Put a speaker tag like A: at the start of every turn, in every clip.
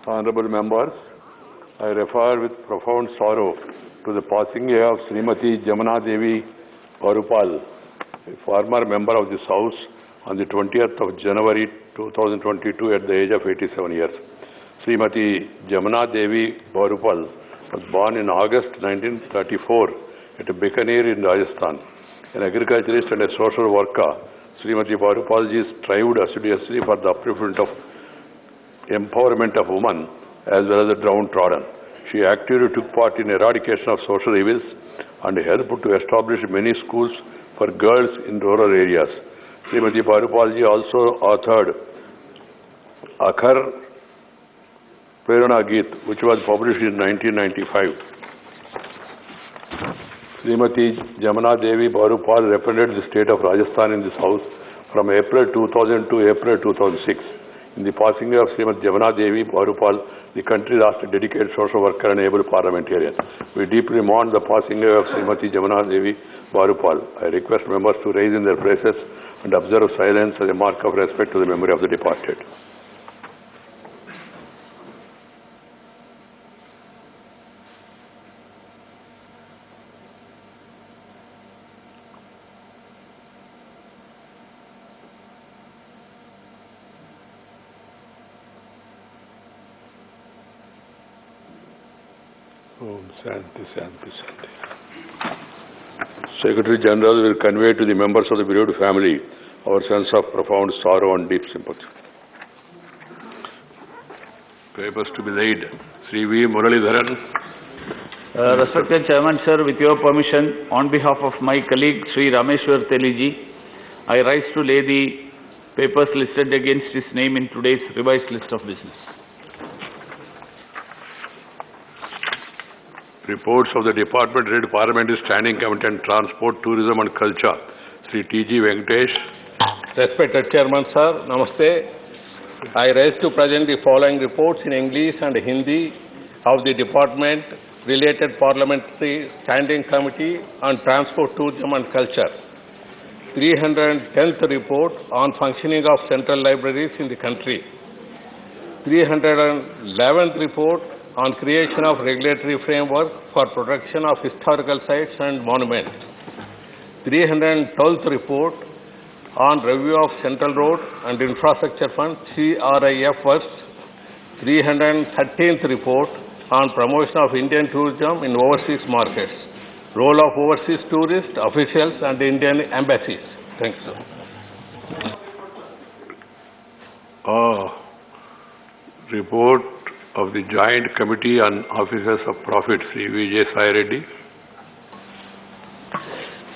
A: Honorable members, I refer with profound sorrow to the passing away of Srimati Jamana Devi Varupal, a former member of this House, on the 20th of January 2022 at the age of 87 years. Srimati Jamana Devi Varupal was born in August 1934 at Bikaner in Rajasthan. An agriculturist and a social worker, Srimati Varupalji strived assiduously for the upliftment of empowerment of women as well as the downtrodden. She actively took part in eradication of social evils and helped to establish many schools for girls in rural areas. Srimati Varupalji also authored Akhar Prerana Geet, which was published in 1995. Srimati Jamana Devi Varupal represented the state of Rajasthan in this House from April 2000 to April 2006. In the passing away of Srimati Jamana Devi Varupal, the country lost a dedicated social worker and able parliamentarian. We deeply mourn the passing away of Srimati Jamana Devi Varupal. I request members to raise in their places and observe silence as a mark of respect to the memory of the departed. Om Shanti, Shanti, Shanti. Secretary General will convey to the members of the bereaved family our sense of profound sorrow and deep sympathy. Papers to be laid. Sri V. Muralidharan.
B: Respected Chairman, sir, with your permission, on behalf of my colleague Sri Rameshwar Teliji, I rise to lay the papers listed against his name in today's revised list of business.
A: Reports of the Department Head Parliamentary Standing Committee on Transport, Tourism and Culture. Sri T.G. Venkatesh.
C: Respected Chairman, sir, Namaste. I rise to present the following reports in English and Hindi of the Department Related Parliamentary Standing Committee on Transport, Tourism and Culture. 310th report on functioning of central libraries in the country. 311th report on creation of regulatory framework for protection of historical sites and monuments. 312th report on review of Central Road and Infrastructure Fund CRIF works. 313th report on promotion of Indian tourism in overseas markets. Role of overseas tourists, officials and Indian embassies. Thanks, sir.
A: Report of the Joint Committee on Officers of Profit, Sri Vijay Sai Reddy.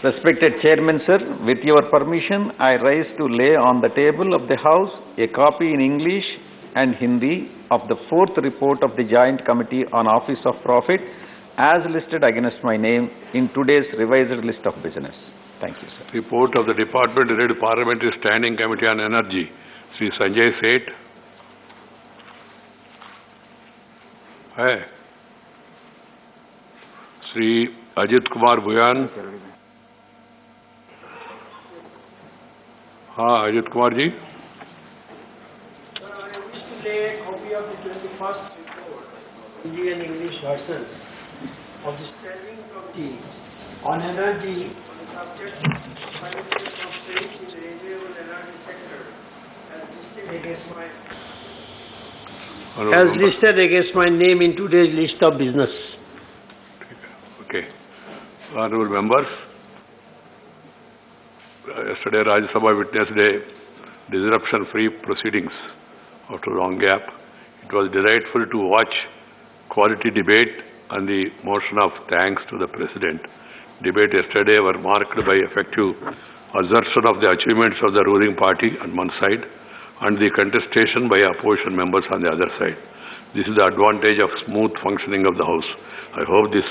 B: Respected Chairman, sir, with your permission, I rise to lay on the table of the House a copy in English and Hindi of the fourth report of the Joint Committee on Office of Profit as listed against my name in today's revised list of business. Thank you, sir.
A: Report of the Department Head Parliamentary Standing Committee on Energy, Sri Sanjay Seth. Hey. Sri Ajit Kumar Bhuyan. हाँ Ajit Kumar ji.
D: Sir, I wish to lay a copy of the 21st report, Hindi and English versions, of the Standing Committee on Energy on the subject of financial constraints in the renewable energy sector, as listed against my name in today's list of business.
A: Okay. Honorable members, yesterday Rajyasabha witnessed a disruption-free proceedings after a long gap. It was delightful to watch quality debate on the motion of thanks to the President. Debate yesterday were marked by effective assertion of the achievements of the ruling party on one side and the contestation by opposition members on the other side. This is the advantage of smooth functioning of the House. I hope this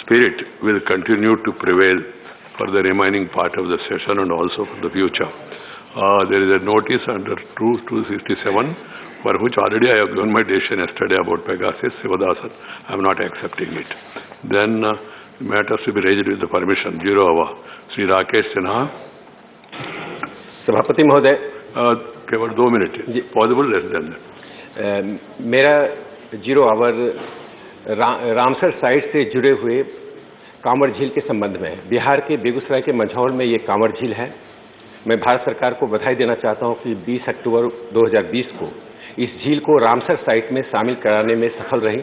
A: spirit will continue to prevail for the remaining part of the session and also for the future. There is a notice under 267 for which already I have given my decision yesterday about Pegasus, Sivadasan. I am not accepting it. Then matters to be raised with the permission. 0 hour. Sri Rakesh Sinha.
E: सभापति महोदय,
A: केवल 2 minute है, possible less than that.
E: मेरा 0 our Ramsar site से जुड़े हुए कांवर झील के संबंध में है। बिहार के बेगूसराय के मंझौल में ये कांवर झील है। मैं भारत सरकार को बधाई देना चाहता हूं कि 20 अक्टूबर 2020 को इस झील को रामसर साइट में शामिल कराने में सफल रही।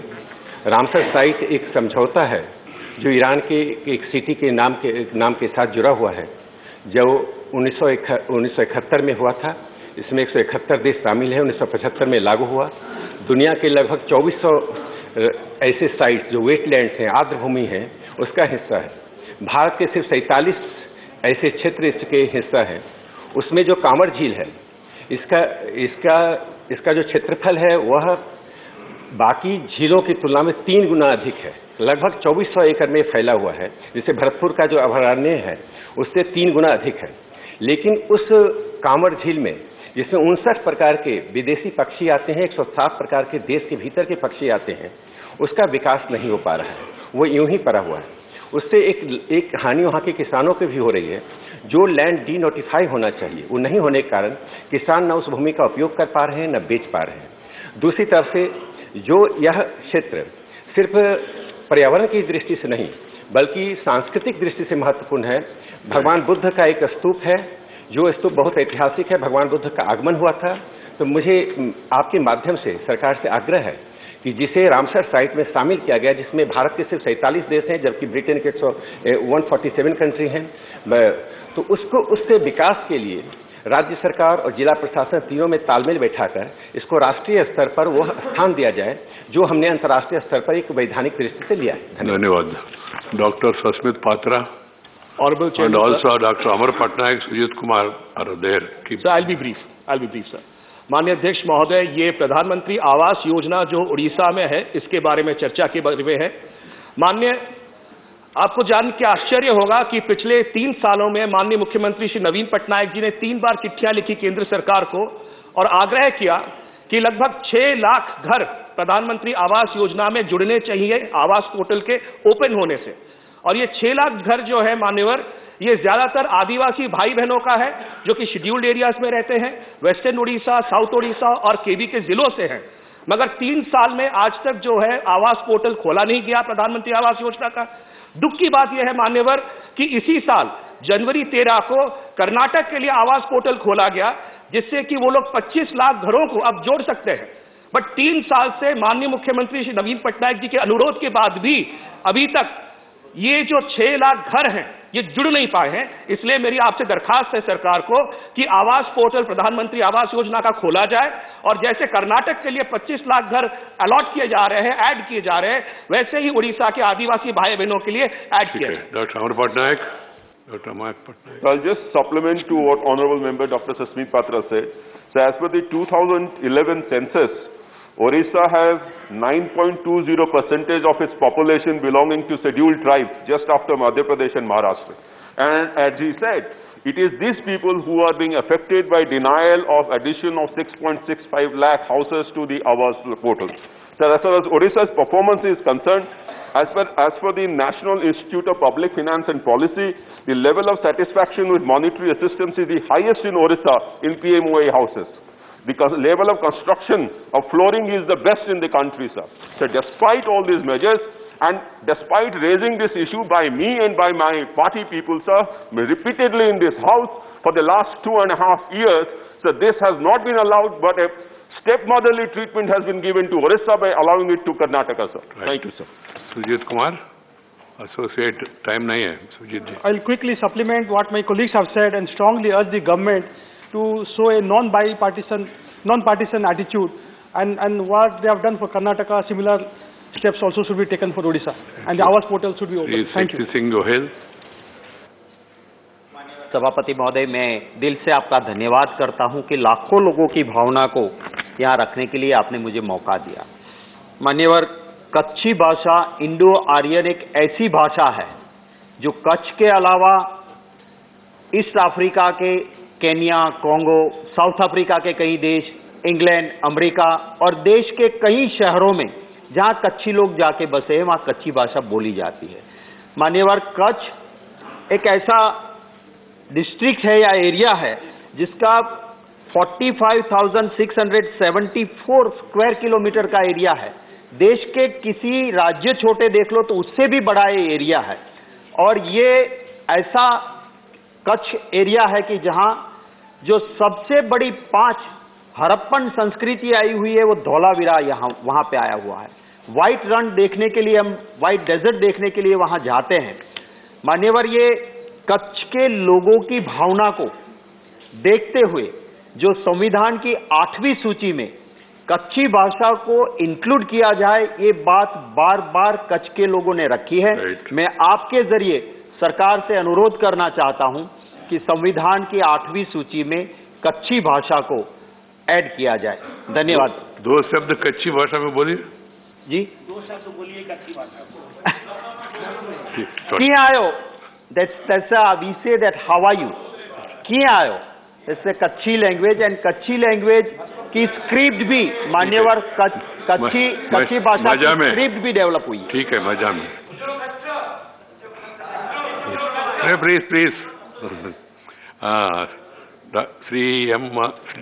E: रामसर साइट एक समझौता है जो ईरान के एक सिटी के नाम के साथ जुड़ा हुआ है, जो 1971 में हुआ था। इसमें 171 देश शामिल है। 1975 में लागू हुआ। दुनिया के लगभग 2400 ऐसे साइट जो वेटलैंड्स हैं, आर्द्र भूमि हैं, उसका हिस्सा है। भारत के सिर्फ 47 ऐसे क्षेत्र इसके हिस्सा है। उसमें जो कांवर झील है, इसका जो क्षेत्रफल है वह बाकी झीलों की तुलना में 3 गुना अधिक है। लगभग 2400 एकड़ में फैला हुआ है, जिसे भरतपुर का जो अभयारण्य है उससे 3 गुना अधिक है। लेकिन उस कांवर झील में जिसमें 59 प्रकार के विदेशी पक्षी आते हैं, 107 प्रकार के देश के भीतर के पक्षी आते हैं, उसका विकास नहीं हो पा रहा है। वो यूं ही पड़ा हुआ है। उससे एक हानि वहाँ के किसानों को भी हो रही है। जो लैंड डी नोटिफाई होना चाहिए वो नहीं होने के कारण किसान न उस भूमि का उपयोग कर पा रहे हैं न बेच पा रहे हैं। दूसरी तरफ से जो यह क्षेत्र सिर्फ पर्यावरण की दृष्टि से नहीं बल्कि सांस्कृतिक दृष्टि से महत्वपूर्ण है। भगवान बुद्ध का एक स्तूप है, जो स्तूप बहुत ऐतिहासिक है। भगवान बुद्ध का आगमन हुआ था। तो मुझे आपके माध्यम से सरकार से आग्रह है कि जिसे रामसर साइट में शामिल किया गया, जिसमें भारत के सिर्फ 47 देश हैं जबकि ब्रिटेन के 147 कंट्री हैं, तो उससे विकास के लिए राज्य सरकार और जिला प्रशासन तीनों में तालमेल बैठाकर इसको राष्ट्रीय स्तर पर वह स्थान दिया जाए जो हमने अंतर्राष्ट्रीय स्तर पर एक वैधानिक दृष्टि से लिया है।
A: धन्यवाद। Doctor Sasmit Patra
F: Honorable
A: and
F: Chairman,
A: also Dr. Amar Patnaik, Sujit Kumar are there. Keep
F: sir, I'll be brief, sir. माननीय अध्यक्ष महोदय, ये प्रधानमंत्री आवास योजना जो उड़ीसा में है, इसके बारे में चर्चा के बारे में है। माननीय, आपको जान के आश्चर्य होगा कि पिछले 3 सालों में माननीय मुख्यमंत्री श्री नवीन पटनायक जी ने 3 बार चिट्ठियां लिखी केंद्र सरकार को और आग्रह किया कि लगभग 6 लाख घर प्रधानमंत्री आवास योजना में जुड़ने चाहिए आवास पोर्टल के ओपन होने से। और ये 6 लाख घर जो है मान्यवर, ये ज्यादातर आदिवासी भाई बहनों का है जो कि शेड्यूल्ड एरियाज में रहते हैं, वेस्टर्न उड़ीसा, साउथ उड़ीसा और केबी के जिलों से हैं। मगर 3 साल में आज तक जो है आवास पोर्टल खोला नहीं गया प्रधानमंत्री आवास योजना का। दुख की बात यह है मान्यवर कि इसी साल जनवरी 13 को कर्नाटक के लिए आवास पोर्टल खोला गया, जिससे कि वो लोग 25 लाख घरों को अब जोड़ सकते हैं। बट 3 साल से माननीय मुख्यमंत्री श्री नवीन पटनायक जी के अनुरोध के बाद भी अभी तक ये जो 6 लाख घर हैं ये जुड़ नहीं पाए हैं। इसलिए मेरी आपसे दरखास्त है सरकार को कि आवास पोर्टल प्रधानमंत्री आवास योजना का खोला जाए और जैसे कर्नाटक के लिए 25 लाख घर अलॉट किए जा रहे हैं, ऐड किए जा रहे हैं, वैसे ही उड़ीसा के आदिवासी भाई बहनों के लिए ऐड किया जाए।
A: Dr. Amar Patnaik. Dr. Amar Patnaik.
G: So I'll just supplement to what Honorable Member Dr. Sasmit Patra said. So as per the 2011 census, Orissa has 9.20% of its population belonging to scheduled tribes just after Madhya Pradesh and Maharashtra. And as he said, it is these people who are being affected by denial of addition of 6.65 lakh houses to the Awas portal. So as far as Orissa's performance is concerned, as per the National Institute of Public Finance and Policy, the level of satisfaction with monetary assistance is the highest in Orissa in PMOA houses. The level of construction of flooring is the best in the country, sir. So despite all these measures and despite raising this issue by me and by my party people, sir, repeatedly in this house for the last 2.5 years, so this has not been allowed, but a stepmotherly treatment has been given to Orissa by allowing it to Karnataka, sir.
A: Right.
G: Thank you, sir.
A: Sujit Kumar, associate, time nahi hai. Sujit ji.
H: I'll quickly supplement what my colleagues have said and strongly urge the government to show a non-partisan attitude, and what they have done for Karnataka, similar steps also should be taken for Odisha, and the Awas portal should be open. Thank you.
A: Singh Gohel.
I: सभापति महोदय, मैं दिल से आपका धन्यवाद करता हूं कि लाखों लोगों की भावना को यहां रखने के लिए आपने मुझे मौका दिया। मान्यवर, कच्छी भाषा इंडो आर्यन एक ऐसी भाषा है जो कच्छ के अलावा ईस्ट अफ्रीका के केन्या, कोंगो, साउथ अफ्रीका के कई देश, इंग्लैंड, अमेरिका और देश के कई शहरों में जहां कच्छी लोग जाके बसे हैं वहां कच्छी भाषा बोली जाती है। मान्यवर, कच्छ एक ऐसा डिस्ट्रिक्ट है या एरिया है जिसका 45,674 स्क्वायर किलोमीटर का एरिया है। देश के किसी राज्य छोटे देख लो तो उससे भी बड़ा ये एरिया है। और ये ऐसा कच्छ एरिया है कि जहां जो सबसे बड़ी 5 हड़प्पन संस्कृति आई हुई है वो धौलावीरा वहां पे आया हुआ है। व्हाइट रन देखने के लिए, हम व्हाइट डेजर्ट देखने के लिए वहां जाते हैं। मान्यवर, ये कच्छ के लोगों की भावना को देखते हुए जो संविधान की 8वीं सूची में कच्छी भाषा को इंक्लूड किया जाए, ये बात बार बार कच्छ के लोगों ने रखी है। मैं आपके जरिए सरकार से अनुरोध करना चाहता हूं कि संविधान की 8वीं सूची में कच्छी भाषा को ऐड किया जाए। धन्यवाद।
A: 2 शब्द कच्ची भाषा में बोलिए
I: जी।
D: 2 शब्द बोलिए कच्ची भाषा को।
I: किए आयो? That's we say that how are you? किए आयो? It's a Kutchi language, and Kutchi language की स्क्रिप्ट भी मान्यवर कच्छी भाषा की स्क्रिप्ट भी डेवलप हुई।
A: ठीक है, मजा में। Please Shri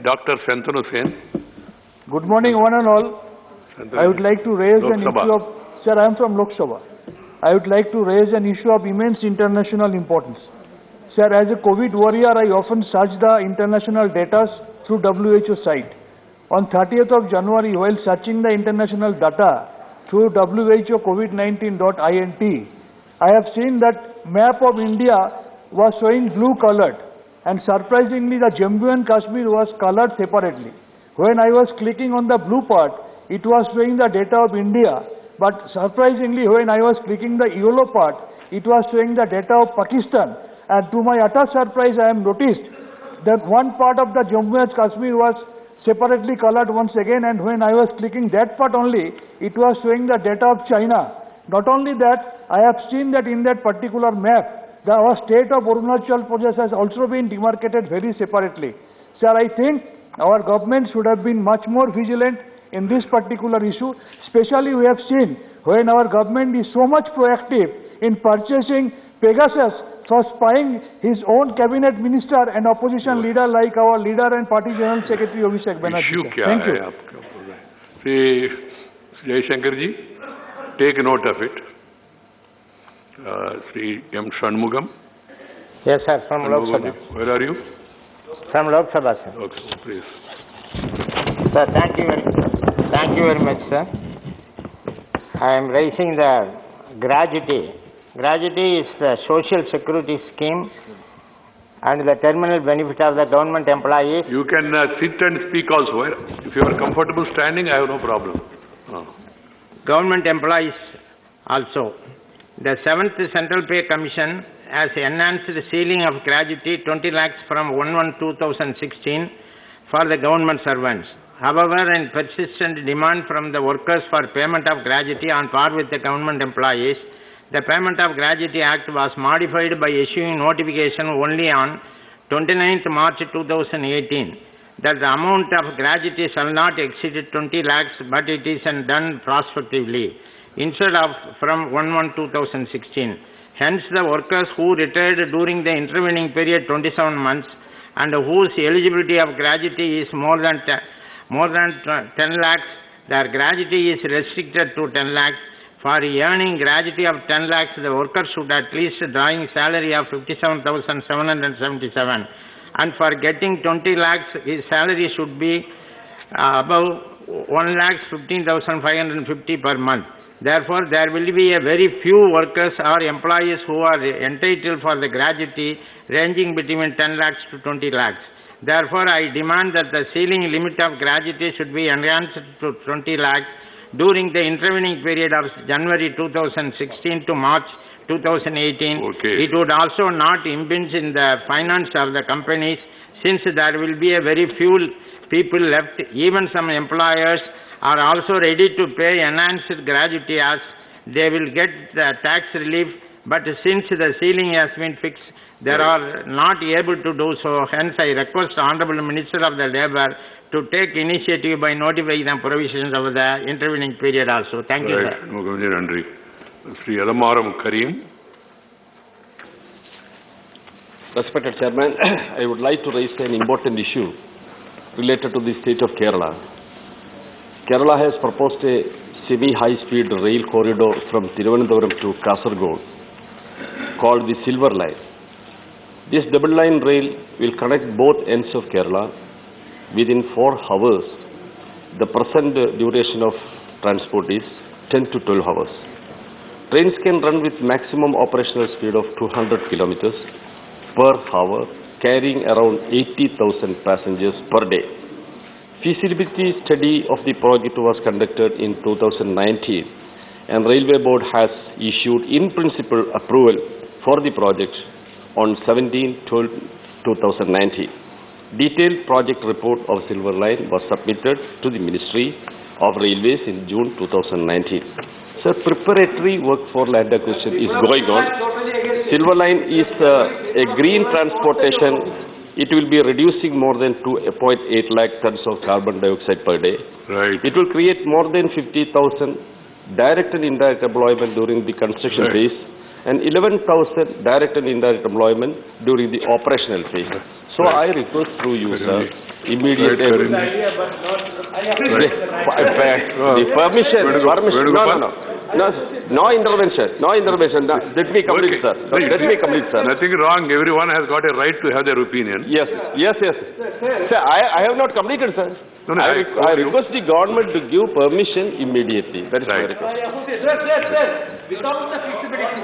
A: doctor Shantanu Sen.
J: Good morning, one and all. I would like to raise an issue of, sir, I am from Lok Sabha. I would like to raise an issue of immense international importance. Sir, as a COVID warrior, I often search the international data through WHO site. On 30th of January, while searching the international data through WHO COVID-19.int, I have seen that map of India was showing blue colored, and surprisingly the Jammu and Kashmir was colored separately. When I was clicking on the blue part, it was showing the data of India, but surprisingly when I was clicking the yellow part, it was showing the data of Pakistan. And to my utter surprise, I have noticed that one part of the Jammu and Kashmir was separately colored once again, and when I was clicking that part only, it was showing the data of China. Not only that, I have seen that in that particular map, our state of Arunachal Pradesh has also been demarcated very separately. Sir, I think our government should have been much more vigilant in this particular issue. Especially we have seen when our government is so much proactive in purchasing Pegasus for spying his own cabinet minister and opposition leader like our leader and party general secretary Abhishek Banerjee. Thank you.
A: Shri Jaishankar ji, take note of it. Shri M. Shanmugam.
K: Yes, sir, from Lok Sabha.
A: Where are you?
K: From Lok Sabha, sir.
A: Okay, please.
K: Sir, thank you very much, sir. I am raising the gratuity. Gratuity is the social security scheme and the terminal benefit of the government employees.
A: You can sit and speak also. If you are comfortable standing, I have no problem.
K: Government employees also. The 7th Central Pay Commission has enhanced the ceiling of gratuity 20 lakhs from 1/1/2016 for the government servants. However, in persistent demand from the workers for payment of gratuity on par with the government employees, the Payment of Gratuity Act was modified by issuing notification only on 29th March 2018 that the amount of gratuity shall not exceed 20 lakhs, but it is done prospectively instead of from 1/1/2016. Hence, the workers who retired during the intervening period 27 months and whose eligibility of gratuity is more than 10 lakhs, their gratuity is restricted to 10 lakhs. For earning gratuity of 10 lakhs, the worker should at least drawing salary of 57,777, and for getting 20 lakhs, his salary should be above 1,15,550 per month. Therefore, there will be a very few workers or employees who are entitled for the gratuity ranging between 10 lakhs to 20 lakhs. Therefore, I demand that the ceiling limit of gratuity should be enhanced to 20 lakhs during the intervening period of January 2016 to March 2018.
A: Okay.
K: It would also not impinge in the finance of the companies, since there will be a very few people left. Even some employers are also ready to pay enhanced gratuity as they will get the tax relief, but since the ceiling has been fixed, they are not able to do so. Hence, I request Honorable Minister of the Labour to take initiative by notifying the provisions of the intervening period also. Thank you, sir.
A: Nandri. Sri Adamaram Karim.
E: Respected Chairman, I would like to raise an important issue related to the state of Kerala. Kerala has proposed a semi-high-speed rail corridor from Thiruvananthapuram to Kasaragod called the Silver Line. This double-line rail will connect both ends of Kerala within 4 hours. The present duration of transport is 10 to 12 hours. Trains can run with maximum operational speed of 200 kilometers per hour, carrying around 80,000 passengers per day. Feasibility study of the project was conducted in 2019, and Railway Board has issued in principle approval for the project on 17/12/2019. Detailed project report of Silver Line was submitted to the Ministry of Railways in June 2019. Sir, preparatory work for land acquisition is going on. Silver Line is a green transportation. It will be reducing more than 2.8 lakh tons of carbon dioxide per day.
A: Right.
E: It will create more than 50,000 direct and indirect employment during the construction phase and 11,000 direct and indirect employment during the operational phase. So I request through you, sir, immediate the permission, no intervention. Let me complete, sir. Let me complete, sir.
A: Nothing wrong. Everyone has got a right to have their opinion.
E: Yes. Sir, I have not completed, sir.
A: No,
E: I request the government to give permission immediately. That is my request.
D: Sir, without the feasibility,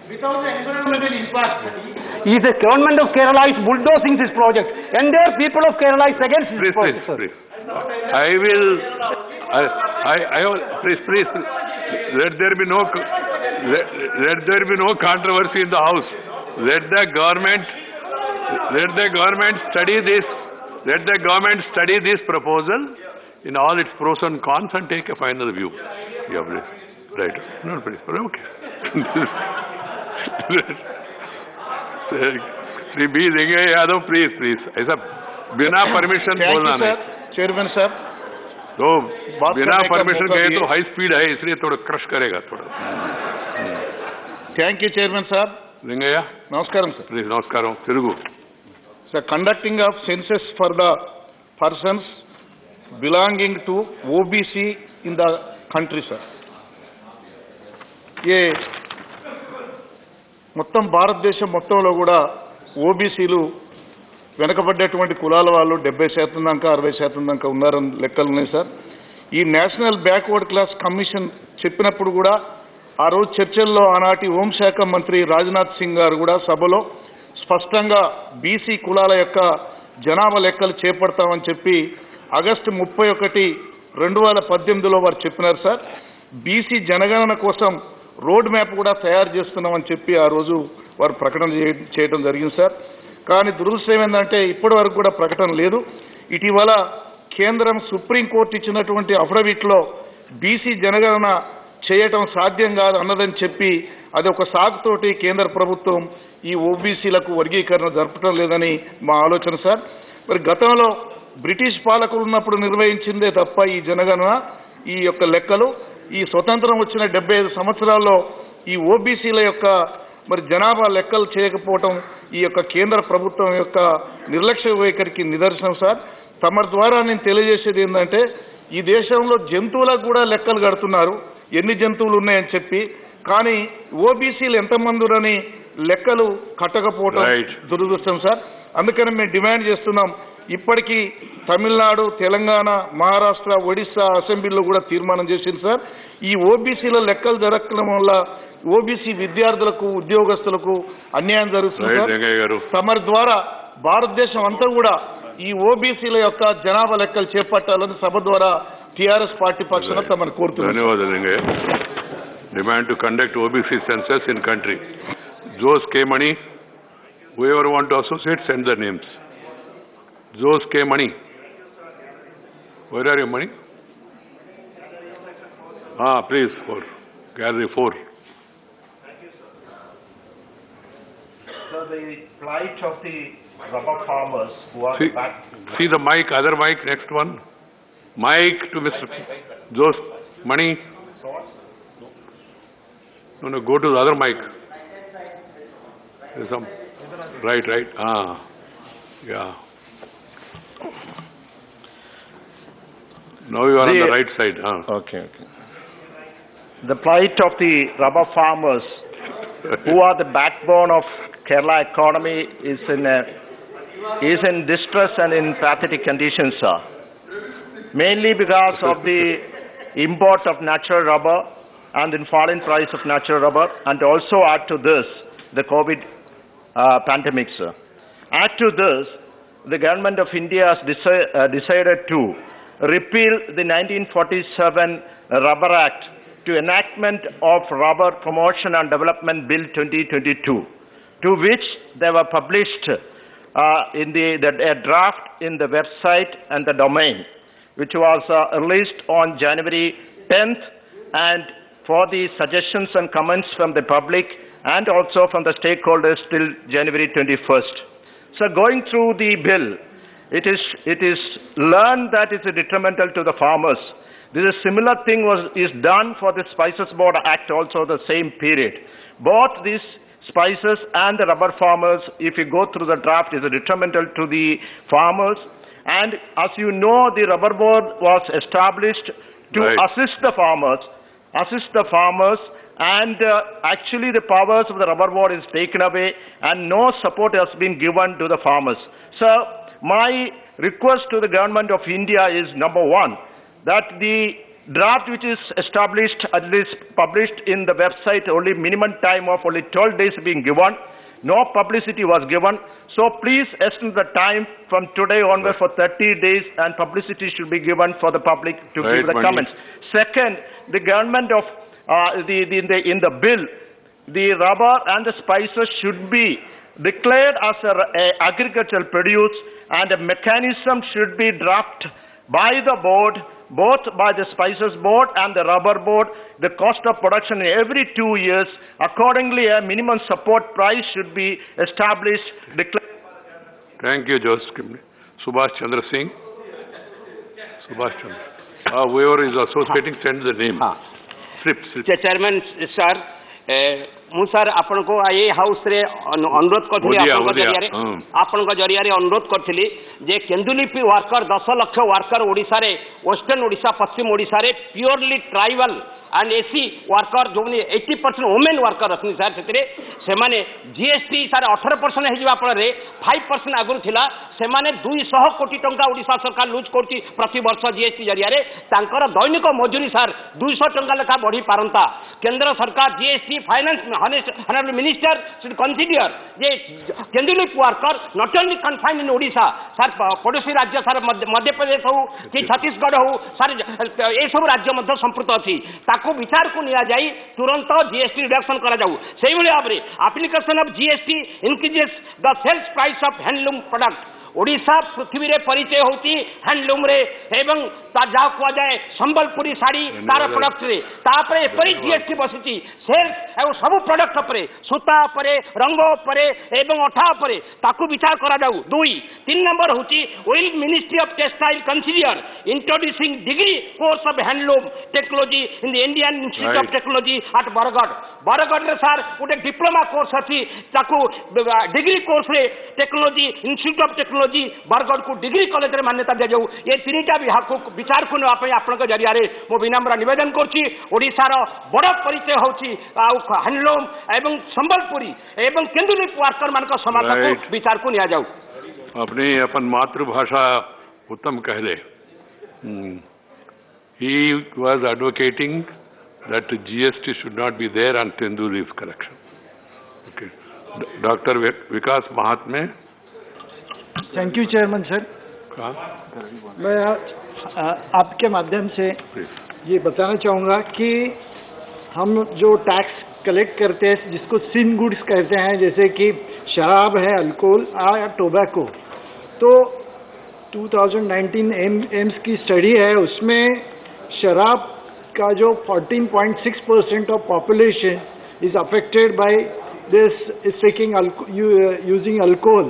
D: without the environmental impact,
L: the government of Kerala is bulldozing this project. Entire people of Kerala is against this project, sir.
A: Please. Please. Let there be no controversy in the House. Let the government study this. Let the government study this proposal in all its pros and cons and take a final view. Yeah, please. Right. No, please. Okay. Shri B. Yadav, please. ऐसा बिना permission बोलना नहीं.
F: Chairman साहब,
A: तो बिना permission गए तो high speed है, इसलिए थोड़ा क्रश करेगा थोड़ा.
F: Thank you, Chairman sir.
A: लिंगయ్య,
F: Namaskaram, sir.
A: Please, namaskaram. Tirugu.
F: Sir, conducting of census for the persons belonging to OBC in the country, sir. ये మొత్తం భారతదేశం మొత్తంలో కూడా ఓబీసీలు వెనకబడ్డటువంటి కులాల వాళ్ళు 70% దాకా 60% దాకా ఉన్నారని లెక్కలు ఉన్నాయి సార్. ఈ నేషనల్ బ్యాక్వర్డ్ క్లాస్ కమిషన్ చెప్పినప్పుడు కూడా ఆ రోజు చర్చల్లో ఆనాటి హోంశాఖ మంత్రి రాజ్నాథ్ సింగ్ గారు కూడా సభలో స్పష్టంగా బీసీ కులాల యొక్క జనాభా లెక్కలు చేపడతామని చెప్పి ఆగస్టు 31, 2018లో వారు చెప్పినారు సార్. బీసీ జనగణన కోసం రోడ్ మ్యాప్ కూడా తయారు చేస్తున్నామని చెప్పి ఆ రోజు వారు ప్రకటన చేయడం జరిగింది సార్. కానీ దురదృష్టం ఏంటంటే ఇప్పటి వరకు కూడా ప్రకటన లేదు. ఇటీవల కేంద్రం సుప్రీంకోర్టు ఇచ్చినటువంటి అఫిడవిట్లో బీసీ జనగణన చేయటం సాధ్యం కాదు అన్నదని చెప్పి అది ఒక సాగుతోటి కేంద్ర ప్రభుత్వం ఈ ఓబీసీలకు వర్గీకరణ జరపడం లేదని మా ఆలోచన సార్. మరి గతంలో బ్రిటిష్ పాలకులు ఉన్నప్పుడు నిర్వహించిందే తప్ప ఈ జనగణన ఈ యొక్క లెక్కలు ఈ స్వతంత్రం వచ్చిన 75 సంవత్సరాల్లో ఈ ఓబీసీల యొక్క మరి జనాభా లెక్కలు చేయకపోవటం ఈ యొక్క కేంద్ర ప్రభుత్వం యొక్క నిర్లక్ష్య వైఖరికి నిదర్శనం సార్. తమ ద్వారా నేను తెలియజేసేది ఏంటంటే ఈ దేశంలో జంతువులకు కూడా లెక్కలు కడుతున్నారు, ఎన్ని జంతువులు ఉన్నాయని చెప్పి. కానీ ఓబీసీలు ఎంతమందిరని లెక్కలు కట్టకపోవటం దురదృష్టం సార్. అందుకని మేము డిమాండ్ చేస్తున్నాం, ఇప్పటికీ తమిళనాడు, తెలంగాణ, మహారాష్ట్ర, ఒడిశా అసెంబ్లీలో కూడా తీర్మానం చేసింది సార్. ఈ ఓబీసీల లెక్కలు జరగడం వల్ల ఓబీసీ విద్యార్థులకు, ఉద్యోగస్తులకు అన్యాయం జరుగుతుంది సార్. తమరి ద్వారా భారతదేశం అంతా కూడా ఈ ఓబీసీల యొక్క జనాభా లెక్కలు చేపట్టాలని సభ ద్వారా టీఆర్ఎస్ పార్టీ పక్షాన తమను కోరుతున్నాను.
A: ధన్యవాదాలు. Demand to conduct OBC census in country. Those K Money, whoever want to associate, send their names. Those K Money. Where are your money? Please, for gallery 4.
M: So the plight of the rubber farmers who are
A: See the mic, other mic, next one. Mic to Mr. Those Money. No, go to the other mic. There's some. Right. Yeah. Now you are on the right side.
M: Okay. The plight of the rubber farmers, who are the backbone of Kerala economy, is in distress and in pathetic conditions, sir. Mainly because of the import of natural rubber and the falling price of natural rubber, and also add to this the COVID pandemic, sir. Add to this, the government of India has decided to repeal the 1947 Rubber Act to enactment of Rubber Promotion and Development Bill 2022, to which they were published a draft in the website and the domain, which was released on January 10th, and for the suggestions and comments from the public and also from the stakeholders till January 21st. So going through the bill, it is learned that it's detrimental to the farmers. This is similar thing is done for the Spices Board Act also the same period. Both these spices and the rubber farmers, if you go through the draft, is detrimental to the farmers. And as you know, the rubber board was established to assist the farmers, and actually the powers of the rubber board is taken away and no support has been given to the farmers. So my request to the government of India is, number one, that the draft which is established, at least published in the website, only minimum time of only 12 days being given, no publicity was given. So please extend the time from today onward for 30 days, and publicity should be given for the public to give the comments. Second, the government of in the bill, the rubber and the spices should be declared as a agricultural produce, and a mechanism should be drafted by the board, both by the Spices Board and the Rubber Board, the cost of production every 2 years. Accordingly, a minimum support price should be established.
A: Thank you, Joseph. Subhash Chandra Singh. Subhash Chandra. Whoever is associating, send the name. Slip.
L: Chairman, sir, ମୁଁ sir ଆପଣଙ୍କୁ ଏ ହାଉସ୍ରେ ଅନୁରୋଧ କରିଥିଲି, ଆପଣଙ୍କ ଜରିଆରେ ଅନୁରୋଧ କରିଥିଲି ଯେ କେନ୍ଦୁଲିପି ୱାର୍କର 10 ଲକ୍ଷ ୱାର୍କର ଓଡ଼ିଶାରେ, ୱେଷ୍ଟର୍ଣ୍ଣ ଓଡ଼ିଶା, ପଶ୍ଚିମ ଓଡ଼ିଶାରେ ପ୍ୟୁରଲି ଟ୍ରାଇବାଲ ଆଣ୍ଡ ଏସି ୱାର୍କର, ଯେଉଁମାନେ 80% ଓମେନ୍ ୱାର୍କର ଅଛନ୍ତି ସାର୍, ସେଥିରେ ସେମାନେ ଜିଏସ୍ଟି ସାର୍ 18% ହେଇଯିବା ଫଳରେ 5% ଆଗରୁ ଥିଲା, ସେମାନେ 200 କୋଟି ଟଙ୍କା ଓଡ଼ିଶା ସରକାର ଲୁଜ୍ କରୁଛି ପ୍ରତିବର୍ଷ ଜିଏସ୍ଟି ଜରିଆରେ। ତାଙ୍କର ଦୈନିକ ମଜୁରୀ ସାର୍ 200 ଟଙ୍କା ଲେଖା ବଢ଼ି ପାରନ୍ତା। କେନ୍ଦ୍ର ସରକାର GST finance Honorable Minister should consider that Kendulip worker not only confined in Odisha, sir, Podosi Rajya, sir, Madhya Pradesh ho, ki Chhattisgarh ho, sir, ए सब राज्य मध्य संपृक्त अच्छी ताको विचार को निया जाई तुरंत जीएसटी रिडक्शन करा जाऊ। सेही भली भाबरे application of GST increases the sales price of handloom product. Odisha पृथ्वी रे परिचय होती हैंडलूम रे एवं जहाँ कह जाए संबलपुरी साड़ी तार प्रोडक्ट रे तापर एपरी जीएसटी बसिची सेल्स एवं सब प्रोडक्ट उपरे सूता उपरे रंग उपरे एवं अठा उपरे ताकू विचार करा जाऊ। 2 3 नंबर होची will ministry of textile consider introducing degree course of handloom technology in the Indian institute of technology at Bargarh रे सर गोटे डिप्लोमा कोर्स अच्छी ताकू डिग्री कोर्स रे technology institute of technology Bargarh को डिग्री कॉलेज रे मान्यता दिया जाऊ। ये तीनटा विचार को आपन जरिया मो विनम्र निवेदन करछि। ओडिशार बड़ परिचय होछि हैंडलूम एवं संबलपुरी एवं केंदुलिप वर्कर मान समाज को विचार को निया जाऊ।
A: अपनी अपन मातृभाषा उत्तम कहले। He was advocating that GST should not be there on Tendulip's collection. Okay. Dr. Vikas Mahatme.
J: Thank you chairman sir. मैं आपके माध्यम से ये बताना चाहूँगा कि हम जो टैक्स कलेक्ट करते हैं जिसको सिन गुड्स कहते हैं, जैसे कि शराब है, अल्कोहल या टोबैको, तो 2019 एम्स की स्टडी है, उसमें शराब का जो 14.6% of population is affected by this taking using alcohol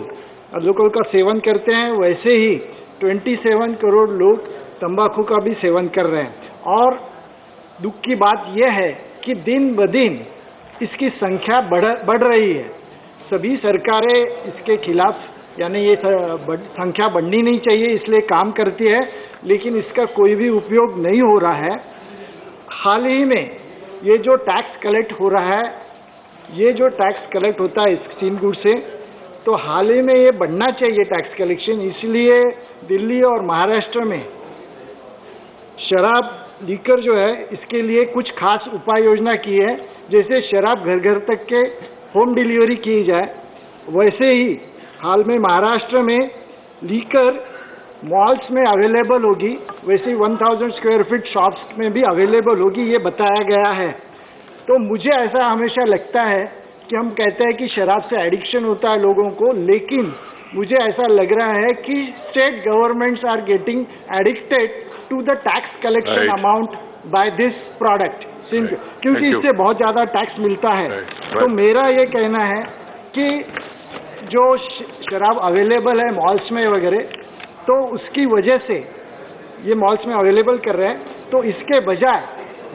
J: का सेवन करते हैं, वैसे ही 27 करोड़ लोग तंबाकू का भी सेवन कर रहे हैं। और दुख की बात यह है कि दिन ब दिन इसकी संख्या बढ़ रही है। सभी सरकारें इसके खिलाफ
D: यानी ये संख्या बढ़नी नहीं चाहिए, इसलिए काम करती है, लेकिन इसका कोई भी उपयोग नहीं हो रहा है। हाल ही में ये जो टैक्स कलेक्ट हो रहा है, ये जो टैक्स कलेक्ट होता है इस सीन गुड से, तो हाल ही में ये बढ़ना चाहिए टैक्स कलेक्शन। इसलिए दिल्ली और महाराष्ट्र में शराब लीकर जो है, इसके लिए कुछ खास उपाय योजना की है। जैसे शराब घर घर तक के होम डिलीवरी की जाए, वैसे ही हाल में महाराष्ट्र में लीकर मॉल्स में अवेलेबल होगी, वैसे ही 1000 स्क्वायर फीट शॉप्स में भी अवेलेबल होगी, ये बताया गया है। तो मुझे ऐसा हमेशा लगता है कि हम कहते हैं कि शराब से एडिक्शन होता है लोगों को, लेकिन मुझे ऐसा लग रहा है कि state governments are getting addicted to the tax collection amount by this product, क्योंकि इससे बहुत ज़्यादा टैक्स मिलता है। तो मेरा ये कहना है कि जो शराब अवेलेबल है मॉल्स में वगैरह, तो उसकी वजह से ये मॉल्स में अवेलेबल कर रहे हैं, तो इसके बजाय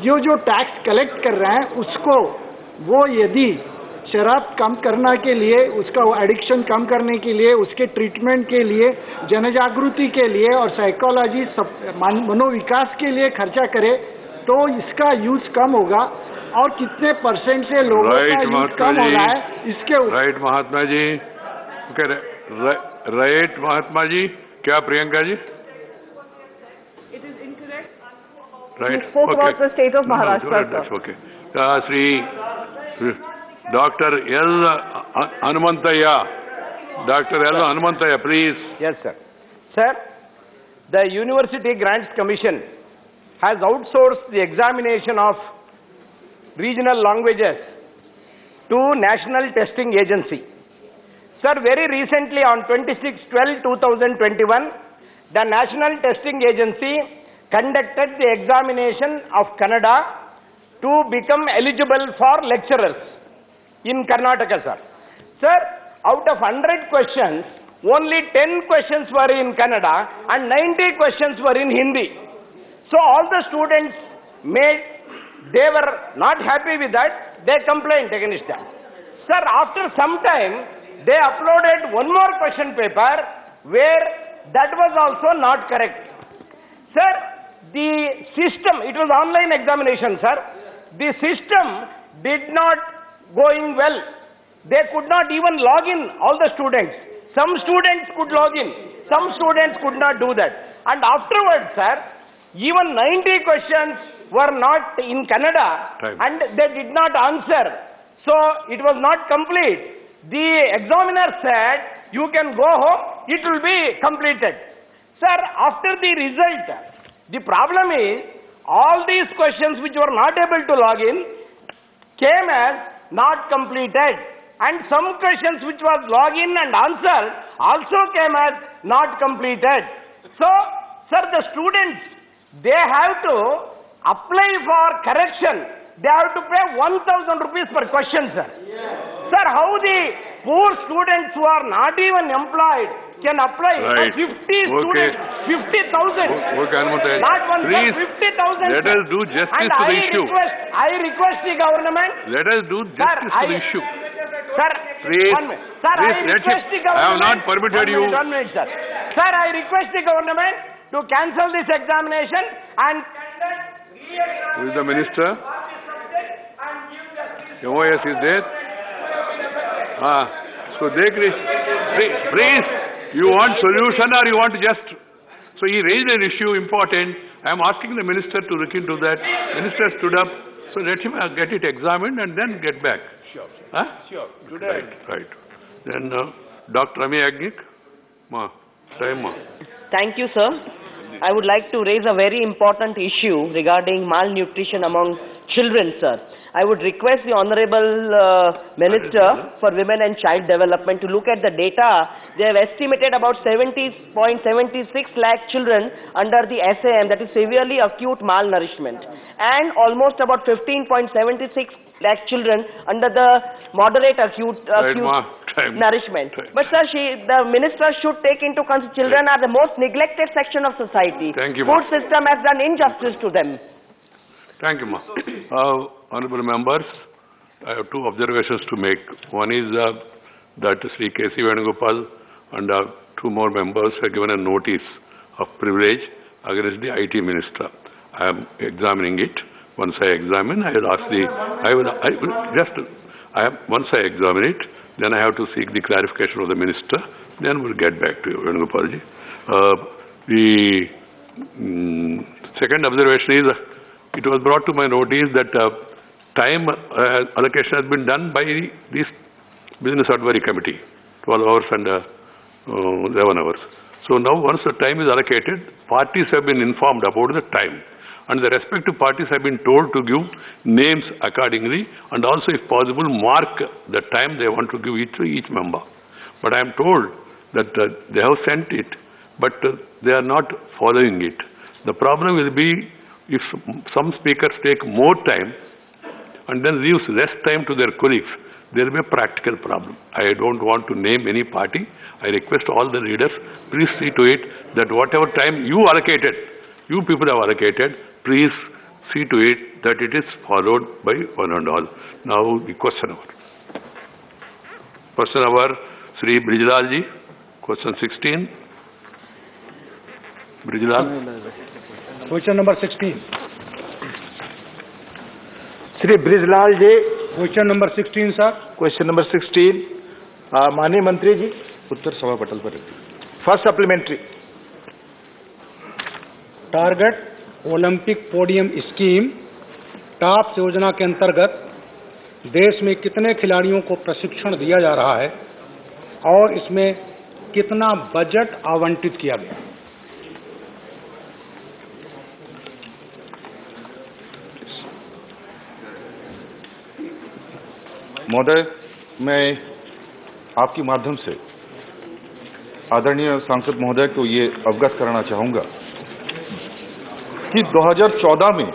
D: जो टैक्स कलेक्ट कर रहे हैं उसको वो यदि शराब कम करने के लिए, उसका एडिक्शन कम करने के लिए, उसके ट्रीटमेंट के लिए, जनजागृति के लिए और साइकोलॉजी मनोविकास के लिए खर्चा करे, तो इसका यूज कम होगा। और कितने परसेंट से लोगों का यूज कम हो रहा है इसके
A: राइट महात्मा जी, राइट महात्मा जी। क्या Priyanka ji?
N: It is incorrect.
A: Right.
N: You spoke about the state of Maharashtra, sir.
A: Okay. Sri Dr. L. Hanumantaya. Dr. L. Hanumantaya, please.
F: Yes, sir. Sir, the University Grants Commission has outsourced the examination of regional languages to National Testing Agency. Sir, very recently on 26/12/2021, the National Testing Agency conducted the examination of Kannada to become eligible for lecturers in Karnataka, sir. Sir, out of 100 questions, only 10 questions were in Kannada and 90 questions were in Hindi. So all the students they were not happy with that, they complained against that. Sir, after some time, they uploaded one more question paper where that was also not correct. Sir, the system, it was online examination, sir. The system did not going well. They could not even log in, all the students. Some students could log in, some students could not do that. And afterwards, sir, even 90 questions were not in Kannada and they did not answer. So it was not complete. The examiner said, you can go home, it will be completed. Sir, after the result, the problem is, all these questions which were not able to log in came as not completed. And some questions which was log in and answer also came as not completed. So, sir, the students, they have to apply for correction. They have to pay 1,000 rupees per question, sir. Sir, how the poor students who are not even employed can apply for 50 students, 50,000. Not one,
A: please,
N: 50,000.
A: let us do justice to the issue.
N: I request the government.
A: Let us do justice to the issue.
N: Sir,
A: please,
N: sir,
A: please
N: I request the government.
A: I have not permitted you.
N: 1 minute, sir. Sir, I request the government to cancel this examination and
A: Who is the minister? MOS is there? So they, please, you want solution or you want to just... So he raised an issue important. I am asking the minister to look into that. Minister stood up. So let him get it examined and then get back.
F: Sure.
A: Huh?
F: Sure. Good.
A: Right. Then Dr. Ami Agnik. Time.
O: Thank you, sir. I would like to raise a very important issue regarding malnutrition among children, sir. I would request the Honorable Minister for Women and Child Development to look at the data. They have estimated about 70.76 lakh children under the SAM, that is severely acute malnourishment, and almost about 15.76 lakh children under the moderate acute nourishment. But sir, the minister should take into consideration children are the most neglected section of society.
A: Thank you,
O: Food system has done injustice to them.
A: Thank you, ma. Honorable members, I have two observations to make. One is that Sri K.C. Venugopal and 2 more members have given a notice of privilege against the IT minister. I am examining it. Once I examine, I will ask once I examine it, then I have to seek the clarification of the minister. Then we'll get back to you, Venugopalji. The second observation is, it was brought to my notice that time allocation has been done by this Business Advisory Committee, 12 hours and 11 hours. So now once the time is allocated, parties have been informed about the time, and the respective parties have been told to give names accordingly, and also if possible mark the time they want to give each member. But I am told that they have sent it, but they are not following it. The problem will be if some speakers take more time and then leaves less time to their colleagues, there will be a practical problem. I don't want to name any party. I request all the leaders, please see to it that whatever time you allocated, you people have allocated, please see to it that it is followed by one and all. Now the question hour. Question hour, Sri Brijlalji, question 16. Brijlal.
H: Question number 16.
J: Sri Brijlal ji.
H: Question number 16, sir.
J: Question number 16. माननीय मंत्री जी, उत्तर सभा पटल पर first supplementary.
H: Target Olympic podium scheme tops योजना के अंतर्गत देश में कितने खिलाड़ियों को प्रशिक्षण दिया जा रहा है और इसमें कितना बजट आवंटित किया गया?
P: महोदय, मैं आपके माध्यम से आदरणीय सांसद महोदय को ये अवगत कराना चाहूंगा कि 2014 में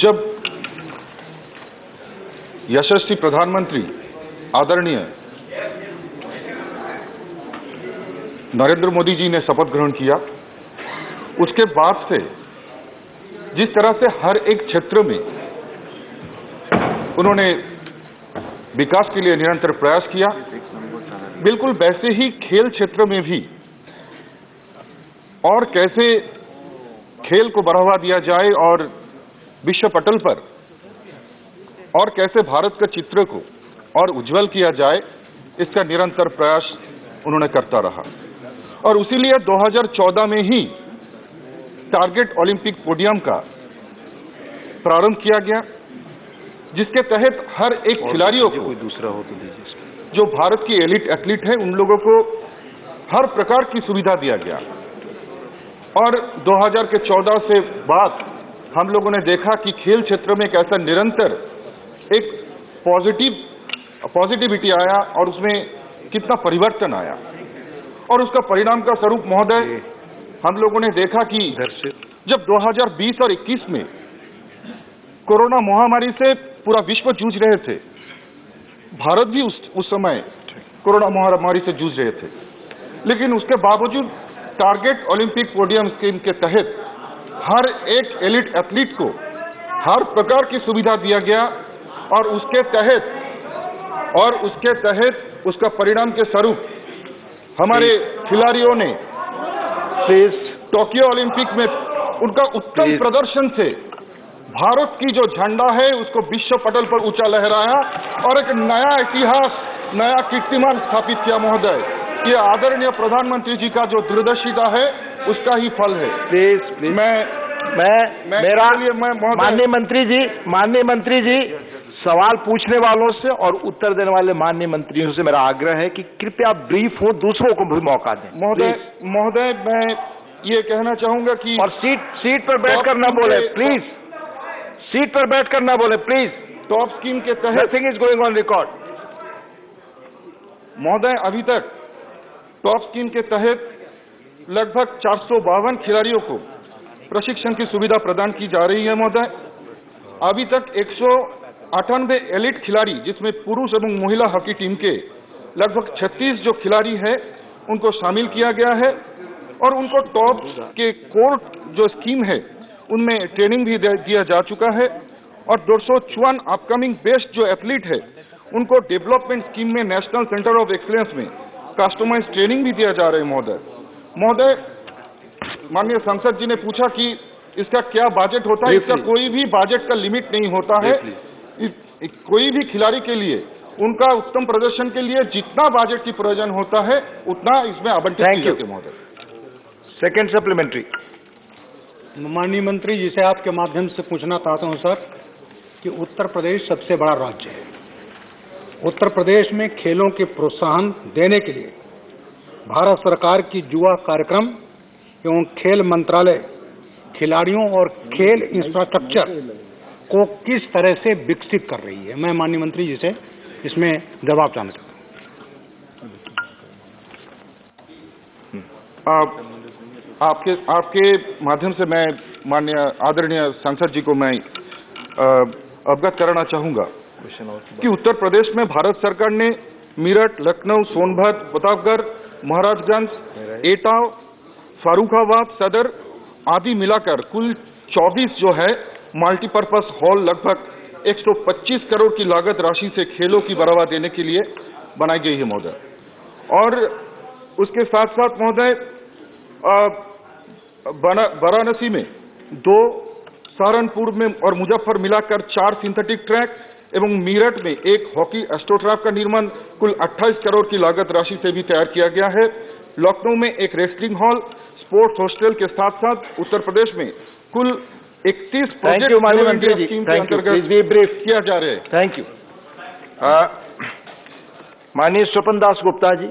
P: जब यशस्वी प्रधानमंत्री आदरणीय नरेंद्र मोदी जी ने शपथ ग्रहण किया, उसके बाद से जिस तरह से हर एक क्षेत्र में उन्होंने विकास के लिए निरंतर प्रयास किया, बिल्कुल वैसे ही खेल क्षेत्र में भी और कैसे खेल को बढ़ावा दिया जाए और विश्व पटल पर और कैसे भारत के चित्र को और उज्जवल किया जाए, इसका निरंतर प्रयास उन्होंने करता रहा। और इसीलिए 2014 में ही टारगेट ओलंपिक पोडियम का प्रारंभ किया गया, जिसके तहत हर एक खिलाड़ियों को, कोई दूसरा हो तो दीजिए, जो भारत की एलिट एथलीट है, उन लोगों को हर प्रकार की सुविधा दिया गया। और 2014 से बाद हम लोगों ने देखा कि खेल क्षेत्र में कैसा निरंतर एक पॉजिटिविटी आया और उसमें कितना परिवर्तन आया। और उसका परिणाम का स्वरूप महोदय हम लोगों ने देखा कि जब 2020 और 21 में कोरोना महामारी से पूरा विश्व जूझ रहे थे, भारत भी उस समय कोरोना महामारी से जूझ रहे थे, लेकिन उसके बावजूद टारगेट ओलंपिक पोडियम स्कीम के तहत हर एक एलिट एथलीट को हर प्रकार की सुविधा दिया गया और उसके तहत उसका परिणाम के स्वरूप हमारे खिलाड़ियों ने टोक्यो ओलंपिक में उनका उत्तम प्रदर्शन से भारत की जो झंडा है उसको विश्व पटल पर ऊंचा लहराया और एक नया इतिहास, नया कीर्तिमान स्थापित किया। महोदय, ये आदरणीय प्रधानमंत्री जी का जो दूरदर्शिता है उसका ही फल है।
J: प्लीज माननीय मंत्री जी, सवाल पूछने वालों से और उत्तर देने वाले माननीय मंत्रियों से मेरा आग्रह है कि कृपया ब्रीफ हो, दूसरों को भी मौका दें।
P: महोदय, मैं ये कहना चाहूंगा कि
J: और सीट पर बैठकर ना बोले प्लीज, सीट पर बैठकर ना बोले प्लीज।
P: टॉप स्कीम के तहत
J: nothing is going on record.
P: महोदय, अभी तक टॉप स्कीम के तहत लगभग 452 खिलाड़ियों को प्रशिक्षण की सुविधा प्रदान की जा रही है। महोदय, अभी तक 198 एलिट खिलाड़ी, जिसमें पुरुष एवं महिला हॉकी टीम के लगभग 36 जो खिलाड़ी है उनको शामिल किया गया है और उनको टॉप के कोर जो स्कीम है उनमें ट्रेनिंग भी दिया जा चुका है और 254 अपकमिंग बेस्ट जो एथलीट है उनको डेवलपमेंट स्कीम में नेशनल सेंटर ऑफ एक्सीलेंस में कस्टमाइज ट्रेनिंग भी दिया जा रहा है। महोदय, माननीय सांसद जी ने पूछा कि इसका क्या बजट होता है। इसका कोई भी बजट का लिमिट नहीं होता है। कोई भी खिलाड़ी के लिए उनका उत्तम प्रदर्शन के लिए जितना बजट की प्रयोजन होता है उतना इसमें आवंटित किया जाता है। महोदय,
J: सेकंड सप्लीमेंट्री।
H: माननीय मंत्री जी से आपके माध्यम से पूछना चाहता हूं सर कि उत्तर प्रदेश सबसे बड़ा राज्य है। उत्तर प्रदेश में खेलों के प्रोत्साहन देने के लिए भारत सरकार की युवा कार्यक्रम एवं खेल मंत्रालय खिलाड़ियों और खेल इंफ्रास्ट्रक्चर को किस तरह से विकसित कर रही है। मैं माननीय मंत्री जी से इसमें जवाब जानना चाहता हूं।
P: आपके माध्यम से मैं माननीय आदरणीय सांसद जी को मैं अवगत कराना चाहूंगा कि उत्तर प्रदेश में भारत सरकार ने मेरठ, लखनऊ, सोनभद्र, प्रतापगढ़, महाराजगंज, एटा, फारुखाबाद, सदर आदि मिलाकर कुल 24 जो है मल्टीपर्पज हॉल लगभग 125 करोड़ की लागत राशि से खेलों की बढ़ावा देने के लिए बनाई गई है महोदय। और उसके साथ साथ महोदय वाराणसी में 2, सहारनपुर में और मुजफ्फर मिलाकर 4 सिंथेटिक ट्रैक एवं मेरठ में 1 हॉकी एस्ट्रोट्रैप का निर्माण कुल 28 करोड़ की लागत राशि से भी तैयार किया गया है। लखनऊ में 1 रेसलिंग हॉल, स्पोर्ट्स हॉस्टल के साथ साथ उत्तर प्रदेश में कुल 31 प्रोजेक्ट स्कीम के अंतर्गत किया जा रहे हैं।
J: Thank you. माननीय Swapan Das Gupta ji,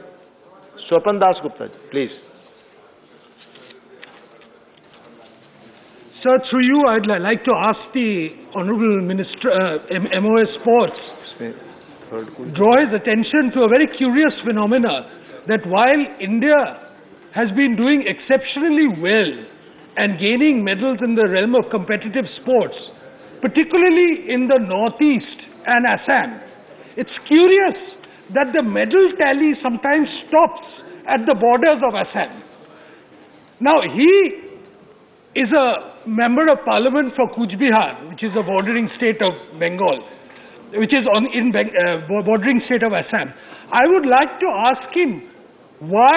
J: please.
Q: Sir, through you, I'd like to ask the Honorable Minister, MOS Sports, draw his attention to a very curious phenomena that while India has been doing exceptionally well and gaining medals in the realm of competitive sports, particularly in the Northeast and Assam, it's curious that the medal tally sometimes stops at the borders of Assam. Now, he is a member of parliament for Kuch Bihar, which is a bordering state of Bengal, which is bordering state of Assam. I would like to ask him why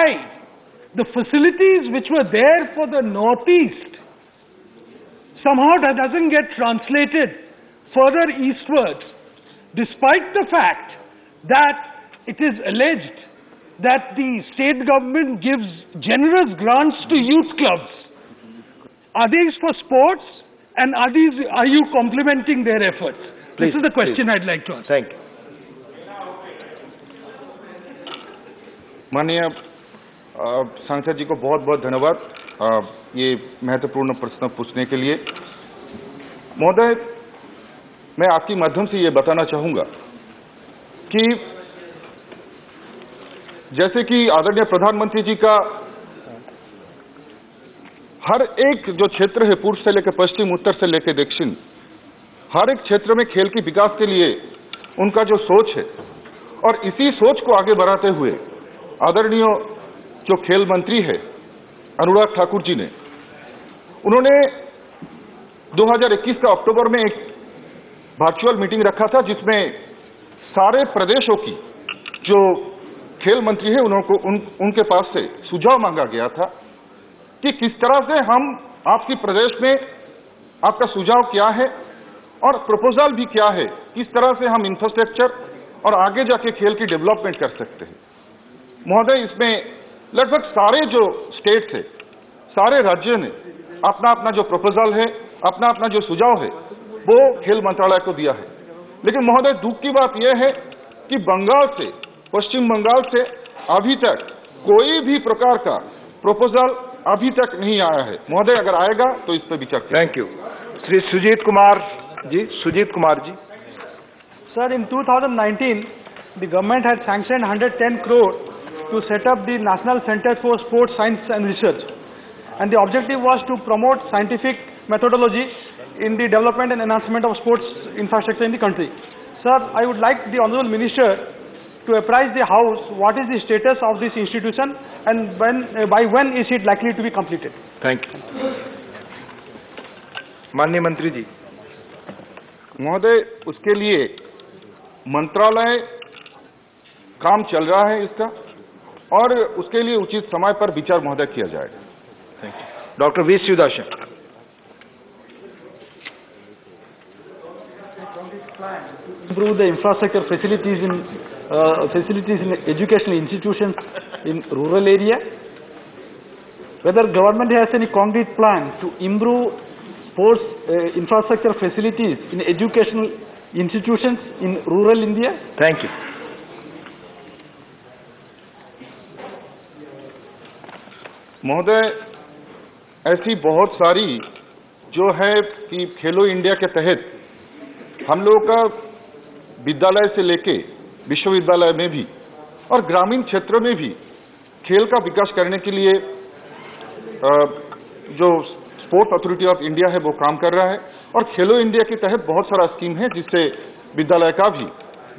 Q: the facilities which were there for the Northeast somehow doesn't get translated further eastwards, despite the fact that it is alleged that the state government gives generous grants to youth clubs. Are these for sports, and are you complementing their efforts? Please, this is the question I'd like to ask.
J: Thank you.
P: माननीय सांसद जी को बहुत बहुत धन्यवाद ये महत्वपूर्ण प्रश्न पूछने के लिए। महोदय, मैं आपके माध्यम से ये बताना चाहूंगा कि जैसे कि आदरणीय प्रधानमंत्री जी का हर एक जो क्षेत्र है, पूर्व से लेकर पश्चिम, उत्तर से लेकर दक्षिण, हर एक क्षेत्र में खेल के विकास के लिए उनका जो सोच है, और इसी सोच को आगे बढ़ाते हुए आदरणीय जो खेल मंत्री है अनुराग ठाकुर जी ने, उन्होंने 2021 का अक्टूबर में एक वर्चुअल मीटिंग रखा था जिसमें सारे प्रदेशों की जो खेल मंत्री है उनके पास से सुझाव मांगा गया था कि किस तरह से हम आपकी प्रदेश में आपका सुझाव क्या है और प्रपोजल भी क्या है, किस तरह से हम इंफ्रास्ट्रक्चर और आगे जाके खेल की डेवलपमेंट कर सकते हैं। महोदय, इसमें लगभग सारे जो स्टेट थे, सारे राज्यों ने अपना अपना जो प्रपोजल है, अपना अपना जो सुझाव है वो खेल मंत्रालय को दिया है। लेकिन महोदय, दुख की बात यह है कि बंगाल से, पश्चिम बंगाल से अभी तक कोई भी प्रकार का प्रपोजल अभी तक नहीं आया है। महोदय, अगर आएगा तो इस पर विचार करें।
J: Thank you. Shri Sujeet Kumar ji,
H: Sir, in 2019, the government had sanctioned 110 crore to set up the National Center for Sports Science and Research, and the objective was to promote scientific methodology in the development and enhancement of sports infrastructure in the country. Sir, I would like the Honourable Minister to apprise the House what is the status of this institution and by when is it likely to be completed.
J: Thank you. माननीय मंत्री जी।
P: महोदय, उसके लिए मंत्रालय काम चल रहा है इसका, और उसके लिए उचित समय पर विचार महोदय किया जाएगा।
F: Doctor V Sivadasan.
H: Improve the infrastructure facilities in educational institutions in rural area. Whether government has any concrete plan to improve sports infrastructure facilities in educational institutions in rural India.
F: Thank you.
P: महोदय, ऐसी बहुत सारी जो है कि खेलो India के तहत हम लोगों का विद्यालय से लेके विश्वविद्यालय में भी और ग्रामीण क्षेत्रों में भी खेल का विकास करने के लिए जो स्पोर्ट्स अथॉरिटी ऑफ इंडिया है वो काम कर रहा है, और खेलो इंडिया के तहत बहुत सारा स्कीम है जिससे विद्यालय का भी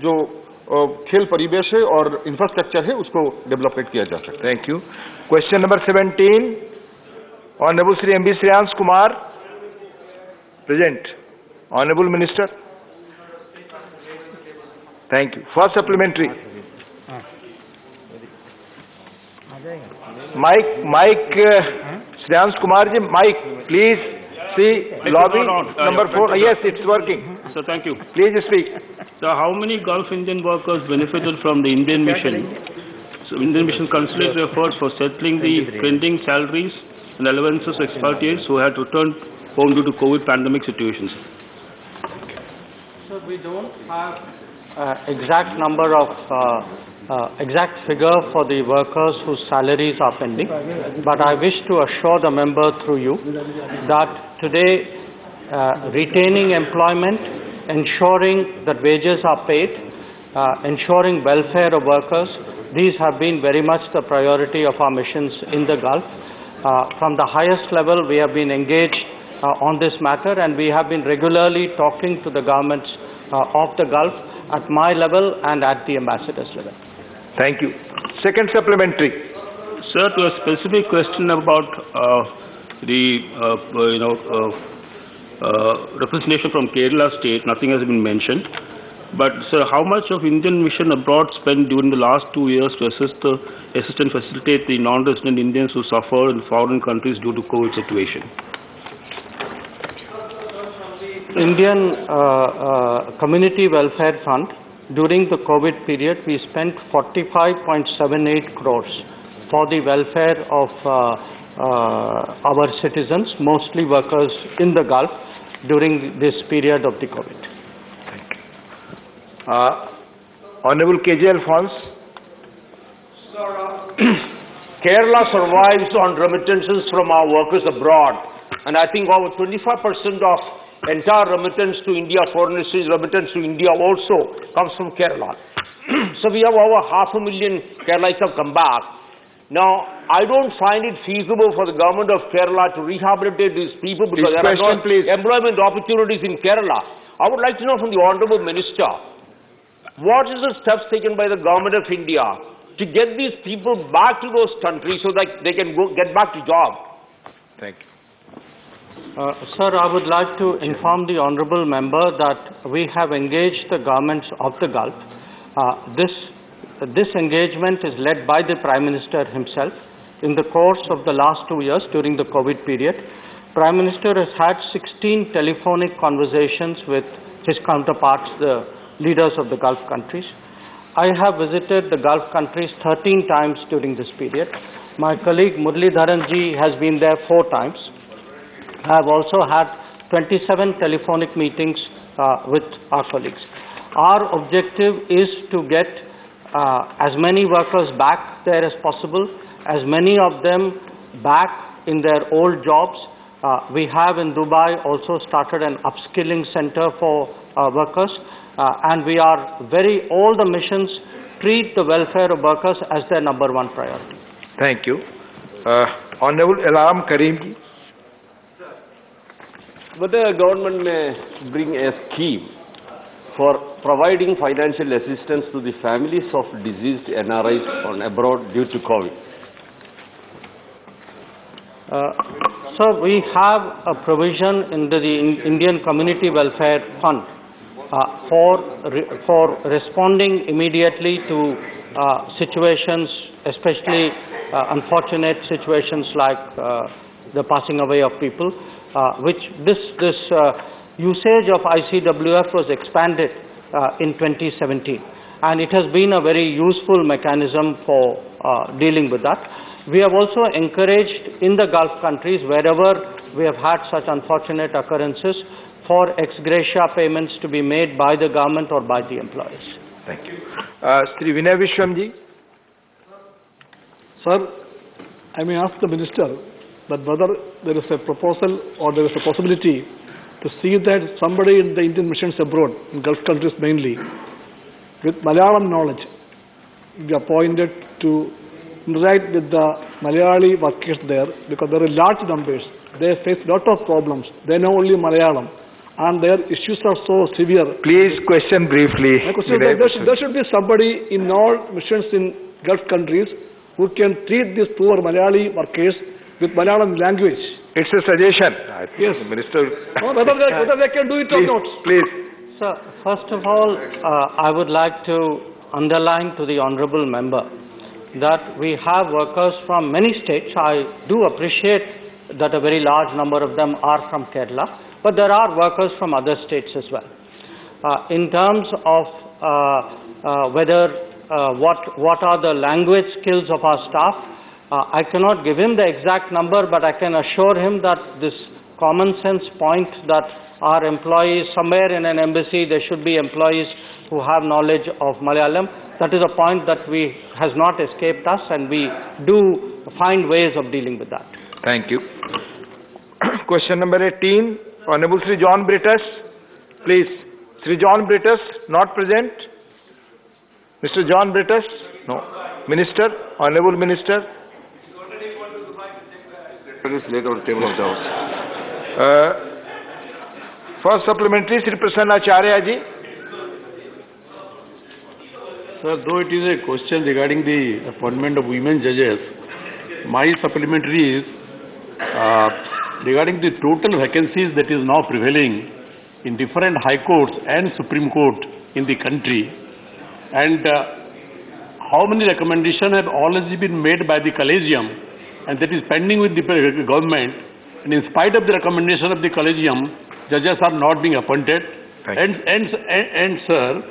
P: जो खेल परिवेश है और इंफ्रास्ट्रक्चर है उसको डेवलपमेंट किया जा सकता है।
F: Thank you. Question number 17, honourable Shri M B. Shreyansh Kumar, present. Honourable minister, thank you. First supplementary, mike Shreyansh Kumar ji, mike please see lobby number 4. Yes, it's working.
R: So thank you.
F: Please speak.
R: So how many Gulf Indian workers benefited from the Indian mission? So Indian mission consulate efforts for settling the pending salaries and allowances of expatriates who had returned home due to COVID pandemic situations.
S: So we don't have exact number of exact figure for the workers whose salaries are pending, but I wish to assure the member through you that today retaining employment, ensuring that wages are paid, ensuring welfare of workers, these have been very much the priority of our missions in the Gulf. From the highest level we have been engaged on this matter, and we have been regularly talking to the governments of the Gulf at my level and at the ambassador's level.
F: Thank you. Second supplementary.
R: Sir, to a specific question about representation from Kerala state, nothing has been mentioned. But sir, how much of Indian mission abroad spent during the last 2 years to assist and facilitate the non-resident Indians who suffer in foreign countries due to COVID situation?
S: Indian Community Welfare Fund, during the COVID period, we spent 45.78 crores for the welfare of our citizens, mostly workers in the Gulf, during this period of the COVID.
F: Honorable K.J. Alphonse.
T: Kerala survives on remittances from our workers abroad, and I think over 25% of entire remittance to India, foreign exchange remittance to India also comes from Kerala. So we have over 500,000 Keralites have come back. Now, I don't find it feasible for the government of Kerala to rehabilitate these people because there are no employment opportunities in Kerala. I would like to know from the Honorable Minister, what is the steps taken by the government of India to get these people back to those countries so that they can get back to job?
F: Thank you.
S: Sir, I would like to inform the honourable member that we have engaged the governments of the Gulf. This engagement is led by the Prime Minister himself. In the course of the last 2 years during the COVID period, Prime Minister has had 16 telephonic conversations with his counterparts, the leaders of the Gulf countries. I have visited the Gulf countries 13 times during this period. My colleague Muralidharan ji has been there 4 times. I have also had 27 telephonic meetings with our colleagues. Our objective is to get as many workers back there as possible, as many of them back in their old jobs. We have in Dubai also started an upskilling center for workers, and we are all the missions treat the welfare of workers as their #1 priority.
F: Thank you. Honorable Elam Karim.
T: Whether the government may bring a scheme for providing financial assistance to the families of deceased NRIs on abroad due to COVID?
S: Sir, we have a provision in the Indian Community Welfare Fund for responding immediately to situations, especially unfortunate situations like the passing away of people, which this usage of ICWF was expanded in 2017, and it has been a very useful mechanism for dealing with that. We have also encouraged in the Gulf countries, wherever we have had such unfortunate occurrences, for ex gratia payments to be made by the government or by the employers.
J: Thank you. Sri Vinay Vishwamji.
H: Sir, I may ask the Minister that whether there is a proposal or there is a possibility to see that somebody in the Indian missions abroad, in Gulf countries mainly, with Malayalam knowledge, be appointed to interact with the Malayali workers there, because there are large numbers. They face a lot of problems. They know only Malayalam, and their issues are so severe.
J: Please question briefly.
H: My question is that there should be somebody in all missions in Gulf countries who can treat these poor Malayali workers with Malayalam language.
J: It's a suggestion.
H: Yes.
J: Minister.
H: Whether they can do it or not.
J: Please.
S: Sir, first of all, I would like to underline to the honourable member that we have workers from many states. I do appreciate that a very large number of them are from Kerala, but there are workers from other states as well. In terms of what are the language skills of our staff, I cannot give him the exact number, but I can assure him that this common sense point that our employees, somewhere in an embassy, there should be employees who have knowledge of Malayalam. That is a point that has not escaped us, and we do find ways of dealing with that.
J: Thank you. Question number 18, Honorable Sri John Brittus. Please. Sri John Brittus, not present. Mr. John Brittus? No. Minister? Honorable Minister?
U: It is laid on the table of the House.
J: First supplementary, Sri Prasanna Acharya ji.
V: Sir, though it is a question regarding the appointment of women judges, my supplementary is regarding the total vacancies that is now prevailing in different high courts and Supreme Court in the country, and how many recommendations have already been made by the Collegium, and that is pending with the government, and in spite of the recommendation of the Collegium, judges are not being appointed. And sir,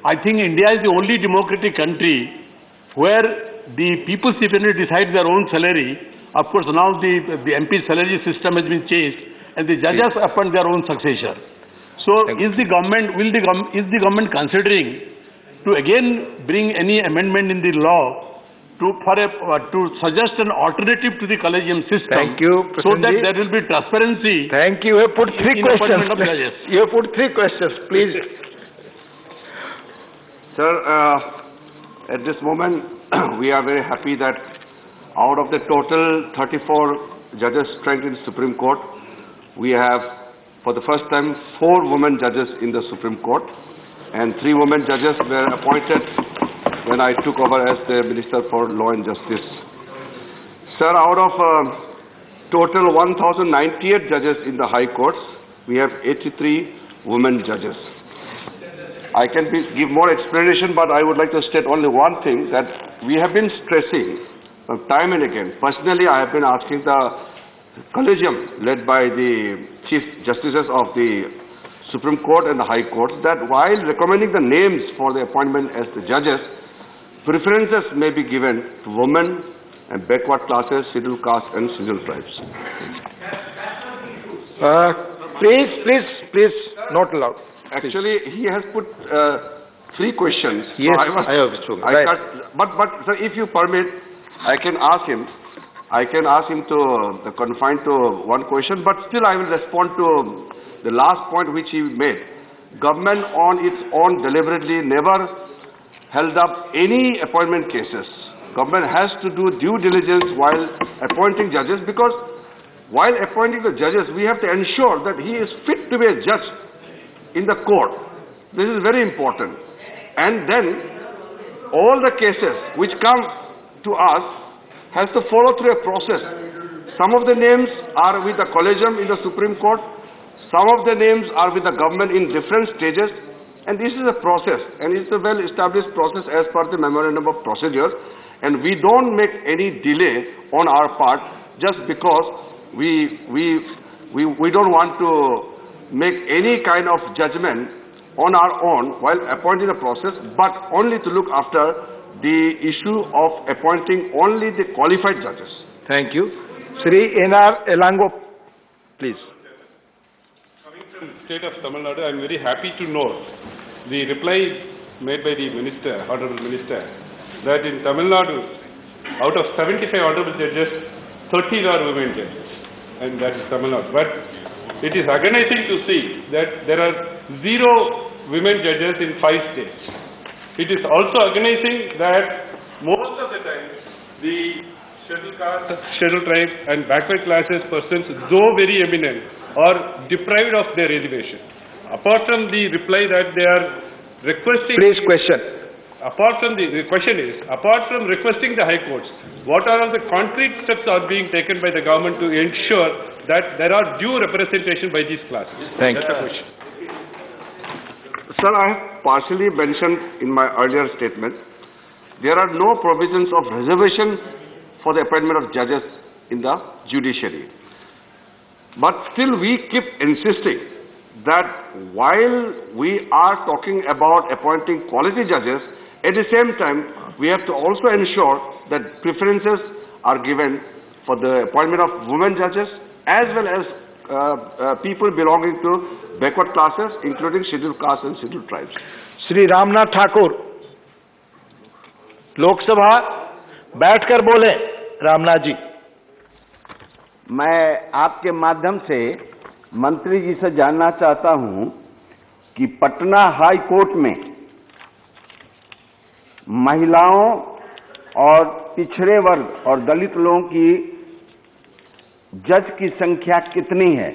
V: I think India is the only democratic country where the people's representative decide their own salary. Of course, now the MP salary system has been changed, and the judges appoint their own successor. So, is the government considering to again bring any amendment in the law to suggest an alternative to the collegium system?
J: Thank you,
V: so that there will be transparency.
J: Thank you. You have put three questions.
V: Of judges.
J: You have put three questions, please.
U: Sir, at this moment, we are very happy that out of the total 34 judges strength in the Supreme Court, we have, for the first time, 4 women judges in the Supreme Court, and 3 women judges were appointed when I took over as the Minister for Law and Justice. Sir, out of total 1,098 judges in the High Courts, we have 83 women judges. I can give more explanation, but I would like to state only one thing, that we have been stressing time and again. Personally, I have been asking the Collegium, led by the Chief Justices of the Supreme Court and the High Courts, that while recommending the names for the appointment as the judges, preferences may be given to women and backward classes, scheduled castes and scheduled tribes.
J: Please, not allowed.
U: Actually, he has put 3 questions.
J: Yes,
U: so but sir, if you permit, I can ask him to confine to one question, but still I will respond to the last point which he made. Government on its own deliberately never held up any appointment cases. Government has to do due diligence while appointing judges, because while appointing the judges, we have to ensure that he is fit to be a judge in the court. This is very important. And then all the cases which come to us has to follow through a process. Some of the names are with the Collegium in the Supreme Court. Some of the names are with the government in different stages. And this is a process, and it's a well-established process as per the memorandum of procedure, and we don't make any delay on our part just because we don't want to make any kind of judgment on our own while appointing the process, but only to look after the issue of appointing only the qualified judges.
M: Thank you. Sri N.R. Elango, please.
B: Coming from the state of Tamil Nadu, I am very happy to know the reply made by the Minister, Honorable Minister, that in Tamil Nadu, out of 75 Honorable Judges, 13 are women judges, and that is Tamil Nadu. But it is agonizing to see that there are 0 women judges in 5 states. It is also agonizing that most of the time the scheduled caste, scheduled tribe and backward classes persons, though very eminent, are deprived of their elevation. Apart from the reply that they are requesting...
M: Please question.
B: Apart from the question is, apart from requesting the high courts, what are all the concrete steps are being taken by the government to ensure that there are due representation by these classes?
M: Thank
B: That's
M: you.
B: the question.
U: Sir, I have partially mentioned in my earlier statement, there are no provisions of reservation for the appointment of judges in the judiciary. But still we keep insisting that while we are talking about appointing quality judges, at the same time we have to also ensure that preferences are given for the appointment of women judges as well as people belonging to backward classes, including scheduled castes and scheduled tribes.
M: Shri Ramnath Thakur, Lok Sabha बैठकर बोले। रामनाथ जी।
C: मैं आपके माध्यम से मंत्री जी से जानना चाहता हूं कि पटना हाई कोर्ट में महिलाओं और पिछड़े वर्ग और दलित लोगों की जज की संख्या कितनी है?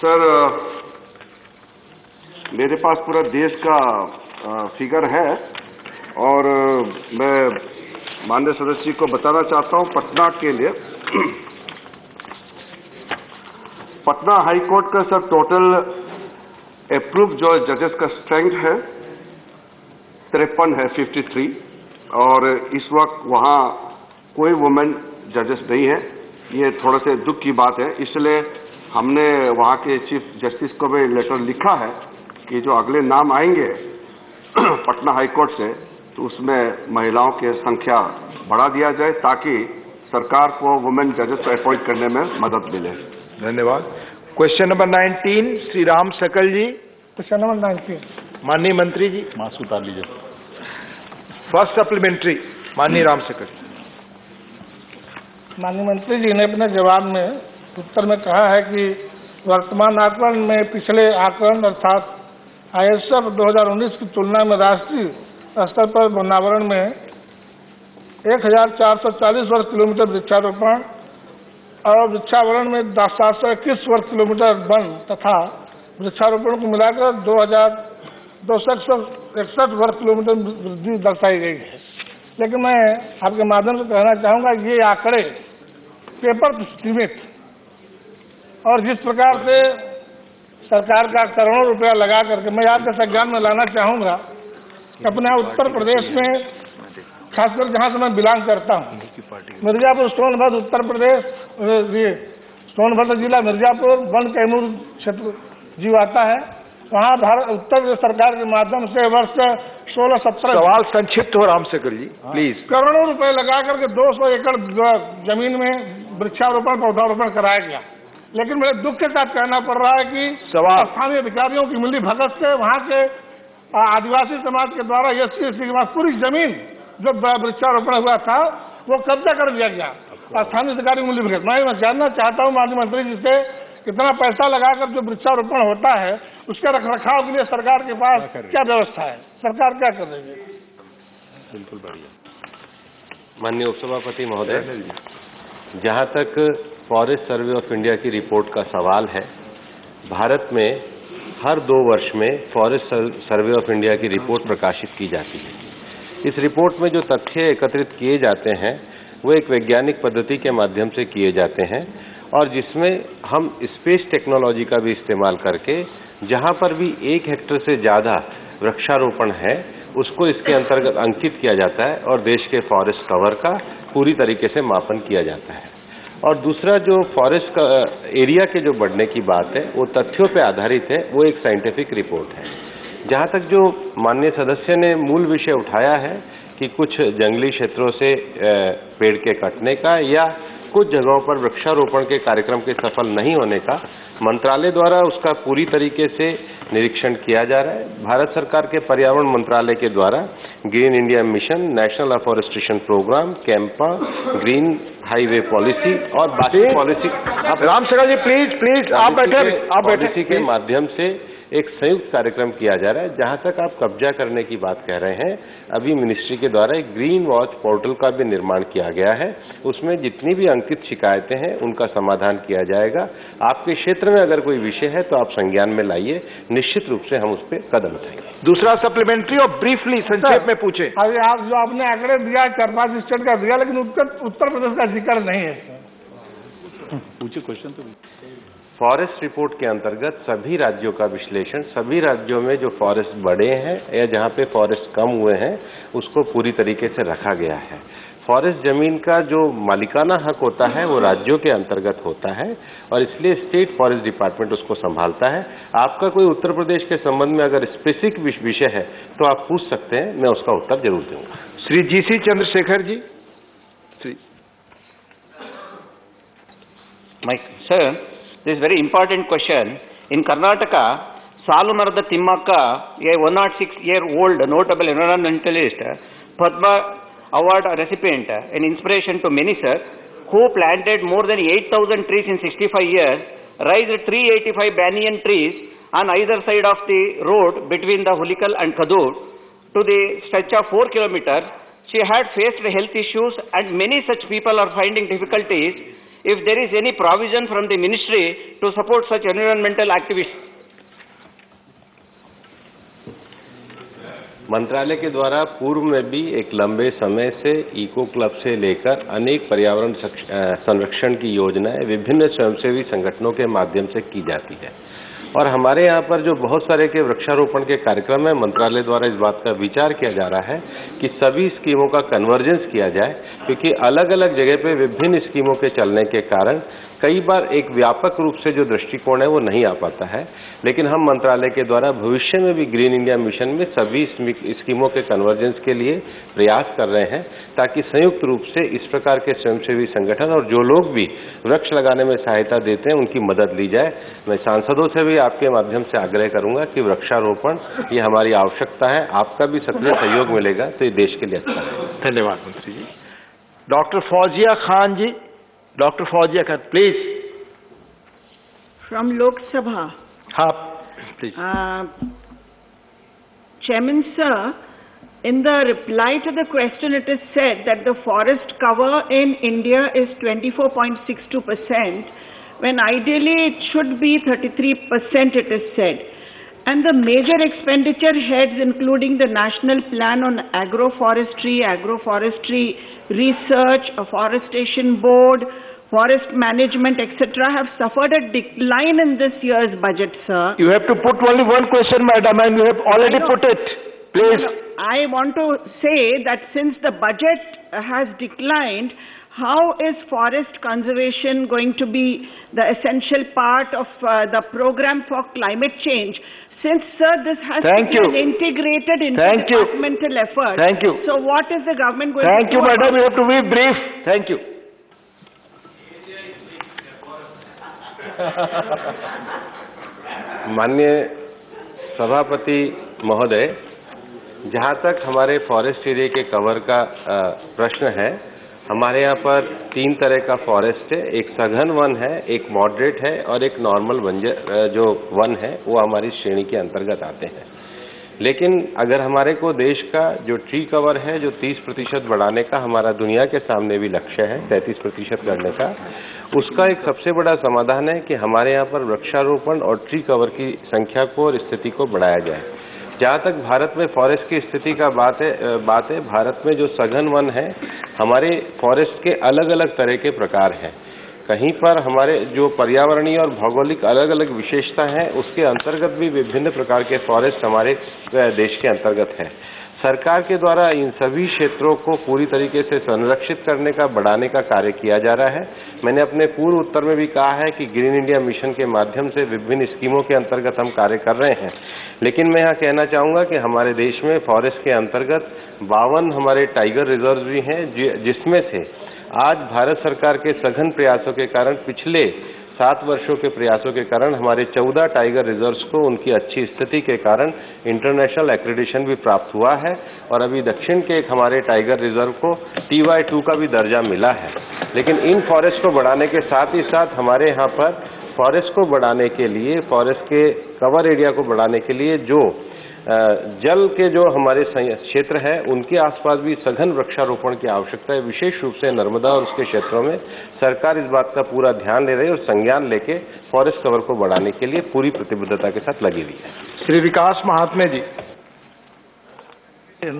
U: सर, मेरे पास पूरा देश का फिगर है और मैं माननीय सदस्य जी को बताना चाहता हूं पटना के लिए। पटना हाई कोर्ट का सर टोटल अप्रूव जो जजेस का स्ट्रेंथ है 53 है, 53, और इस वक्त वहां कोई वुमेन जजेस नहीं है। ये थोड़ा से दुख की बात है, इसलिए हमने वहां के चीफ जस्टिस को भी लेटर लिखा है कि जो अगले नाम आएंगे पटना हाई कोर्ट से तो उसमें महिलाओं की संख्या बढ़ा दिया जाए ताकि सरकार को वुमेन जजेस को अपॉइंट करने में मदद मिले।
M: धन्यवाद। क्वेश्चन नंबर 19 श्री राम सकल जी।
W: क्वेश्चन नंबर 19
M: माननीय मंत्री जी।
W: मास्क उतार लीजिए।
M: फर्स्ट सप्लीमेंट्री माननीय राम सकल।
W: माननीय मंत्री जी ने अपने जवाब में उत्तर में कहा है कि वर्तमान आकलन में पिछले आकलन अर्थात ISF 2019 की तुलना में राष्ट्रीय स्तर पर वनावरण में 1440 वर्ग किलोमीटर वृक्षारोपण और वृक्षावरण में 721 वर्ग किलोमीटर वन तथा वृक्षारोपण को मिलाकर 2261 वर्ग किलोमीटर वृद्धि दर्शाई गई है। लेकिन मैं आपके माध्यम से कहना चाहूँगा ये आंकड़े पेपर एस्टीमेट और जिस प्रकार से सरकार का करोड़ों रुपया लगा करके मैं आपके संज्ञान में लाना चाहूँगा कि अपने उत्तर प्रदेश में खासकर जहाँ से मैं बिलोंग करता हूँ मिर्जापुर सोनभद्र उत्तर प्रदेश, ये सोनभद्र जिला मिर्जापुर वन कैमूर क्षेत्र जीव आता है। वहाँ उत्तर प्रदेश सरकार के माध्यम से वर्ष 16-17
M: सवाल संक्षिप्त हो राम सकल जी प्लीज।
W: करोड़ों रुपए लगा करके 200 एकड़ जमीन में वृक्षारोपण पौधारोपण कराया गया, लेकिन मेरे दुख के साथ कहना पड़ रहा है कि स्थानीय अधिकारियों की मिली भगत से वहाँ के आदिवासी समाज के द्वारा SC ST के पास पूरी जमीन जो वृक्षारोपण हुआ था वो कब्जा कर लिया गया। स्थानीय अधिकारी मिली भगत मैं जानना चाहता हूँ माननीय मंत्री जी से कितना पैसा लगाकर जो वृक्षारोपण होता है उसके रखरखाव के लिए सरकार के पास क्या व्यवस्था है, सरकार क्या कर रही है?
E: बिल्कुल बढ़िया। माननीय उपसभापति महोदय, जहाँ तक फॉरेस्ट सर्वे ऑफ इंडिया की रिपोर्ट का सवाल है, भारत में हर 2 वर्ष में फॉरेस्ट सर्वे ऑफ इंडिया की रिपोर्ट प्रकाशित की जाती है। इस रिपोर्ट में जो तथ्य एकत्रित किए जाते हैं वो एक वैज्ञानिक पद्धति के माध्यम से किए जाते हैं और जिसमें हम स्पेस टेक्नोलॉजी का भी इस्तेमाल करके जहां पर भी 1 हेक्टेयर से ज़्यादा वृक्षारोपण है उसको इसके अंतर्गत अंकित किया जाता है और देश के फॉरेस्ट कवर का पूरी तरीके से मापन किया जाता है। और दूसरा जो फॉरेस्ट का एरिया के जो बढ़ने की बात है वो तथ्यों पे आधारित है, वो एक साइंटिफिक रिपोर्ट है। जहाँ तक जो माननीय सदस्य ने मूल विषय उठाया है कि कुछ जंगली क्षेत्रों से पेड़ के कटने का या कुछ जगहों पर वृक्षारोपण के कार्यक्रम के सफल नहीं होने का मंत्रालय द्वारा उसका पूरी तरीके से निरीक्षण किया जा रहा है। भारत सरकार के पर्यावरण मंत्रालय के द्वारा green India mission, national afforestation programme, CAMPA, green highway policy और बाकी पॉलिसी
M: राम शरण जी प्लीज आप बैठे
E: के माध्यम से एक संयुक्त कार्यक्रम किया जा रहा है। जहां तक आप कब्जा करने की बात कह रहे हैं, अभी मिनिस्ट्री के द्वारा एक ग्रीन वॉच पोर्टल का भी निर्माण किया गया है। उसमें जितनी भी अंकित शिकायतें हैं उनका समाधान किया जाएगा। आपके क्षेत्र में अगर कोई विषय है तो आप संज्ञान में लाइए, निश्चित रूप से हम उस पर कदम उठाएंगे।
M: दूसरा सप्लीमेंट्री और ब्रीफली संक्षेप में पूछे।
W: अभी आप जो आपने आंकड़े दिया 4-5 स्टेट का दिया, लेकिन उत्तर प्रदेश का जिक्र नहीं है।
V: पूछे क्वेश्चन तो।
E: फॉरेस्ट रिपोर्ट के अंतर्गत सभी राज्यों का विश्लेषण, सभी राज्यों में जो फॉरेस्ट बढ़े हैं या जहां पे फॉरेस्ट कम हुए हैं उसको पूरी तरीके से रखा गया है। फॉरेस्ट जमीन का जो मालिकाना हक होता है वो राज्यों के अंतर्गत होता है और इसलिए स्टेट फॉरेस्ट डिपार्टमेंट उसको संभालता है। आपका कोई उत्तर प्रदेश के संबंध में अगर स्पेसिफिक विषय है तो आप पूछ सकते हैं, मैं उसका उत्तर जरूर दूंगा।
M: Shri G C. Chandrashekhar ji.
G: Sir, this is very important question. In Karnataka, Salumarada Timmaka, a 106-year-old notable environmentalist, Padma Award recipient, an inspiration to many, sir, who planted more than 8,000 trees in 65 years, raised 385 banyan trees on either side of the road between the Hulikal and Kadur to the stretch of 4 kilometers. She had faced health issues and many such people are finding difficulties. If there is any provision from the ministry to support such environmental activists.
E: मंत्रालय के द्वारा पूर्व में भी एक लंबे समय से इको क्लब से लेकर अनेक पर्यावरण संरक्षण की योजनाएं विभिन्न स्वयंसेवी संगठनों के माध्यम से की जाती है और हमारे यहाँ पर जो बहुत सारे के वृक्षारोपण के कार्यक्रम है, मंत्रालय द्वारा इस बात का विचार किया जा रहा है कि सभी स्कीमों का कन्वर्जेंस किया जाए, क्योंकि अलग अलग जगह पे विभिन्न स्कीमों के चलने के कारण कई बार एक व्यापक रूप से जो दृष्टिकोण है वो नहीं आ पाता है। लेकिन हम मंत्रालय के द्वारा भविष्य में भी ग्रीन इंडिया मिशन में सभी स्कीमों के कन्वर्जेंस के लिए प्रयास कर रहे हैं ताकि संयुक्त रूप से इस प्रकार के स्वयंसेवी संगठन और जो लोग भी वृक्ष लगाने में सहायता देते हैं उनकी मदद ली जाए। मैं सांसदों से भी आपके माध्यम से आग्रह करूंगा कि वृक्षारोपण ये हमारी आवश्यकता है, आपका भी सक्रिय सहयोग मिलेगा तो ये देश के लिए अच्छा है।
M: धन्यवाद मंत्री जी। Doctor Fauzia Khan ji, doctor Fauzia Khan please.
I: From Lok Sabha.
M: हाँ please.
I: Chairman sir, in the reply to the question it is said that the forest cover in India is 24.62%, when ideally it should be 33%, it is said. And the major expenditure heads, including the National Plan on Agroforestry, Agroforestry Research, Afforestation Board, Forest Management, etc., have suffered a decline in this year's budget, sir.
M: You have to put only one question, madam, and you have already put it. Please.
I: I want to say that since the budget has declined, how is forest conservation going to be the essential part of the program for climate change? Since, sir, this has to be an integrated interdepartmental effort.
M: Thank you.
I: So what is the government going
M: Thank
I: to do?
M: you, madam. You have to be brief. Thank you.
E: माननीय सभापति महोदय, जहाँ तक हमारे forest area के cover का प्रश्न है, हमारे यहाँ पर 3 तरह का फॉरेस्ट है। एक सघन वन है, एक मॉडरेट है और एक नॉर्मल जो वन है वो हमारी श्रेणी के अंतर्गत आते हैं। लेकिन अगर हमारे को देश का जो ट्री कवर है जो 30% बढ़ाने का हमारा दुनिया के सामने भी लक्ष्य है 33% करने का, उसका एक सबसे बड़ा समाधान है कि हमारे यहाँ पर वृक्षारोपण और ट्री कवर की संख्या को और स्थिति को बढ़ाया जाए। जहाँ तक भारत में फॉरेस्ट की स्थिति का बात है, भारत में जो सघन वन है, हमारे फॉरेस्ट के अलग अलग तरह के प्रकार हैं।
D: कहीं पर हमारे जो पर्यावरणीय और भौगोलिक अलग अलग विशेषता है उसके अंतर्गत भी विभिन्न प्रकार के फॉरेस्ट हमारे देश के अंतर्गत है। सरकार के द्वारा इन सभी क्षेत्रों को पूरी तरीके से संरक्षित करने का, बढ़ाने का कार्य किया जा रहा है। मैंने अपने पूर्व उत्तर में भी कहा है कि ग्रीन इंडिया मिशन के माध्यम से विभिन्न स्कीमों के अंतर्गत हम कार्य कर रहे हैं। लेकिन मैं यहाँ कहना चाहूँगा कि हमारे देश में फॉरेस्ट के अंतर्गत 52 हमारे टाइगर रिजर्व भी हैं, जिसमें से आज भारत सरकार के सघन प्रयासों के कारण, पिछले 7 वर्षों के प्रयासों के कारण हमारे 14 टाइगर रिजर्व्स को उनकी अच्छी स्थिति के कारण इंटरनेशनल एक्रेडिटेशन भी प्राप्त हुआ है और अभी दक्षिण के एक हमारे टाइगर रिजर्व को TY2 का भी दर्जा मिला है। लेकिन इन फॉरेस्ट को बढ़ाने के साथ ही साथ हमारे यहाँ पर फॉरेस्ट को बढ़ाने के लिए, फॉरेस्ट के कवर एरिया को बढ़ाने के लिए जो जल के जो हमारे क्षेत्र है उनके आसपास भी सघन वृक्षारोपण की आवश्यकता है। विशेष रूप से नर्मदा और उसके क्षेत्रों में सरकार इस बात का पूरा ध्यान ले रही है और संज्ञान लेके फॉरेस्ट कवर को बढ़ाने के लिए पूरी प्रतिबद्धता के साथ लगी हुई है।
J: श्री विकास महात्मे जी।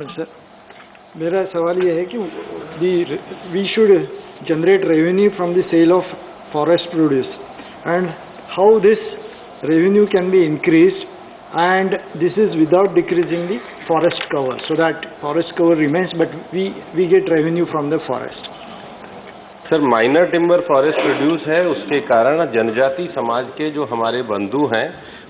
K: सर, मेरा सवाल ये है कि we should generate revenue from the sale of forest produce and how this revenue can be increased, and this is without decreasing the forest cover, so that forest cover remains but we get revenue from the forest.
D: Sir, minor timber forest produce है, उसके कारण जनजाति समाज के जो हमारे बंधु हैं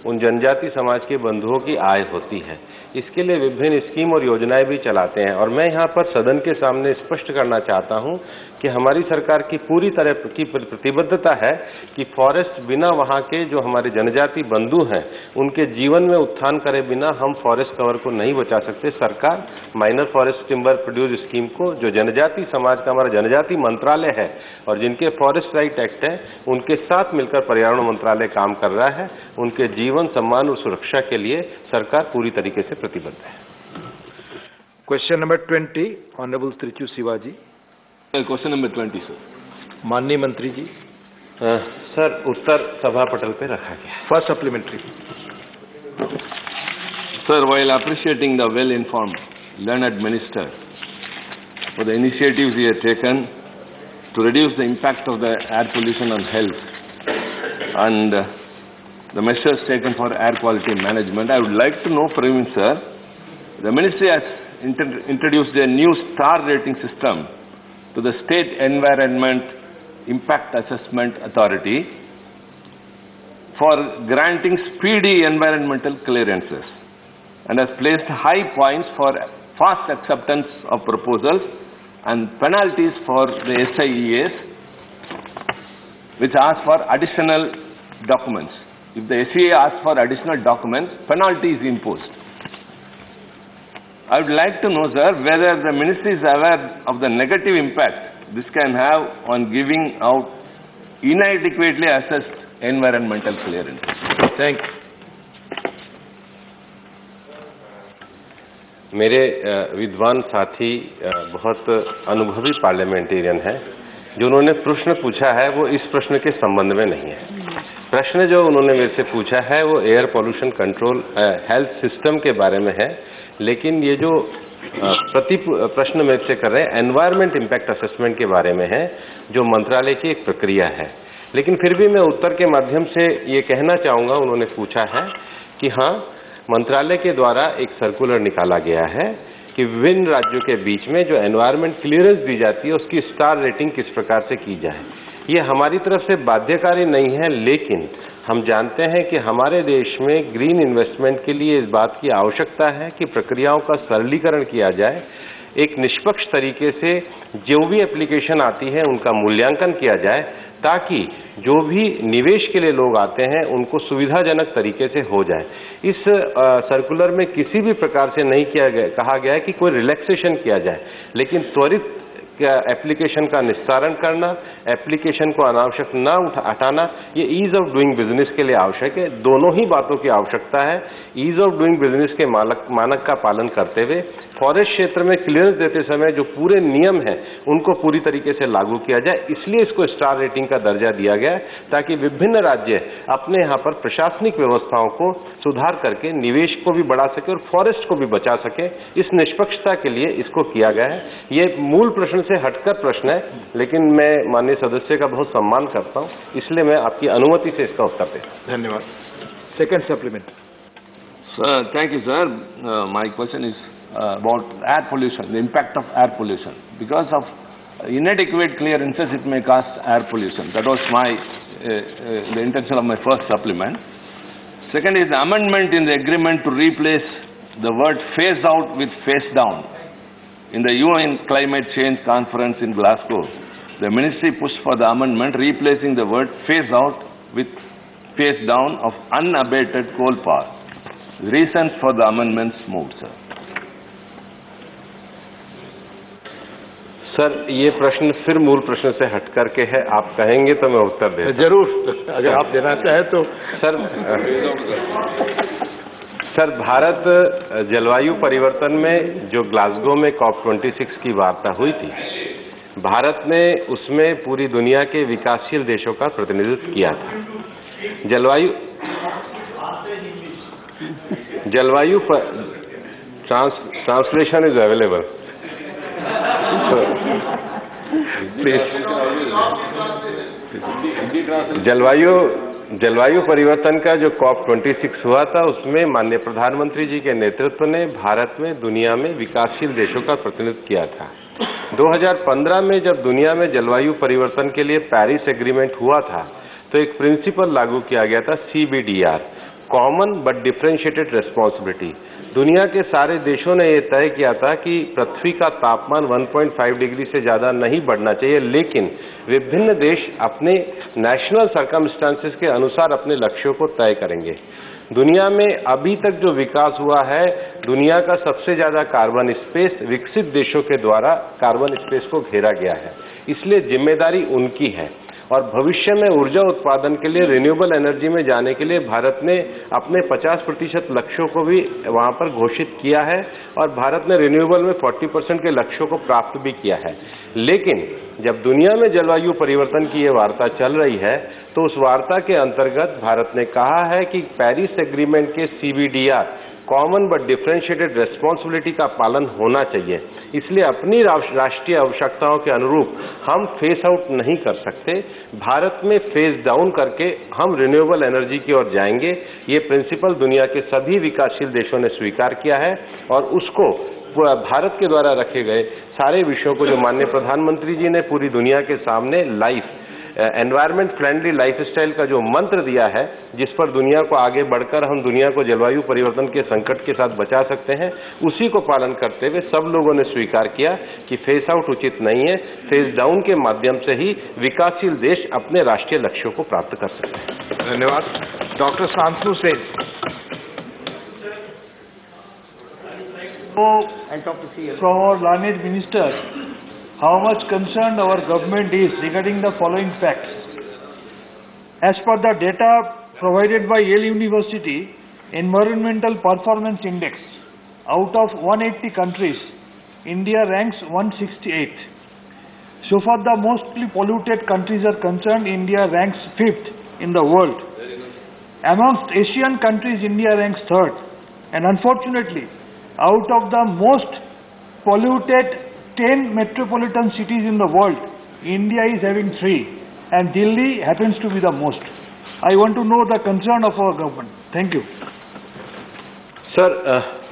D: उन जनजाति समाज के बंधुओं की आय होती है। इसके लिए विभिन्न स्कीम और योजनाएं भी चलाते हैं और मैं यहाँ पर सदन के सामने स्पष्ट करना चाहता हूँ कि हमारी सरकार की पूरी तरह की प्रतिबद्धता है कि फॉरेस्ट बिना वहाँ के जो हमारे जनजाति बंधु हैं उनके जीवन में उत्थान करे बिना हम फॉरेस्ट कवर को नहीं बचा सकते। सरकार minor forest timber produce scheme को, जो जनजाति समाज का हमारा जनजाति मंत्रालय है और जिनके फॉरेस्ट राइट एक्ट है, उनके साथ मिलकर पर्यावरण मंत्रालय काम कर रहा है। उनके जीवन, सम्मान और सुरक्षा के लिए सरकार पूरी तरीके से प्रतिबद्ध है।
J: Question number 20, honourable Trichy Shivaji.
A: Question number 20 sir.
J: माननीय मंत्री जी।
D: सर, उत्तर सभा पटल पे रखा गया।
J: First supplementary.
A: Sir, while appreciating the well-informed, learned minister for the initiatives he has taken to reduce the impact of the air pollution on health and the measures taken for air quality management, I would like to know from him, sir, the ministry has introduced a new star rating system to the State Environment Impact Assessment Authority for granting speedy environmental clearances and has placed high points for fast acceptance of proposals and penalties for the SIEAs which ask for additional documents. If the SIA asks for additional documents, penalty is imposed. I would like to know, sir, whether the ministry is aware of the negative impact this can have on giving out inadequately assessed environmental clearance.
J: Thank you.
D: मेरे विद्वान साथी बहुत अनुभवी parliamentarian हैं। जो उन्होंने प्रश्न पूछा है वो इस प्रश्न के संबंध में नहीं है। प्रश्न जो उन्होंने मेरे से पूछा है वो air pollution control health system के बारे में है, लेकिन ये जो प्रश्न मेरे से कर रहे हैं एनवायरमेंट इम्पैक्ट असेसमेंट के बारे में है, जो मंत्रालय की एक प्रक्रिया है। लेकिन फिर भी मैं उत्तर के माध्यम से ये कहना चाहूँगा, उन्होंने पूछा है कि हाँ, मंत्रालय के द्वारा एक सर्कुलर निकाला गया है कि विभिन्न राज्यों के बीच में जो एनवायरमेंट क्लियरेंस दी जाती है उसकी स्टार रेटिंग किस प्रकार से की जाए। ये हमारी तरफ से बाध्यकारी नहीं है, लेकिन हम जानते हैं कि हमारे देश में ग्रीन इन्वेस्टमेंट के लिए इस बात की आवश्यकता है कि प्रक्रियाओं का सरलीकरण किया जाए, एक निष्पक्ष तरीके से जो भी एप्लीकेशन आती है उनका मूल्यांकन किया जाए, ताकि जो भी निवेश के लिए लोग आते हैं उनको सुविधाजनक तरीके से हो जाए। इस सर्कुलर में किसी भी प्रकार से नहीं कहा गया है कि कोई रिलैक्सेशन किया जाए, लेकिन त्वरित एप्लीकेशन का निस्तारण करना, एप्लीकेशन को अनावश्यक न हटाना, ये ईज ऑफ डूइंग बिजनेस के लिए आवश्यक है। दोनों ही बातों की आवश्यकता है। ईज ऑफ डूइंग बिजनेस के मानक का पालन करते हुए फॉरेस्ट क्षेत्र में क्लियरेंस देते समय जो पूरे नियम हैं उनको पूरी तरीके से लागू किया जाए। इसलिए इसको स्टार रेटिंग का दर्जा दिया गया है, ताकि विभिन्न राज्य अपने यहाँ पर प्रशासनिक व्यवस्थाओं को सुधार करके निवेश को भी बढ़ा सके और फॉरेस्ट को भी बचा सके। इस निष्पक्षता के लिए इसको किया गया है। ये मूल प्रश्न प्रश्न से हटकर प्रश्न है, लेकिन मैं माननीय सदस्य का बहुत सम्मान करता हूं, इसलिए मैं आपकी अनुमति से इसका उत्तर देता हूं।
J: धन्यवाद। Second supplement.
U: Sir, thank you, sir. My question is about air pollution, the impact of air pollution. Because of inadequate clearances, it may cause air pollution. That was the intention of my first supplement. Second is the amendment in the agreement to replace the word phase out with phase down. In the UN Climate Change Conference in Glasgow, the ministry pushed for the amendment replacing the word phase out with phase down of unabated coal power. Reasons for the amendments moved, sir.
D: Sir, ये प्रश्न फिर मूल प्रश्न से हट करके है, आप कहेंगे तो मैं उत्तर देता हूं।
J: जरूर, अगर आप देना चाहें तो।
D: सर, भारत जलवायु परिवर्तन में जो ग्लासगो में COP26 की वार्ता हुई थी, भारत ने उसमें पूरी दुनिया के विकासशील देशों का प्रतिनिधित्व किया था। जलवायु पर ट्रांसलेशन इज अवेलेबल प्लीज। जलवायु परिवर्तन का जो COP26 हुआ था, उसमें माननीय प्रधानमंत्री जी के नेतृत्व ने भारत में दुनिया में विकासशील देशों का प्रतिनिधित्व किया था। 2015 में जब दुनिया में जलवायु परिवर्तन के लिए पेरिस एग्रीमेंट हुआ था, तो एक प्रिंसिपल लागू किया गया था, CBDR, common but differentiated responsibility. दुनिया के सारे देशों ने यह तय किया था कि पृथ्वी का तापमान 1.5 डिग्री से ज़्यादा नहीं बढ़ना चाहिए, लेकिन विभिन्न देश अपने नेशनल सर्कमस्टांसेस के अनुसार अपने लक्ष्यों को तय करेंगे। दुनिया में अभी तक जो विकास हुआ है, दुनिया का सबसे ज़्यादा कार्बन स्पेस विकसित देशों के द्वारा कार्बन स्पेस को घेरा गया है, इसलिए जिम्मेदारी उनकी है। और भविष्य में ऊर्जा उत्पादन के लिए रिन्यूएबल एनर्जी में जाने के लिए भारत ने अपने 50% लक्ष्यों को भी वहां पर घोषित किया है, और भारत ने रिन्यूएबल में 40% के लक्ष्यों को प्राप्त भी किया है। लेकिन जब दुनिया में जलवायु परिवर्तन की ये वार्ता चल रही है, तो उस वार्ता के अंतर्गत भारत ने कहा है कि पेरिस एग्रीमेंट के CBDR, common but differentiated responsibility का पालन होना चाहिए। इसलिए अपनी राष्ट्रीय आवश्यकताओं के अनुरूप हम फेस आउट नहीं कर सकते, भारत में फेस डाउन करके हम रिन्यूएबल एनर्जी की ओर जाएंगे। ये प्रिंसिपल दुनिया के सभी विकासशील देशों ने स्वीकार किया है, और उसको भारत के द्वारा रखे गए सारे विषयों को जो माननीय प्रधानमंत्री जी ने पूरी दुनिया के सामने एनवायरमेंट फ्रेंडली लाइफस्टाइल का जो मंत्र दिया है, जिस पर दुनिया को आगे बढ़कर हम दुनिया को जलवायु परिवर्तन के संकट के साथ बचा सकते हैं, उसी को पालन करते हुए सब लोगों ने स्वीकार किया कि फेस आउट उचित नहीं है, फेस डाउन के माध्यम से ही विकासशील देश अपने राष्ट्रीय लक्ष्यों को प्राप्त कर सकते हैं।
J: धन्यवाद। Doctor Shantanu Sen. From our learned minister, how much concerned our government is regarding the following facts. As per the data provided by Yale University Environmental Performance Index, out of 180 countries, India ranks 168. So far the mostly polluted countries are concerned, India ranks 5th in the world. Amongst Asian countries, India ranks 3rd. And unfortunately, out of the most polluted 10 metropolitan cities in the world, India is having 3, and Delhi happens to be the most. I want to know the concern of our government. Thank you.
D: Sir,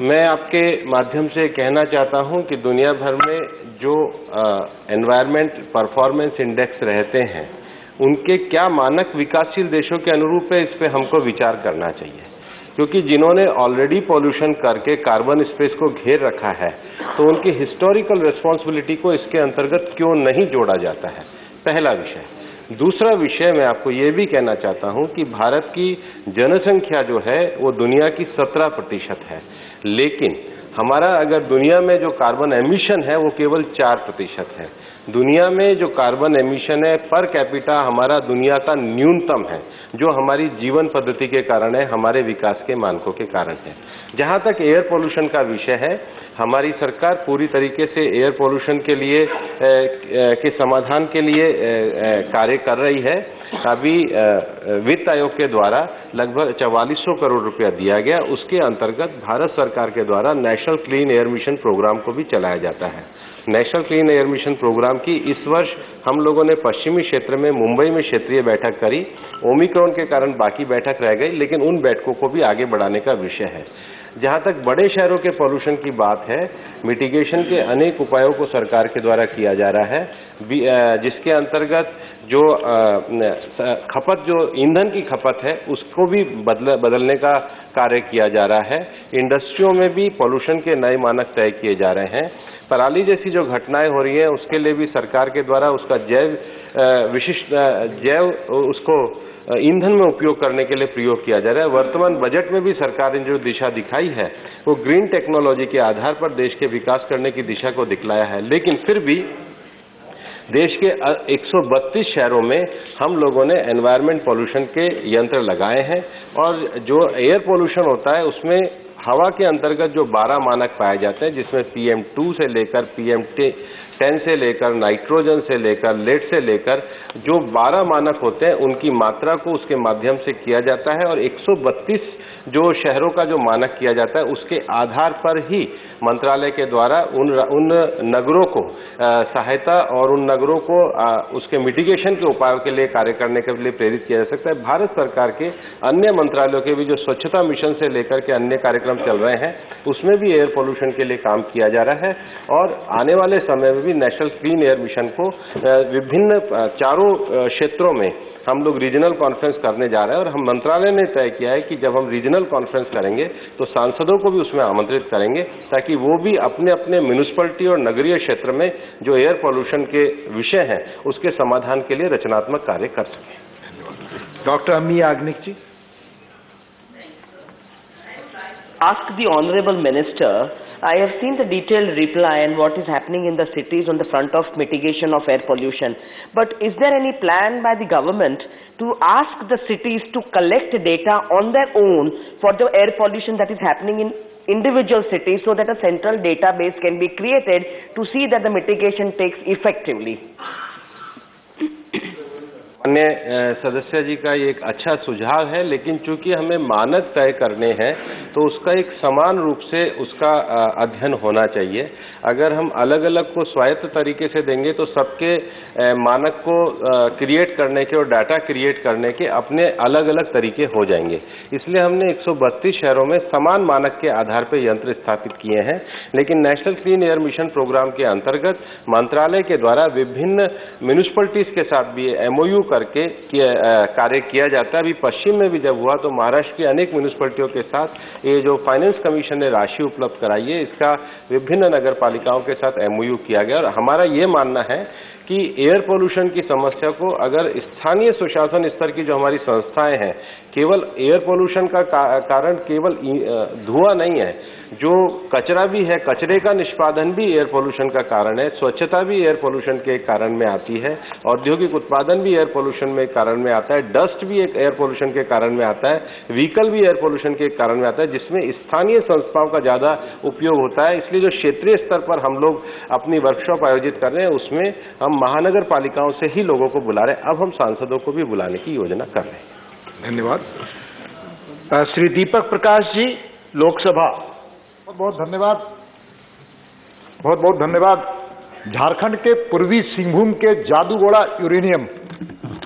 D: मैं आपके माध्यम से कहना चाहता हूं कि दुनिया भर में जो एनवायरमेंट परफॉर्मेंस इंडेक्स रहते हैं, उनके क्या मानक विकासशील देशों के अनुरूप है, इस पे हमको विचार करना चाहिए। क्योंकि जिन्होंने ऑलरेडी पॉल्यूशन करके कार्बन स्पेस को घेर रखा है, तो उनकी हिस्टोरिकल रिस्पॉन्सिबिलिटी को इसके अंतर्गत क्यों नहीं जोड़ा जाता है, पहला विषय। दूसरा विषय मैं आपको ये भी कहना चाहता हूं कि भारत की जनसंख्या जो है वो दुनिया की 17% है, लेकिन हमारा अगर दुनिया में जो कार्बन एमिशन है वो केवल 4% है। दुनिया में जो कार्बन एमिशन है पर कैपिटा हमारा दुनिया का न्यूनतम है, जो हमारी जीवन पद्धति के कारण है, हमारे विकास के मानकों के कारण है। जहां तक एयर पोल्यूशन का विषय है, हमारी सरकार पूरी तरीके से एयर पोल्यूशन के लिए के समाधान के लिए कार्य कर रही है। अभी वित्त आयोग के द्वारा लगभग 4400 करोड़ रुपया दिया गया। उसके अंतर्गत भारत सरकार के द्वारा national clean air mission programme को भी चलाया जाता है। National clean air mission programme की इस वर्ष हम लोगों ने पश्चिमी क्षेत्र में मुंबई में क्षेत्रीय बैठक करी। ओमिक्रॉन के कारण बाकी बैठक रह गई, लेकिन उन बैठकों को भी आगे बढ़ाने का विषय है। जहां तक बड़े शहरों के पॉल्यूशन की बात है, मिटिगेशन के अनेक उपायों को सरकार के द्वारा किया जा रहा है, जिसके अंतर्गत जो खपत, जो ईंधन की खपत है, उसको भी बदलने का कार्य किया जा रहा है। इंडस्ट्रियों में भी पॉल्यूशन के नए मानक तय किए जा रहे हैं। पराली जैसी जो घटनाएं हो रही हैं, उसके लिए भी सरकार के द्वारा उसका जैव उसको ईंधन में उपयोग करने के लिए प्रयोग किया जा रहा है। वर्तमान बजट में भी सरकार ने जो दिशा दिखाई है, वो ग्रीन टेक्नोलॉजी के आधार पर देश के विकास करने की दिशा को दिखलाया है। लेकिन फिर भी देश के 132 शहरों में हम लोगों ने एनवायरमेंट पॉल्यूशन के यंत्र लगाए हैं, और जो एयर पॉल्यूशन होता है उसमें हवा के अंतर्गत जो 12 मानक पाए जाते हैं, जिसमें PM2 से लेकर PM10 से लेकर नाइट्रोजन से लेकर लेड से लेकर जो 12 मानक होते हैं, उनकी मात्रा को उसके माध्यम से किया जाता है। और 132 जो शहरों का जो मानक किया जाता है, उसके आधार पर ही मंत्रालय के द्वारा उन नगरों को सहायता और उन नगरों को उसके मिटिगेशन के उपायों के लिए कार्य करने के लिए प्रेरित किया जा सकता है। भारत सरकार के अन्य मंत्रालयों के भी जो स्वच्छता मिशन से लेकर के अन्य कार्यक्रम चल रहे हैं, उसमें भी एयर पोल्यूशन के लिए काम किया जा रहा है। और आने वाले समय में भी नेशनल क्लीन एयर मिशन को विभिन्न चारों क्षेत्रों में हम लोग रीजनल कॉन्फ्रेंस करने जा रहे हैं। और हम मंत्रालय ने तय किया है कि जब हम रीजनल कॉन्फ्रेंस करेंगे तो सांसदों को भी उसमें आमंत्रित करेंगे, ताकि वो भी अपने अपने म्यूनिसिपैलिटी और नगरीय क्षेत्र में जो एयर पोल्यूशन के विषय हैं, उसके समाधान के लिए रचनात्मक कार्य कर सकें।
L: डॉक्टर अम्मी याग्निक जी।
N: Ask the Honorable Minister, I have seen the detailed reply and what is happening in the cities on the front of mitigation of air pollution. But is there any plan by the government to ask the cities to collect data on their own for the air pollution that is happening in individual cities, so that a central database can be created to see that the mitigation takes effectively?
D: अन्य सदस्य जी का एक अच्छा सुझाव है, लेकिन चूंकि हमें मानक तय करने हैं तो उसका एक समान रूप से उसका अध्ययन होना चाहिए। अगर हम अलग अलग को स्वायत्त तरीके से देंगे तो सबके मानक को क्रिएट करने के और डाटा क्रिएट करने के अपने अलग अलग तरीके हो जाएंगे। इसलिए हमने 132 शहरों में समान मानक के आधार पर यंत्र स्थापित किए हैं। लेकिन national clean air mission programme के अंतर्गत मंत्रालय के द्वारा विभिन्न म्यूनिसिपैलिटीज के साथ भी MOU करके कार्य किया जाता है। अभी पश्चिम में भी जब हुआ तो महाराष्ट्र की अनेक म्यूनिसिपैलिटियों के साथ ये जो फाइनेंस कमीशन ने राशि उपलब्ध कराई है, इसका विभिन्न नगर पालिकाओं के साथ MOU किया गया। और हमारा ये मानना है कि एयर पोल्यूशन की समस्या को अगर स्थानीय सुशासन स्तर की जो हमारी संस्थाएं हैं, केवल एयर पोल्यूशन का कारण केवल धुआं नहीं है, जो कचरा भी है, कचरे का निष्पादन भी एयर पोल्यूशन का कारण है, स्वच्छता भी एयर पोल्यूशन के कारण में आती है, औद्योगिक उत्पादन भी एयर पोल्यूशन में कारण में आता है, डस्ट भी एक एयर पोल्यूशन के कारण में आता है, व्हीकल भी एयर पोल्यूशन के कारण में आता है, जिसमें स्थानीय संस्थाओं का ज्यादा उपयोग होता है। इसलिए जो क्षेत्रीय स्तर पर हम लोग अपनी वर्कशॉप आयोजित कर रहे हैं, उसमें हम महानगर पालिकाओं से ही लोगों को बुला रहे हैं। अब हम सांसदों को भी बुलाने की योजना कर रहे हैं।
L: धन्यवाद। श्री दीपक प्रकाश जी, लोकसभा।
O: बहुत बहुत धन्यवाद, बहुत बहुत धन्यवाद। झारखंड के पूर्वी सिंहभूम के जादूगोड़ा यूरेनियम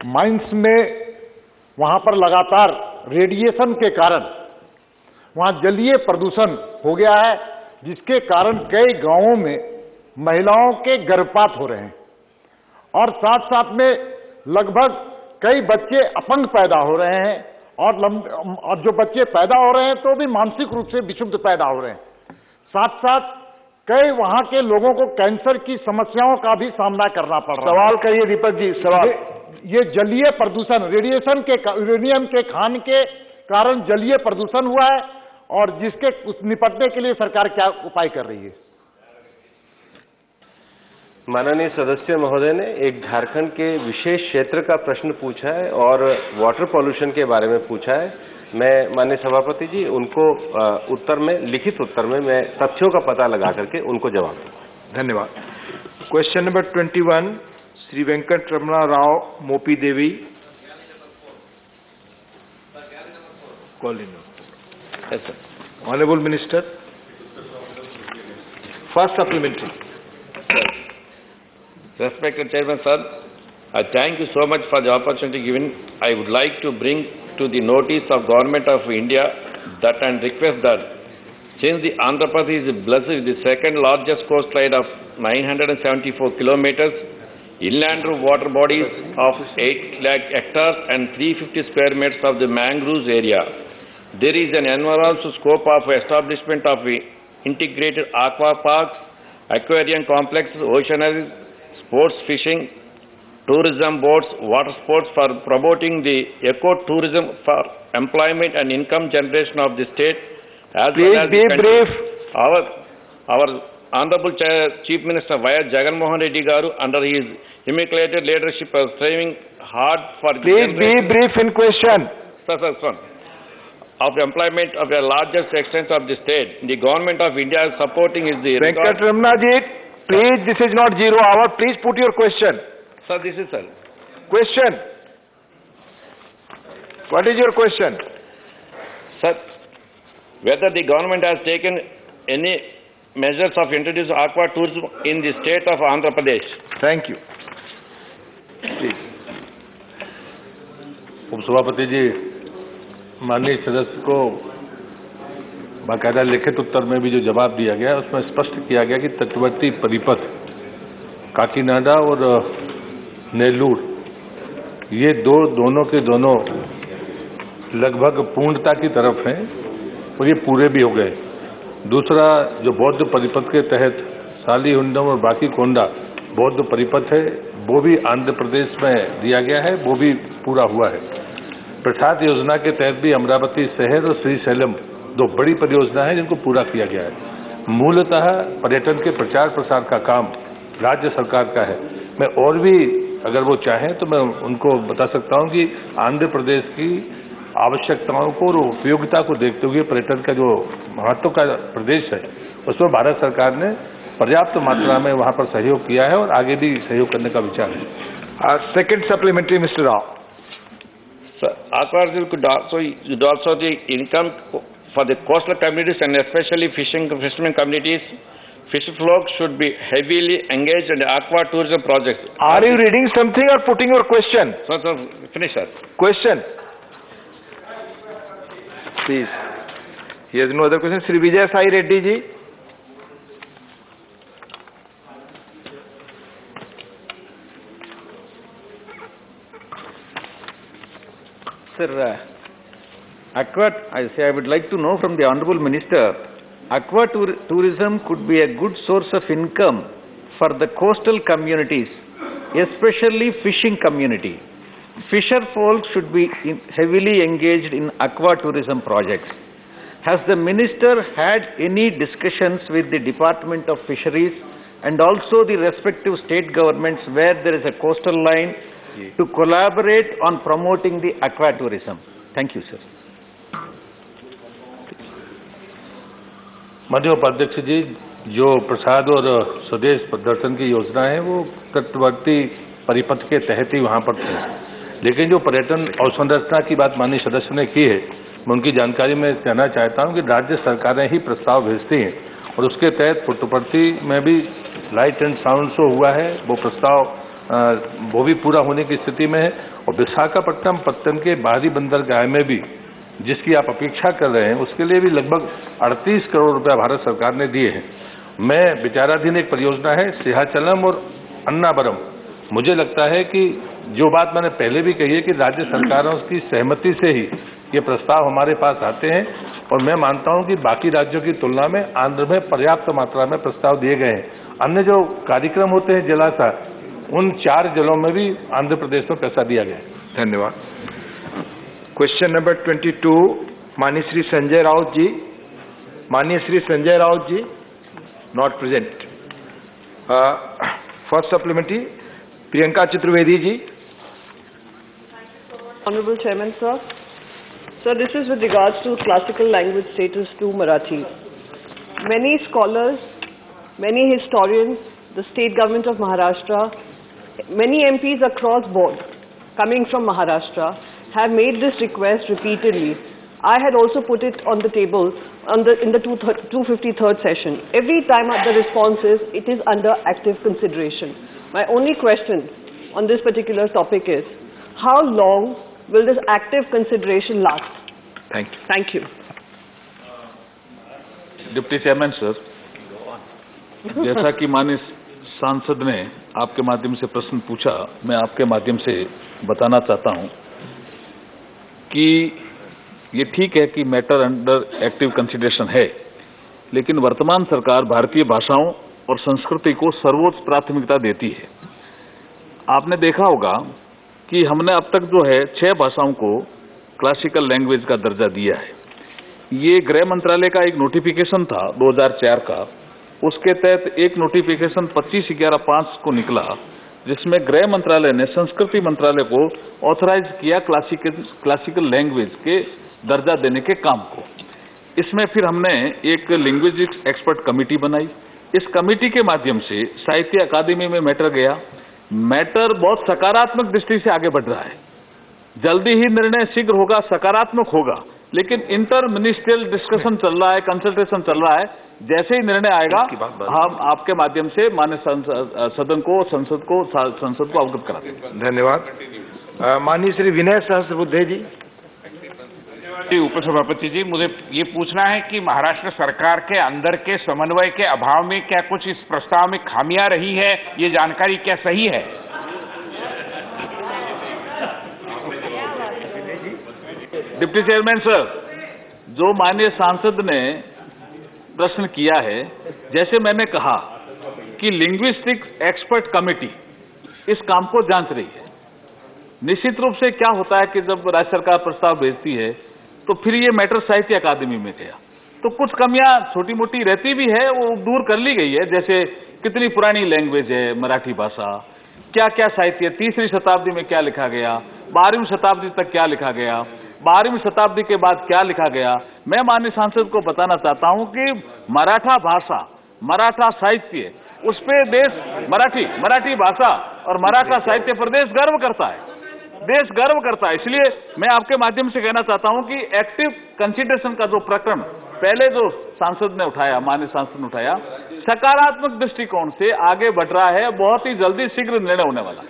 O: माइंस में वहां पर लगातार रेडिएशन के कारण वहां जलीय प्रदूषण हो गया है, जिसके कारण कई गांवों में महिलाओं के गर्भपात हो रहे हैं और साथ साथ में लगभग कई बच्चे अपंग पैदा हो रहे हैं और जो बच्चे पैदा हो रहे हैं तो भी मानसिक रूप से विक्षुब्ध पैदा हो रहे हैं। साथ साथ कई वहां के लोगों को कैंसर की समस्याओं का भी सामना करना पड़ रहा है।
L: सवाल करिए दीपक जी। सवाल
O: ये जलीय प्रदूषण, रेडिएशन के यूरेनियम के खान के कारण जलीय प्रदूषण हुआ है और जिसके निपटने के लिए सरकार क्या उपाय कर रही है?
D: माननीय सदस्य महोदय ने एक झारखंड के विशेष क्षेत्र का प्रश्न पूछा है और वाटर पॉल्यूशन के बारे में पूछा है। मैं माननीय सभापति जी उनको उत्तर में, लिखित उत्तर में मैं तथ्यों का पता लगा करके उनको जवाब दूंगा।
L: धन्यवाद। Question number 21 Shri Venkat Ramana Rao Mopidevi.
O: call in. Yes, sir. Honorable Minister. First supplementary.
P: Respected Chairman, sir, I thank you so much for the opportunity given. I would like to bring to the notice of Government of India that and request that since the Andhra Pradesh is blessed with the second largest coastline of 974 kilometers, inland water bodies of 8 lakh hectares and 350 square meters of the mangroves area, there is an environmental scope of establishment of integrated aqua parks, aquarium complexes, oceanaries, sports fishing, tourism boats, water sports for promoting the eco-tourism for employment and income generation of the state. As
O: Please
P: well as
O: be brief.
P: Our Honorable Chief Minister Y.S. Jagan Mohan Reddy Garu, under his immaculate leadership, is striving hard for...
O: Please be brief in question.
P: Sir, of employment of the largest extent of the state. The Government of India is supporting is the...
O: Venkatramana ji, please, this is not 0 hour. Please put your question.
P: Sir, this is sir.
O: Question. What is your question?
P: Sir, whether the government has taken any measures of introducing aqua tourism in the state of Andhra Pradesh.
O: Thank you.
Q: उपसभापति जी, माननीय सदस्य को बाकायदा लिखित उत्तर में भी जो जवाब दिया गया उसमें स्पष्ट किया गया कि तटवर्ती परिपथ काकीनाडा और नेल्लूर ये दोनों के दोनों लगभग पूर्णता की तरफ हैं और ये पूरे भी हो गए। दूसरा जो बौद्ध परिपथ के तहत सालीहुंडम और बाकी कोंडा बौद्ध परिपथ है वो भी आंध्र प्रदेश में दिया गया है, वो भी पूरा हुआ है। प्रसाद योजना के तहत भी अमरावती शहर और श्रीशैलम दो बड़ी परियोजना है जिनको पूरा किया गया है। मूलतः पर्यटन के प्रचार प्रसार का काम राज्य सरकार का है। मैं और भी अगर वो चाहें तो मैं उनको बता सकता हूं कि आंध्र प्रदेश की आवश्यकताओं को और उपयोगिता को देखते हुए पर्यटन का जो महत्व का प्रदेश है उसमें भारत सरकार ने पर्याप्त मात्रा में वहां पर सहयोग किया है और आगे भी सहयोग करने का विचार है।
O: Second supplementary mister Rao.
P: Aquaculture could also the income for the coastal communities and especially fishermen communities. Fish flock should be heavily engaged in the aqua tourism projects.
O: Are you reading something or putting your question?
P: Sir, finish, sir.
O: Question. Please. He has no other question. Sri Vijay Sai Reddy ji.
R: Sir, I would like to know from the Honorable Minister, aqua tourism could be a good source of income for the coastal communities, especially fishing community. Fisher folk should be heavily engaged in aqua tourism projects. Has the Minister had any discussions with the Department of Fisheries and also the respective state governments where there is a coastal line to collaborate on promoting the aqua tourism? Thank you, sir.
Q: माननीय उपाध्यक्ष जी, जो प्रसाद और स्वदेश प्रदर्शन की योजना है वो तटवर्ती परिपथ के तहत ही वहाँ पर थे, लेकिन जो पर्यटन अवसंरचना की बात माननीय सदस्य ने की है मैं उनकी जानकारी में कहना चाहता हूँ कि राज्य सरकारें ही प्रस्ताव भेजती हैं और उसके तहत पुट्टपर्ती में भी लाइट एंड साउंड शो हुआ है, वो प्रस्ताव वो भी पूरा होने की स्थिति में है और विशाखापट्टनम पत्तन के बाहरी बंदरगाह में भी जिसकी आप अपेक्षा कर रहे हैं उसके लिए भी लगभग 38 करोड़ रुपया भारत सरकार ने दिए हैं। मैं विचाराधीन एक परियोजना है सिंहाचलम और अन्नावरम, मुझे लगता है कि जो बात मैंने पहले भी कही है कि राज्य सरकारों की सहमति से ही ये प्रस्ताव हमारे पास आते हैं और मैं मानता हूं कि बाकी राज्यों की तुलना में आंध्र में पर्याप्त मात्रा में प्रस्ताव दिए गए हैं। अन्य जो कार्यक्रम होते हैं जलाशय, उन 4 जिलों में भी आंध्र प्रदेश में पैसा दिया गया है।
O: धन्यवाद। क्वेश्चन नंबर 22, माननीय श्री संजय राउत जी। माननीय Shri Sanjay Raut ji not present. First supplementary Priyanka Chaturvedi ji.
X: Honorable Chairman, sir. Sir, this is with regards to classical language status to Marathi. Many scholars, many historians, the state government of Maharashtra, many MPs across board coming from Maharashtra have made this request repeatedly. I had also put it on the table in the 253rd session. Every time the response is, it is under active consideration. My only question on this particular topic is, how long will this active consideration last?
L: Thank you.
X: Thank you.
Q: Deputy chairman sir, जैसा कि माननीय सांसद ने आपके माध्यम से प्रश्न पूछा, मैं आपके माध्यम से बताना चाहता हूं कि ये ठीक है कि मैटर अंडर एक्टिव कंसिडरेशन है, लेकिन वर्तमान सरकार भारतीय भाषाओं और संस्कृति को सर्वोच्च प्राथमिकता देती है। आपने देखा होगा कि हमने अब तक जो है 6 भाषाओं को क्लासिकल लैंग्वेज का दर्जा दिया है। ये गृह मंत्रालय का एक नोटिफिकेशन था 2004 का, उसके तहत एक नोटिफिकेशन 25/11/5 को निकला, जिसमें गृह मंत्रालय ने संस्कृति मंत्रालय को ऑथराइज किया क्लासिकल लैंग्वेज के दर्जा देने के काम को। इसमें फिर हमने एक लिंग्विस्टिक्स एक्सपर्ट कमेटी बनाई। इस कमेटी के माध्यम से साहित्य अकादमी में मैटर गया। मैटर बहुत सकारात्मक दृष्टि से आगे बढ़ रहा है। जल्दी ही निर्णय शीघ्र होगा, सकारात्मक होगा, लेकिन इंटर मिनिस्ट्रियल डिस्कशन चल रहा है, कंसल्टेशन चल रहा है। जैसे ही निर्णय आएगा हम आपके माध्यम से माननीय सदन को, संसद को अवगत करा देंगे।
L: धन्यवाद। माननीय श्री विनय सहस्त्रबुद्धे जी।
F: उपसभापति जी, मुझे ये पूछना है कि महाराष्ट्र सरकार के अंदर के समन्वय के अभाव में क्या कुछ इस प्रस्ताव में खामियां रही है? ये जानकारी क्या सही है?
Q: डिप्टी चेयरमैन सर, जो माननीय सांसद ने प्रश्न किया है, जैसे मैंने कहा कि लिंग्विस्टिक्स एक्सपर्ट कमेटी इस काम को जांच रही है। निश्चित रूप से क्या होता है कि जब राज्य सरकार प्रस्ताव भेजती है तो फिर ये मैटर साहित्य अकादमी में गया, तो कुछ कमियां छोटी मोटी रहती भी है, वो दूर कर ली गई है। जैसे कितनी पुरानी लैंग्वेज है मराठी भाषा, क्या क्या साहित्य, 3री शताब्दी में क्या लिखा गया, 12वीं शताब्दी तक क्या लिखा गया, 12वीं शताब्दी के बाद क्या लिखा गया। मैं माननीय सांसद को बताना चाहता हूं कि मराठा भाषा, मराठा साहित्य, उस पे देश मराठी भाषा और मराठा साहित्य पर देश गर्व करता है, देश गर्व करता है। इसलिए मैं आपके माध्यम से कहना चाहता हूं कि एक्टिव कंसिडरेशन का जो प्रकरण पहले जो सांसद ने उठाया, माननीय सांसद ने उठाया, सकारात्मक दृष्टिकोण से आगे बढ़ रहा है, बहुत ही जल्दी शीघ्र निर्णय होने वाला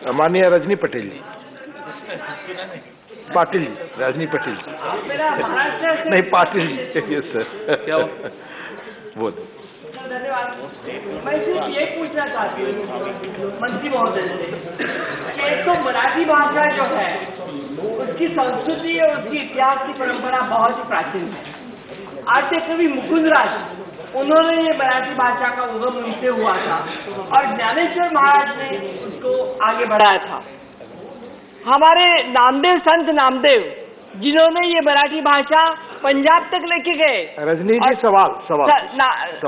Q: है।
L: माननीय रजनी पटेल जी। पाटिल जी, रजनी पटेल नहीं, पाटिल जी। यस सर, क्या वो
H: धन्यवाद। मैं सिर्फ ये पूछना चाहती हूँ मंत्री महोदय से कि एक तो मराठी भाषा जो है उसकी संस्कृति और उसकी इतिहास की परंपरा बहुत ही प्राचीन है। आद्य कवि मुकुंदराज, उन्होंने ये मराठी भाषा का उगम उनसे हुआ था और ज्ञानेश्वर महाराज ने उसको आगे बढ़ाया था। हमारे नामदेव, संत नामदेव, जिन्होंने ये मराठी भाषा पंजाब तक लेके गए।
L: रजनी जी, सवाल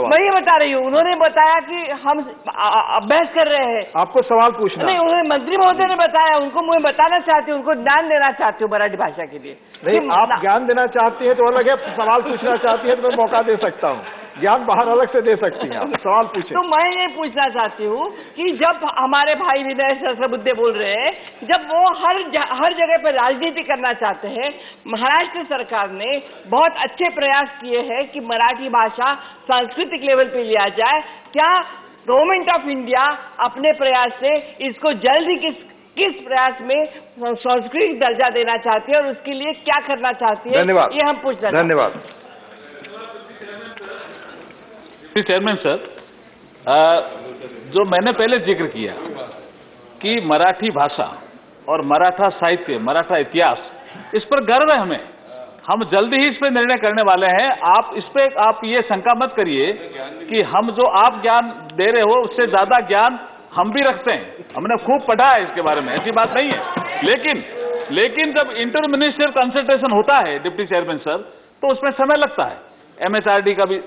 H: मैं ये बता रही हूँ, उन्होंने बताया कि हम अभ्यास कर रहे हैं।
L: आपको सवाल पूछना
H: नहीं, उन्होंने मंत्री महोदय ने बताया, उनको मैं बताना चाहती हूँ, उनको ज्ञान देना चाहती हूँ मराठी भाषा के लिए।
L: नहीं, आप ज्ञान देना चाहती है तो अलग है, सवाल पूछना चाहती है तो मैं मौका दे सकता हूँ। ज्ञान बाहर अलग से दे सकती हैं, आप सवाल पूछें।
H: तो मैं ये पूछना चाहती हूँ कि जब हमारे भाई विनय सहस्त्रबुद्धे बोल रहे हैं, जब वो हर जगह पर राजनीति करना चाहते हैं, महाराष्ट्र सरकार ने बहुत अच्छे प्रयास किए हैं कि मराठी भाषा सांस्कृतिक लेवल पे लिया जाए। क्या गवर्नमेंट ऑफ इंडिया अपने प्रयास से इसको जल्द ही किस प्रयास में सांस्कृतिक दर्जा देना चाहती है और उसके लिए क्या करना चाहती है?
L: धन्यवाद।
H: ये हम पूछना।
L: धन्यवाद।
Q: चेयरमैन सर, जो मैंने पहले जिक्र किया कि मराठी भाषा और मराठा साहित्य, मराठा इतिहास, इस पर गर्व है हमें। हम जल्दी ही इस पर निर्णय करने वाले हैं। आप इस पे आप ये शंका मत करिए कि हम जो आप ज्ञान दे रहे हो उससे ज्यादा ज्ञान हम भी रखते हैं। हमने खूब पढ़ा है इसके बारे में, ऐसी बात नहीं है। लेकिन जब इंटर मिनिस्ट्रियल कंसल्टेशन होता है डिप्टी चेयरमैन सर, तो उसमें समय लगता है। MHRD का भी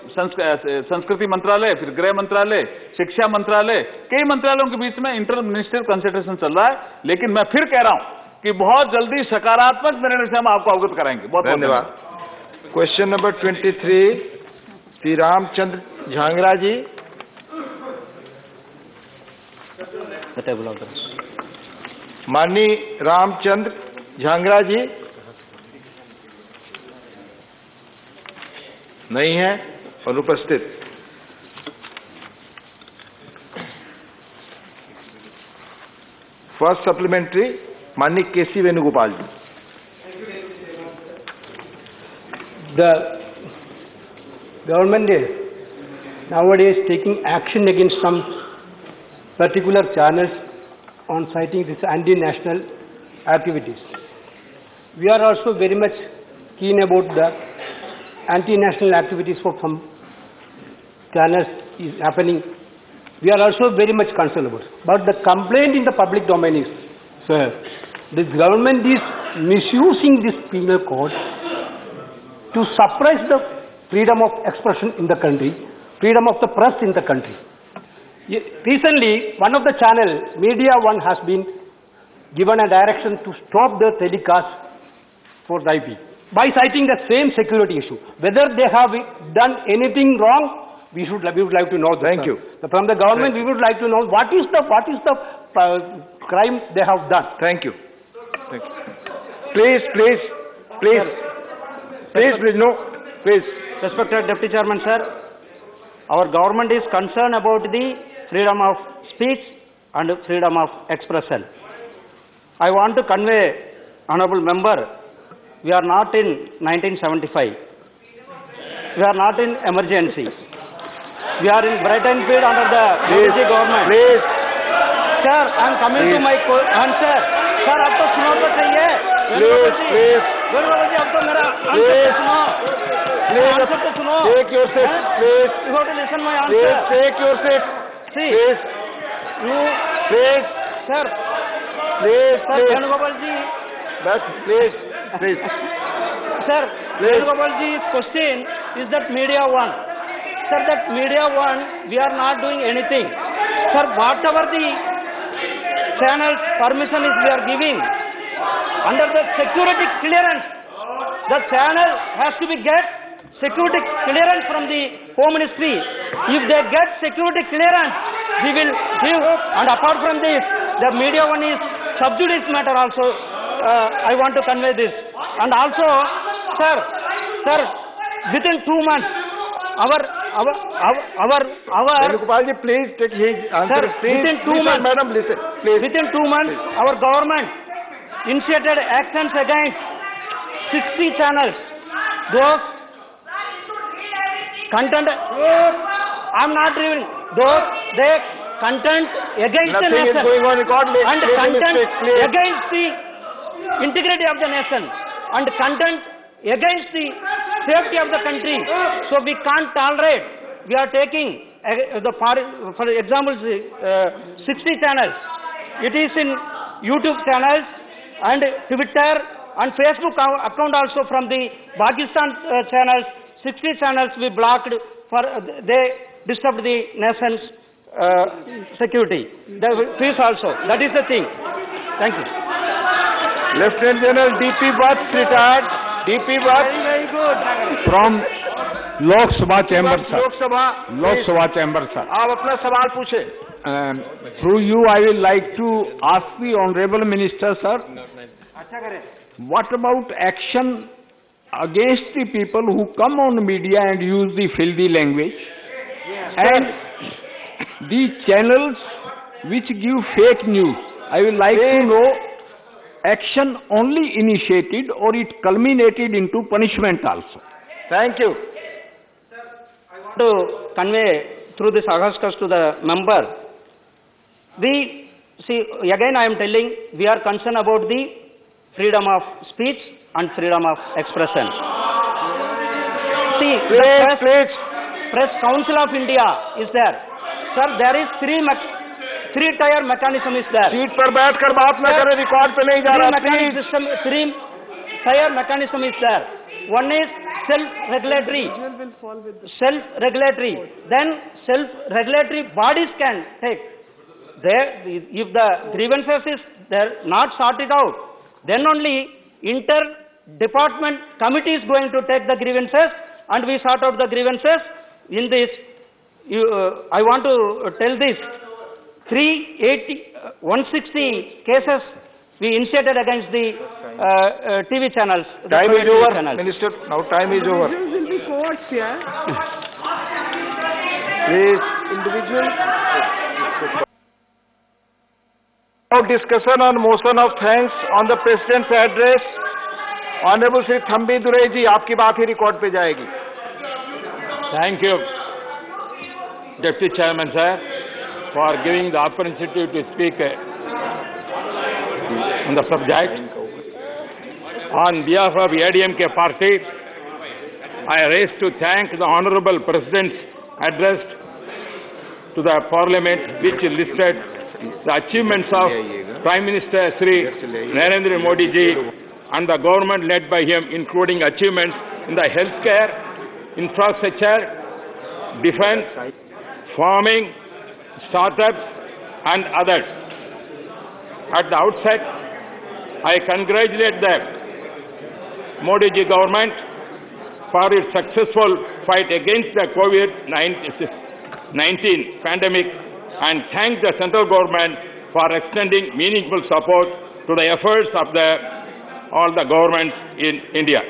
Q: संस्कृति मंत्रालय, फिर गृह मंत्रालय, शिक्षा मंत्रालय, कई मंत्रालयों के बीच में इंटर मिनिस्ट्रियल कंसल्टेशन चल रहा है। लेकिन मैं फिर कह रहा हूं कि बहुत जल्दी सकारात्मक निर्णय से हम आपको अवगत कराएंगे। बहुत
L: धन्यवाद। क्वेश्चन नंबर 23, श्री रामचंद्र झांगरा जी। माननीय रामचंद्र झांगरा जी।
M: नहीं है। अनुपस्थित। फर्स्ट सप्लीमेंट्री माननीय केसी वेणुगोपाल जी।
B: The government is nowadays taking action against some particular channels on citing this anti-national activities. We are also very much keen about the anti-national activities for some channels is happening. We are also very much concerned about it. But the complaint in the public domain is, sir, the government is misusing this penal code to suppress the freedom of expression in the country, freedom of the press in the country. Recently, one of the channel, Media One, has been given a direction to stop the telecast for the IP by citing the same security issue. Whether they have done anything wrong, we would like to know.
M: Thank you.
B: From the government, we would like to know what is the crime they have done.
M: Thank you. Thank you. Please, no, please.
C: Respected Deputy Chairman, sir, our government is concerned about the freedom of speech and freedom of expression. I want to convey, Honorable Member, we are not in 1975. We are not in emergency. We are in Brighton field under the BJP government.
M: Please.
C: Sir, I am coming to my answer. Sir, अब तो सुनो तो सही है.
M: Please.
C: Venugopal जी, अब तो मेरा answer सुनो. आंसर तो सुनो.
M: Take your seat, please.
C: You have to listen my answer.
M: Please, take your seat.
C: See.
M: Please.
C: You.
M: Please.
C: Sir.
M: Please.
C: Sir, Venugopal ji.
M: Please.
C: Sir, Venugopal ji's question is that Media One. Sir, that Media One, we are not doing anything. Sir, whatever the channels permission is we are giving, under the security clearance, the channel has to be get security clearance from the Home Ministry. If they get security clearance, we will give. And apart from this, the Media One is sub judice matter also. I want to convey this. And also, sir, within 2 months, our
M: Venugopal ji, please take his answer.
C: Sir,
M: Please,
C: within 2 months,
M: madam, listen. Please.
C: Within 2 months, our government initiated actions against 60 channels. Those content, I'm not reading. Those they content against
M: Nothing
C: the nation
M: is going on record.
C: and content against the integrity of the nation and content against the safety of the country. So we can't tolerate. We are taking for example 60 channels. It is in YouTube channels and Twitter and Facebook account also from the Pakistan channels. 60 channels we blocked for they disturbed the nation's security. Peace also. That is the thing. Thank you.
M: Lieutenant General D.P. Watts retired. D.P. Watts.
C: Very good.
L: From Lok Sabha chamber, sir.
M: Lok
L: Sabha chamber, sir.
M: आप अपना सवाल पूछे.
L: Through you, I will like to ask the Honorable Minister, sir, what about action against the people who come on media and use the filthy language? And the channels which give fake news? I would like to know action only initiated or it culminated into punishment also.
M: Thank you.
C: To convey through this Augustus to the member, again I am telling, we are concerned about the freedom of speech and freedom of expression. See, the Press Council of India is there. Sir, there is three-tier mechanism is there.
M: Seat पर बैठकर बात न करें, record पे नहीं जा रहा.
C: Three-tier mechanism is there. One is self-regulatory. Then self-regulatory bodies can take. If the grievances is not sorted out, then only inter-department committee is going to take the grievances and we sort out the grievances. In this, I want to tell this, 160 cases We incited against the TV channels. The
L: Time
C: private
L: is
C: TV
L: over,
C: channels.
L: Minister. Now time is over.
I: Will be courts, yeah?
L: Please. Now discussion on motion of thanks on the President's address. Honorable Sri Thambi Durai ji, आपकी बात ही record पे जाएगी.
S: Thank you, Deputy Chairman, sir, for giving the opportunity to speak on the subject. On behalf of ADMK party, I raise to thank the Honorable President's address to the Parliament, which listed the achievements of Prime Minister Sri Narendra Modi ji and the government led by him, including achievements in the healthcare, infrastructure, defense, farming, startups, and others. At the outset, I congratulate the Modi ji government for its successful fight against the COVID-19 pandemic and thank the central government for extending meaningful support to the efforts of all the governments in India.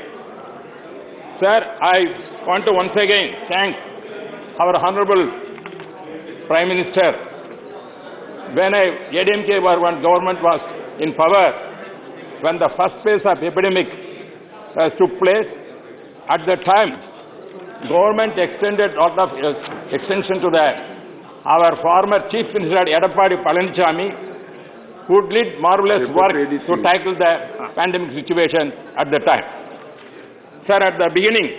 S: Sir, I want to once again thank our Honorable Prime Minister. When ADMK government was in power, when the first phase of epidemic took place, at the time, government extended a lot of extension to our former Chief Minister Edappadi Palaniswamy, who did marvelous work to tackle the pandemic situation at the time. Sir, at the beginning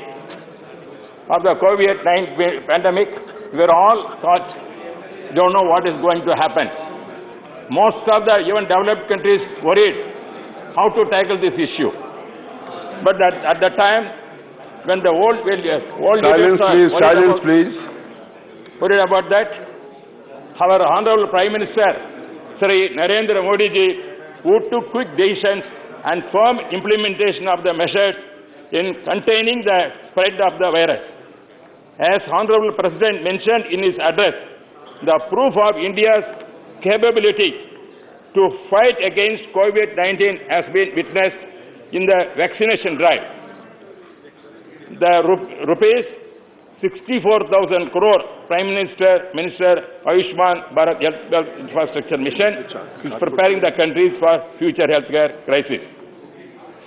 S: of the COVID-19 pandemic, we were all thought, don't know what is going to happen. Most of the even developed countries worried how to tackle this issue. But at the time, when the old
A: silence, please, silence, please.
S: Worried about that, our Honorable Prime Minister, Sri Narendra Modi ji, who took quick decisions and firm implementation of the measures in containing the spread of the virus. As Honorable President mentioned in his address, the proof of India's capability to fight against COVID-19 has been witnessed in the vaccination drive. The rupees 64,000 crore Prime Minister Ayushman Bharat Health Infrastructure Mission is preparing the countries for future healthcare crisis.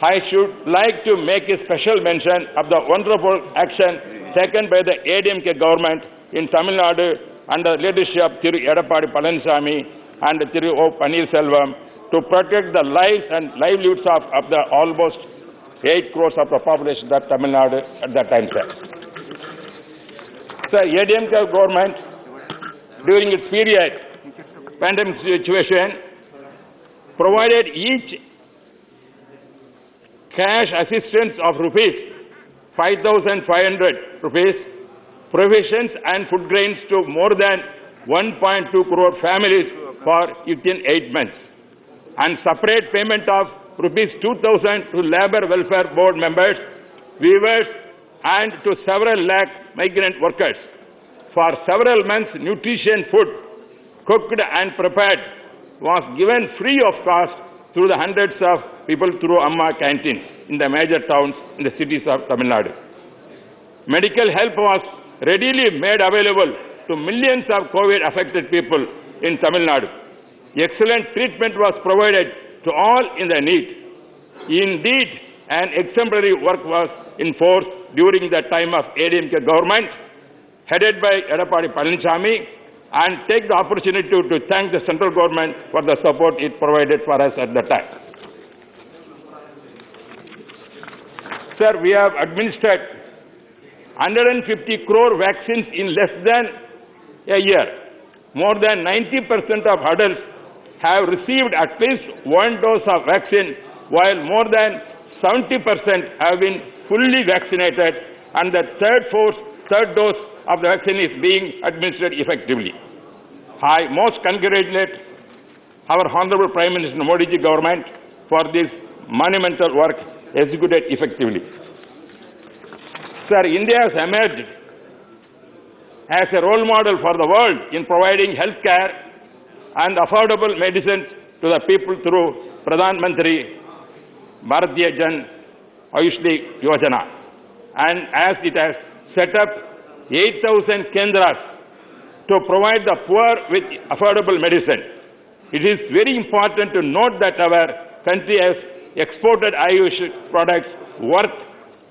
S: I should like to make a special mention of the wonderful action taken by the ADMK government in Tamil Nadu under the leadership of Thiru Edappadi Palaniswamy and Thiru O. Pannirselvam to protect the lives and livelihoods of the almost 8 crores of the population of Tamil Nadu at that time, sir. Sir, ADMK government, during its period, pandemic situation, provided each cash assistance of rupees 5,500 rupees, provisions and food grains to more than 1.2 crore families for within 8 months, and separate payment of rupees 2,000 to Labour Welfare Board members, weavers, and to several lakh migrant workers. For several months, nutrition food, cooked and prepared, was given free of cost through the hundreds of people through Amma canteens in the major towns in the cities of Tamil Nadu. Medical help was readily made available to millions of COVID-affected people in Tamil Nadu. Excellent treatment was provided to all in the need. Indeed, an exemplary work was in force during the time of ADMK government, headed by Edappadi Palaniswamy, and take the opportunity to thank the central government for the support it provided for us at the time. Sir, we have administered 150 crore vaccines in less than a year. More than 90% of adults have received at least one dose of vaccine, while more than 70% have been fully vaccinated, and the third dose of the vaccine is being administered effectively. I most congratulate our Honorable Prime Minister Modi ji government for this monumental work executed effectively. Sir, India has emerged as a role model for the world in providing health care and affordable medicines to the people through Pradhan Mantri Bharatiya Jan Ayushni Yojana, and as it has set up 8,000 kendras to provide the poor with affordable medicine. It is very important to note that our country has exported Ayush products worth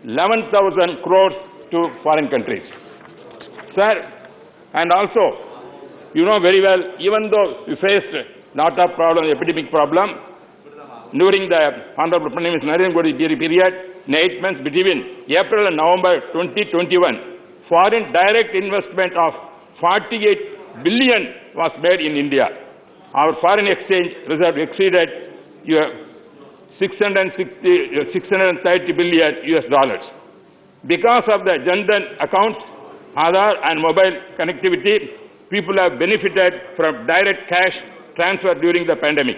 S: 11,000 crores to foreign countries. Sir, and also, you know very well, even though we faced not a problem, epidemic problem, during the Honorable Prime Minister Narendra Modi period, in 8 months between April and November 2021, foreign direct investment of 48 billion was made in India. Our foreign exchange reserve exceeded 630 billion US dollars. Because of the Jan Dhan account, Aadhaar and mobile connectivity, people have benefited from direct cash transfer during the pandemic.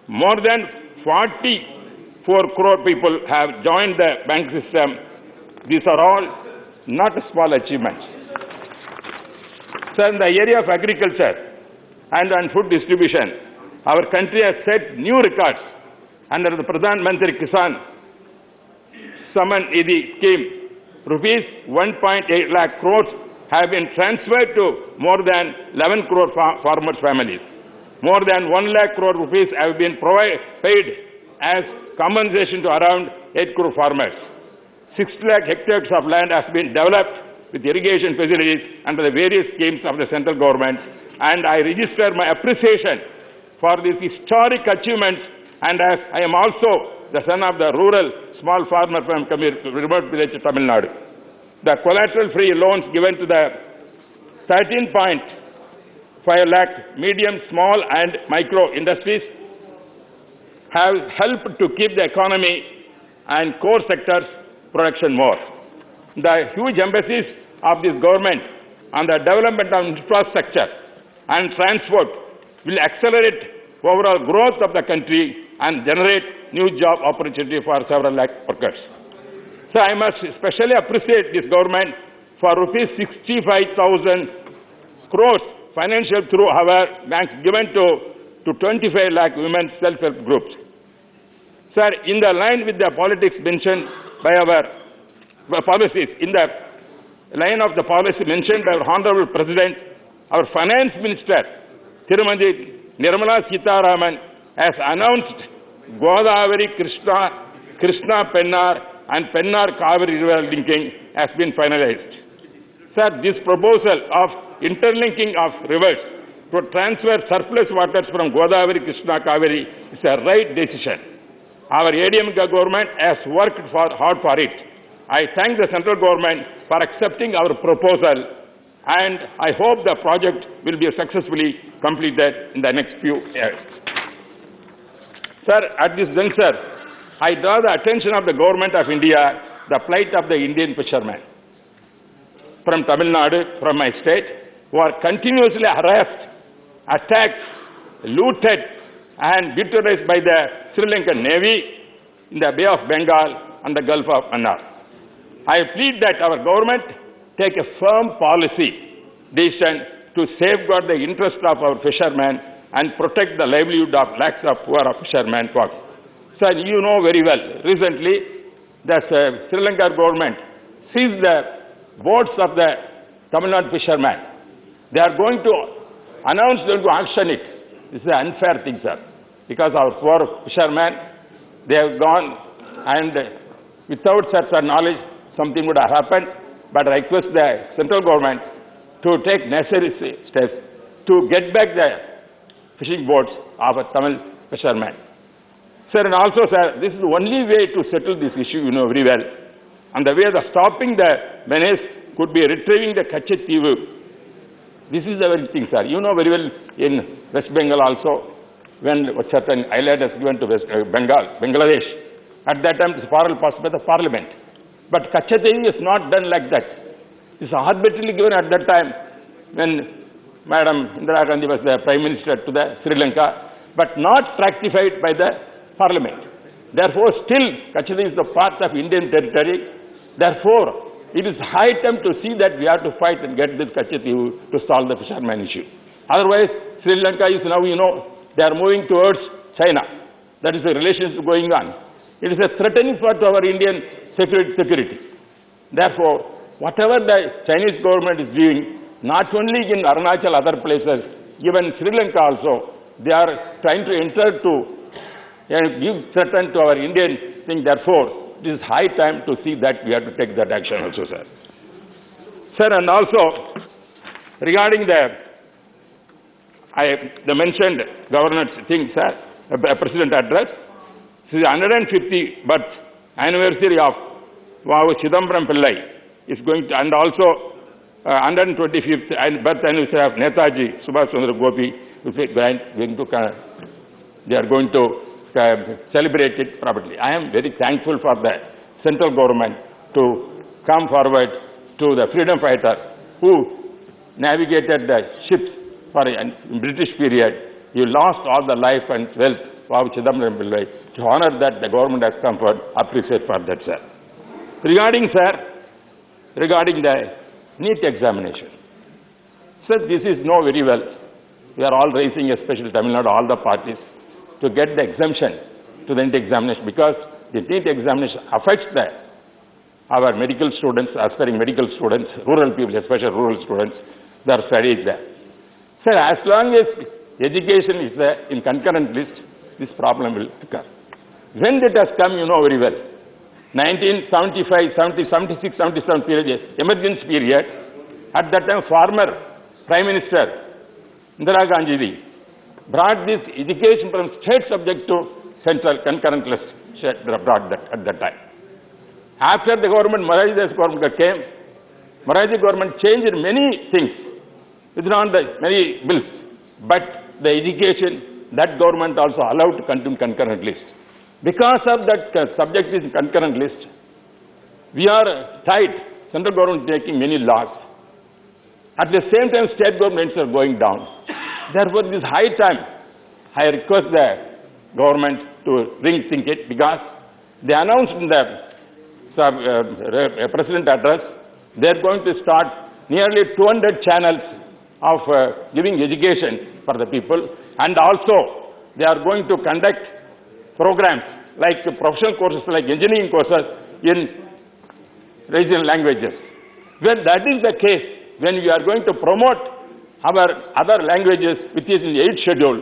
S: More than 44 crore people have joined the bank system. These are all not small achievements. So in the area of agriculture and food distribution, our country has set new records under the Pradhan Mantri Kisan Samman Nidhi scheme. Rupees 1.8 lakh crores have been transferred to more than 11 crore farmers' families. More than 1 lakh crore rupees have been paid as compensation to around 8 crore farmers. 6 lakh hectares of land has been developed with irrigation facilities under the various schemes of the central government, and I register my appreciation for these historic achievements, and as I am also the son of the rural small farmer from remote village of Tamil Nadu. The collateral-free loans given to the 13.5 lakh medium, small and micro industries have helped to keep the economy and core sectors production more. The huge emphasis of this government on the development of infrastructure and transport will accelerate overall growth of the country and generate new job opportunity for several lakh workers. So I must especially appreciate this government for rupees 65,000 crores financial through our banks given to 25 lakh women self-help groups. Sir, in the line with the politics mentioned by our policies, in the line of the policy mentioned by our Honorable President, our Finance Minister, Tirumati Nirmala Sitharaman, has announced Godavari Krishna Pennar and Pennar Kaveri river linking has been finalized. Sir, this proposal of interlinking of rivers to transfer surplus waters from Godavari Krishna Kaveri is a right decision. Our ADMK government has worked hard for it. I thank the central government for accepting our proposal, and I hope the project will be successfully completed in the next few years. Sir, at this juncture, I draw the attention of the government of India, the plight of the Indian fishermen from Tamil Nadu, from my state, who are continuously harassed, attacked, looted, and brutalized by the Sri Lankan Navy in the Bay of Bengal and the Gulf of Mannar. I plead that our government take a firm policy decision to safeguard the interest of our fishermen and protect the livelihood of lakhs of poor fishermen folks. So you know very well, recently the Sri Lankan government seized the boats of the Tamil Nadu fishermen. They are going to announce they are going to auction it. This is an unfair thing, sir, because our poor fishermen, they have gone, and without such a knowledge, something would have happened. But I request the central government to take necessary steps to get back the fishing boats of a Tamil fishermen. Sir, and also, sir, this is the only way to settle this issue, you know very well. And the way of stopping the menace could be retrieving the Kachetivu. This is the very thing, sir. You know very well in West Bengal also, when a certain island is given to Bangladesh, at that time it is passed by the parliament. But Kachetivu is not done like that. It is arbitrarily given at that time when Madam Indira Gandhi was the Prime Minister to the Sri Lanka, but not ratified by the parliament. Therefore, still Kachetivu is the part of Indian territory. Therefore, it is high time to see that we have to fight and get this Kachetivu to solve the fisherman issue. Otherwise, Sri Lanka is now, you know, they are moving towards China. That is the relations going on. It is a threatening for our Indian security. Therefore, whatever the Chinese government is doing, not only in Arunachal, other places, even Sri Lanka also, they are trying to enter to give threat to our Indian thing. Therefore, it is high time to see that we have to take that action also, sir. Sir, and also, regarding the mentioned governor's thing, sir, President address, this is the 150th birth anniversary of Vavu Chidambaram Pillai is going to, and also 125th birth anniversary of Netaji Subhash Chandra Gopi, they are going to celebrate it properly. I am very thankful for the central government to come forward to the freedom fighter who navigated the ships for a British period. He lost all the life and wealth of Chidambaram Pillai. To honor that, the government has come forward. Appreciate for that, sir. Regarding the NEET examination. Sir, this is know very well. We are all raising, especially Tamil Nadu, all the parties, to get the exemption to the NEET examination, because the NEET examination affects our medical students, aspiring medical students, rural people, especially rural students, they are studying there. Sir, as long as education is there in concurrent list, this problem will occur. When it has come, you know very well. 1975, 70, 76, 77 period, emergency period, at that time former Prime Minister Indira Gandhi brought this education from state subject to central concurrent list, brought that at that time. After the government, Morarji government came, Morarji government changed many things, withdrawn the many bills, but the education, that government also allowed to continue concurrent list. Because of that subject is concurrent list, we are tight, central government taking many laws. At the same time, state governments are going down. Therefore, this high time, I request the government to rethink it, because they announced in the President address, they are going to start nearly 200 channels of giving education for the people, and also they are going to conduct programs like professional courses, like engineering courses in regional languages. When that is the case, when we are going to promote our other languages, which is in the 8th schedule,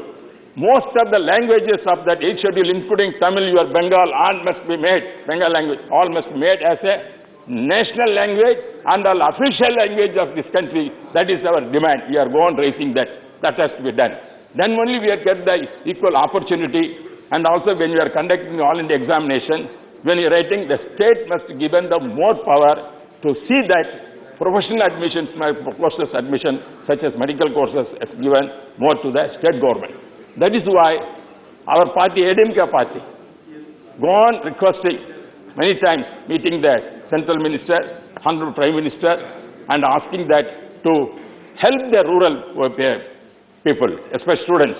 S: most of the languages of that 8th schedule, including Tamil, your Bengal, all must be made, Bengal language, all must be made as a national language and an official language of this country. That is our demand. We are going raising that. That has to be done. Then only we get the equal opportunity. And also when we are conducting all India examination, when you are writing, the state must be given the more power to see that professional admissions, courses admission, such as medical courses, is given more to the state government. That is why our party, ADMK party, go on requesting many times, meeting the central minister, honorable prime minister, and asking that to help the rural people, especially students.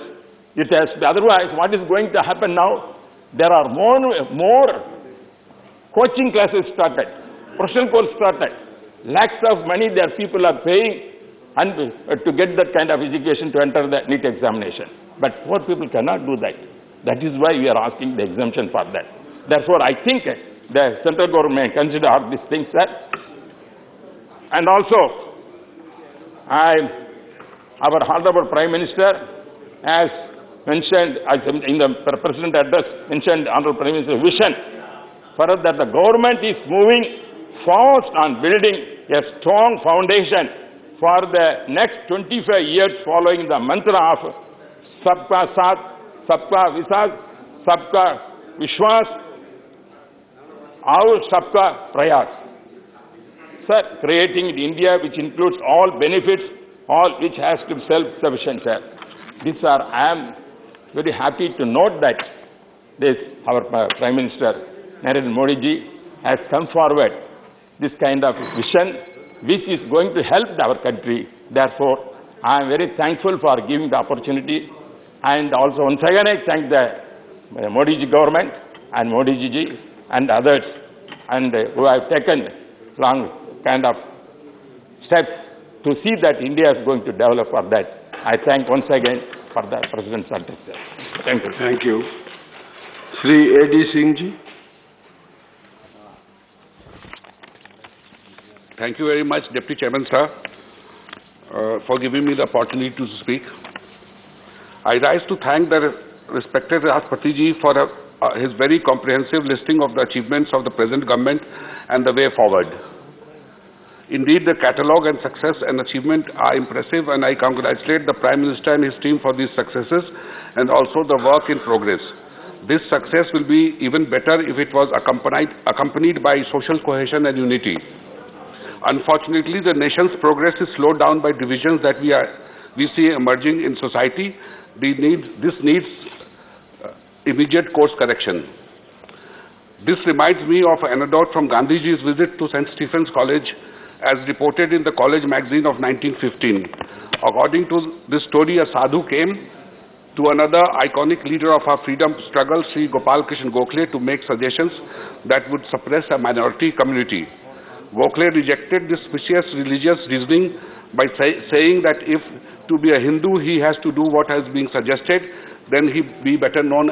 S: It has, otherwise, what is going to happen now? There are more coaching classes started, professional course started. Lakhs of money that people are paying and to get that kind of education to enter the NEET examination. But poor people cannot do that. That is why we are asking the exemption for that. Therefore, I think the central government consider all these things, sir. And also, our honorable Prime Minister has mentioned, in the President address, mentioned honorable Prime Minister's vision for that the government is moving fast on building a strong foundation for the next 25 years following the mantra of Sabka Saath, Sabka Visaas, Sabka Vishwas, और सबका प्रयास. Sir, creating India which includes all benefits, all which has to be self-sufficient, sir. These are, I am very happy to note that this, our Prime Minister, Narendra Modi ji, has come forward this kind of vision which is going to help our country. Therefore, I am very thankful for giving the opportunity, and also once again I thank the Modi ji government and Modi ji and others, and who have taken long kind of steps to see that India is going to develop for that. I thank once again for the President's address. Thank you.
A: Thank you. Shri A.D. Singh ji.
G: Thank you very much, Deputy Chairman, sir, for giving me the opportunity to speak. I rise to thank the respected Rashtrapati ji for his very comprehensive listing of the achievements of the present government and the way forward. Indeed, the catalogue and success and achievement are impressive, and I congratulate the Prime Minister and his team for these successes and also the work in progress. This success will be even better if it was accompanied by social cohesion and unity. Unfortunately, the nation's progress is slowed down by divisions that we see emerging in society. This needs immediate course correction. This reminds me of an anecdote from Gandhiji's visit to St. Stephen's College, as reported in the College magazine of 1915. According to this story, a sadhu came to another iconic leader of our freedom struggle, Sri Gopal Krishna Gokhale, to make suggestions that would suppress a minority community. Gokhale rejected this specious religious reasoning by saying that if to be a Hindu he has to do what has been suggested, then he be better known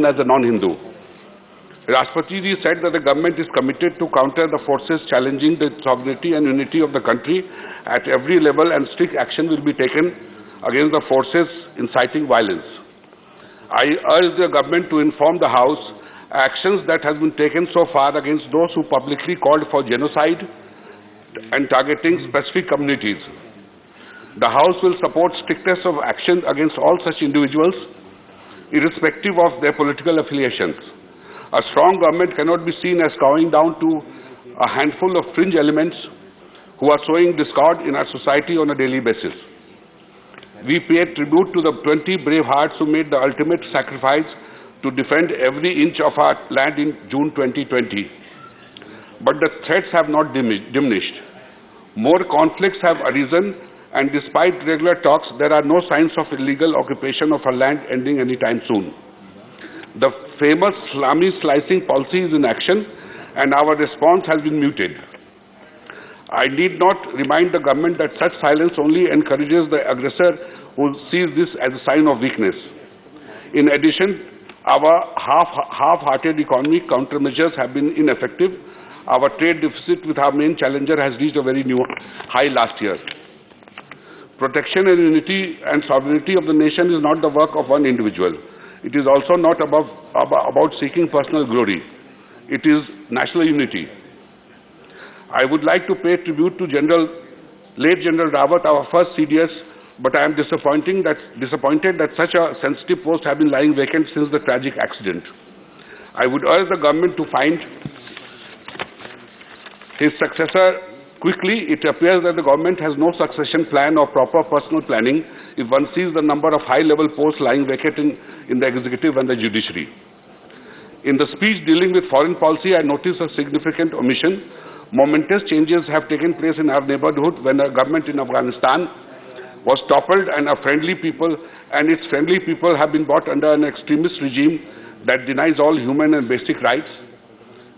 G: as a non-Hindu. Rashtrapati ji said that the government is committed to counter the forces challenging the sovereignty and unity of the country at every level, and strict action will be taken against the forces inciting violence. I urge the government to inform the House actions that have been taken so far against those who publicly called for genocide and targeting specific communities. The House will support strictest of action against all such individuals, irrespective of their political affiliations. A strong government cannot be seen as cowing down to a handful of fringe elements who are sowing discord in our society on a daily basis. We pay tribute to the 20 brave hearts who made the ultimate sacrifice to defend every inch of our land in June 2020. But the threats have not diminished. More conflicts have arisen, and despite regular talks, there are no signs of illegal occupation of our land ending anytime soon. The famous salami slicing policy is in action, and our response has been muted. I need not remind the government that such silence only encourages the aggressor, who sees this as a sign of weakness. In addition, our half-hearted economic countermeasures have been ineffective. Our trade deficit with our main challenger has reached a very new high last year. Protection and unity and sovereignty of the nation is not the work of one individual. It is also not about seeking personal glory. It is national unity. I would like to pay tribute to late General Rawat, our first CDS, but I am disappointed that such a sensitive post has been lying vacant since the tragic accident. I would urge the government to find his successor quickly. It appears that the government has no succession plan or proper personal planning if one sees the number of high-level posts lying vacant in the executive and the judiciary. In the speech dealing with foreign policy, I noticed a significant omission. Momentous changes have taken place in our neighborhood when the government in Afghanistan was toppled and its friendly people have been brought under an extremist regime that denies all human and basic rights,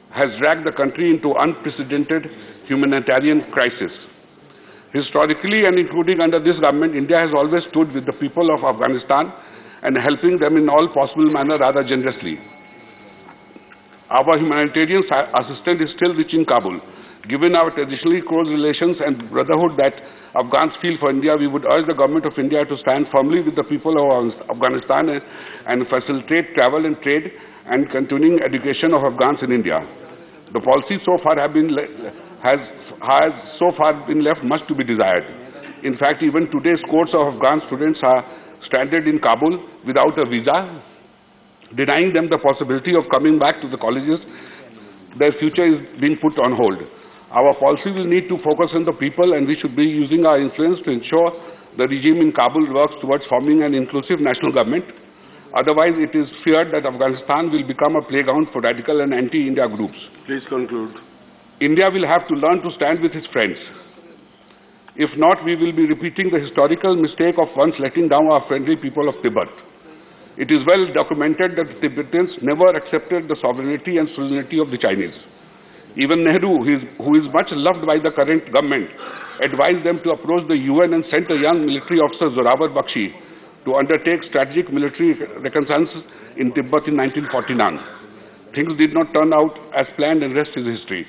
G: has dragged the country into unprecedented humanitarian crisis. Historically and including under this government, India has always stood with the people of Afghanistan and helping them in all possible manner rather generously. Our humanitarian assistance is still reaching Kabul. Given our traditionally close relations and brotherhood that Afghans feel for India, we would urge the government of India to stand firmly with the people of Afghanistan and facilitate travel and trade and continuing education of Afghans in India. The policy so far has so far been left much to be desired. In fact, even today, scores of Afghan students are stranded in Kabul without a visa, denying them the possibility of coming back to the colleges. Their future is being put on hold. Our policy will need to focus on the people, and we should be using our influence to ensure the regime in Kabul works towards forming an inclusive national government. Otherwise, it is feared that Afghanistan will become a playground for radical and anti-India groups.
A: Please conclude.
G: India will have to learn to stand with its friends. If not, we will be repeating the historical mistake of once letting down our friendly people of Tibet. It is well documented that the Tibetans never accepted the sovereignty and sovereignty of the Chinese. Even Nehru, who is much loved by the current government, advised them to approach the UN and sent a young military officer, Zorawar Bakshi, to undertake strategic military reconnaissance in Tibet in 1949. Things did not turn out as planned and rest is history.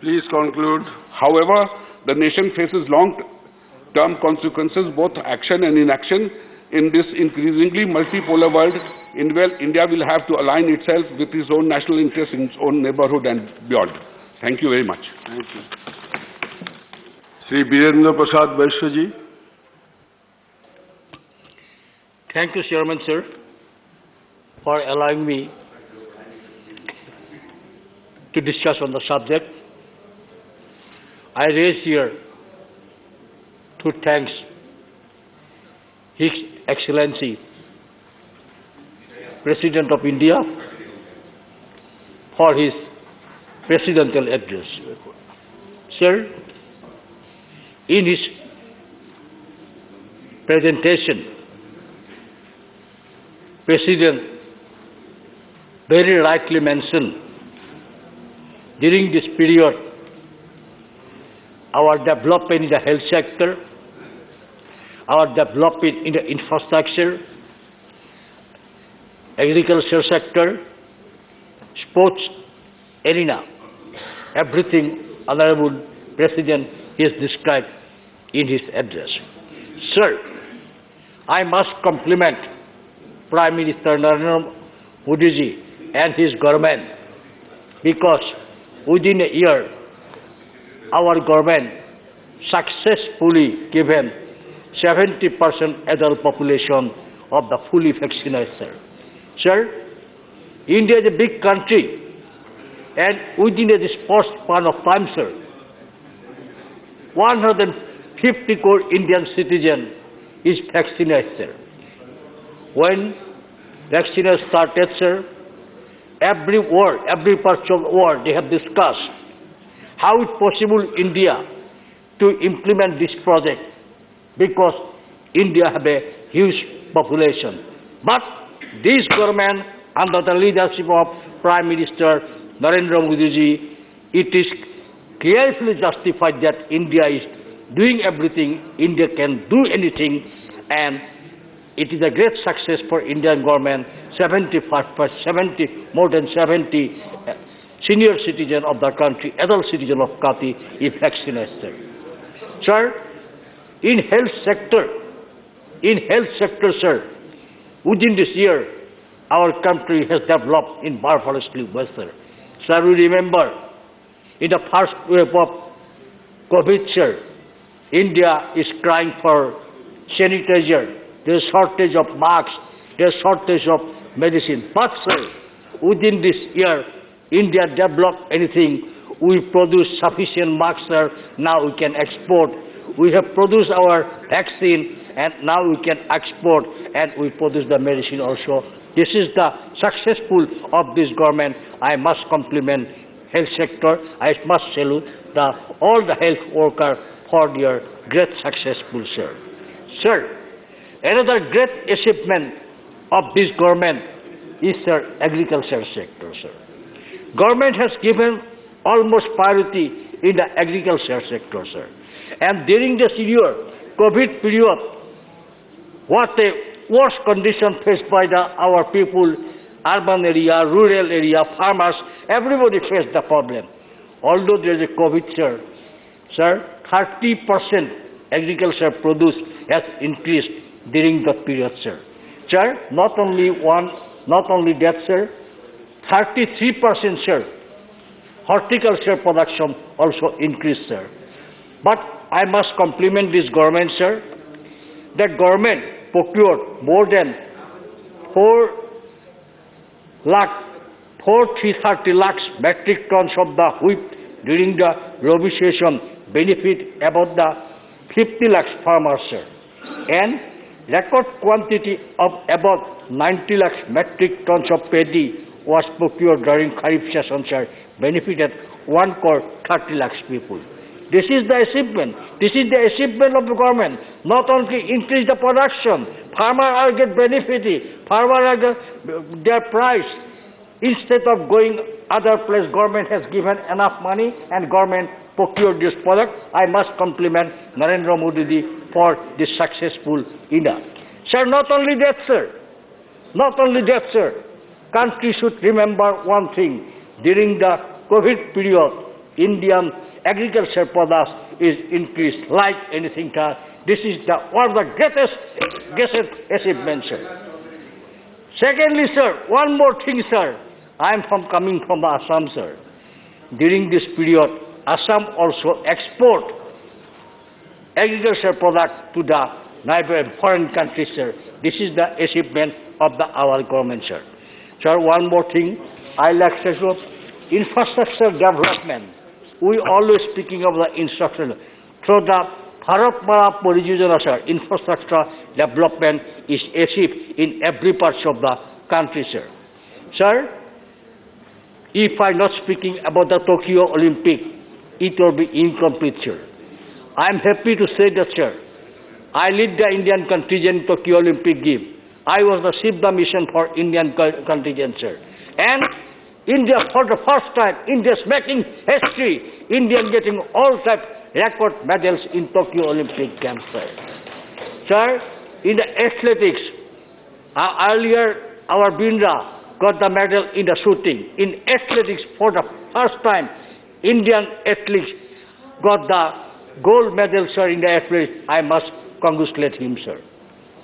A: Please conclude.
G: However, the nation faces long-term consequences, both action and inaction, in this increasingly multipolar world. India will have to align itself with its own national interests in its own neighborhood and beyond. Thank you very much.
A: Thank you. Shri Birendra Prasad Vaishya.
E: Thank you, Chairman, sir, for allowing me to discuss on the subject. I raise here to thank His Excellency, President of India, for his presidential address. Sir, in his presentation, President very rightly mentioned, during this period, our development in the health sector, our development in the infrastructure, agriculture sector, sports arena, everything Honorable President has described in his address. Sir, I must compliment Prime Minister Narendra Modi ji and his government, because within a year our government successfully given 70% adult population of the fully vaccinated. Sir, India is a big country, and within this first span of time, sir, 150 crore Indian citizens is vaccinated. When vaccination started, sir, every part of the world, they have discussed how it's possible India to implement this project, because India have a huge population. But this government, under the leadership of Prime Minister Narendra Modi ji, it is clearly justified that India is doing everything, India can do anything, and it is a great success for Indian government. More than 70 senior citizen of the country, adult citizen of country is vaccinated. Sir, in health sector, sir, within this year, our country has developed in marvelously well, sir. Sir, we remember, in the first wave of COVID, sir, India is crying for sanitizer. There is shortage of masks, there is shortage of medicine. But, sir, within this year, India developed anything. We produce sufficient masks, sir. Now we can export. We have produced our vaccine, and now we can export, and we produce the medicine also. This is the successful of this government. I must compliment health sector. I must salute all the health workers for their great successful, sir. Sir, another great achievement of this government is the agriculture sector, sir. Government has given almost priority in the agriculture sector, sir. And during this year, COVID period, what a worse condition faced by our people, urban area, rural area, farmers, everybody faced the problem. Although there is a COVID, sir, 30% agriculture produce has increased during the period, sir. Sir, not only that, sir, 33%, sir, horticulture production also increased, sir. But I must compliment this government, sir. That government procured more than 430 lakhs metric tons of the wheat during the Rabi season, benefit about the 50 lakhs farmers, sir. And record quantity of about 90 lakhs metric tons of paddy was procured during Kharif session, sir, benefited 1 crore 30 lakhs people. This is the achievement. This is the achievement of the government. Not only increase the production, farmers are get benefited, farmers are get their price. Instead of going other place, government has given enough money and government procured this product. I must compliment Narendra Modi ji for this successful India. Sir, not only that, sir. Not only that, sir. Country should remember one thing. During the COVID period, Indian agriculture products is increased like anything else. This is one of the greatest achievements, sir. Secondly, sir, one more thing, sir. I am coming from Assam, sir. During this period, Assam also export agriculture products to the neighboring foreign countries, sir. This is the achievement of our government, sir. Sir, one more thing. I like to say infrastructure development. We always speaking of the infrastructure. Through the Bharat Parijojana, sir, infrastructure development is achieved in every part of the country, sir. Sir, if I'm not speaking about the Tokyo Olympic, it will be incomplete, sir. I'm happy to say that, sir, I lead the Indian contingent Tokyo Olympic Games. I was the chief of the mission for Indian contingent, sir. And India, for the first time, India's making history. India getting all type record medals in Tokyo Olympic Games, sir. Sir, in the athletics, earlier our Bindra got the medal in the shooting. In athletics, for the first time, Indian athletes got the gold medal, sir, in the athletics. I must congratulate him, sir.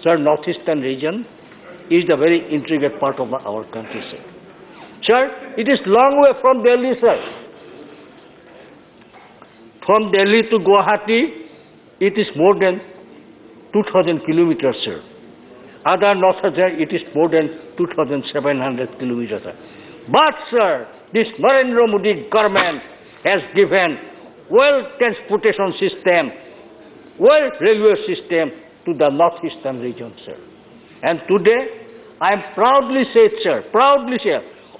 E: Sir, northeastern region is the very intricate part of our country, sir. Sir, it is long way from Delhi, sir. From Delhi to Guwahati, it is more than 2,000 kilometers, sir. Other northern, it is more than 2,700 kilometers, sir. But, sir, this Narendra Modi government has given well transportation system, well railway system to the northeastern region, sir. And today, I am proudly said, sir,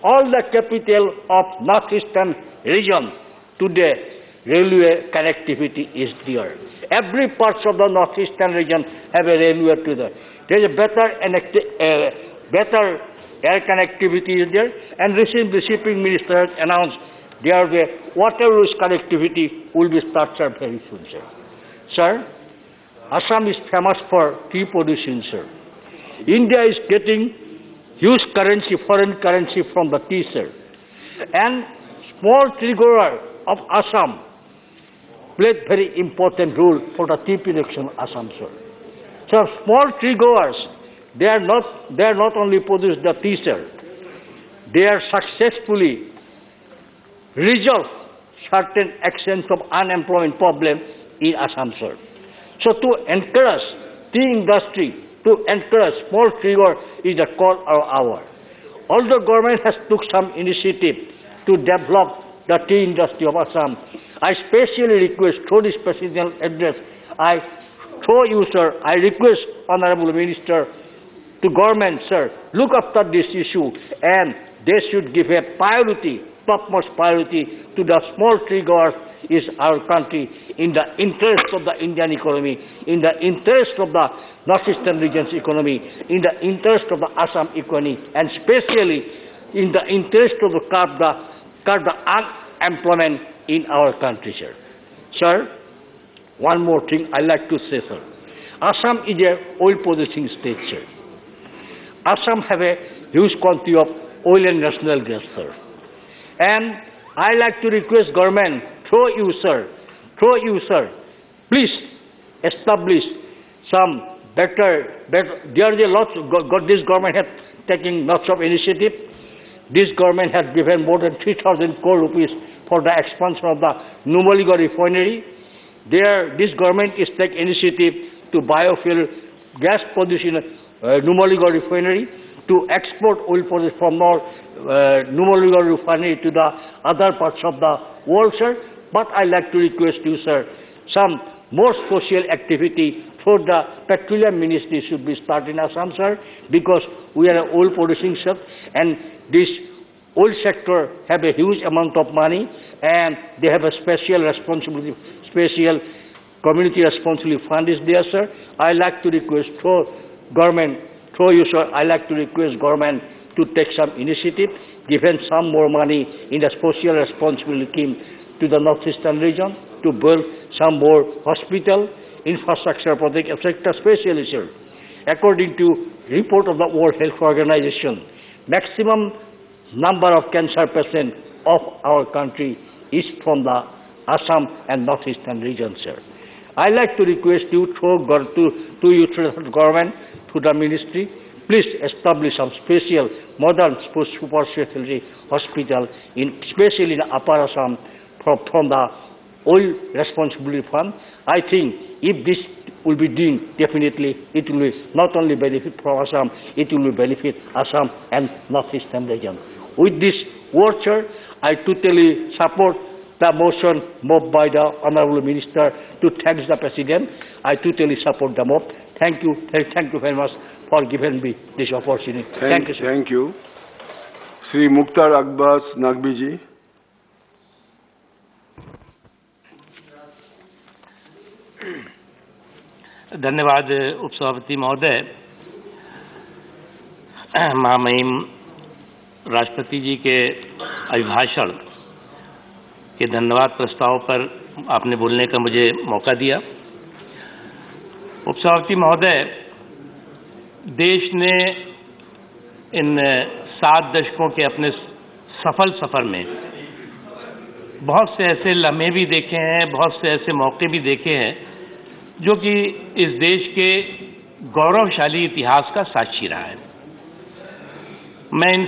E: all the capital of northeastern region today, railway connectivity is there. Every part of the northeastern region have a railway to there. There is a better air connectivity is there, and recently the shipping minister has announced there will be waterways connectivity will be started very soon, sir. Sir, Assam is famous for tea production, sir. India is getting huge currency, foreign currency from the tea, sir. And small tea grower of Assam played very important role for the tea production of Assam, sir. So small tea growers, they are not only produce the tea, sir. They are successfully resolve certain extent of unemployment problem in Assam, sir. So to encourage tea industry, to encourage small tea grower is the call of our. Although government has took some initiative to develop the tea industry of Assam, I specially request through this presidential address, through you, sir, I request Honorable Minister to government, sir, look after this issue and they should give a priority, topmost priority to the small tea growers is our country in the interest of the Indian economy, in the interest of the northeastern region's economy, in the interest of the Assam economy, and especially in the interest of the curb the unemployment in our country, sir. Sir, one more thing I like to say, sir. Assam is a oil producing state, sir. Assam have a huge quantity of oil and natural gas, sir. And I like to request government, through you, sir, please establish some better, there is a lot, this government has taken lots of initiative. This government has given more than 3,000 crore rupees for the expansion of the Numaligarh refinery. This government is taking initiative to biofuel gas production Numaligarh refinery, to export oil products from Numaligarh refinery to the other parts of the world, sir. But I like to request you, sir, some more social activity for the petroleum ministry should be started in Assam, sir, because we are an oil producing sector, and this oil sector have a huge amount of money, and they have a special responsibility, special community responsibility fund is there, sir. I like to request through government, through you, sir, I like to request government to take some initiative, given some more money in the social responsibility scheme to the northeastern region to build some more hospital, infrastructure project, etc., especially, sir. according to report of the World Health Organization, maximum number of cancer patients of our country is from the Assam and northeastern region, sir. I like to request you to you government, to the ministry, please establish some special modern super specialty hospital, especially in Upper Assam, from the oil responsibility fund. I think if this will be done, definitely it will not only benefit for Assam, it will benefit Assam and northeastern region. With this word, sir, I totally support the motion moved by the Honorable Minister to thank the President. I totally support the motion. Thank you very much for giving me this opportunity. Thank you, sir.
K: Thank you. Sri Mukhtar Abbas Naqvi ji.
T: धन्यवाद उपसभापति महोदय। महामहिम राष्ट्रपति जी के अभिभाषण के धन्यवाद प्रस्ताव पर आपने बोलने का मुझे मौका दिया। उपसभापति महोदय, देश ने इन 7 दशकों के अपने सफल सफर में बहुत से ऐसे लम्हे भी देखे हैं, बहुत से ऐसे मौके भी देखे हैं जो कि इस देश के गौरवशाली इतिहास का साक्षी रहा है। मैं इन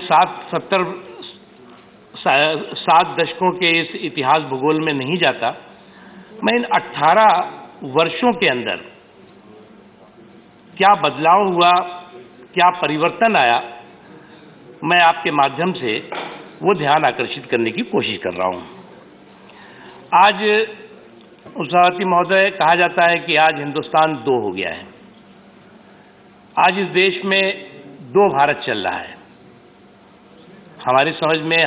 T: 7 दशकों के इस इतिहास भूगोल में नहीं जाता। मैं इन 18 वर्षों के अंदर क्या बदलाव हुआ, क्या परिवर्तन आया, मैं आपके माध्यम से वो ध्यान आकर्षित करने की कोशिश कर रहा हूं। आज उपसभापति महोदय, कहा जाता है कि आज हिंदुस्तान 2 हो गया है। आज इस देश में 2 भारत चल रहा है। हमारी समझ में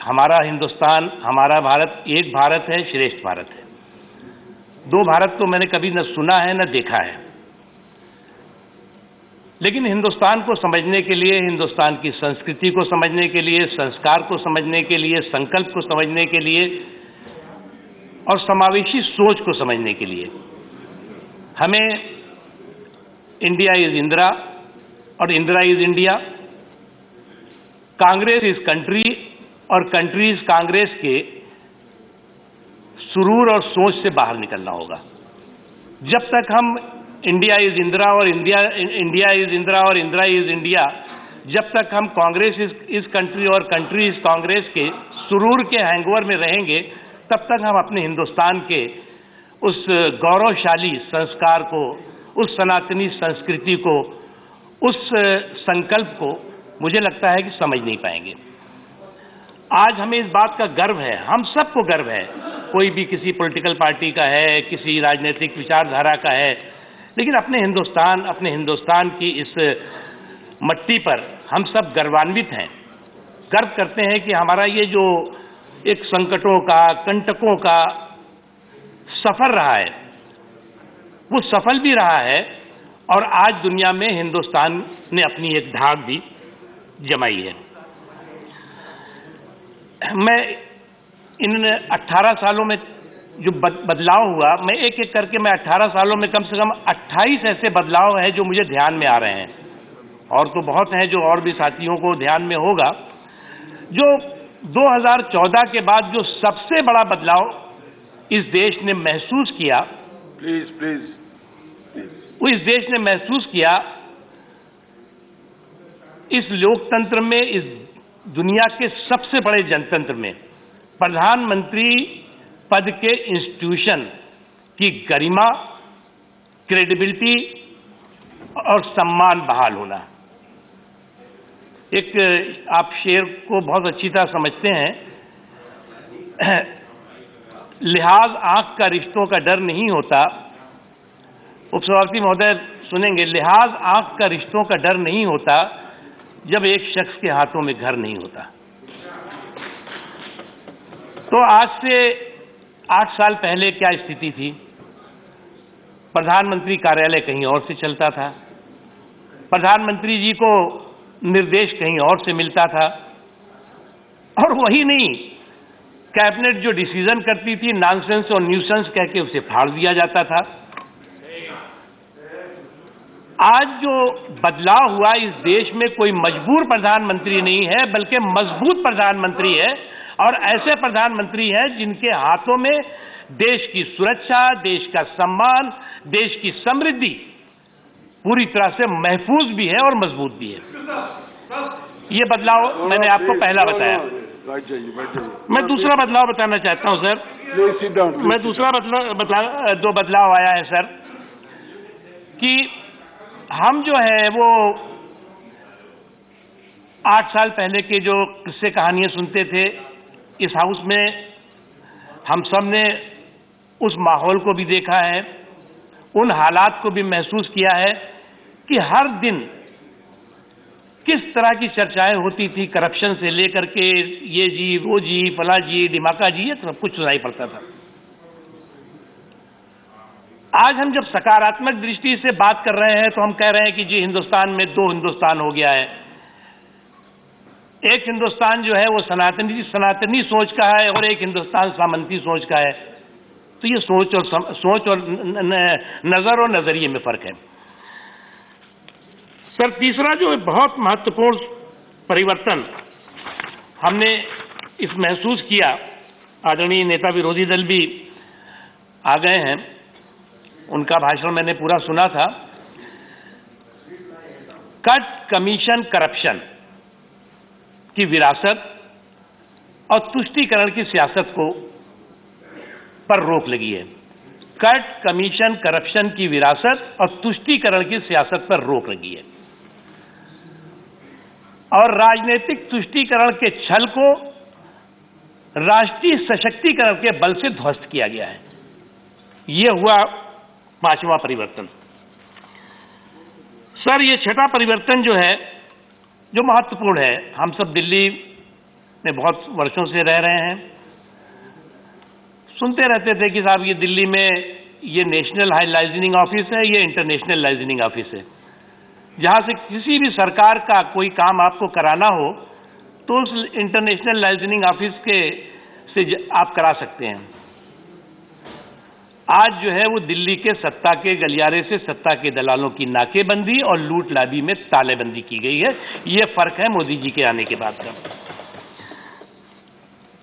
T: हमारा हिंदुस्तान, हमारा भारत एक भारत है, श्रेष्ठ भारत है। 2 भारत तो मैंने कभी न सुना है न देखा है। लेकिन हिंदुस्तान को समझने के लिए, हिंदुस्तान की संस्कृति को समझने के लिए, संस्कार को समझने के लिए, संकल्प को समझने के लिए और समावेशी सोच को समझने के लिए हमें इंडिया इज इंदिरा और Indira is India, Congress is country और कंट्री इज कांग्रेस के सुरूर और सोच से बाहर निकलना होगा। जब तक हम इंडिया इज इंदिरा और इंडिया इज इंदिरा और इंदिरा इज इंडिया, जब तक हम कांग्रेस इज कंट्री और कंट्री इज कांग्रेस के सुरूर के हैंगओवर में रहेंगे, तब तक हम अपने हिंदुस्तान के उस गौरवशाली संस्कार को, उस सनातनी संस्कृति को, उस संकल्प को मुझे लगता है कि समझ नहीं पाएंगे। आज हमें इस बात का गर्व है, हम सबको गर्व है, कोई भी किसी पॉलिटिकल पार्टी का है, किसी राजनीतिक विचारधारा का है, लेकिन अपने हिंदुस्तान की इस मट्टी पर हम सब गर्वान्वित हैं। गर्व करते हैं कि हमारा ये जो एक संकटों का, कंटकों का सफर रहा है, वो सफल भी रहा है और आज दुनिया में हिंदुस्तान ने अपनी एक धाक भी जमाई है। मैं इन 18 सालों में जो बदलाव हुआ, मैं एक एक करके 18 सालों में कम से कम 28 ऐसे बदलाव हैं जो मुझे ध्यान में आ रहे हैं, और तो बहुत हैं जो और भी साथियों को ध्यान में होगा। जो 2014 के बाद जो सबसे बड़ा बदलाव इस देश ने महसूस किया, वो इस देश ने महसूस किया, इस लोकतंत्र में, इस दुनिया के सबसे बड़े जनतंत्र में प्रधानमंत्री पद के इंस्टीट्यूशन की गरिमा, क्रेडिबिलिटी और सम्मान बहाल होना। एक आप शेर को बहुत अच्छी तरह समझते हैं, लिहाज आंख का रिश्तों का डर नहीं होता। उपसभापति महोदय सुनेंगे, लिहाज आंख का रिश्तों का डर नहीं होता जब एक शख्स के हाथों में घर नहीं होता। तो आज से 8 साल पहले क्या स्थिति थी? प्रधानमंत्री कार्यालय कहीं और से चलता था, प्रधानमंत्री जी को निर्देश कहीं और से मिलता था, और वही नहीं, कैबिनेट जो डिसीजन करती थी नॉनसेंस और न्यूसेंस कह के उसे फाड़ दिया जाता था। आज जो बदलाव हुआ इस देश में कोई मजबूर प्रधानमंत्री नहीं है, बल्कि मजबूत प्रधानमंत्री है, और ऐसे प्रधानमंत्री हैं जिनके हाथों में देश की सुरक्षा, देश का सम्मान, देश की समृद्धि पूरी तरह से महफूज भी है और मजबूत भी है। ये बदलाव मैंने आपको पहला बताया। मैं दूसरा बदलाव बताना चाहता हूं सर। मैं दूसरा जो बदलाव आया है सर, कि हम जो है वो 8 साल पहले के जो किस्से कहानियां सुनते थे, इस हाउस में हम सब ने उस माहौल को भी देखा है, उन हालात को भी महसूस किया है कि हर दिन किस तरह की चर्चाएं होती थी, करप्शन से लेकर के ये जी, वो जी, फला जी, डिमाका जी, ये सब कुछ सुनाई पड़ता था। आज हम जब सकारात्मक दृष्टि से बात कर रहे हैं तो हम कह रहे हैं कि जी हिंदुस्तान में 2 हिंदुस्तान हो गया है। एक हिंदुस्तान जो है वो सनातनी सोच का है और एक हिंदुस्तान सामंती सोच का है। तो ये सोच और नजर और नजरिए में फर्क है। सर, तीसरा जो बहुत महत्वपूर्ण परिवर्तन हमने इस महसूस किया, आदरणीय नेता विरोधी दल भी आ गए हैं, उनका भाषण मैंने पूरा सुना था। कट कमीशन करप्शन की विरासत और तुष्टीकरण की सियासत को पर रोक लगी है। कट कमीशन करप्शन की विरासत और तुष्टीकरण की सियासत पर रोक लगी है और राजनीतिक तुष्टीकरण के छल को राष्ट्रीय सशक्तिकरण के बल से ध्वस्त किया गया है। यह हुआ 5वां परिवर्तन। सर, ये 6वां परिवर्तन जो है, जो महत्वपूर्ण है, हम सब दिल्ली में बहुत वर्षों से रह रहे हैं, सुनते रहते थे कि साहब ये दिल्ली में ये नेशनल हाई लाइसेंसिंग ऑफिस है, ये इंटरनेशनल लाइसेंसिंग ऑफिस है। जहां से किसी भी सरकार का कोई काम आपको कराना हो तो उस इंटरनेशनल लाइसेंसिंग ऑफिस से आप करा सकते हैं। आज जो है वो दिल्ली के सत्ता के गलियारे से सत्ता के दलालों की नाकेबंदी और लूट लाबी में तालेबंदी की गई है। ये फर्क है मोदी जी के आने के बाद का।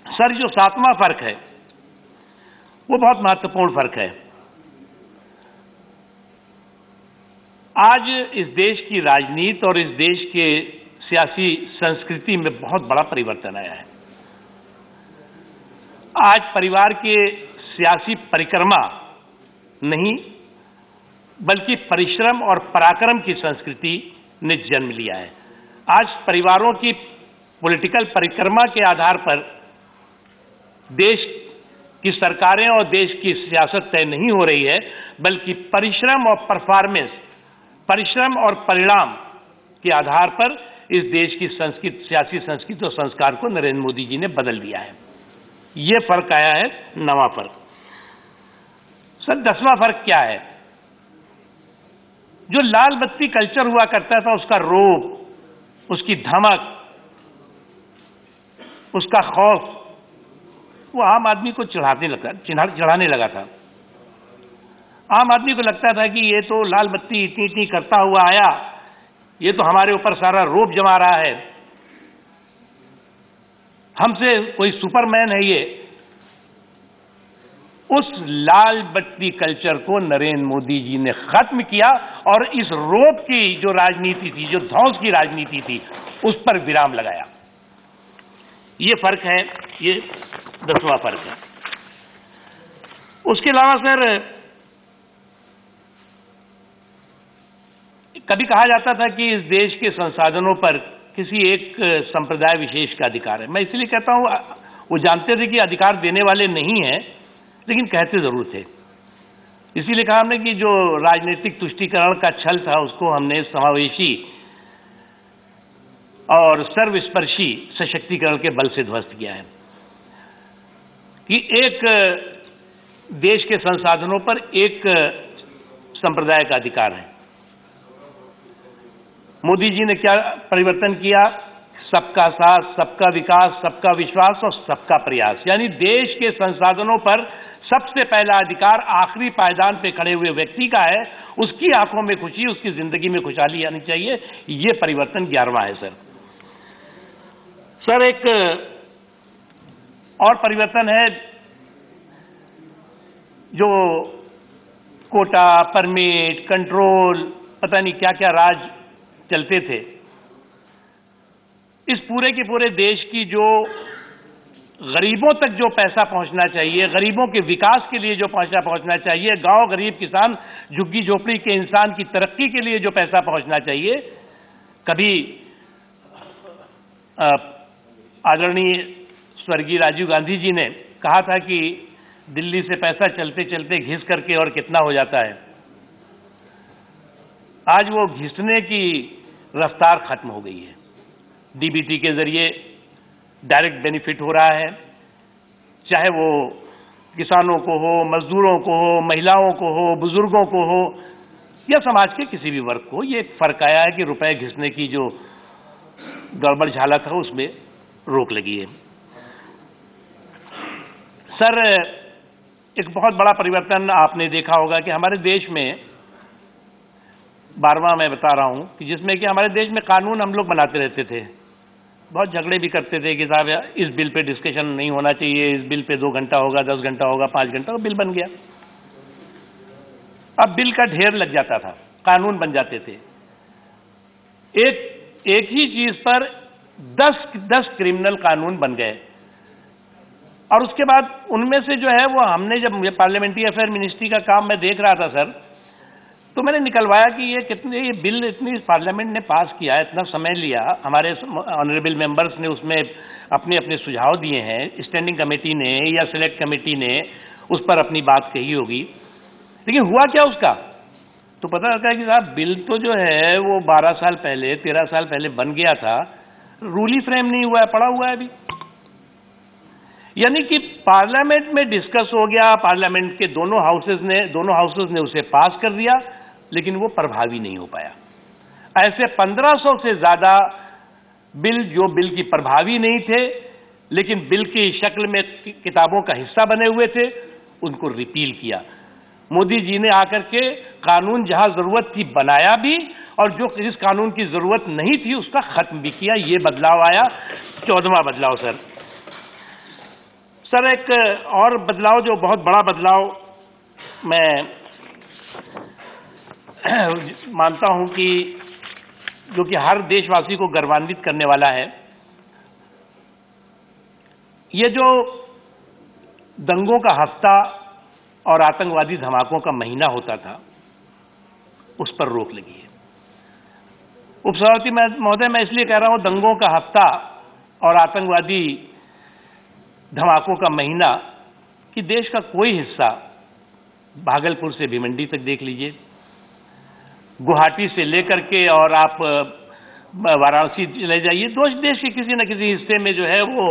T: सर, जो 7वां फर्क है वो बहुत महत्वपूर्ण फर्क है। आज इस देश की राजनीति और इस देश के सियासी संस्कृति में बहुत बड़ा परिवर्तन आया है। आज परिवार के सियासी परिक्रमा नहीं, बल्कि परिश्रम और पराक्रम की संस्कृति ने जन्म लिया है। आज परिवारों की पॉलिटिकल परिक्रमा के आधार पर देश की सरकारें और देश की सियासत तय नहीं हो रही है, बल्कि परिश्रम और परफॉर्मेंस, परिश्रम और परिणाम के आधार पर इस देश की संस्कृति, सियासी संस्कृति और संस्कार को नरेंद्र मोदी जी ने बदल दिया है। ये फर्क आया है, 9वां फर्क। सर, 10वां फर्क क्या है? जो लाल बत्ती कल्चर हुआ करता था, उसका रोब, उसकी धमक, उसका खौफ, वो आम आदमी को चढ़ाने लगा था। आम आदमी को लगता था कि ये तो लाल बत्ती इतनी इतनी करता हुआ आया, ये तो हमारे ऊपर सारा रोब जमा रहा है, हमसे कोई सुपरमैन है ये। उस लाल बत्ती कल्चर को नरेंद्र मोदी जी ने खत्म किया और इस रोब की जो राजनीति थी, जो ध्वंस की राजनीति थी, उस पर विराम लगाया। ये फर्क है, ये 10वां फर्क है। उसके अलावा सर, कभी कहा जाता था कि इस देश के संसाधनों पर किसी एक संप्रदाय विशेष का अधिकार है। मैं इसलिए कहता हूं, वो जानते थे कि अधिकार देने वाले नहीं हैं, लेकिन कहते जरूर थे। इसीलिए कहा हमने कि जो राजनीतिक तुष्टीकरण का छल था, उसको हमने समावेशी और सर्वस्पर्शी सशक्तिकरण के बल से ध्वस्त किया है कि एक देश के संसाधनों पर एक संप्रदाय का अधिकार है। मोदी जी ने क्या परिवर्तन किया? सबका साथ, सबका विकास, सबका विश्वास और सबका प्रयास, यानी देश के संसाधनों पर सबसे पहला अधिकार आखिरी पायदान पे खड़े हुए व्यक्ति का है। उसकी आंखों में खुशी, उसकी जिंदगी में खुशहाली आनी चाहिए। ये परिवर्तन 11वां है सर। सर, एक और परिवर्तन है जो कोटा, परमिट, कंट्रोल, पता नहीं क्या क्या राज चलते थे। इस पूरे के पूरे देश की जो गरीबों तक जो पैसा पहुंचना चाहिए, गरीबों के विकास के लिए जो पैसा पहुंचना चाहिए, गांव, गरीब, किसान, झुग्गी झोपड़ी के इंसान की तरक्की के लिए जो पैसा पहुंचना चाहिए, कभी आदरणीय स्वर्गीय राजीव गांधी जी ने कहा था कि दिल्ली से पैसा चलते चलते घिस करके और कितना हो जाता है। आज वो घिसने की रफ्तार खत्म हो गई है। डीबीटी के जरिए डायरेक्ट बेनिफिट हो रहा है, चाहे वो किसानों को हो, मजदूरों को हो, महिलाओं को हो, बुजुर्गों को हो या समाज के किसी भी वर्ग को। ये एक फर्क आया है कि रुपए घिसने की जो गड़बड़ झाला था उसमें रोक लगी है। सर, एक बहुत बड़ा परिवर्तन आपने देखा होगा कि हमारे देश में 12वां मैं बता रहा हूं कि जिसमें कि हमारे देश में कानून हम लोग बनाते रहते थे, बहुत झगड़े भी करते थे कि साहब इस बिल पे डिस्कशन नहीं होना चाहिए, इस बिल पे 2 घंटा होगा, 10 घंटा होगा, 5 घंटा, बिल बन गया। अब बिल का ढेर लग जाता था, कानून बन जाते थे। एक ही चीज पर 10 क्रिमिनल कानून बन गए और उसके बाद उनमें से जो है वो हमने, जब पार्लियामेंट्री अफेयर मिनिस्ट्री का काम मैं देख रहा था सर, तो मैंने निकलवाया कि ये बिल इतनी पार्लियामेंट ने पास किया, इतना समय लिया, हमारे ऑनरेबल मेंबर्स ने उसमें अपने अपने सुझाव दिए हैं, स्टैंडिंग कमेटी ने या सिलेक्ट कमेटी ने उस पर अपनी बात कही होगी, लेकिन हुआ क्या उसका? तो पता लगा कि साहब बिल तो जो है वो 12 साल पहले, 13 साल पहले बन गया था, रूल ही फ्रेम नहीं हुआ है, पड़ा हुआ है अभी। यानी कि पार्लियामेंट में डिस्कस हो गया, पार्लियामेंट के दोनों हाउसेज ने उसे पास कर दिया, लेकिन वो प्रभावी नहीं हो पाया। ऐसे 1500 से ज्यादा बिल जो बिल की प्रभावी नहीं थे, लेकिन बिल की शक्ल में किताबों का हिस्सा बने हुए थे, उनको रिपील किया। मोदी जी ने आकर के कानून जहां जरूरत थी बनाया भी, और जो जिस कानून की जरूरत नहीं थी उसका खत्म भी किया। ये बदलाव आया, 14वां बदलाव सर। सर, एक और बदलाव, जो बहुत बड़ा बदलाव मैं मानता हूं कि जो कि हर देशवासी को गर्वान्वित करने वाला है, ये जो दंगों का हफ्ता और आतंकवादी धमाकों का महीना होता था, उस पर रोक लगी है। उपसभापति महोदय, मैं इसलिए कह रहा हूं दंगों का हफ्ता और आतंकवादी धमाकों का महीना कि देश का कोई हिस्सा, भागलपुर से भिवंडी तक देख लीजिए, गुवाहाटी से लेकर के और आप वाराणसी ले जाइए, देश के किसी न किसी हिस्से में जो है वो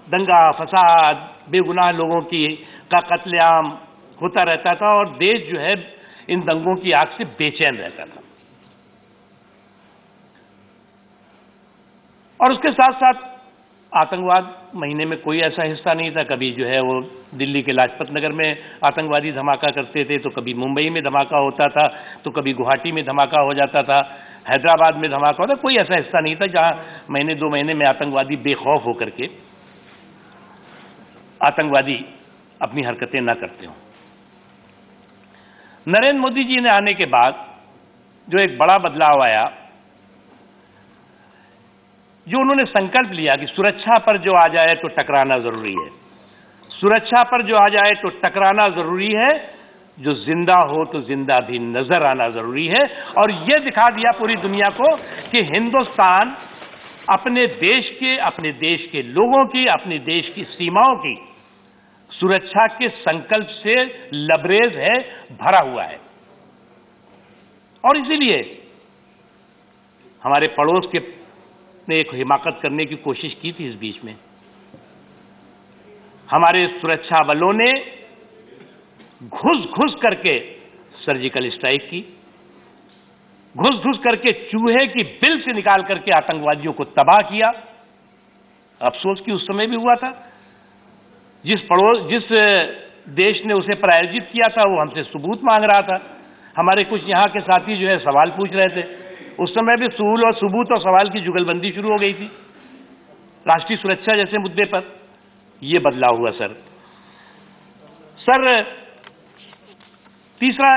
T: दंगा फसाद, बेगुनाह लोगों का कत्लेआम होता रहता था और देश जो है इन दंगों की आग से बेचैन रहता था। और उसके साथ साथ आतंकवाद महीने में कोई ऐसा हिस्सा नहीं था, कभी जो है वो दिल्ली के लाजपत नगर में आतंकवादी धमाका करते थे, तो कभी मुंबई में धमाका होता था, तो कभी गुवाहाटी में धमाका हो जाता था, हैदराबाद में धमाका होता, कोई ऐसा हिस्सा नहीं था जहां महीने 2 महीने में आतंकवादी बेखौफ होकर के आतंकवादी अपनी हरकतें न करते हों। नरेंद्र मोदी जी ने आने के बाद जो एक बड़ा बदलाव आया, जो उन्होंने संकल्प लिया कि सुरक्षा पर जो आ जाए तो टकराना जरूरी है, सुरक्षा पर जो आ जाए तो टकराना जरूरी है, जो जिंदा हो तो जिंदा भी नजर आना जरूरी है। और यह दिखा दिया पूरी दुनिया को कि हिंदुस्तान अपने देश के लोगों की, अपने देश की सीमाओं की सुरक्षा के संकल्प से लबरेज है, भरा हुआ है। और इसीलिए हमारे पड़ोस के ने एक हिमाकत करने की कोशिश की थी। इस बीच में हमारे सुरक्षा बलों ने घुस करके सर्जिकल स्ट्राइक की, घुस घुस करके चूहे की बिल से निकाल करके आतंकवादियों को तबाह किया। अफसोस कि उस समय भी हुआ था। जिस देश ने उसे प्रायोजित किया था वो हमसे सबूत मांग रहा था। हमारे कुछ यहाँ के साथी जो है सवाल पूछ रहे थे। उस समय भी सबूत और सवाल की जुगलबंदी शुरू हो गई थी राष्ट्रीय सुरक्षा जैसे मुद्दे पर। यह बदलाव हुआ सर। तीसरा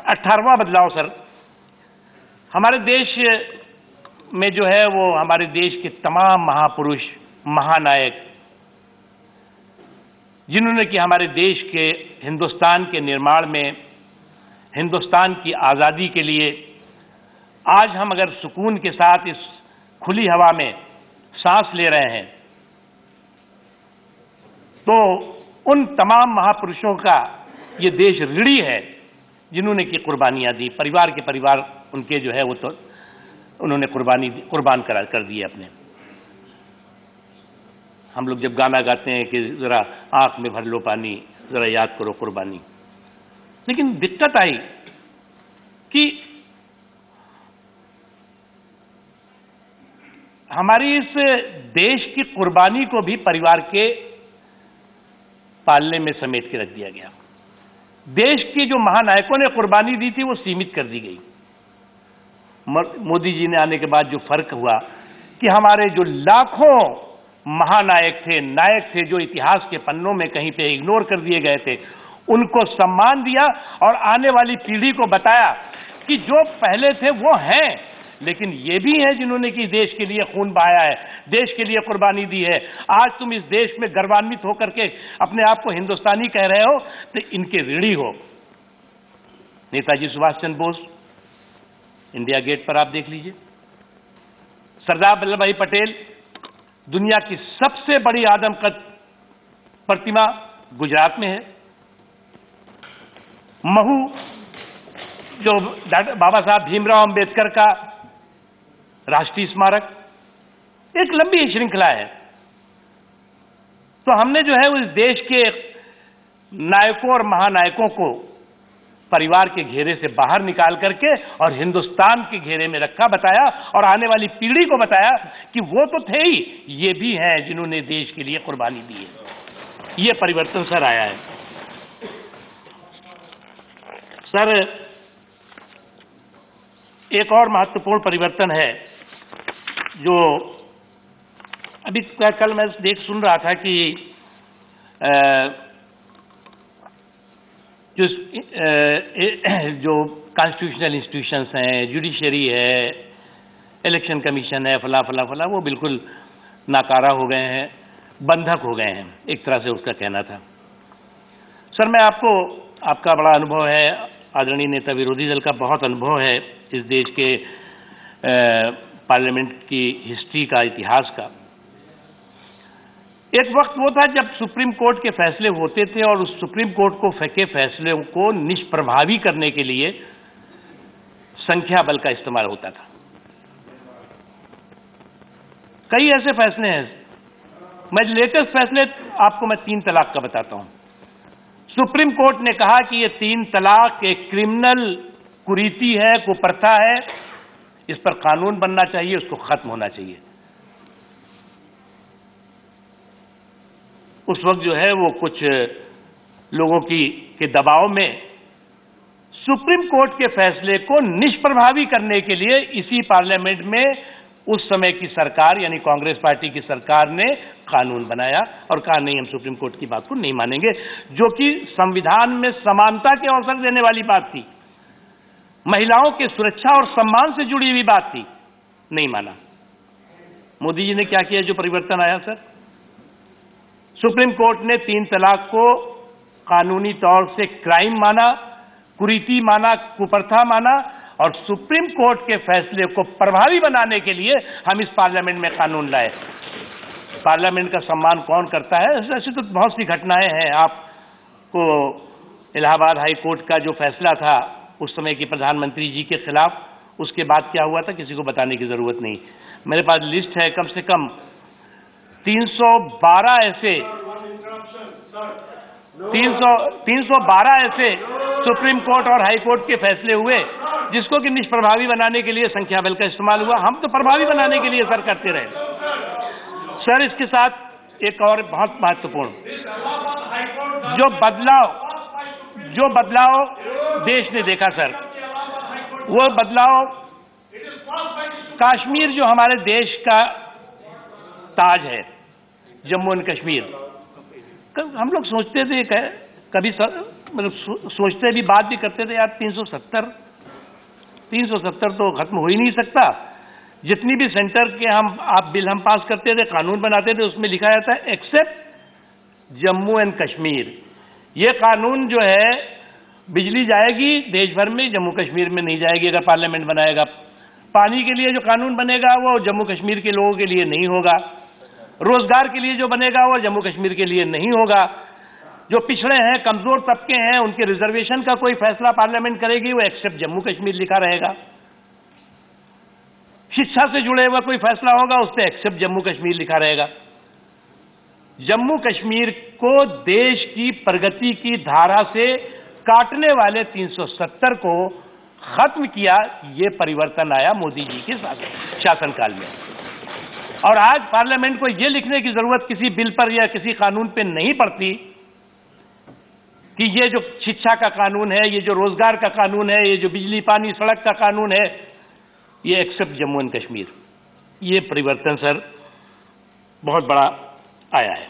T: 18वां बदलाव सर, हमारे देश में जो है वो हमारे देश के तमाम महापुरुष, महानायक, जिन्होंने कि हमारे देश के हिंदुस्तान के निर्माण में, हिंदुस्तान की आज़ादी के लिए, आज हम अगर सुकून के साथ इस खुली हवा में सांस ले रहे हैं तो उन तमाम महापुरुषों का ये देश ऋणी है जिन्होंने कि कुर्बानियां दी। परिवार के परिवार उनके जो है वो तो उन्होंने कुर्बान कर दिए अपने। हम लोग जब गाना गाते हैं कि जरा आंख में भर लो पानी, जरा याद करो कुर्बानी, लेकिन दिक्कत आई कि हमारी इस देश की कुर्बानी को भी परिवार के पालने में समेट के रख दिया गया। देश के जो महानायकों ने कुर्बानी दी थी वो सीमित कर दी गई। मोदी जी ने आने के बाद जो फर्क हुआ कि हमारे जो लाखों महानायक थे, नायक थे, जो इतिहास के पन्नों में कहीं पे इग्नोर कर दिए गए थे, उनको सम्मान दिया और आने वाली पीढ़ी को बताया कि जो पहले थे वो हैं, लेकिन ये भी हैं जिन्होंने कि देश के लिए खून बहाया है, देश के लिए कुर्बानी दी है। आज तुम इस देश में गर्वान्वित होकर के अपने आप को हिंदुस्तानी कह रहे हो तो इनके ऋणी हो। नेताजी सुभाष चंद्र बोस, इंडिया गेट पर आप देख लीजिए। सरदार वल्लभ भाई पटेल, दुनिया की सबसे बड़ी आदमकद प्रतिमा गुजरात में है। महू, जो बाबा साहब भीमराव अंबेडकर का राष्ट्रीय स्मारक, एक लंबी श्रृंखला है। तो हमने जो है उस देश के नायकों और महानायकों को परिवार के घेरे से बाहर निकाल करके और हिंदुस्तान के घेरे में रखा, बताया और आने वाली पीढ़ी को बताया कि वो तो थे ही, ये भी हैं जिन्होंने देश के लिए कुर्बानी दी है। ये परिवर्तन सर आया है। सर, एक और महत्वपूर्ण परिवर्तन है जो अभी कल मैं सुन रहा था कि जो कॉन्स्टिट्यूशनल इंस्टीट्यूशंस हैं, जुडिशरी है, इलेक्शन कमीशन है, फला फला फला, वो बिल्कुल नाकारा हो गए हैं, बंधक हो गए हैं, एक तरह से उसका कहना था। सर, मैं आपका बड़ा अनुभव है, आदरणीय नेता विरोधी दल का बहुत अनुभव है इस देश के पार्लियामेंट की हिस्ट्री का, इतिहास का। एक वक्त वो था जब सुप्रीम कोर्ट के फैसले होते थे और उस सुप्रीम कोर्ट को के फैसले को निष्प्रभावी करने के लिए संख्या बल का इस्तेमाल होता था। कई ऐसे फैसले हैं। मैं लेटेस्ट फैसले आपको मैं 3 तलाक का बताता हूं। सुप्रीम कोर्ट ने कहा कि ये 3 तलाक एक क्रिमिनल कुरीति है, कुप्रथा है, इस पर कानून बनना चाहिए, उसको खत्म होना चाहिए। उस वक्त जो है वो कुछ लोगों के दबाव में सुप्रीम कोर्ट के फैसले को निष्प्रभावी करने के लिए इसी पार्लियामेंट में उस समय की सरकार यानी कांग्रेस पार्टी की सरकार ने कानून बनाया और कहा नहीं, हम सुप्रीम कोर्ट की बात को नहीं मानेंगे, जो कि संविधान में समानता के अवसर देने वाली बात थी, महिलाओं के सुरक्षा और सम्मान से जुड़ी हुई बात थी। नहीं माना। मोदी जी ने क्या किया, जो परिवर्तन आया सर, सुप्रीम कोर्ट ने 3 तलाक को कानूनी तौर से क्राइम माना, कुरीति माना, कुप्रथा माना और सुप्रीम कोर्ट के फैसले को प्रभावी बनाने के लिए हम इस पार्लियामेंट में कानून लाए। पार्लियामेंट का सम्मान कौन करता है? ऐसी तो बहुत सी घटनाएं हैं। आपको इलाहाबाद हाई कोर्ट का जो फैसला था उस समय के प्रधानमंत्री जी के खिलाफ, उसके बाद क्या हुआ था किसी को बताने की जरूरत नहीं। मेरे पास लिस्ट है, कम से कम 312 ऐसे सुप्रीम कोर्ट और हाई कोर्ट के फैसले हुए, जिसको कि निष्प्रभावी बनाने के लिए संख्या बल का इस्तेमाल हुआ। हम तो प्रभावी बनाने के लिए सर करते रहे। सर, इसके साथ एक और बहुत महत्वपूर्ण, जो बदलाव देश ने देखा सर, वो बदलाव कश्मीर जो हमारे देश का ताज है, जम्मू एंड कश्मीर, हम लोग सोचते थे कभी मतलब सोचते भी, बात भी करते थे, यार 370 तो खत्म हो ही नहीं सकता। जितनी भी सेंटर के आप बिल हम पास करते थे, कानून बनाते थे, उसमें लिखा जाता है एक्सेप्ट जम्मू एंड कश्मीर। ये कानून जो है, बिजली जाएगी देश भर में, जम्मू कश्मीर में नहीं जाएगी अगर पार्लियामेंट बनाएगा। पानी के लिए जो कानून बनेगा वो जम्मू कश्मीर के लोगों के लिए नहीं होगा। रोजगार के लिए जो बनेगा वो जम्मू कश्मीर के लिए नहीं होगा। जो पिछड़े हैं, कमजोर तबके हैं, उनके रिजर्वेशन का कोई फैसला पार्लियामेंट करेगी, वो एक्सेप्ट जम्मू कश्मीर लिखा रहेगा। शिक्षा से जुड़े हुआ कोई फैसला होगा, उस पर एक्सेप्ट जम्मू कश्मीर लिखा रहेगा। जम्मू कश्मीर को देश की प्रगति की धारा से काटने वाले 370 को खत्म किया। ये परिवर्तन आया मोदी जी के शासनकाल में। और आज पार्लियामेंट को ये लिखने की जरूरत किसी बिल पर या किसी कानून पर नहीं पड़ती कि ये जो शिक्षा का कानून है, ये जो रोजगार का कानून है, ये जो बिजली पानी सड़क का कानून है, ये एक्सेप्ट जम्मू एंड कश्मीर। ये परिवर्तन सर बहुत बड़ा आया है।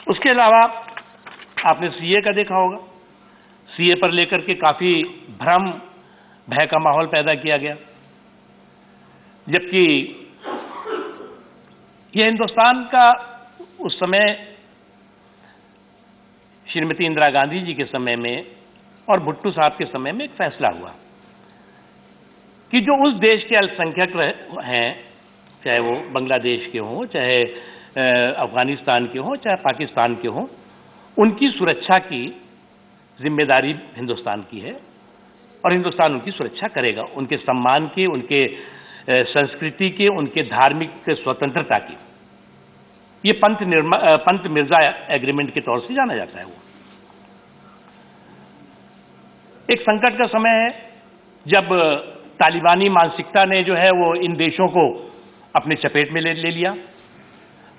T: उसके अलावा आपने सीए का देखा होगा। सीए पर लेकर के काफी भ्रम, भय का माहौल पैदा किया गया, जबकि यह हिंदुस्तान का उस समय श्रीमती इंदिरा गांधी जी के समय में और भुट्टो साहब के समय में एक फैसला हुआ कि जो उस देश के अल्पसंख्यक हैं, चाहे वो बांग्लादेश के हों, चाहे अफगानिस्तान के हों, चाहे पाकिस्तान के हों, उनकी सुरक्षा की जिम्मेदारी हिंदुस्तान की है और हिंदुस्तान उनकी सुरक्षा करेगा, उनके सम्मान की, उनके संस्कृति के, उनके धार्मिक स्वतंत्रता की। ये पंत मिर्जा एग्रीमेंट के तौर से जाना जाता है। वो एक संकट का समय है जब तालिबानी मानसिकता ने जो है वो इन देशों को अपने चपेट में ले लिया।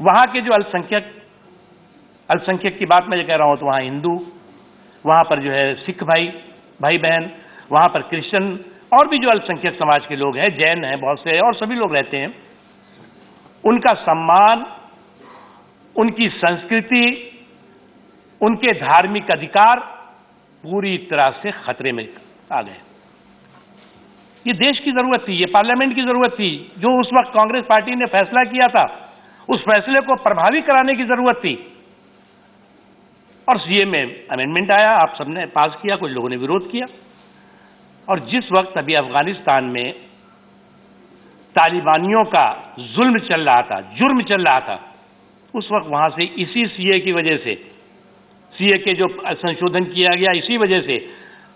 T: वहां के जो अल्पसंख्यक की बात मैं कह रहा हूं, तो वहां हिंदू, वहां पर जो है सिख भाई बहन, वहां पर क्रिश्चियन और भी जो अल्पसंख्यक समाज के लोग हैं, जैन हैं बहुत से, और सभी लोग रहते हैं। उनका सम्मान, उनकी संस्कृति, उनके धार्मिक अधिकार पूरी तरह से खतरे में आ गए। ये देश की जरूरत थी, ये पार्लियामेंट की जरूरत थी। जो उस वक्त कांग्रेस पार्टी ने फैसला किया था, उस फैसले को प्रभावी कराने की जरूरत थी। और सीए में अमेंडमेंट आया, आप सबने पास किया, कुछ लोगों ने विरोध किया। और जिस वक्त अभी अफगानिस्तान में तालिबानियों का जुर्म चल रहा था, उस वक्त वहां से इसी सीए की वजह से, सीए के जो संशोधन किया गया, इसी वजह से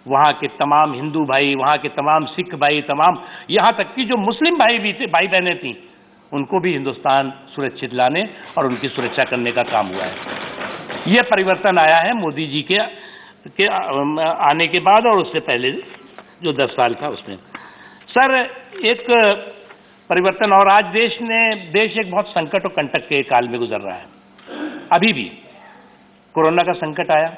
T: वहां के तमाम हिंदू भाई, वहां के तमाम सिख भाई, तमाम यहां तक कि जो मुस्लिम भाई भी थे, भाई बहनें थीं, उनको भी हिंदुस्तान सुरक्षित लाने और उनकी सुरक्षा करने का काम हुआ है। यह परिवर्तन आया है मोदी जी के आने के बाद और उससे पहले जो 10 साल था उसमें। सर, एक परिवर्तन और, आज देश एक बहुत संकट और कंटक के काल में गुजर रहा है। अभी भी कोरोना का संकट आया,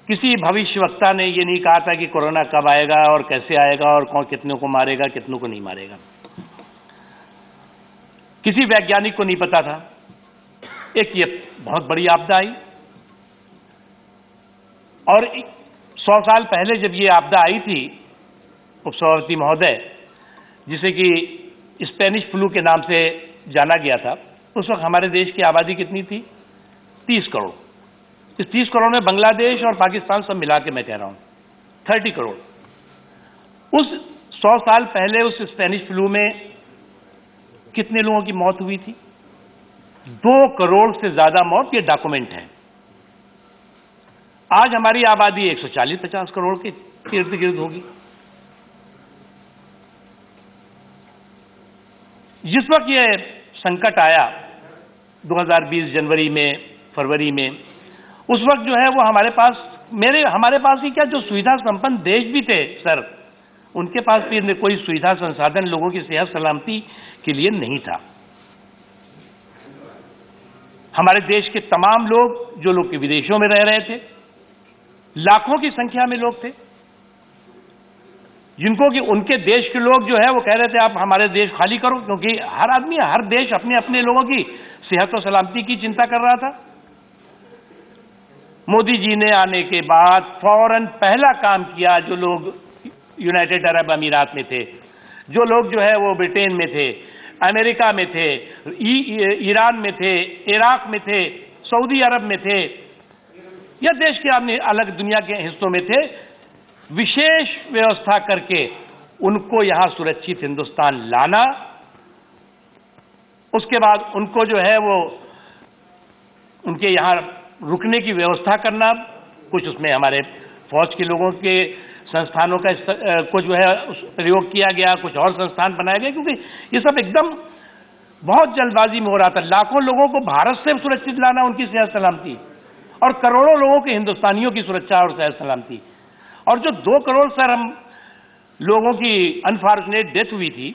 T: किसी भविष्यवक्ता ने ये नहीं कहा था कि कोरोना कब आएगा और कैसे आएगा और कौन कितनों को मारेगा, कितनों को नहीं मारेगा। किसी वैज्ञानिक को नहीं पता था। एक ये बहुत बड़ी आपदा आई, और 100 साल पहले जब ये आपदा आई थी, उपसभापति महोदय, जिसे कि स्पेनिश फ्लू के नाम से जाना गया था, उस वक्त हमारे देश की आबादी कितनी थी? 30 करोड़। इस 30 करोड़ में बांग्लादेश और पाकिस्तान सब मिला के मैं कह रहा हूं 30 करोड़। उस 100 साल पहले उस स्पेनिश फ्लू में कितने लोगों की मौत हुई थी? 2 करोड़ से ज्यादा मौत, ये डॉक्यूमेंट है। आज हमारी आबादी 140-50 करोड़ के इर्द गिर्द होगी। जिस वक्त ये संकट आया 2020 जनवरी में, फरवरी में, उस वक्त जो है वो हमारे पास हमारे पास ही क्या, जो सुविधा संपन्न देश भी थे सर, उनके पास भी कोई सुविधा संसाधन लोगों की सेहत सलामती के लिए नहीं था। हमारे देश के तमाम लोग, जो लोग विदेशों में रह रहे थे, लाखों की संख्या में लोग थे, जिनको कि उनके देश के लोग जो है वो कह रहे थे आप हमारे देश खाली करो, क्योंकि हर आदमी, हर देश अपने अपने लोगों की सेहत और सलामती की चिंता कर रहा था। मोदी जी ने आने के बाद फौरन पहला काम किया, जो लोग यूनाइटेड अरब अमीरात में थे, जो लोग जो है वो ब्रिटेन में थे, अमेरिका में थे, ईरान में थे, इराक में थे, सऊदी अरब में थे, या देश के अन्य अलग दुनिया के हिस्सों में थे, विशेष व्यवस्था करके उनको यहां सुरक्षित हिंदुस्तान लाना, उसके बाद उनको जो है वो उनके यहां रुकने की व्यवस्था करना, कुछ उसमें हमारे फौज के लोगों के संस्थानों का को जो है प्रयोग किया गया, कुछ और संस्थान बनाए गए, क्योंकि ये सब एकदम बहुत जल्दबाजी में हो रहा था। लाखों लोगों को भारत से सुरक्षित लाना, उनकी सेहत सलामती, और करोड़ों लोगों के हिंदुस्तानियों की सुरक्षा और सेहत सलामती। और जो 2 करोड़ सर हम लोगों की अनफॉर्चुनेट डेथ हुई थी,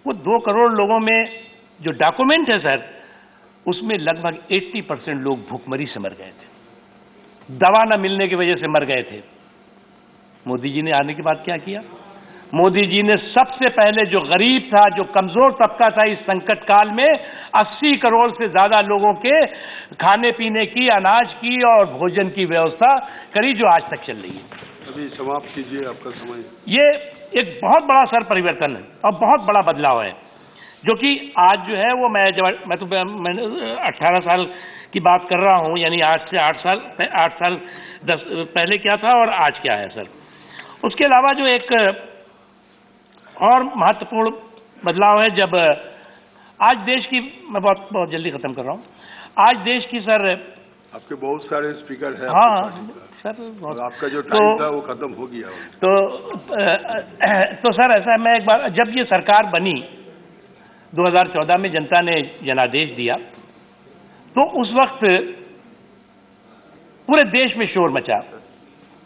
T: वो 2 करोड़ लोगों में जो डॉक्यूमेंट है सर, उसमें लगभग 80% लोग भूखमरी से मर गए थे, दवा न मिलने की वजह से मर गए थे। मोदी जी ने आने के बाद क्या किया? मोदी जी ने सबसे पहले जो गरीब था, जो कमजोर तबका था, इस संकट काल में 80 करोड़ से ज्यादा लोगों के खाने पीने की, अनाज की और भोजन की व्यवस्था करी, जो आज तक चल रही है।
K: अभी समाप्त कीजिए आपका समय।
T: ये एक बहुत बड़ा सर परिवर्तन है और बहुत बड़ा बदलाव है, जो कि आज जो है वो मैं 18 साल की बात कर रहा हूं, यानी 8 साल 10 पहले क्या था और आज क्या है सर। उसके अलावा जो एक और महत्वपूर्ण बदलाव है, जब आज देश की, मैं बहुत जल्दी खत्म कर रहा हूं, आज देश की सर,
K: आपके बहुत सारे स्पीकर हैं।
T: हाँ सर,
K: और आपका जो टाइम था वो खत्म हो गया।
T: तो सर ऐसा है, मैं एक बार, जब ये सरकार बनी 2014 में, जनता ने जनादेश दिया, तो उस वक्त पूरे देश में शोर मचा।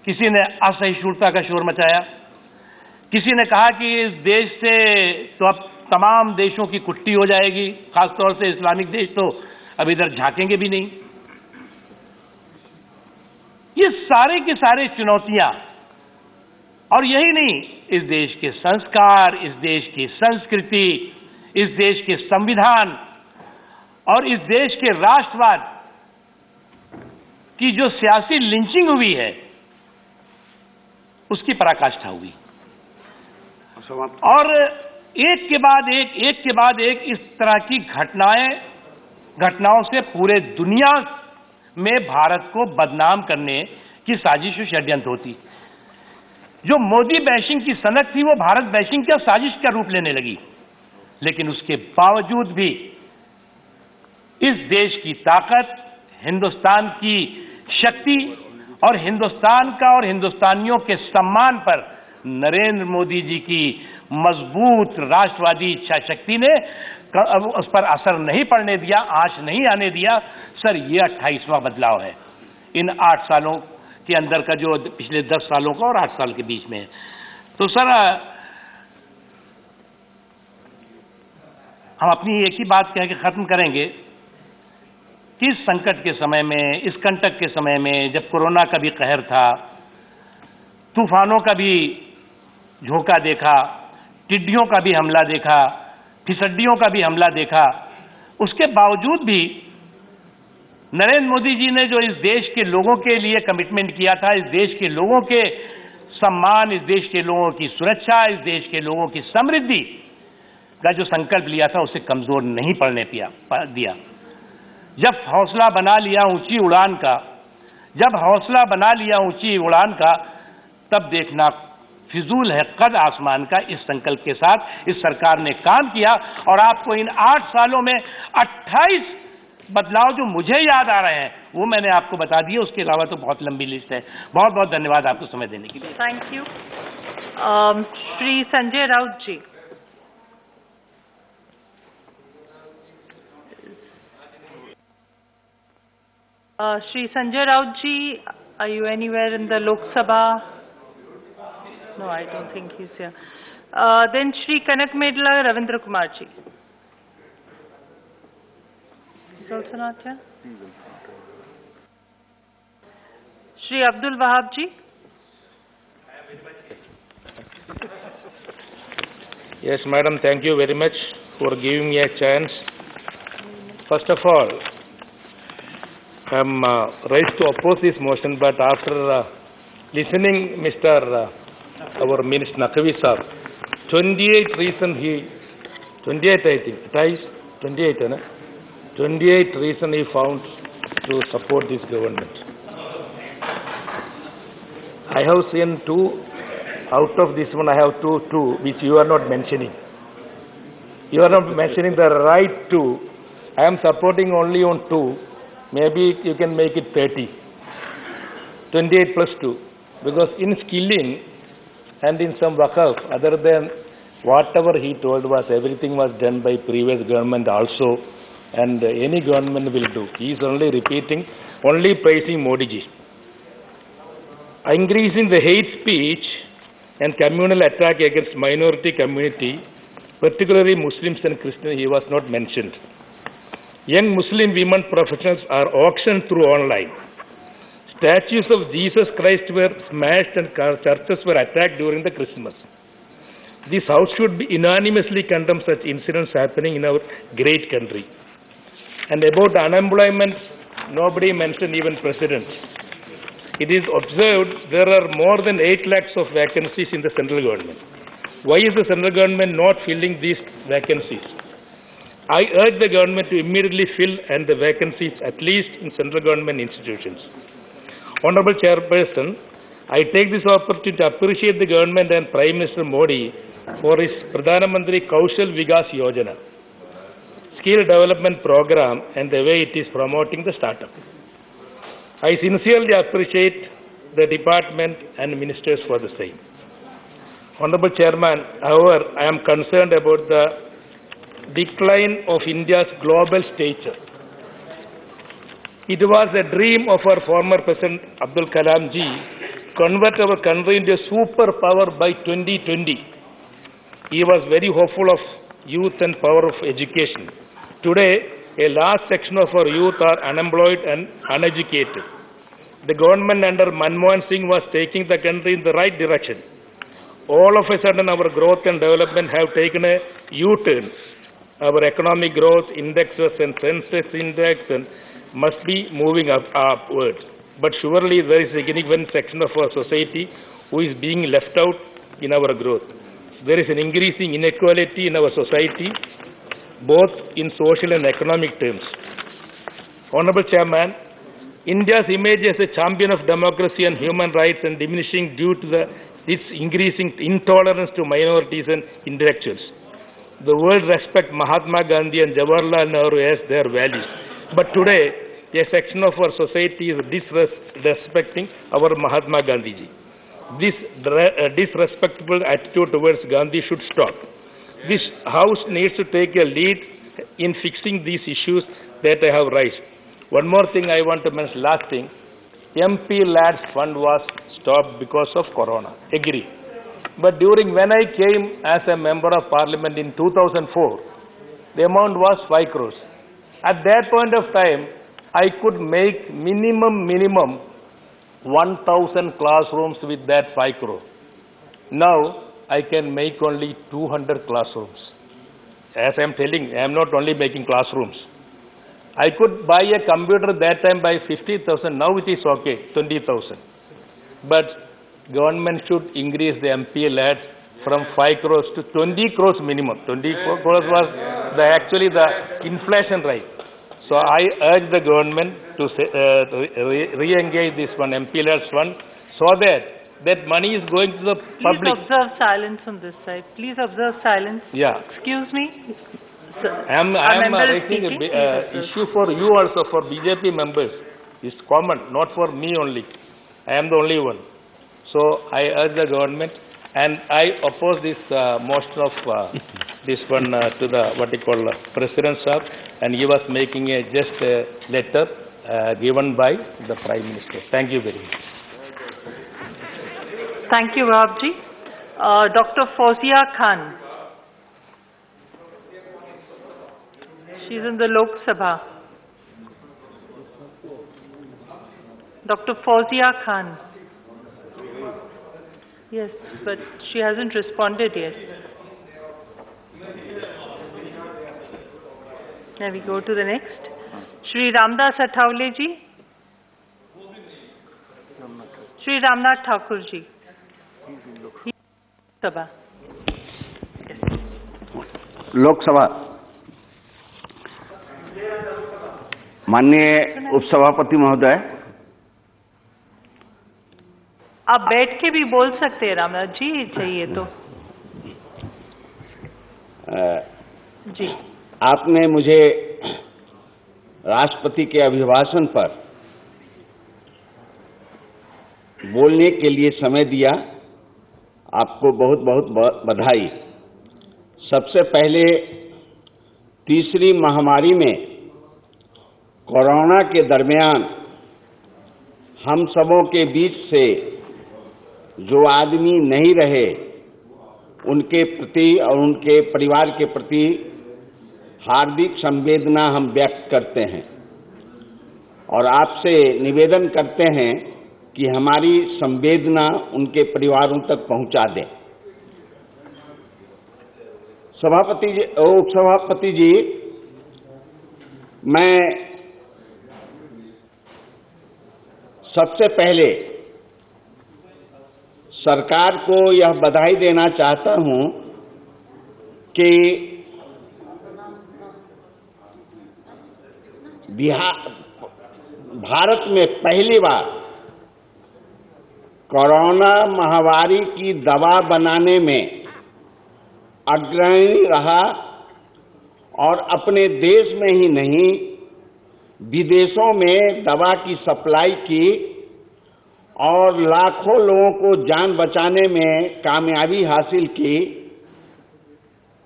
T: किसी ने असहिष्णुता का शोर मचाया, किसी ने कहा कि इस देश से तो अब तमाम देशों की कुट्टी हो जाएगी, खासतौर से इस्लामिक देश तो अब इधर झांकेंगे भी नहीं। ये सारे की सारे चुनौतियां, और यही नहीं, इस देश के संस्कार, इस देश की संस्कृति, इस देश के संविधान और इस देश के राष्ट्रवाद की जो सियासी लिंचिंग हुई है, उसकी पराकाष्ठा हुई। और एक के बाद एक इस तरह की घटनाओं से पूरे दुनिया में भारत को बदनाम करने की साजिश और षड्यंत्र होती। जो मोदी बैशिंग की सनक थी, वो भारत बैशिंग का साजिश का रूप लेने लगी। लेकिन उसके बावजूद भी इस देश की ताकत, हिंदुस्तान की शक्ति और हिंदुस्तान का और हिंदुस्तानियों के सम्मान पर नरेंद्र मोदी जी की मजबूत राष्ट्रवादी इच्छा शक्ति ने उस पर असर नहीं पड़ने दिया, आंच नहीं आने दिया। सर, ये 28वां बदलाव है इन 8 सालों के अंदर का, जो पिछले 10 सालों का और 8 साल के बीच में है। तो सर, हम अपनी एक ही बात कह के खत्म करेंगे कि इस संकट के समय में, इस कंटक के समय में, जब कोरोना का भी कहर था, तूफानों का भी झोंका देखा, टिड्डियों का भी हमला देखा, फिसड्डियों का भी हमला देखा, उसके बावजूद भी नरेंद्र मोदी जी ने जो इस देश के लोगों के लिए कमिटमेंट किया था, इस देश के लोगों के सम्मान, इस देश के लोगों की सुरक्षा, इस देश के लोगों की समृद्धि का जो संकल्प लिया था, उसे कमजोर नहीं पड़ने दिया। जब हौसला बना लिया ऊंची उड़ान का, जब हौसला बना लिया ऊंची उड़ान का, तब देखना फिजूल है कद आसमान का। इस संकल्प के साथ इस सरकार ने काम किया और आपको इन 8 सालों में 28 बदलाव जो मुझे याद आ रहे हैं वो मैंने आपको बता दिए। उसके अलावा तो बहुत लंबी लिस्ट है। बहुत बहुत धन्यवाद आपको समय देने के लिए।
J: Thank you. Shri Sanjay Raut ji. Shri Sanjay Raut ji Are you anywhere in the Lok Sabha? No, I don't think he's here. Then Shri Kanak Medla Ravindra Kumar ji. He's also not here. Shri Abdul Wahab ji.
N: Yes, madam, thank you very much for giving me a chance. First of all, I am raised to oppose this motion, but after listening our Minister Naqvi sir, 28 reasons 28 I think, it is 28, 28 reasons he found to support this government. I have seen two. Out of this one, I have two, which you are not mentioning. You are not mentioning the right two. I am supporting only on two. Maybe you can make it 30. 28 plus 2. Because in skilling and in some waqaf, other than whatever he told was, everything was done by previous government also, and any government will do. He is only repeating, only praising Modi ji. Increasing the hate speech and communal attack against minority community, particularly Muslims and Christians, he was not mentioned. Young Muslim women professionals are auctioned through online. Statues of Jesus Christ were smashed and churches were attacked during the Christmas. This House should be unanimously condemn such incidents happening in our great country. And about unemployment, nobody mentioned, even President. It is observed there are more than 8 lakhs of vacancies in the central government. Why is the central government not filling these vacancies? I urge the government to immediately fill and the vacancies at least in central government institutions. Honorable Chairperson, I take this opportunity to appreciate the government and Prime Minister Modi for his Pradhan Mantri Kaushal Vikas Yojana, skill development program, and the way it is promoting the startup. I sincerely appreciate the department and ministers for the same. Honorable Chairman, however, I am concerned about the decline of India's global stature. It was a dream of our former President Abdul Kalam ji to convert our country into a superpower by 2020. He was very hopeful of youth and power of education. Today, a large section of our youth are unemployed and uneducated. The government under Manmohan Singh was taking the country in the right direction. All of a sudden, our growth and development have taken a U-turn. Our economic growth indexes and census index must be moving upwards. But surely there is a significant section of our society who is being left out in our growth. There is an increasing inequality in our society, both in social and economic terms. Honorable Chairman, India's image as a champion of democracy and human rights is diminishing due to its increasing intolerance to minorities and intellectuals. The world respects Mahatma Gandhi and Jawaharlal Nehru as their values. But today, a section of our society is disrespecting our Mahatma Gandhi ji. This disrespectful attitude towards Gandhi should stop. This House needs to take a lead in fixing these issues that I have raised. One more thing I want to mention, last thing. MP Lads Fund was stopped because of Corona. Agree. But when I came as a member of parliament in 2004, the amount was 5 crores. At that point of time, I could make minimum 1,000 classrooms with that 5 crore. Now, I can make only 200 classrooms. As I am telling, I am not only making classrooms. I could buy a computer that time by 50,000. Now it is okay, 20,000. But government should increase the MP LAD from 5 crores to 20 crores minimum. 24 crores was actually the inflation rate. So I urge the government to re-engage this one, MP LAD fund, so that money is going to the public.
J: Please observe silence on this side. Please observe silence.
N: Yeah.
J: Excuse me.
N: I am raising an issue for you also, for BJP members. It's common, not for me only. I am the only one. So I urge the government, and I oppose this motion of this one to the President Sahab, and he was making just a letter given by the Prime Minister. Thank you very much.
J: Thank you, Vahab ji. Dr. Fawzia Khan. She's in the Lok Sabha. Dr. Fawzia Khan. Yes, but she hasn't responded yet. Now we go to the next. Shri Ramdas Athavale ji. Shri Ramnath Thakur ji. Sabha.
D: Lok Sabha माननीय उपसभापति महोदय,
J: आप बैठ के भी बोल सकते हैं रामनाथ जी, चाहिए तो। जी,
D: आपने मुझे राष्ट्रपति के अभिभाषण पर बोलने के लिए समय दिया, आपको बहुत बहुत बधाई। सबसे पहले तीसरी महामारी में कोरोना के दरमियान हम सबों के बीच से जो आदमी नहीं रहे, उनके प्रति और उनके परिवार के प्रति हार्दिक संवेदना हम व्यक्त करते हैं और आपसे निवेदन करते हैं कि हमारी संवेदना उनके परिवारों तक पहुंचा दें। सभापति जी, उपसभापति जी, मैं सबसे पहले सरकार को यह बधाई देना चाहता हूं कि भारत में पहली बार कोरोना महामारी की दवा बनाने में अग्रणी रहा और अपने देश में ही नहीं, विदेशों में दवा की सप्लाई की और लाखों लोगों को जान बचाने में कामयाबी हासिल की।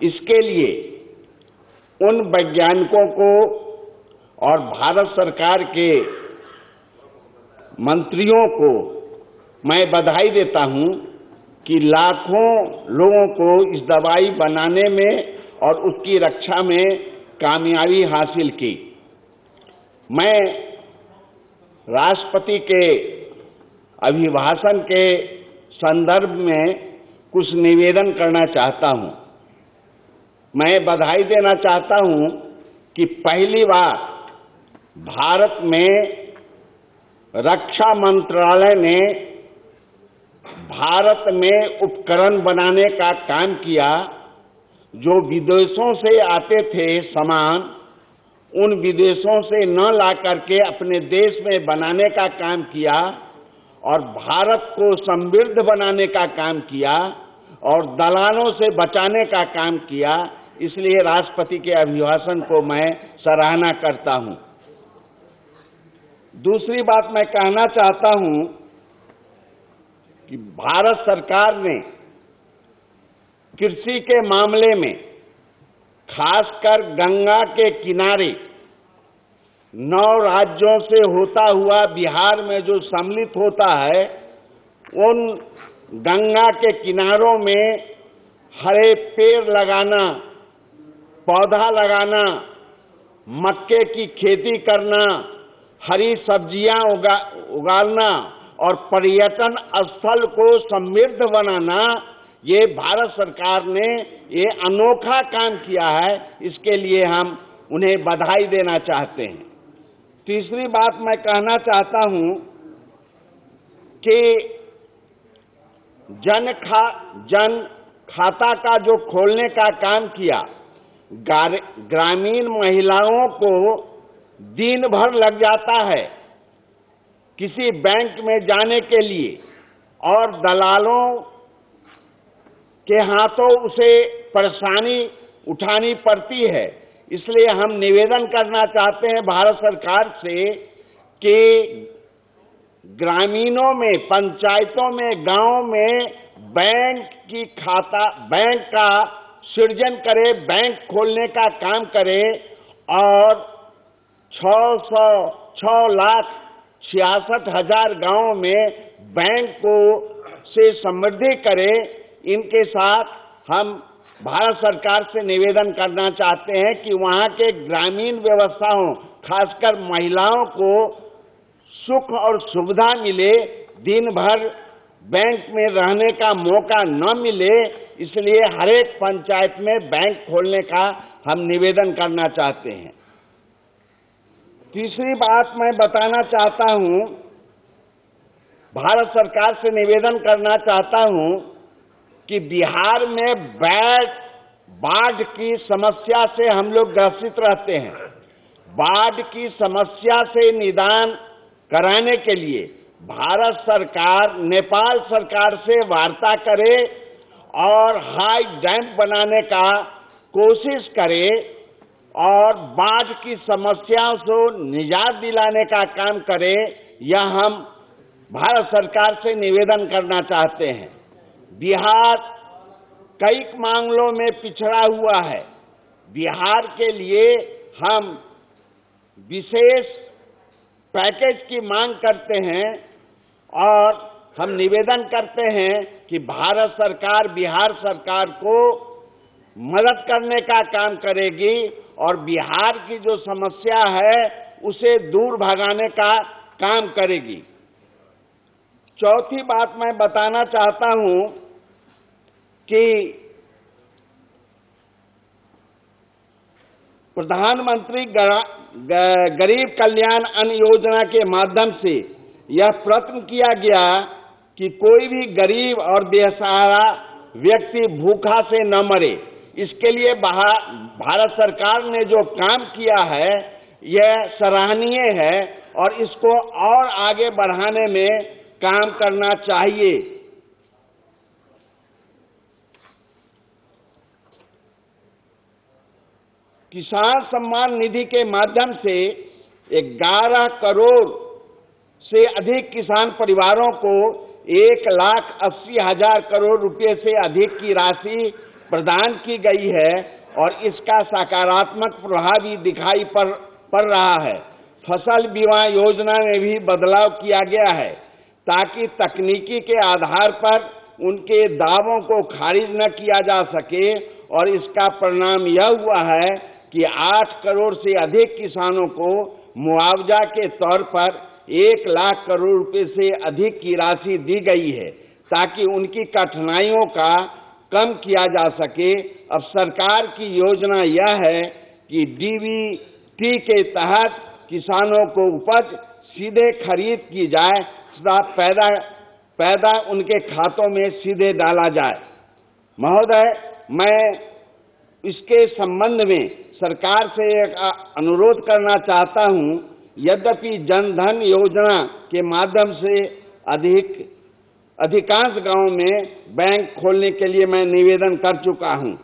D: इसके लिए उन वैज्ञानिकों को और भारत सरकार के मंत्रियों को मैं बधाई देता हूं कि लाखों लोगों को इस दवाई बनाने में और उसकी रक्षा में कामयाबी हासिल की। मैं राष्ट्रपति के अभिभाषण के संदर्भ में कुछ निवेदन करना चाहता हूं। मैं बधाई देना चाहता हूं कि पहली बार भारत में रक्षा मंत्रालय ने भारत में उपकरण बनाने का काम किया। जो विदेशों से आते थे सामान, उन विदेशों से न ला करके अपने देश में बनाने का काम किया और भारत को समृद्ध बनाने का काम किया और दलालों से बचाने का काम किया। इसलिए राष्ट्रपति के अभिभाषण को मैं सराहना करता हूं। दूसरी बात मैं कहना चाहता हूं कि भारत सरकार ने कृषि के मामले में खासकर गंगा के किनारे 9 राज्यों से होता हुआ बिहार में जो सम्मिलित होता है, उन गंगा के किनारों में हरे पेड़ लगाना, पौधा लगाना, मक्के की खेती करना, हरी सब्जियां उगाना और पर्यटन स्थल को समृद्ध बनाना, ये भारत सरकार ने ये अनोखा काम किया है। इसके लिए हम उन्हें बधाई देना चाहते हैं। तीसरी बात मैं कहना चाहता हूं कि जन खाता का जो खोलने का काम किया, ग्रामीण महिलाओं को दिन भर लग जाता है किसी बैंक में जाने के लिए और दलालों के हाथों उसे परेशानी उठानी पड़ती है। इसलिए हम निवेदन करना चाहते हैं भारत सरकार से कि ग्रामीणों में, पंचायतों में, गांवों में बैंक का सृजन करे, बैंक खोलने का काम करे और 6,66,000 गांवों में बैंक को से समृद्धि करें। इनके साथ हम भारत सरकार से निवेदन करना चाहते हैं कि वहां के ग्रामीण व्यवस्थाओं, खासकर महिलाओं को सुख और सुविधा मिले, दिन भर बैंक में रहने का मौका न मिले, इसलिए हर एक पंचायत में बैंक खोलने का हम निवेदन करना चाहते हैं। तीसरी बात मैं बताना चाहता हूं, भारत सरकार से निवेदन करना चाहता हूं कि बिहार में बाढ़ की समस्या से हम लोग ग्रसित रहते हैं। बाढ़ की समस्या से निदान कराने के लिए भारत सरकार नेपाल सरकार से वार्ता करे और हाई डैम बनाने का कोशिश करे और बाढ़ की समस्याओं से निजात दिलाने का काम करे। यह हम भारत सरकार से निवेदन करना चाहते हैं। बिहार कई मामलों में पिछड़ा हुआ है। बिहार के लिए हम विशेष पैकेज की मांग करते हैं और हम निवेदन करते हैं कि भारत सरकार बिहार सरकार को मदद करने का काम करेगी और बिहार की जो समस्या है उसे दूर भगाने का काम करेगी। चौथी बात मैं बताना चाहता हूं कि प्रधानमंत्री गरीब कल्याण अन्न योजना के माध्यम से यह प्रयत्न किया गया कि कोई भी गरीब और बेसहारा व्यक्ति भूखा से न मरे। इसके लिए भारत सरकार ने जो काम किया है यह सराहनीय है और इसको और आगे बढ़ाने में काम करना चाहिए। किसान सम्मान निधि के माध्यम से 11 करोड़ से अधिक किसान परिवारों को 1,80,000 करोड़ रुपए से अधिक की राशि प्रदान की गई है और इसका सकारात्मक प्रभाव भी दिखाई पड़ रहा है। फसल बीमा योजना में भी बदलाव किया गया है ताकि तकनीकी के आधार पर उनके दावों को खारिज न किया जा सके और इसका परिणाम यह हुआ है कि 8 करोड़ से अधिक किसानों को मुआवजा के तौर पर 1 लाख करोड़ रुपए से अधिक की राशि दी गई है ताकि उनकी कठिनाइयों का कम किया जा सके। अब सरकार की योजना यह है कि डीबीटी के तहत किसानों को उपज सीधे खरीद की जाए तथा पैदा उनके खातों में सीधे डाला जाए। महोदय, मैं इसके संबंध में सरकार से एक अनुरोध करना चाहता हूं। यद्यपि जनधन योजना के माध्यम से अधिकांश गांवों में बैंक खोलने के लिए मैं निवेदन कर चुका हूं।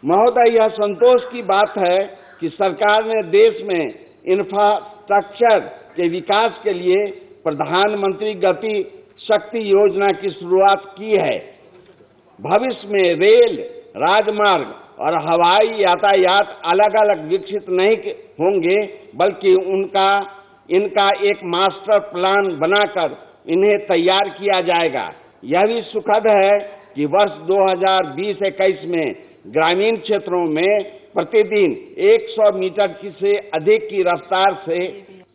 D: महोदय, यह संतोष की बात है कि सरकार ने देश में इंफ्रास्ट्रक्चर के विकास के लिए प्रधानमंत्री गति शक्ति योजना की शुरुआत की है। भविष्य में रेल, राजमार्ग और हवाई यातायात अलग अलग विकसित नहीं होंगे बल्कि इनका एक मास्टर प्लान बनाकर इन्हें तैयार किया जाएगा। यह भी सुखद है कि वर्ष 2020-21 में ग्रामीण क्षेत्रों में प्रतिदिन 100 मीटर से अधिक की रफ्तार से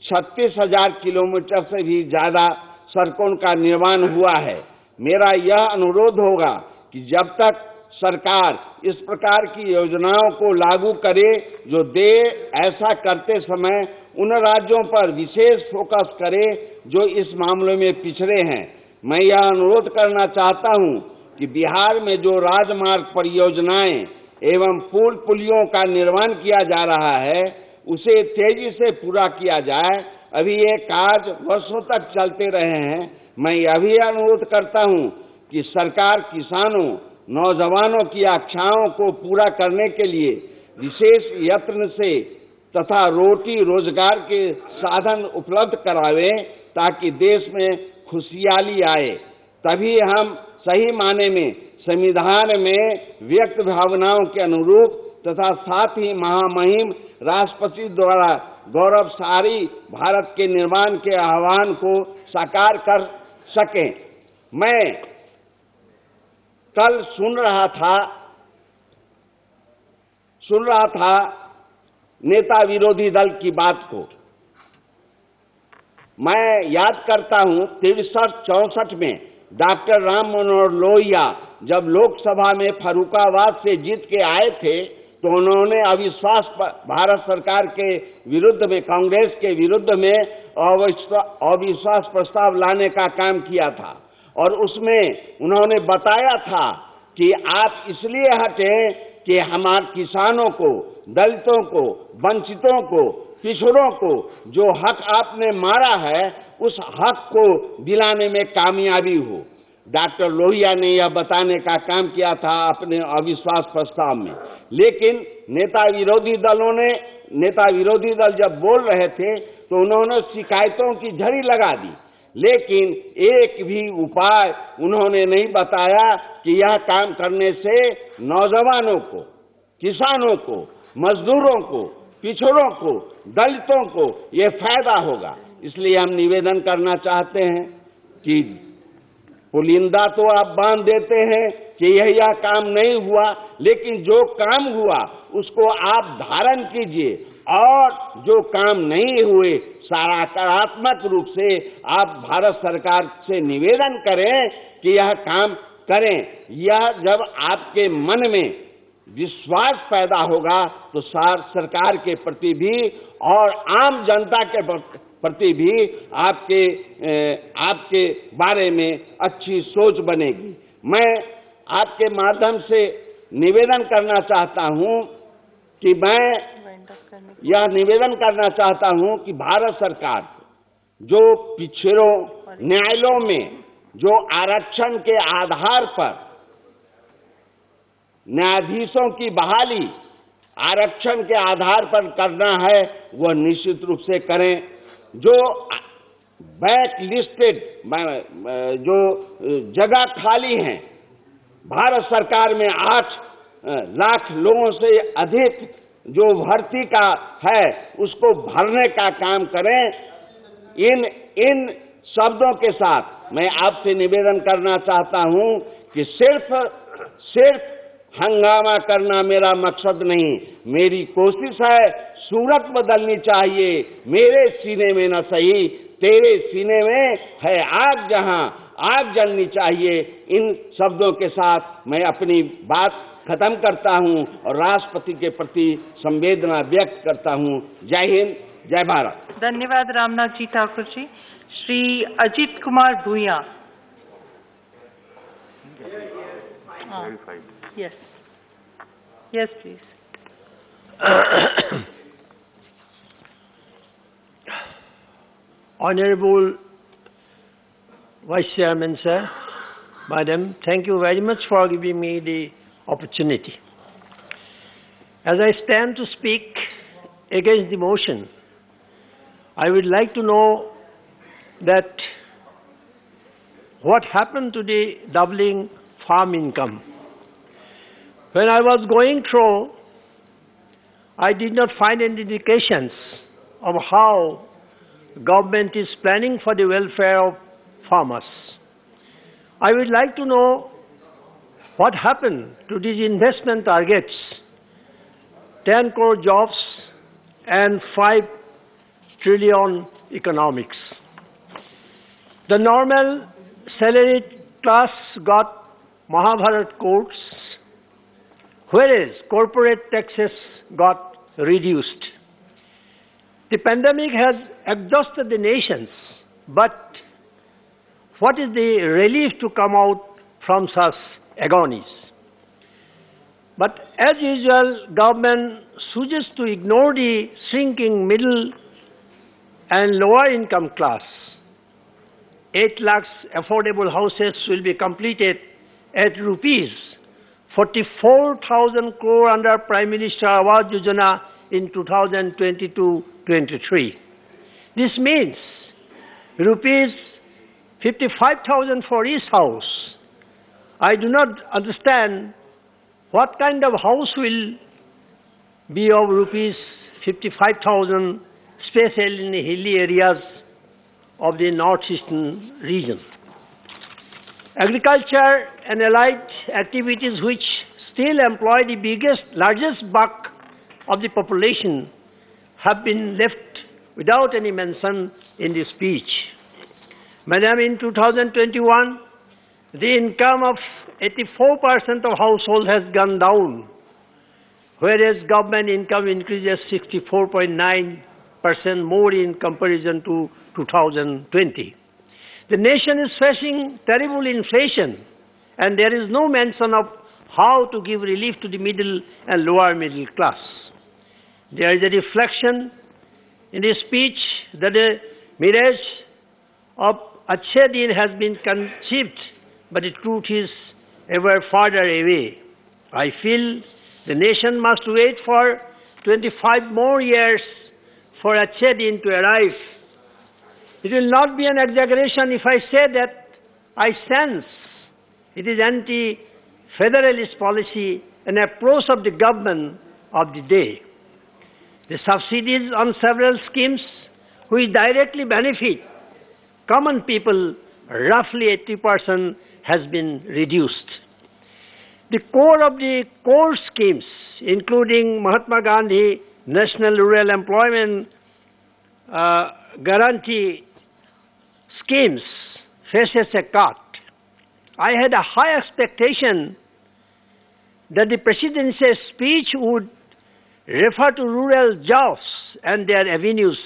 D: 36,000 किलोमीटर से भी ज्यादा सड़कों का निर्माण हुआ है। मेरा यह अनुरोध होगा कि जब तक सरकार इस प्रकार की योजनाओं को लागू करे जो ऐसा करते समय उन राज्यों पर विशेष फोकस करे जो इस मामले में पिछड़े हैं। मैं यह अनुरोध करना चाहता हूं कि बिहार में जो राजमार्ग परियोजनाएं एवं पुलियों का निर्माण किया जा रहा है उसे तेजी से पूरा किया जाए। अभी ये कार्य वर्षों तक चलते रहे हैं। मैं यह भी अनुरोध करता हूं कि सरकार किसानों, नौजवानों की आकांक्षाओं को पूरा करने के लिए विशेष यत्न से तथा रोटी रोजगार के साधन उपलब्ध करावे ताकि देश में खुशहाली आए। तभी हम सही माने में संविधान में व्यक्त भावनाओं के अनुरूप तथा साथ ही महामहिम राष्ट्रपति द्वारा गौरवशाली भारत के निर्माण के आह्वान को साकार कर सकें। मैं कल सुन रहा था नेता विरोधी दल की बात को। मैं याद करता हूं 63-64 में डॉक्टर राम मनोहर लोहिया जब लोकसभा में फर्रुखाबाद से जीत के आए थे तो उन्होंने अविश्वास भारत सरकार के विरुद्ध में, कांग्रेस के विरुद्ध में अविश्वास प्रस्ताव लाने का काम किया था और उसमें उन्होंने बताया था कि आप इसलिए हटे कि हमारे किसानों को, दलितों को, वंचितों को, पिछड़ों को जो हक आपने मारा है उस हक को दिलाने में कामयाबी हो। डॉक्टर लोहिया ने यह बताने का काम किया था अपने अविश्वास प्रस्ताव में, लेकिन नेता विरोधी दल जब बोल रहे थे तो उन्होंने शिकायतों की झड़ी लगा दी, लेकिन एक भी उपाय उन्होंने नहीं बताया कि यह काम करने से नौजवानों को, किसानों को, मजदूरों को, पिछड़ों को, दलितों को ये फायदा होगा। इसलिए हम निवेदन करना चाहते हैं कि पुलिंदा तो आप बांध देते हैं कि यह काम नहीं हुआ, लेकिन जो काम हुआ उसको आप धारण कीजिए और जो काम नहीं हुए सकारात्मक रूप से आप भारत सरकार से निवेदन करें कि यह काम करें। यह जब आपके मन में विश्वास पैदा होगा तो सरकार के प्रति भी और आम जनता के प्रति भी आपके बारे में अच्छी सोच बनेगी। मैं आपके माध्यम से निवेदन करना चाहता हूं कि कि भारत सरकार जो पिछड़ों न्यायालयों में जो आरक्षण के आधार पर न्यायाधीशों की बहाली आरक्षण के आधार पर करना है वह निश्चित रूप से करें। जो बैक लिस्टेड जो जगह खाली हैं भारत सरकार में 8 लाख लोगों से अधिक जो भर्ती का है उसको भरने का काम करें। इन शब्दों के साथ मैं आपसे निवेदन करना चाहता हूं कि सिर्फ हंगामा करना मेरा मकसद नहीं, मेरी कोशिश है सूरत बदलनी चाहिए। मेरे सीने में न सही तेरे सीने में है आग, जहां आग जलनी चाहिए। इन शब्दों के साथ मैं अपनी बात खत्म करता हूं और राष्ट्रपति के प्रति संवेदना व्यक्त करता हूं। जय हिंद, जय भारत।
J: धन्यवाद रामनाथ जी ठाकुर जी। श्री अजित कुमार भूया। Yes, please.
P: Honorable Vice Chairman, sir, Madam, thank you very much for giving me the opportunity. As I stand to speak against the motion, I would like to know that what happened to the doubling farm income. When I was going through, I did not find any indications of how government is planning for the welfare of farmers. I would like to know what happened to these investment targets, 10 crore jobs and 5 trillion economics. The normal salaried class got Mahabharat courts, whereas corporate taxes got reduced. The pandemic has exhausted the nations, but what is the relief to come out from such agonies? But as usual, government chooses to ignore the shrinking middle and lower income class. 8 lakhs affordable houses will be completed at rupees 44,000 crore under Prime Minister Awas Yojana in 2022-23. This means rupees 55,000 for each house. I do not understand what kind of house will be of rupees 55,000, especially in the hilly areas of the northeastern region. Agriculture and allied activities which still employ the largest bulk of the population have been left without any mention in the speech. Madam, in 2021, the income of 84% of households has gone down, whereas government income increases 64.9% more in comparison to 2020. The nation is facing terrible inflation, and there is no mention of how to give relief to the middle and lower middle class. There is a reflection in the speech that the mirage of Achhe Din has been conceived, but the truth is ever farther away. I feel the nation must wait for 25 more years for Achhe Din to arrive. It will not be an exaggeration if I say that I sense it is anti-federalist policy, an approach of the government of the day. The subsidies on several schemes which directly benefit common people, roughly 80%, has been reduced. The core of the core schemes, including Mahatma Gandhi National Rural Employment Guarantee schemes, faces a cut. I had a high expectation that the presidential speech would refer to rural jobs and their avenues,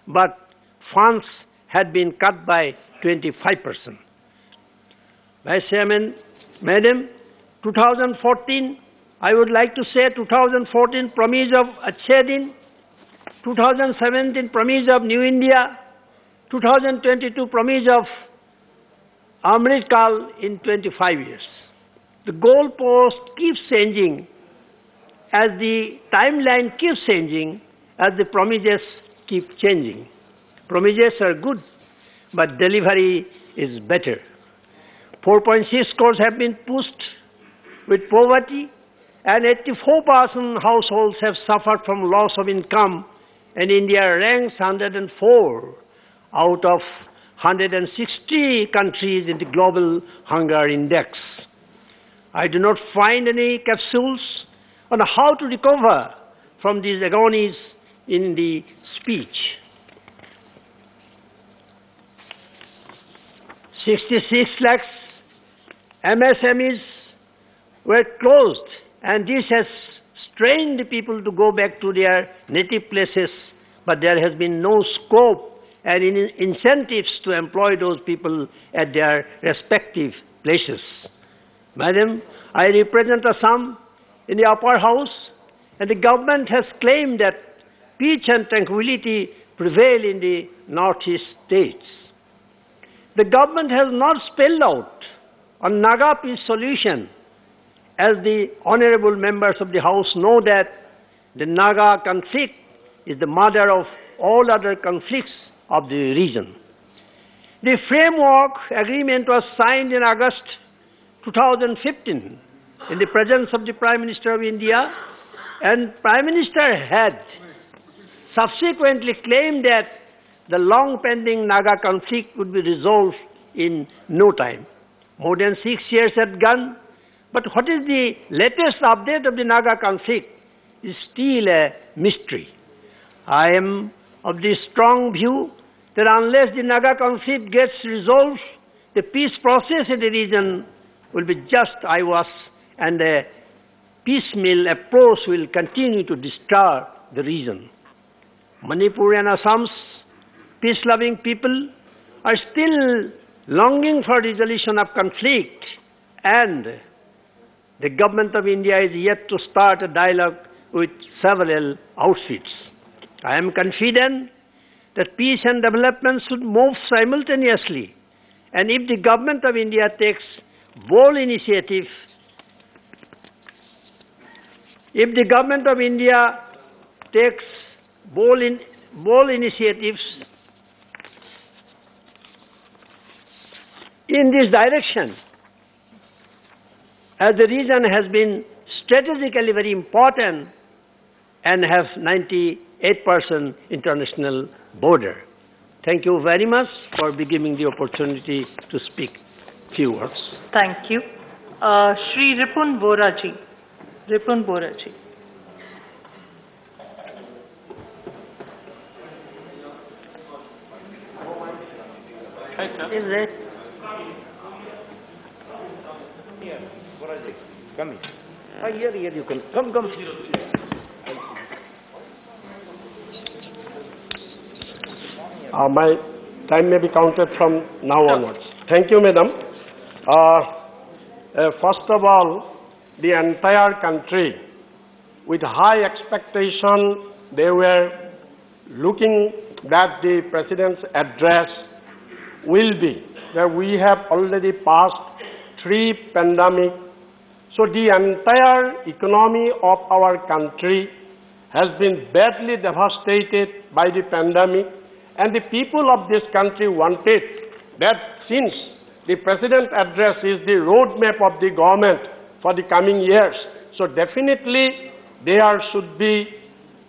P: but funds had been cut by 25%. Vice Chairman, Madam, 2014, I would like to say 2014 promise of Achhe Din, 2017 promise of New India, 2022 promise of Amrit Kal in 25 years. The goalpost keeps changing as the timeline keeps changing, as the promises keep changing. Promises are good, but delivery is better. 4.6 crores have been pushed with poverty, and 84% households have suffered from loss of income, and India ranks 104 out of 160 countries in the Global Hunger Index. I do not find any capsules on how to recover from these agonies in the speech. 66 lakhs MSMEs were closed, and this has strained the people to go back to their native places, but there has been no scope and incentives to employ those people at their respective places. Madam, I represent Assam in the upper house, and the government has claimed that peace and tranquility prevail in the northeast states. The government has not spelled out a Naga peace solution, as the honorable members of the House know that the Naga conflict is the mother of all other conflicts of the region. The framework agreement was signed in August 2015 in the presence of the Prime Minister of India, and Prime Minister had subsequently claimed that the long-pending Naga conflict would be resolved in no time. More than 6 years had gone, but what is the latest update of the Naga conflict is still a mystery. I am of the strong view that unless the Naga conflict gets resolved, the peace process in the region will be just eyewash, and a piecemeal approach will continue to disturb the region. Manipur and Assam's peace-loving people are still longing for resolution of conflict, and the government of India is yet to start a dialogue with several outfits. I am confident that peace and development should move simultaneously, and if the government of India takes bold initiative, bold initiatives in this direction, as the region has been strategically very important and have 98% international border. Thank you very much for giving me the opportunity to speak few words.
J: Thank you. Shri Ripun Boraji. Ripun Boraji. Is it?
E: Come here. Here you can. Come.
P: My time may be counted from now onwards. Thank you, madam. First of all, the entire country, with high expectation, they were looking that the President's address will be that we have already passed 3 pandemics. So the entire economy of our country has been badly devastated by the pandemic, and the people of this country wanted that since the President's address is the roadmap of the government for the coming years, so definitely there should be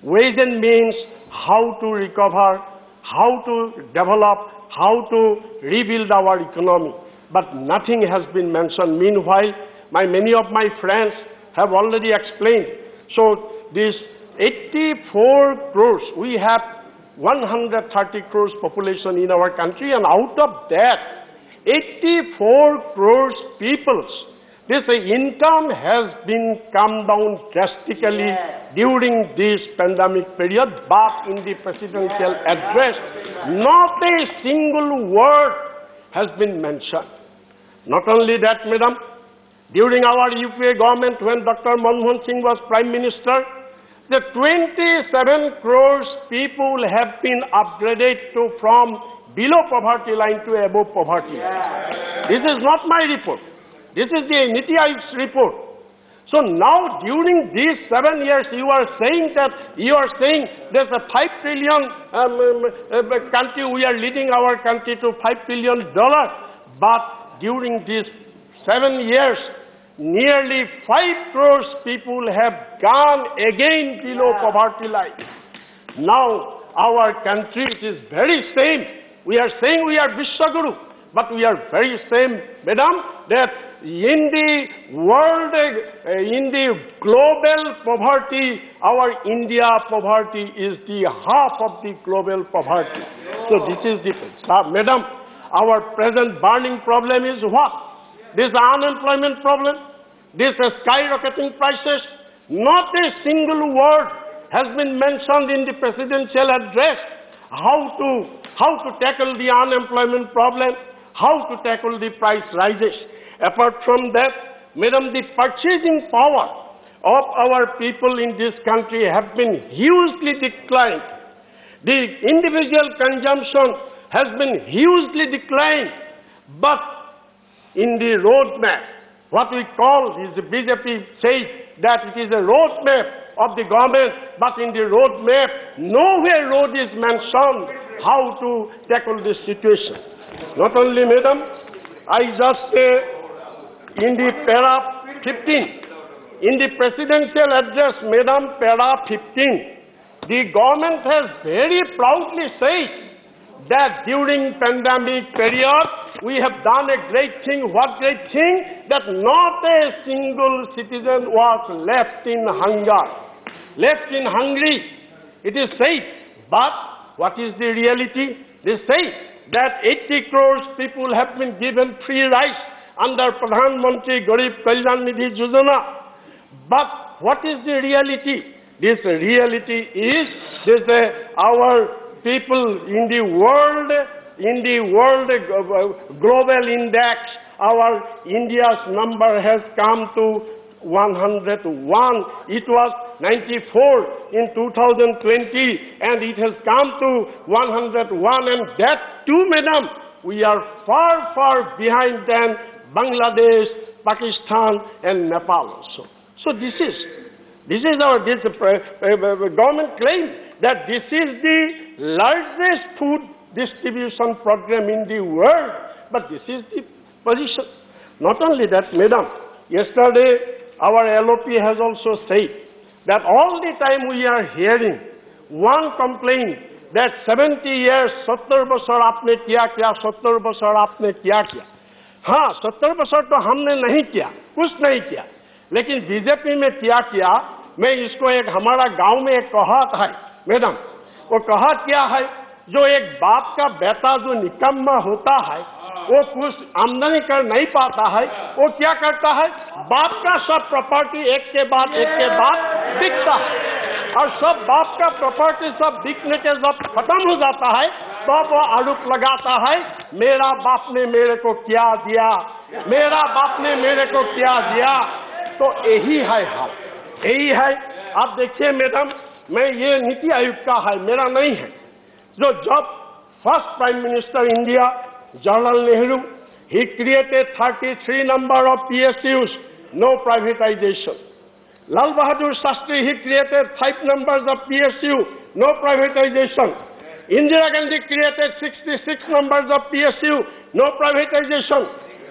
P: ways and means how to recover, how to develop, how to rebuild our economy. But nothing has been mentioned. Meanwhile, many of my friends have already explained. So this 84 crores, we have 130 crores population in our country, and out of that, 84 crores peoples, this income has been come down drastically during this pandemic period, but in the presidential address, not a single word has been mentioned. Not only that, madam, during our UPA government, when Dr. Manmohan Singh was Prime Minister, the 27 crores people have been upgraded from below poverty line to above poverty. This is not my report. This is the NITI Aayog's report. So now, during these 7 years, you are saying there's a $5 trillion country, we are leading our country to $5 billion. But during these 7 years, nearly 5 crores people have gone again below poverty line. Now, our country is very same. We are saying we are Vishwaguru, but we are very same, madam, that in the world, in the global poverty, our India poverty is the half of the global poverty. So this is the, madam, our present burning problem is what? This unemployment problem, this skyrocketing prices. Not a single word has been mentioned in the presidential address how to tackle the unemployment problem, how to tackle the price rises. Apart from that, madam, the purchasing power of our people in this country have been hugely declined. The individual consumption has been hugely declined, but in the roadmap, what we call is the BJP says that it is a roadmap of the government, but in the roadmap, nowhere road is mentioned how to tackle this situation. Not only, madam, I just in the para 15, in the presidential address, madam, para 15, the government has very proudly said that during pandemic period, we have done a great thing. What great thing? That not a single citizen was left in hunger, left in hungry. It is said, but what is the reality? They say that 80 crores people have been given free rice under Pradhan Mantri Garib Kalyan Nidhi Yojana. But what is the reality? This reality is our people in the world global index, our India's number has come to 101. It was 94 in 2020, and it has come to 101, and that too, madam, we are far, far behind than Bangladesh, Pakistan, and Nepal also. So this is our government claim that this is the largest food distribution program in the world, but this is the position. Not only that, madam, yesterday our LOP has also said that all the time we are hearing one complaint that 70 years 70 बरसर आपने किया 70 बरसर आपने किया हाँ 70 बरसर तो हमने नहीं किया कुछ नहीं किया लेकिन बीजेपी में किया मैं इसको एक हमारा गांव में एक कहावत है मैडम वो कहावत क्या है जो एक बाप का बेटा जो निकम्मा होता है वो कुछ आमदनी कर नहीं पाता है वो क्या करता है बाप का सब प्रॉपर्टी एक के बाद बिकता है और सब बाप का प्रॉपर्टी सब बिकने के जब खत्म हो जाता है तो वो आरोप लगाता है मेरा बाप ने मेरे को क्या दिया मेरा बाप ने मेरे को क्या दिया तो यही है हाल यही है आप देखिए मैडम मैं ये नीति आयोग का है मेरा नहीं है जो जब first prime minister India Jawaharlal Nehru he created 33 number of PSUs no privatization Lal Bahadur Shastri he created 5 numbers of PSU no privatization Indira Gandhi created 66 numbers of PSU no privatization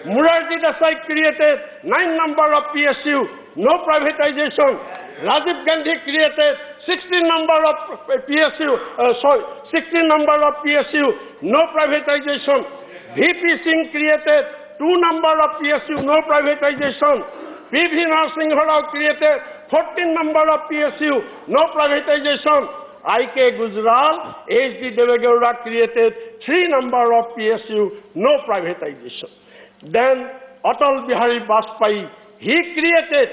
P: Morarji Desai created 9 number of PSU no privatization Rajiv Gandhi created 16 number of PSU 16 number of PSU no privatization VP Singh created 2 number of PSU no privatization PV Narasimha Rao created 14 number of PSU no privatization IK Gujral HD Devegowda created 3 number of PSU no privatization then Atal Bihari Vajpayee he created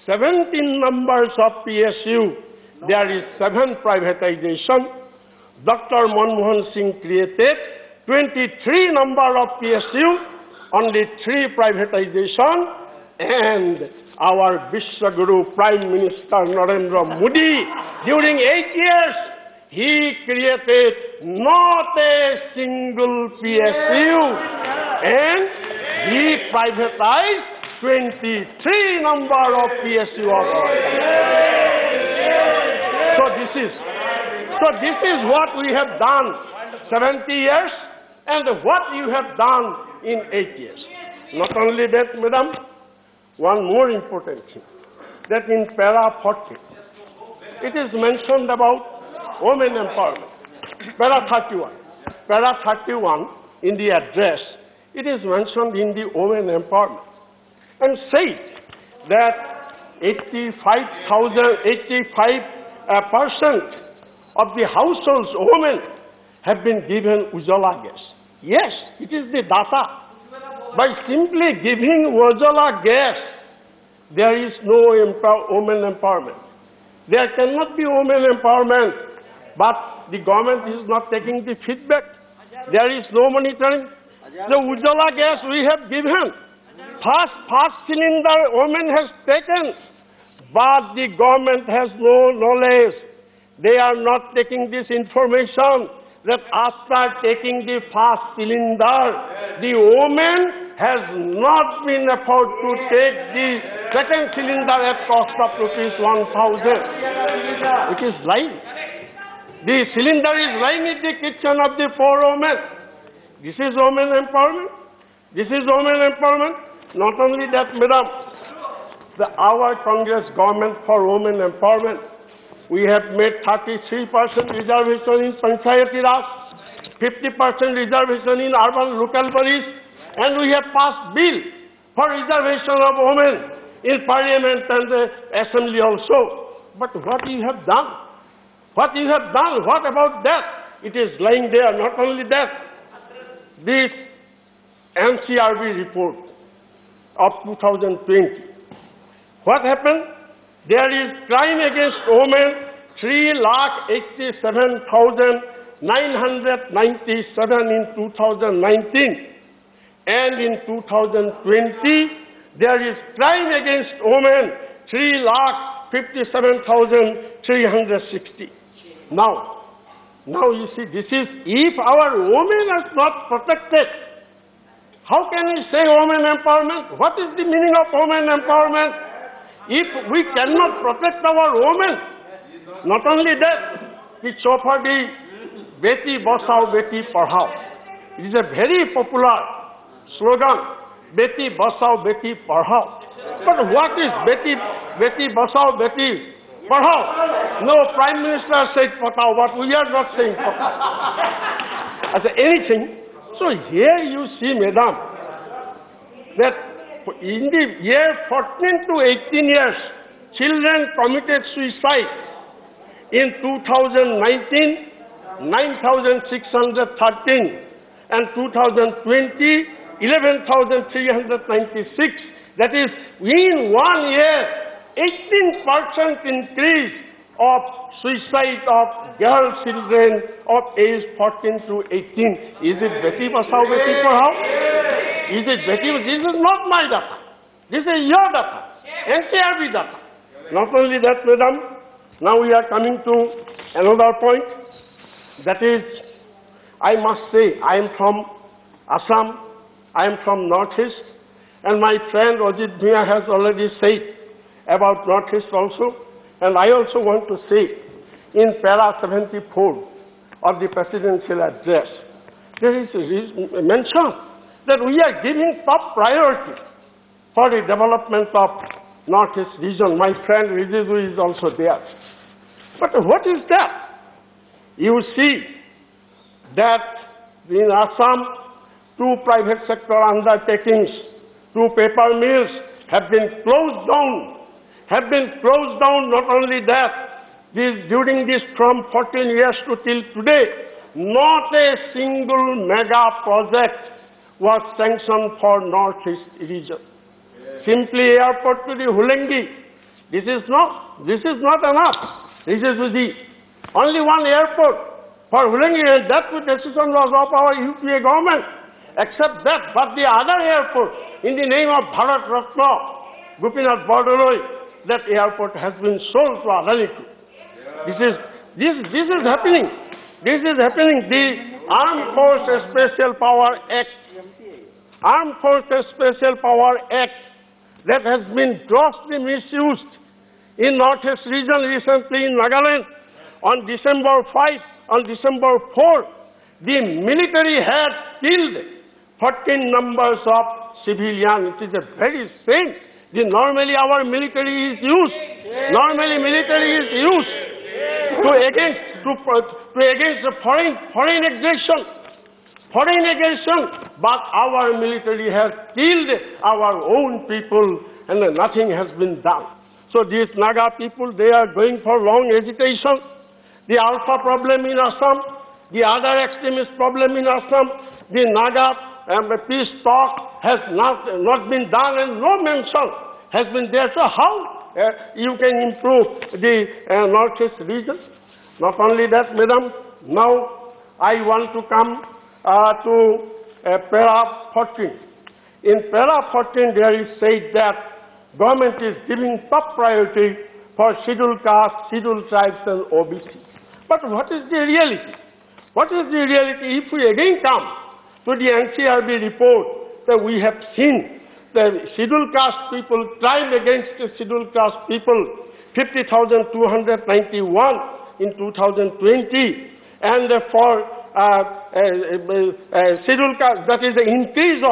P: 17 numbers of PSU there is 7 privatization Dr. Manmohan Singh created 23 number of PSU only 3 privatization and our Vishwaguru Prime Minister Narendra Modi during 8 years he created not a single PSU and he privatized 23 number of PSU of our country. So this is what we have done 70 years and what you have done in 8 years. Not only that, madam, one more important thing, that in para 40, it is mentioned about women empowerment. Para 31 in the address, it is mentioned in the women empowerment and said that 85% of the households women have been given Ujjwala gas. Yes, it is the data. By simply giving Ujjwala gas, there is no women empowerment. There cannot be women empowerment, but the government is not taking the feedback. There is no monitoring. The Ujjwala gas we have given. First cylinder women has taken, but the government has no knowledge. They are not taking this information that after taking the first cylinder, the woman has not been afford to take the second cylinder at cost of ₹1,000. It is lying. The cylinder is lying in the kitchen of the poor woman. This is women empowerment. This is women empowerment. Not only that, madam, our Congress government for women empowerment, we have made 33% reservation in Panchayati Raj, 50% reservation in urban local bodies, and we have passed bill for reservation of women in parliament and the assembly also. But what you have done? What you have done? What about that? It is lying there. Not only that, this NCRB report of 2020. What happened? There is crime against women 3,87,997 in 2019. And in 2020, there is crime against women 3,57,360. Now you see, this is, if our women are not protected, how can we say women empowerment? What is the meaning of women empowerment? If we cannot protect our women, not only that, the Chopadi Beti Basao Beti Padhao. It is a very popular slogan, Beti Basao Beti Padhao. But what is Beti Basao Beti Padhao. No, Prime Minister said Patao, but we are not saying Patao. As anything. So here you see, madam, that in the year 14 to 18 years, children committed suicide. In 2019, 9,613, and 2020, 11,396. That is, in 1 year, 18% increase of suicide of girl children of age 14 to 18. Is it Beti Bachao, Beti Padhao? Is it Beti? This is not my data. This is your data, NCRB data. Not only that, madam, now we are coming to another point. That is, I must say, I am from Assam, I am from Northeast, and my friend Ajit Bhia has already said about Northeast also, and I also want to say, in para 74 of the presidential address, there is mention that we are giving top priority for the development of Northeast region. My friend Rajyasabha is also there. But what is that? You see that in Assam, 2 private sector undertakings, 2 paper mills have been closed down. Not only that, during this from 14 years to till today, not a single mega project was sanctioned for Northeast region. Simply airport to the Hulengi. This is not enough. This is the only one airport for Hulengi, and that decision was of our UPA government. Except that, but the other airport, in the name of Bharat Ratna, Gopinath Bordoloi, that airport has been sold to Adani. This is happening. This is happening. The Armed Forces Special Power Act, that has been grossly misused in Northeast region recently in Nagaland. On December 5, on December 4, the military had killed 14 numbers of civilians. It is a very strange. Normally our military is used. To against the foreign aggression. But our military has killed our own people, and nothing has been done. So these Naga people, they are going for long agitation. The Alpha problem in Assam, the other extremist problem in Assam, the Naga peace talk has not been done, and no mention has been there. So how you can improve the Northeast region? Not only that, madam, now I want to come to para 14. In para 14, there is said that government is giving top priority for scheduled castes, scheduled tribes, and OBC. But what is the reality? What is the reality? If we again come to the NCRB report, that we have seen the scheduled caste people, crime against the scheduled caste people, 50,291 in 2020, and for scheduled caste, that is an increase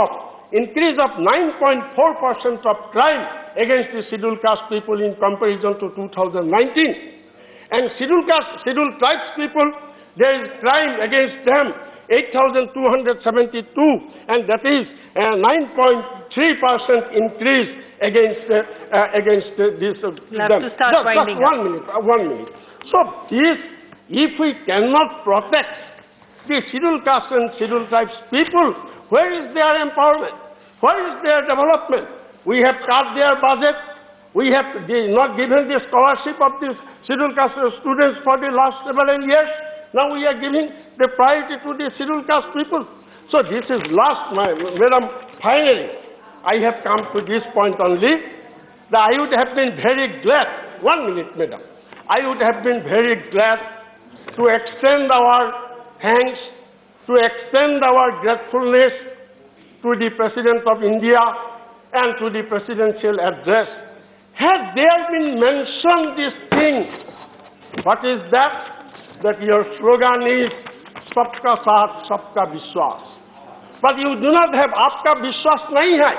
P: of 9.4% of crime against the scheduled caste people in comparison to 2019. And scheduled tribes people, there is crime against them, 8,272, and that is 9.3% increase against this.
J: You have to start winding up.
P: 1 minute. So if we cannot protect the scheduled caste and scheduled tribes people, where is their empowerment? Where is their development? We have cut their budget. We have not given the scholarship of these scheduled caste students for the last several years. Now we are giving the priority to the scheduled caste people. So this is last, madam, finally, I have come to this point only, that I would have been very glad, 1 minute, madam, I would have been very glad to extend our thanks, to extend our gratefulness to the President of India and to the presidential address. Has there been mentioned this thing? What is that? That your slogan is Sabka Saath, Sabka Vishwas. But you do not have Aapka Vishwas nahi hai.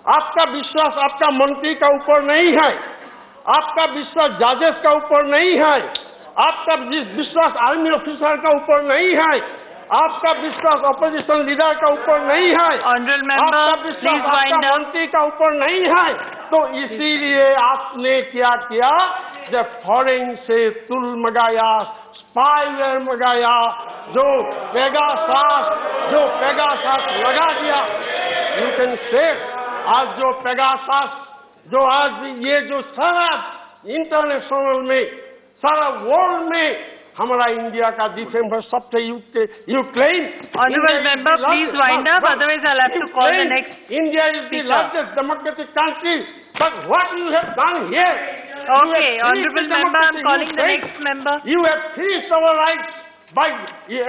P: Aapka Vishwas Aapka Mantri ka upar nahi hai.
R: आपका विश्वास जजेस का ऊपर नहीं है, आपका विश्वास army officer का ऊपर नहीं है, आपका विश्वास अपोजिशन लीडर का ऊपर नहीं है, आपका विश्वास आपका मंत्री का ऊपर नहीं है। तो इसीलिए आपने क्या किया, जब फॉरेन से टूल मंगाया, स्पाईवेयर मंगाया, जो पेगासास लगा दिया। यू कैन से आज जो पेगासास, जो आज ये जो सारा इंटरनेशनल में, सारा वर्ल्ड में हमारा इंडिया का डिफेंस सबसे you claim.
J: Honorable member, please wind up, otherwise I'll have to call the next
R: India is the largest democratic country, but what you have done here?
J: Okay, honorable member, I'm calling the next member.
R: You have seized our rights by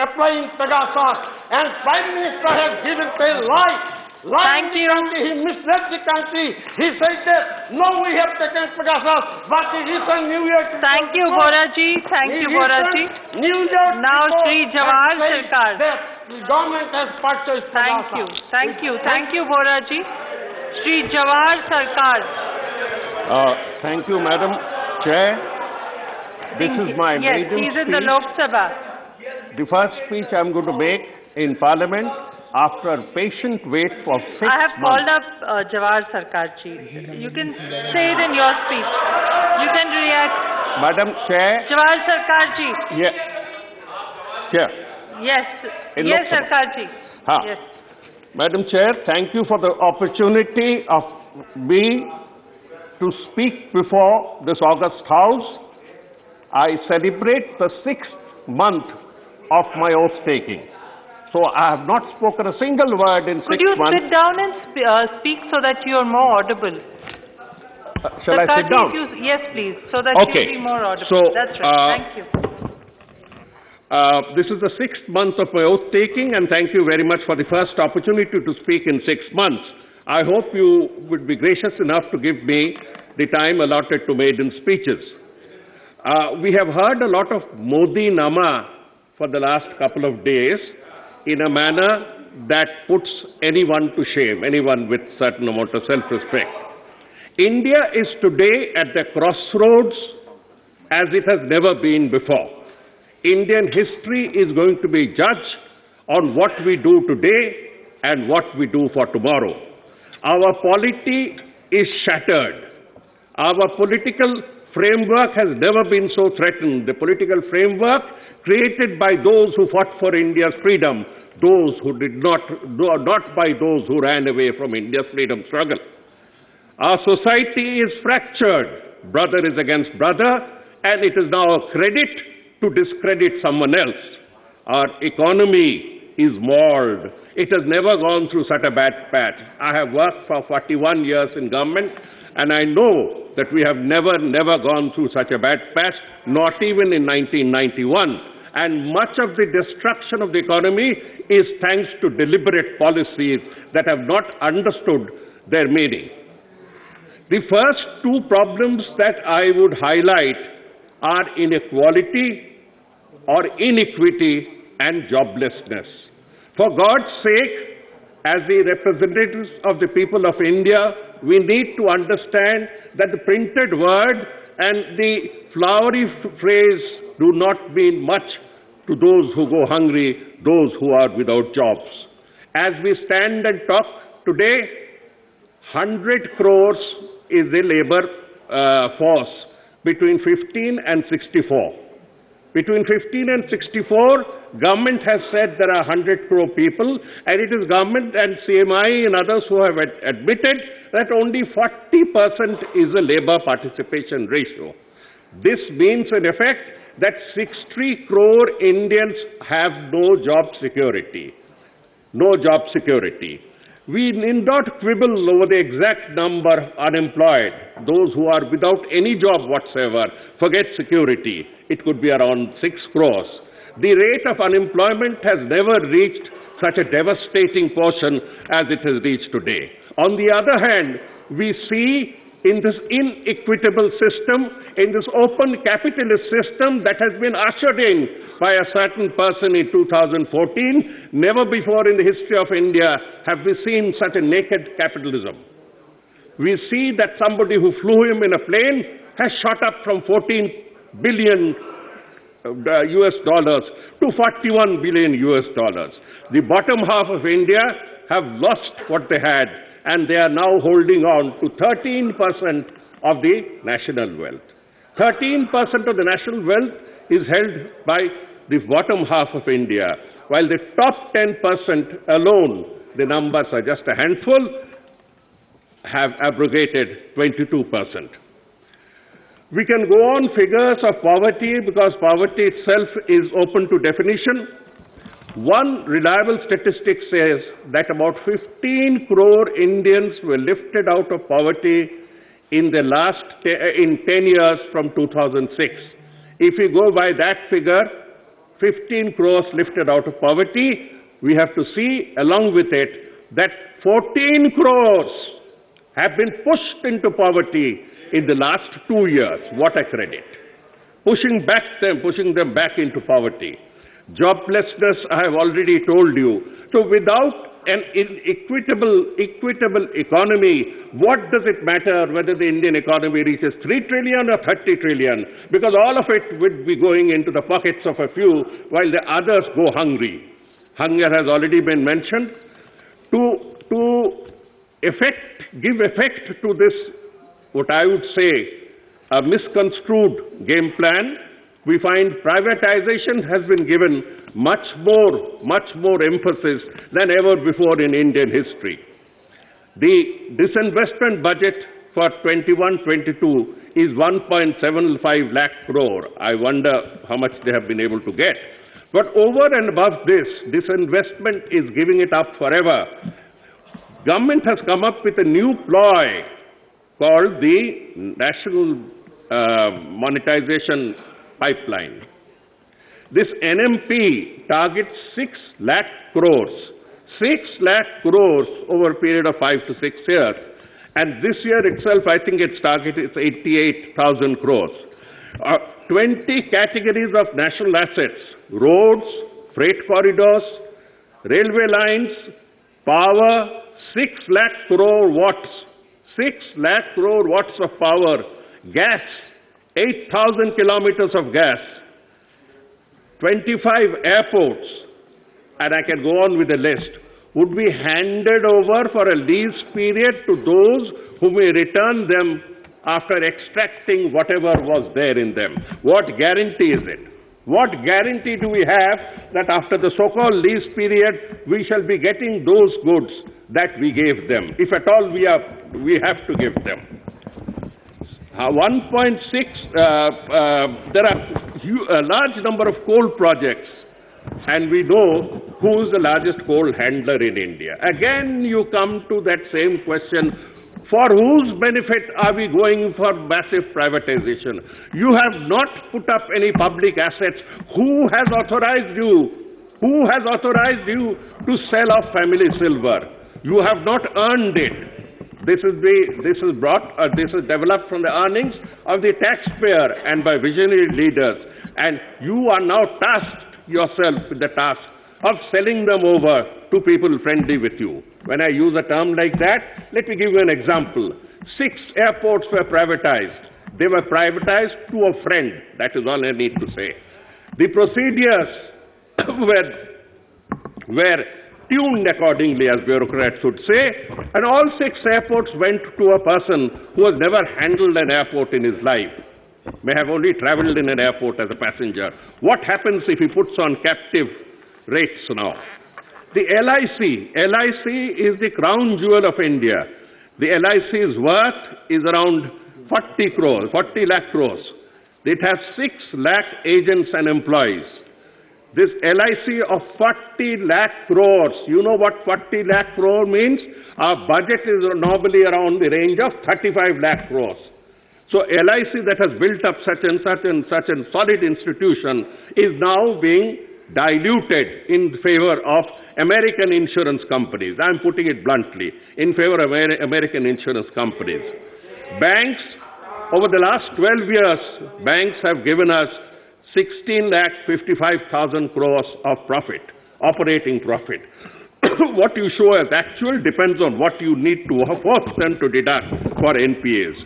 R: applying Pegasus, and Prime Minister has given a lie.
J: Thank you.
R: He misled the country. He said that no, we have taken Pegasus, but he returned New York.
J: Thank you, Boraji. Thank you, Boraji.
R: New York.
J: Now, Shri Jawahar Sarkar.
R: The government has purchased Pegasus.
J: Thank you, Boraji. Shri Jawahar Sarkar.
D: Thank you, Madam Chair. This is my maiden
J: speech. Yes, he's in the Lok Sabha.
D: The first speech I'm going to make in Parliament after a patient wait for 6 months.
J: I have called up Jawahar Sarkar ji. You can say it in your speech. You can react.
D: Madam Chair.
J: Jawahar Sarkar ji.
D: Yeah. Chair.
J: Yes. Yes, Sarkar ji. Yes.
D: Madam Chair, thank you for the opportunity of me to speak before this august House. I celebrate the 6th month of my oath-taking. So I have not spoken a single word in 6 months.
J: Could you sit down and speak so that you are more audible?
D: Shall I sit down?
J: Yes, please, so that
D: Okay.
J: you'll be more audible.
D: So,
J: that's right. Thank you.
D: This is the 6th month of my oath-taking, and thank you very much for the first opportunity to speak in 6 months. I hope you would be gracious enough to give me the time allotted to maiden speeches. We have heard a lot of Modi Nama for the last couple of days in a manner that puts anyone to shame, anyone with certain amount of self-respect. India is today at the crossroads as it has never been before. Indian history is going to be judged on what we do today and what we do for tomorrow. Our polity is shattered. Our political framework has never been so threatened. The political framework created by those who fought for India's freedom, those who did not by those who ran away from India's freedom struggle. Our society is fractured. Brother is against brother, and it is now a credit to discredit someone else. Our economy is mauled. It has never gone through such a bad patch. I have worked for 41 years in government, and I know that we have never gone through such a bad patch, not even in 1991. And much of the destruction of the economy is thanks to deliberate policies that have not understood their meaning. The first two problems that I would highlight are inequality or inequity and joblessness. For God's sake, as the representatives of the people of India, we need to understand that the printed word and the flowery phrase do not mean much to those who go hungry, those who are without jobs. As we stand and talk today, 100 crores is the labor force between 15 and 64. Between 15 and 64, government has said there are 100 crore people, and it is government and CMI and others who have admitted that only 40% is the labor participation ratio. This means, in effect, that 60 crore Indians have no job security. No job security. We need not quibble over the exact number unemployed, those who are without any job whatsoever. Forget security. It could be around 6 crores. The rate of unemployment has never reached such a devastating portion as it has reached today. On the other hand, we see in this inequitable system, in this open capitalist system that has been ushered in by a certain person in 2014, never before in the history of India have we seen such a naked capitalism. We see that somebody who flew him in a plane
O: has shot up from 14 billion US dollars to 41 billion US dollars. The bottom half of India have lost what they had, and they are now holding on to 13% of the national wealth. 13% of the national wealth is held by the bottom half of India, while the top 10% alone, the numbers are just a handful, have abrogated 22%. We can go on figures of poverty because poverty itself is open to definition. One reliable statistic says that about 15 crore Indians were lifted out of poverty in 10 years from 2006. If we go by that figure, 15 crores lifted out of poverty, we have to see along with it that 14 crores have been pushed into poverty in the last 2 years. What a credit. Pushing them back into poverty. Joblessness, I have already told you. So without an equitable economy, what does it matter whether the Indian economy reaches 3 trillion or 30 trillion? Because all of it would be going into the pockets of a few while the others go hungry. Hunger has already been mentioned. To give effect to this, what I would say, a misconstrued game plan, we find privatization has been given much more emphasis than ever before in Indian history. The disinvestment budget for 21-22 is 1.75 lakh crore. I wonder how much they have been able to get. But over and above this, disinvestment is giving it up forever. Government has come up with a new ploy called the National Monetization Pipeline. This NMP targets 6 lakh crores. 6 lakh crores over a period of 5 to 6 years. And this year itself, I think its target is 88,000 crores. 20 categories of national assets: roads, freight corridors, railway lines, power, 6 lakh crore watts. 6 lakh crore watts of power, gas, 8,000 kilometers of gas, 25 airports, and I can go on with the list, would be handed over for a lease period to those who may return them after extracting whatever was there in them. What guarantee is it? What guarantee do we have that after the so-called lease period, we shall be getting those goods that we gave them, if at all we have to give them? 1.6, there are a large number of coal projects, and we know who is the largest coal handler in India. Again, you come to that same question, for whose benefit are we going for massive privatization? You have not put up any public assets. Who has authorized you? Who has authorized you to sell off family silver? You have not earned it. This is developed from the earnings of the taxpayer and by visionary leaders. And you are now tasked yourself with the task of selling them over to people friendly with you. When I use a term like that, let me give you an example. 6 airports were privatized. They were privatized to a friend. That is all I need to say. The procedures were tuned accordingly, as bureaucrats would say, and all 6 airports went to a person who has never handled an airport in his life, may have only traveled in an airport as a passenger. What happens if he puts on captive rates now? The LIC is the crown jewel of India. The LIC's worth is around 40 lakh crores. It has 6 lakh agents and employees. This LIC of 40 lakh crores, you know what 40 lakh crore means? Our budget is normally around the range of 35 lakh crores. So LIC that has built up such and solid institution is now being diluted in favor of American insurance companies. I'm putting it bluntly, in favor of American insurance companies. Banks, over the last 12 years, banks have given us 16,55,000 crores of profit, operating profit. What you show as actual depends on what you need to force them to deduct for NPAs.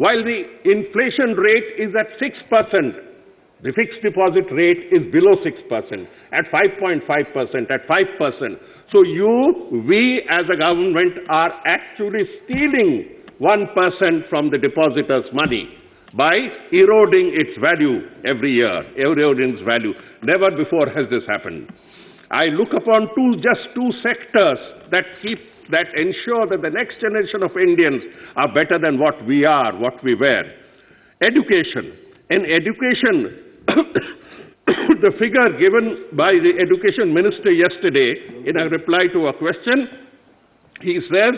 O: while the inflation rate is at 6%. The fixed deposit rate is below 6%, at 5.5%, at 5%. So we as a government are actually stealing 1% from the depositor's money by eroding its value every year, eroding its value. Never before has this happened. I look upon just two sectors that ensure that the next generation of Indians are better than what we are, what we were. Education. In education, the figure given by the Education Minister yesterday in a reply to a question, he says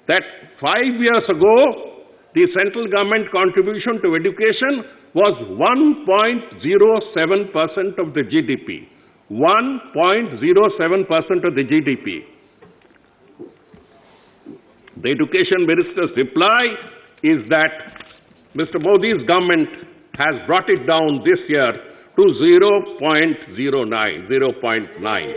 O: that 5 years ago, the central government contribution to education was 1.07% of the GDP. 1.07% of the GDP. The Education Minister's reply is that Mr. Modi's government has brought it down this year to 0.09, 0.9.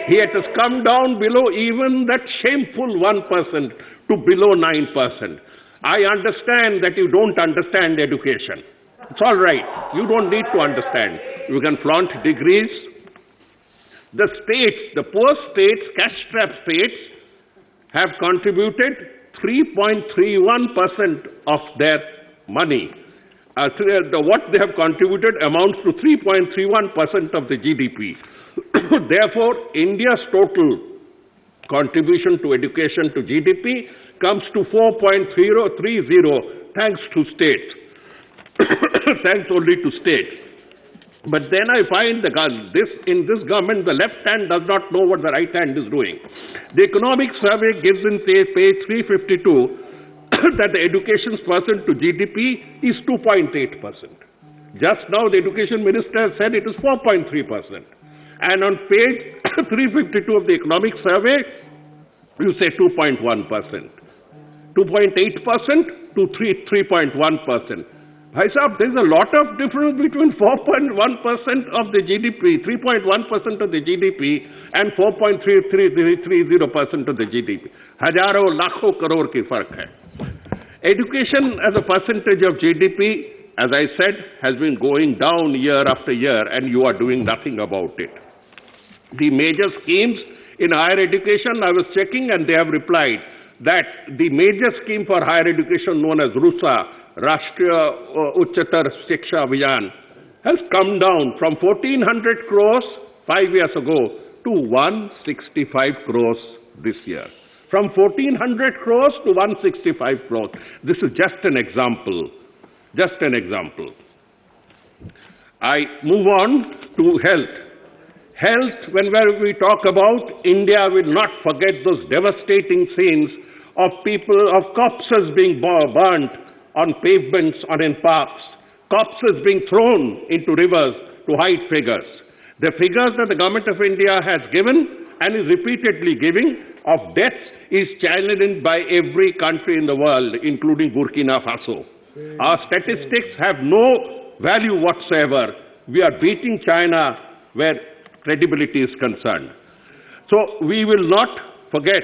O: It has come down below even that shameful 1% to below 9%. I understand that you don't understand education. It's all right. You don't need to understand. You can flaunt degrees. The states, the poor states, cash-strapped states, have contributed 3.31% of their money. What they have contributed amounts to 3.31% of the GDP. Therefore, India's total contribution to education to GDP comes to 4.030 thanks to states. Thanks only to states. But then I find in this government, the left hand does not know what the right hand is doing. The economic survey gives in page 352 that the education's percent to GDP is 2.8%. Just now the education minister said it is 4.3%. And on page 352 of the economic survey, you say 2.1%. 2.8% to 3.1%. Bhai Sahab, there is a lot of difference between 4.1% of the GDP, 3.1% of the GDP, and 4.330% of the GDP. Hajaron, lakhon, crore ki fark hai. Education as a percentage of GDP, as I said, has been going down year after year, and you are doing nothing about it. The major schemes in higher education, I was checking, and they have replied that the major scheme for higher education known as RUSA, Rashtriya Uchchatar Shiksha Abhiyan, has come down from 1,400 crores 5 years ago to 165 crores this year. From 1,400 crores to 165 crores. This is just an example. Just an example. I move on to health. Health, whenever we talk about, India will not forget those devastating scenes of corpses being burnt on pavements or in parks, corpses being thrown into rivers to hide figures. The figures that the government of India has given and is repeatedly giving of deaths is challenged by every country in the world, including Burkina Faso. Our statistics have no value whatsoever. We are beating China where credibility is concerned. So we will not forget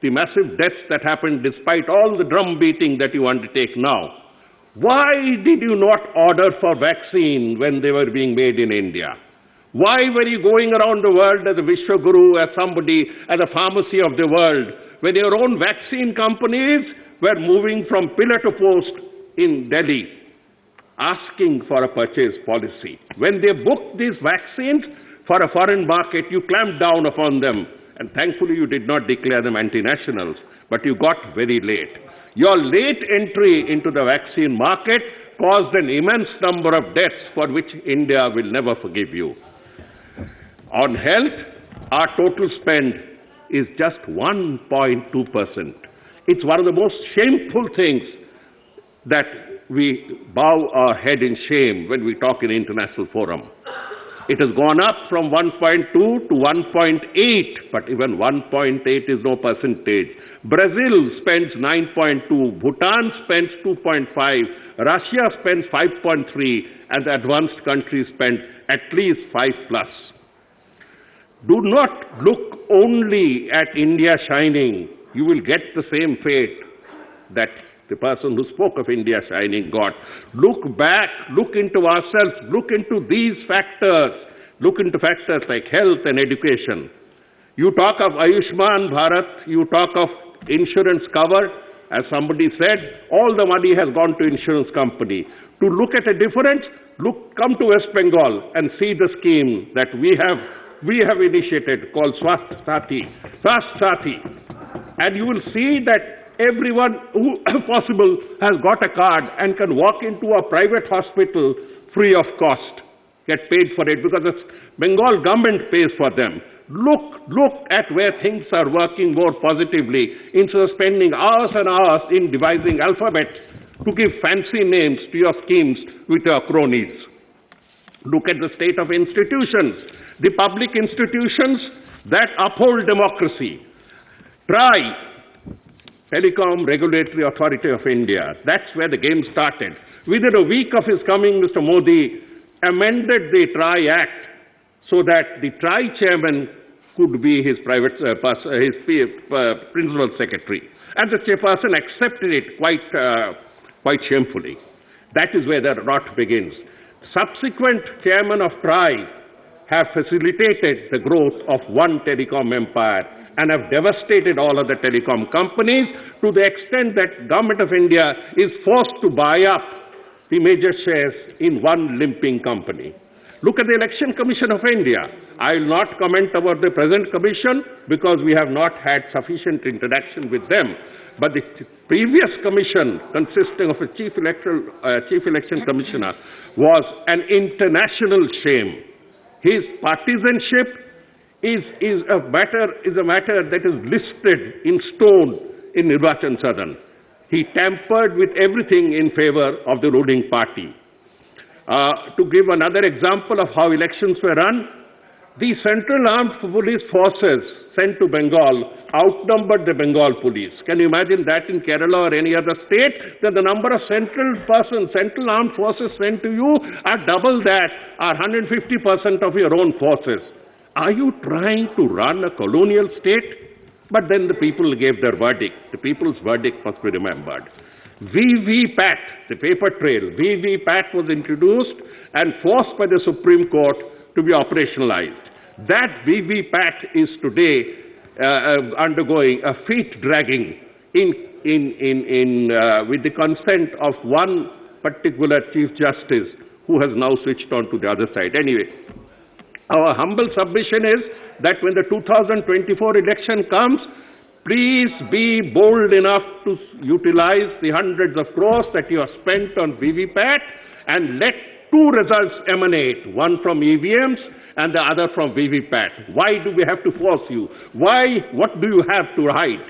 O: the massive deaths that happened despite all the drum beating that you undertake now. Why did you not order for vaccine when they were being made in India? Why were you going around the world as a Vishwaguru, as somebody, as a pharmacy of the world, when your own vaccine companies were moving from pillar to post in Delhi, asking for a purchase policy? When they booked these vaccines for a foreign market, you clamped down upon them. And thankfully, you did not declare them anti-nationals, but you got very late. Your late entry into the vaccine market caused an immense number of deaths for which India will never forgive you. On health, our total spend is just 1.2%. It's one of the most shameful things that we bow our head in shame when we talk in international forum. It has gone up from 1.2 to 1.8, but even 1.8 is no percentage. Brazil spends 9.2, Bhutan spends 2.5, Russia spends 5.3, and the advanced countries spend at least 5+. Do not look only at India shining. You will get the same fate that the person who spoke of India shining God. Look back, look into ourselves, look into these factors, look into factors like health and education. You talk of Ayushman Bharat, you talk of insurance cover. As somebody said, all the money has gone to insurance company. To look at a difference, come to West Bengal and see the scheme that we have initiated called Swasth Saathi. And you will see that everyone who possible has got a card and can walk into a private hospital free of cost, get paid for it because the Bengal government pays for them. Look at where things are working more positively instead of spending hours and hours in devising alphabets to give fancy names to your schemes with your cronies. Look at the state of institutions, the public institutions that uphold democracy. TRAI, Telecom Regulatory Authority of India, that's where the game started. Within a week of his coming, Mr. Modi amended the TRAI Act so that the TRAI chairman could be his principal secretary. And the chairperson accepted it quite shamefully. That is where the rot begins. Subsequent chairmen of TRAI have facilitated the growth of one telecom empire and have devastated all of the telecom companies to the extent that Government of India is forced to buy up the major shares in one limping company. Look at the Election Commission of India. I will not comment about the present commission because we have not had sufficient interaction with them. But the previous commission, consisting of a chief election commissioner, was an international shame. His partisanship is a matter that is listed in stone in Nirbachan Sadan. He tampered with everything in favor of the ruling party. To give another example of how elections were run, the Central Armed Police Forces sent to Bengal outnumbered the Bengal police. Can you imagine that in Kerala or any other state? That the number of Central Armed Forces sent to you are double that, are 150% of your own forces. Are you trying to run a colonial state? But then the people gave their verdict. The people's verdict must be remembered. VVPAT, the paper trail, VVPAT was introduced and forced by the Supreme Court to be operationalized. That VVPAT is today undergoing a feet dragging with the consent of one particular Chief Justice who has now switched on to the other side. Anyway, our humble submission is that when the 2024 election comes, please be bold enough to utilize the hundreds of crores that you have spent on VVPAT and let two results emanate, one from EVMs and the other from VVPAT. Why do we have to force you? Why? What do you have to hide?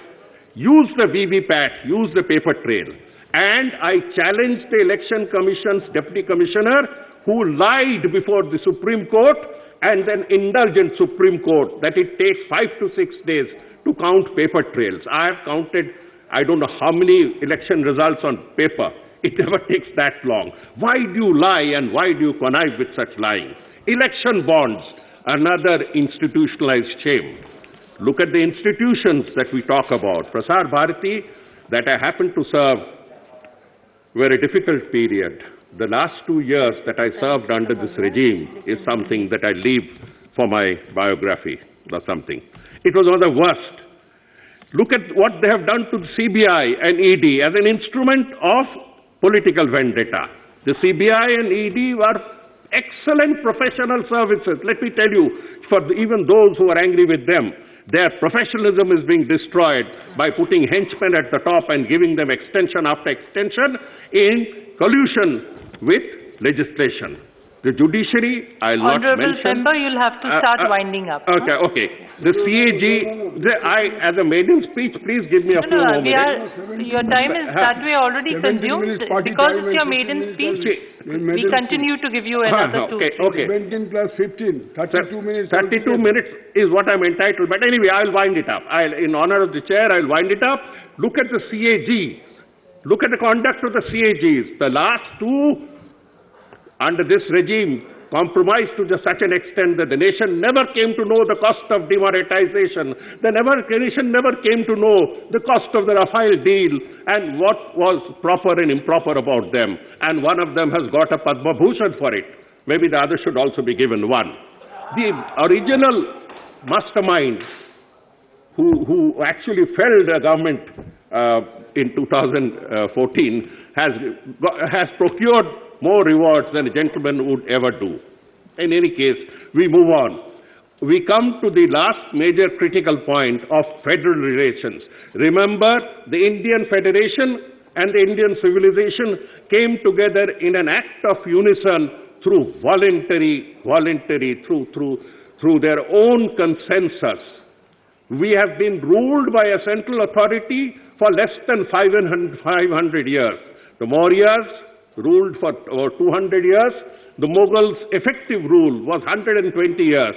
O: Use the VVPAT, use the paper trail. And I challenge the Election Commission's Deputy Commissioner who lied before the Supreme Court and then indulgent Supreme Court that it takes 5 to 6 days to count paper trails. I have counted, I don't know how many election results on paper. It never takes that long. Why do you lie and why do you connive with such lying? Election bonds, another institutionalized shame. Look at the institutions that we talk about. Prasar Bharati, that I happened to serve, were a difficult period. The last 2 years that I served under this regime is something that I leave for my biography or something. It was one of the worst. Look at what they have done to the CBI and ED as an instrument of political vendetta. The CBI and ED were excellent professional services. Let me tell you, for even those who are angry with them, their professionalism is being destroyed by putting henchmen at the top and giving them extension after extension in collusion with legislation. The judiciary, I'll not mention.
J: Honorable Member, you'll have to start winding up.
O: Okay. The CAG, as a maiden speech, please give me a few more minutes.
J: Your time is that way already consumed. Because it's your maiden speech, we continue to give you another 2 minutes.
O: Okay.
K: 17 plus 15, 32 minutes.
O: 32 minutes is what I'm entitled. But anyway, I'll wind it up. In honor of the chair, I'll wind it up. Look at the CAGs. Look at the conduct of the CAGs. The last two under this regime compromised to such an extent that the nation never came to know the cost of demonetization. The nation never came to know the cost of the Rafale deal and what was proper and improper about them. And one of them has got a Padma Bhushan for it. Maybe the other should also be given one. The original mastermind who actually felled the government in 2014 has procured more rewards than a gentleman would ever do. In any case, we move on. We come to the last major critical point of federal relations. Remember, the Indian Federation and the Indian civilization came together in an act of unison through through their own consensus. We have been ruled by a central authority for less than 500 years. The Mauryas ruled for over 200 years. The Mughals' effective rule was 120 years.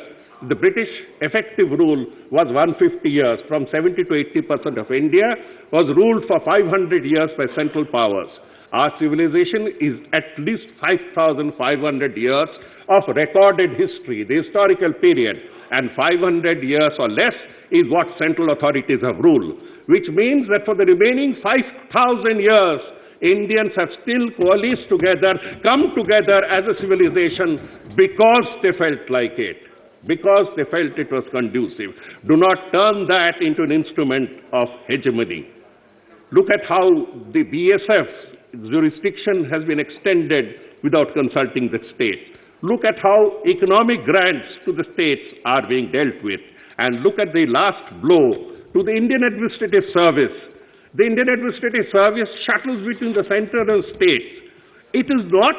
O: The British effective rule was 150 years. From 70 to 80% of India was ruled for 500 years by central powers. Our civilization is at least 5,500 years of recorded history, the historical period, and 500 years or less is what central authorities have ruled, which means that for the remaining 5,000 years, Indians have still coalesced together, come together as a civilization because they felt like it, because they felt it was conducive. Do not turn that into an instrument of hegemony. Look at how the BSF's jurisdiction has been extended without consulting the state. Look at how economic grants to the states are being dealt with. And look at the last blow to the Indian Administrative Service. The Indian Administrative Service shuttles between the center and states. It is not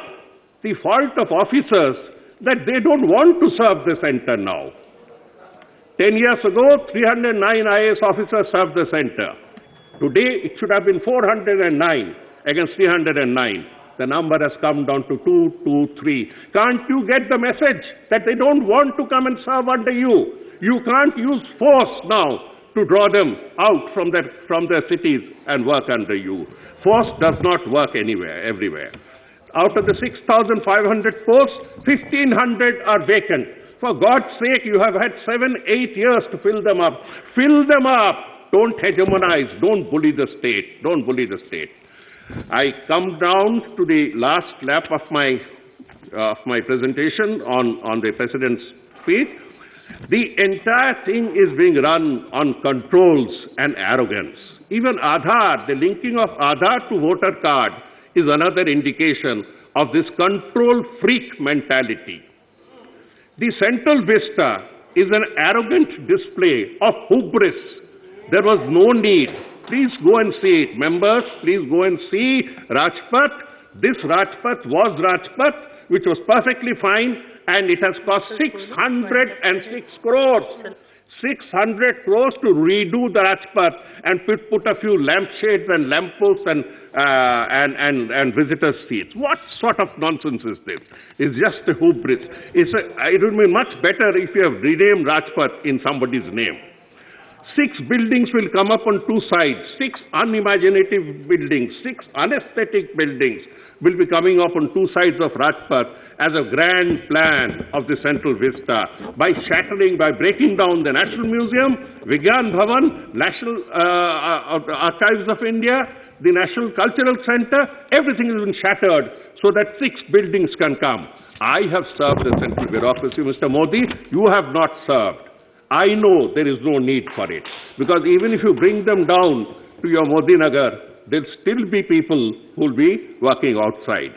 O: the fault of officers that they don't want to serve the center now. 10 years ago, 309 IAS officers served the center. Today, it should have been 409 against 309. The number has come down to 223. Can't you get the message that they don't want to come and serve under you? You can't use force now to draw them out from their cities and work under you. Force does not work everywhere. Out of the 6,500 posts, 1,500 are vacant. For God's sake, you have had 7-8 years to fill them up. Fill them up. Don't hegemonize. Don't bully the state. Don't bully the state. I come down to the last lap of my presentation on the President's speech. The entire thing is being run on controls and arrogance. Even Aadhaar, the linking of Aadhaar to voter card, is another indication of this control freak mentality. The central vista is an arrogant display of hubris. There was no need. Please go and see it. Members, please go and see Rajpath. This Rajpath was Rajpath, which was perfectly fine, and it has cost 606 crores. 600 crores to redo the Rajpath and put a few lampshades and lampposts and visitor seats. What sort of nonsense is this? It's just a hubris. It would be much better if you have renamed Rajpath in somebody's name. 6 buildings will come up on 2 sides, 6 unimaginative buildings, 6 unaesthetic buildings will be coming up on 2 sides of Rajpath as a grand plan of the central vista by breaking down the National Museum, Vigyan Bhavan, National Archives of India, the National Cultural Center. Everything has been shattered so that 6 buildings can come. I have served the central bureaucracy, Mr. Modi. You have not served. I know there is no need for it, because even if you bring them down to your Modi Nagar, there will still be people who will be working outside.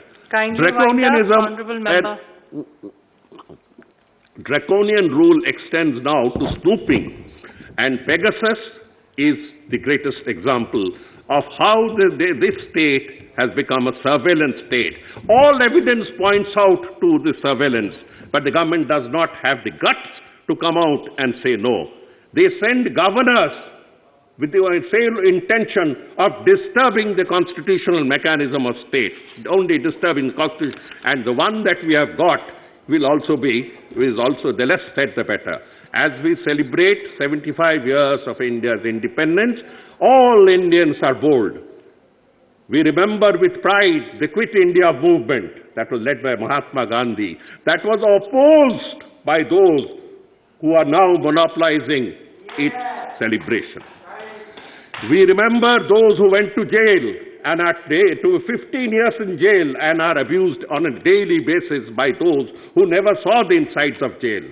O: Draconian rule extends now to snooping, and Pegasus is the greatest example of how this state has become a surveillance state. All evidence points out to the surveillance, but the government does not have the guts to come out and say no. They send governors with the sole intention of disturbing the constitutional mechanism of states, only disturbing the constitution. And the one that we have got is also the less said the better. As we celebrate 75 years of India's independence, all Indians are bold. We remember with pride the Quit India movement that was led by Mahatma Gandhi, that was opposed by those who are now monopolizing its celebration. We remember those who went to jail and are to 15 years in jail and are abused on a daily basis by those who never saw the insides of jail.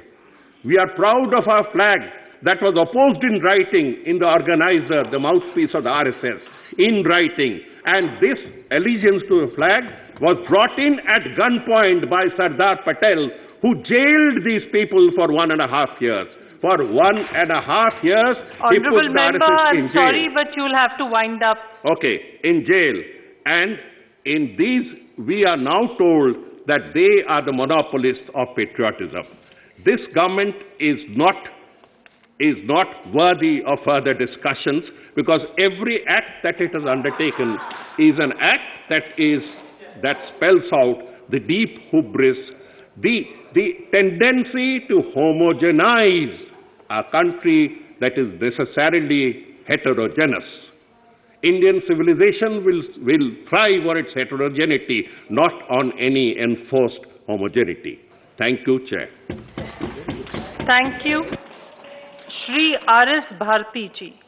O: We are proud of our flag that was opposed in writing in the organizer, the mouthpiece of the RSS, in writing. And this allegiance to the flag was brought in at gunpoint by Sardar Patel, who jailed these people for 1.5 years. For 1.5 years, he put
J: Honourable
O: the
J: Member,
O: RSS in
J: I'm
O: jail.
J: sorry, but you'll have to wind up.
O: Okay, in jail. And in these, we are now told that they are the monopolists of patriotism. This government is not worthy of further discussions, because every act that it has undertaken is an act that spells out the deep hubris, the tendency to homogenize a country that is necessarily heterogeneous. Indian civilization will thrive on its heterogeneity, not on any enforced homogeneity. Thank you, Chair.
J: Thank you. Shri R.S. Bharti ji.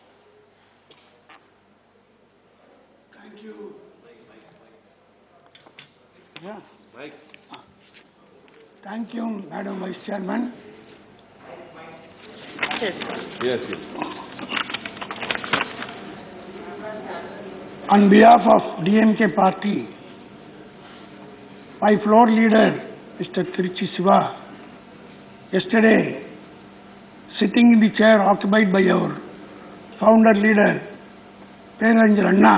U: Thank you. Yeah. Thank you, Madam Vice Chairman.
J: Yes.
Q: Yes.
U: On behalf of DMK party, my floor leader, Mr. Tiruchi Siva, yesterday, sitting in the chair occupied by our founder leader, Peranjal Anna,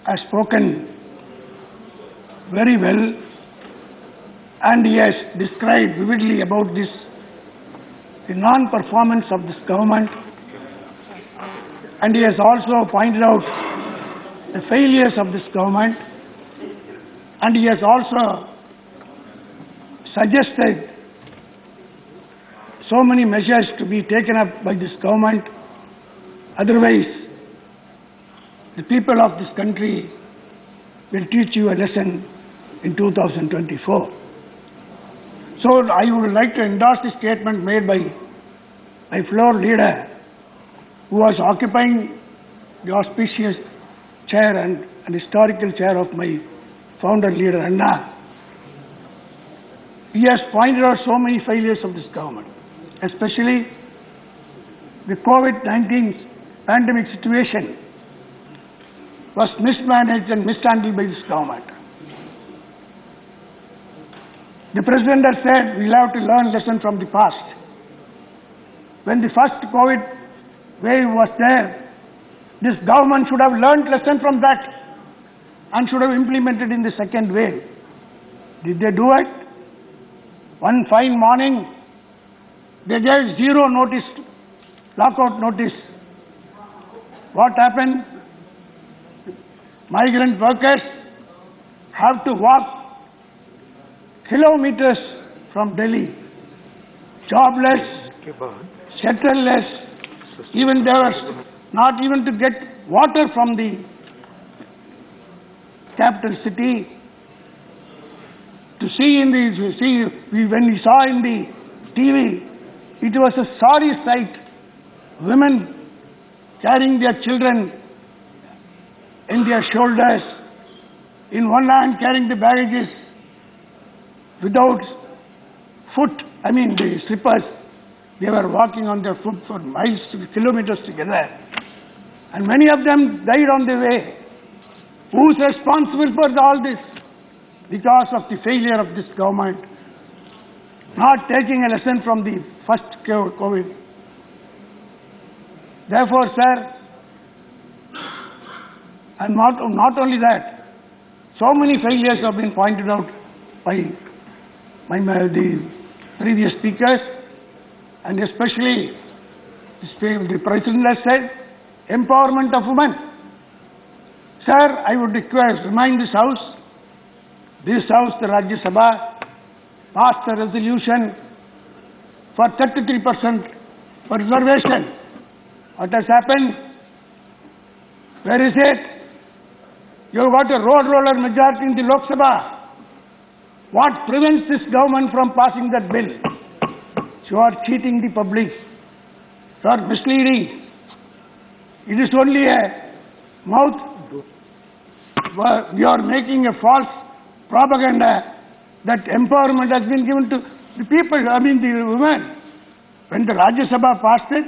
U: has spoken very well, and he has described vividly about the non-performance of this government, and he has also pointed out the failures of this government, and he has also suggested so many measures to be taken up by this government. Otherwise, the people of this country will teach you a lesson in 2024. So I would like to endorse the statement made by my floor leader, who was occupying the auspicious chair and historical chair of my founder leader Anna. He has pointed out so many failures of this government, especially the COVID-19 pandemic situation was mismanaged and mishandled by this government. The President has said we'll have to learn lessons from the past. When the first COVID wave was there, this government should have learned lesson from that and should have implemented in the second wave. Did they do it? One fine morning, they gave zero notice, lockout notice. What happened? Migrant workers have to walk kilometers from Delhi, jobless, shelterless, even they were not even to get water from the capital city. To see in when we saw in the TV, it was a sorry sight. Women carrying their children in their shoulders, in one hand carrying the baggages, without the slippers. They were walking on their foot for miles, kilometers together. And many of them died on the way. Who is responsible for all this? Because of the failure of this government, not taking a lesson from the first COVID. Therefore, sir, and not only that, so many failures have been pointed out by the previous speakers, and especially the President has said, empowerment of women. Sir, I would remind this House, the Rajyasabha, passed a resolution for 33% reservation. What has happened? Where is it? You have got a road roller majority in the Lok Sabha. What prevents this government from passing that bill? You are cheating the public. You are misleading. It is only a mouth. You are making a false propaganda that empowerment has been given to the people, the women. When the Rajyasabha passed it,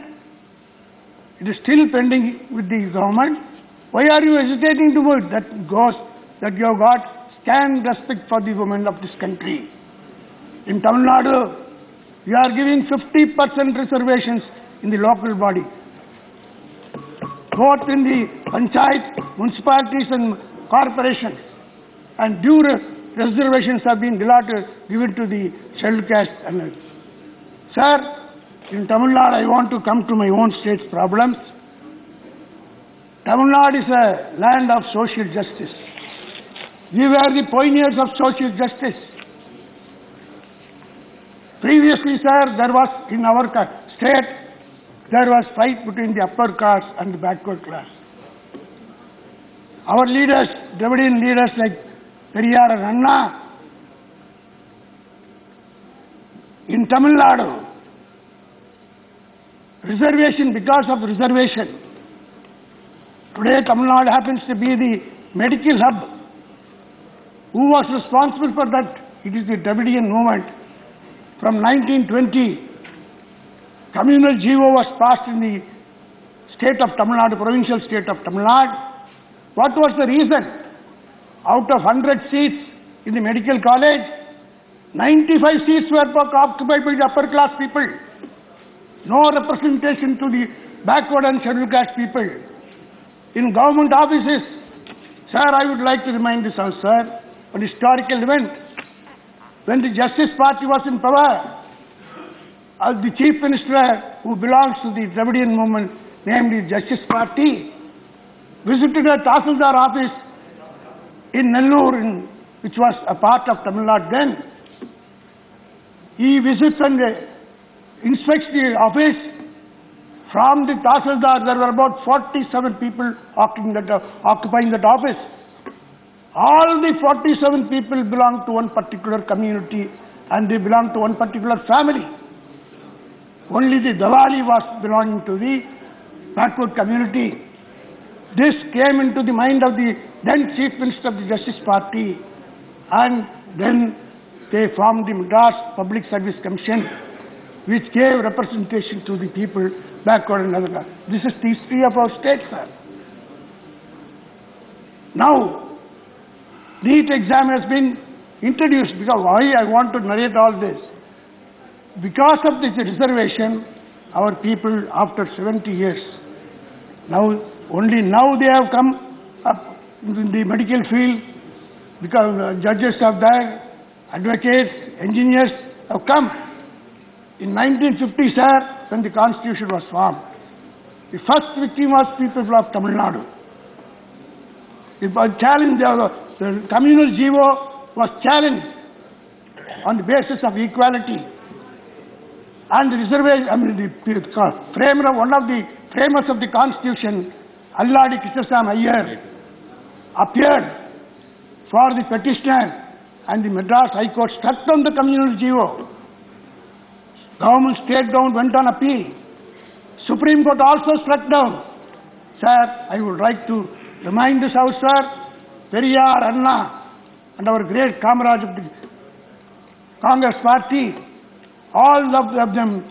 U: it is still pending with the government. Why are you hesitating to vote? That goes that you have got scant respect for the women of this country. In Tamil Nadu, you are giving 50% reservations in the local body. Both in the panchayat, municipalities and corporations. And due reservations have been given to the scheduled caste. Sir, in Tamil Nadu, I want to come to my own state's problems. Tamil Nadu is a land of social justice. We were the pioneers of social justice. Previously, sir, there was in our state, there was fight between the upper caste and the backward class. Our leaders, Dravidian leaders like Periyar and Anna, in Tamil Nadu, reservation, because of reservation, today Tamil Nadu happens to be the medical hub. Who was responsible for that? It is the Dravidian movement. From 1920, communal GO was passed in the state of Tamil Nadu, provincial state of Tamil Nadu. What was the reason? Out of 100 seats in the medical college, 95 seats were occupied by the upper class people. No representation to the backward and scheduled caste people. In government offices, sir, I would like to remind this house, sir, an historical event. When the Justice Party was in power, the Chief Minister who belongs to the Dravidian movement, named the Justice Party, visited a Tahsildar office in Nellore, which was a part of Tamil Nadu then. He visits and inspects the office. From the Tahsildar, there were about 47 people occupying that office. All the 47 people belong to one particular community and they belong to one particular family. Only the Diwali was belonging to the backward community. This came into the mind of the then Chief Minister of the Justice Party, and then they formed the Madras Public Service Commission, which gave representation to the people backward and other. This is the history of our state, sir. Now, NEET exam has been introduced. Because why I want to narrate all this? Because of this reservation, our people, after 70 years, only now they have come up in the medical field, because judges are there, advocates, engineers have come. In 1950, sir, when the Constitution was formed, the first victim was people of Tamil Nadu. It was challenged, the communal GO was challenged on the basis of equality. And the reservation, one of the framers of the Constitution, Alladi Krishnasam Iyer, appeared for the petitioner, and the Madras High Court struck down the communal GO. Government state government went on appeal. Supreme Court also struck down. Sir, I would like to remind this house, sir, Periyar, Anna, and our great comrades of the Congress Party, all of them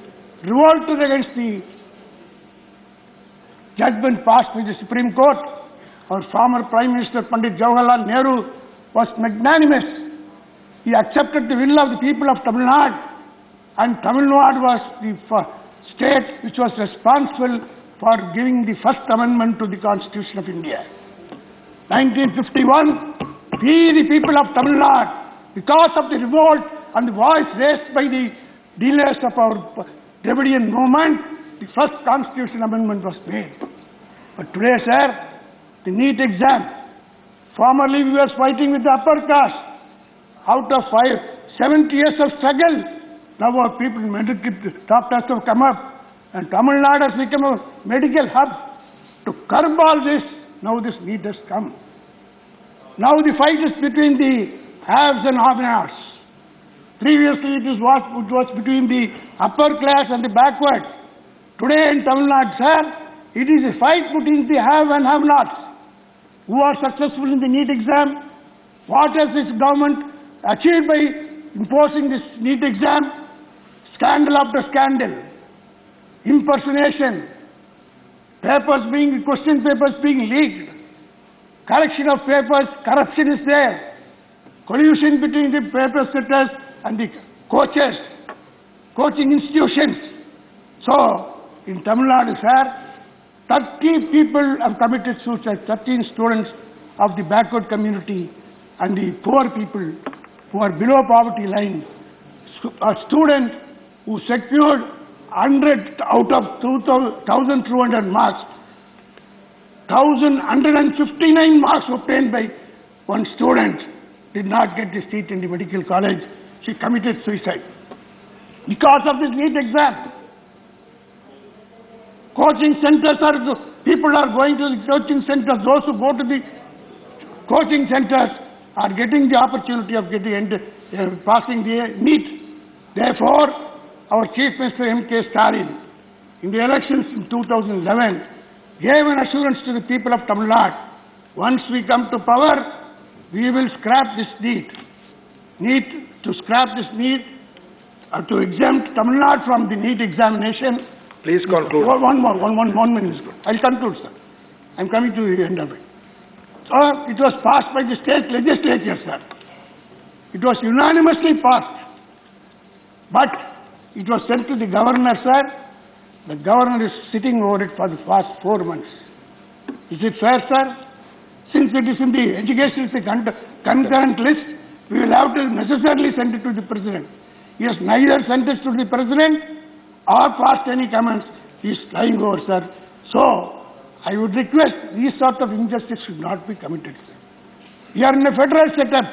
U: revolted against the judgment passed by the Supreme Court. Our former Prime Minister Pandit Jawaharlal Nehru was magnanimous. He accepted the will of the people of Tamil Nadu, and Tamil Nadu was the state which was responsible for giving the first amendment to the Constitution of India. 1951, we the people of Tamil Nadu, because of the revolt and the voice raised by the leaders of our Dravidian movement, the first Constitution amendment was made. But today, sir, the NEET exam, formerly we were fighting with the upper caste. Out of 70 years of struggle, now our people in medical doctors have come up, and Tamil Nadu has become a medical hub. To curb all this, now this NEET has come. Now the fight is between the haves and have-nots. Previously it was between the upper class and the backward. Today in Tamil Nadu, sir, it is a fight between the have and have-nots. Who are successful in the NEET exam? What has this government achieved by imposing this NEET exam? Scandal after scandal. Impersonation. Question papers being leaked. Correction of papers, corruption is there. Collusion between the paper setters and the coaches, coaching institutions. So, in Tamil Nadu, sir, 30 people have committed suicide, 13 students of the backward community and the poor people who are below poverty line. A student who secured 100 out of 1,200 marks, 1,159 marks obtained by one student did not get the seat in the medical college. She committed suicide because of this NEET exam. Coaching centers people are going to the coaching centers. Those who go to the coaching centers are getting the opportunity of passing the NEET. Therefore, our Chief Minister M.K. Stalin, in the elections in 2011, gave an assurance to the people of Tamil Nadu. Once we come to power, we will scrap this NEET. To scrap this NEET, to exempt Tamil Nadu from the NEET examination.
M: Please conclude.
U: One minute. I'll conclude, sir. I'm coming to the end of it. So, it was passed by the state legislature, sir. It was unanimously passed. But it was sent to the governor, sir. The governor is sitting over it for the past 4 months. Is it fair, sir? Since it is in the education, it's a concurrent list, we will have to necessarily send it to the president. He has neither sent it to the president or passed any comments. He is lying over, sir. So, I would request these sort of injustice should not be committed, sir. We are in a federal setup.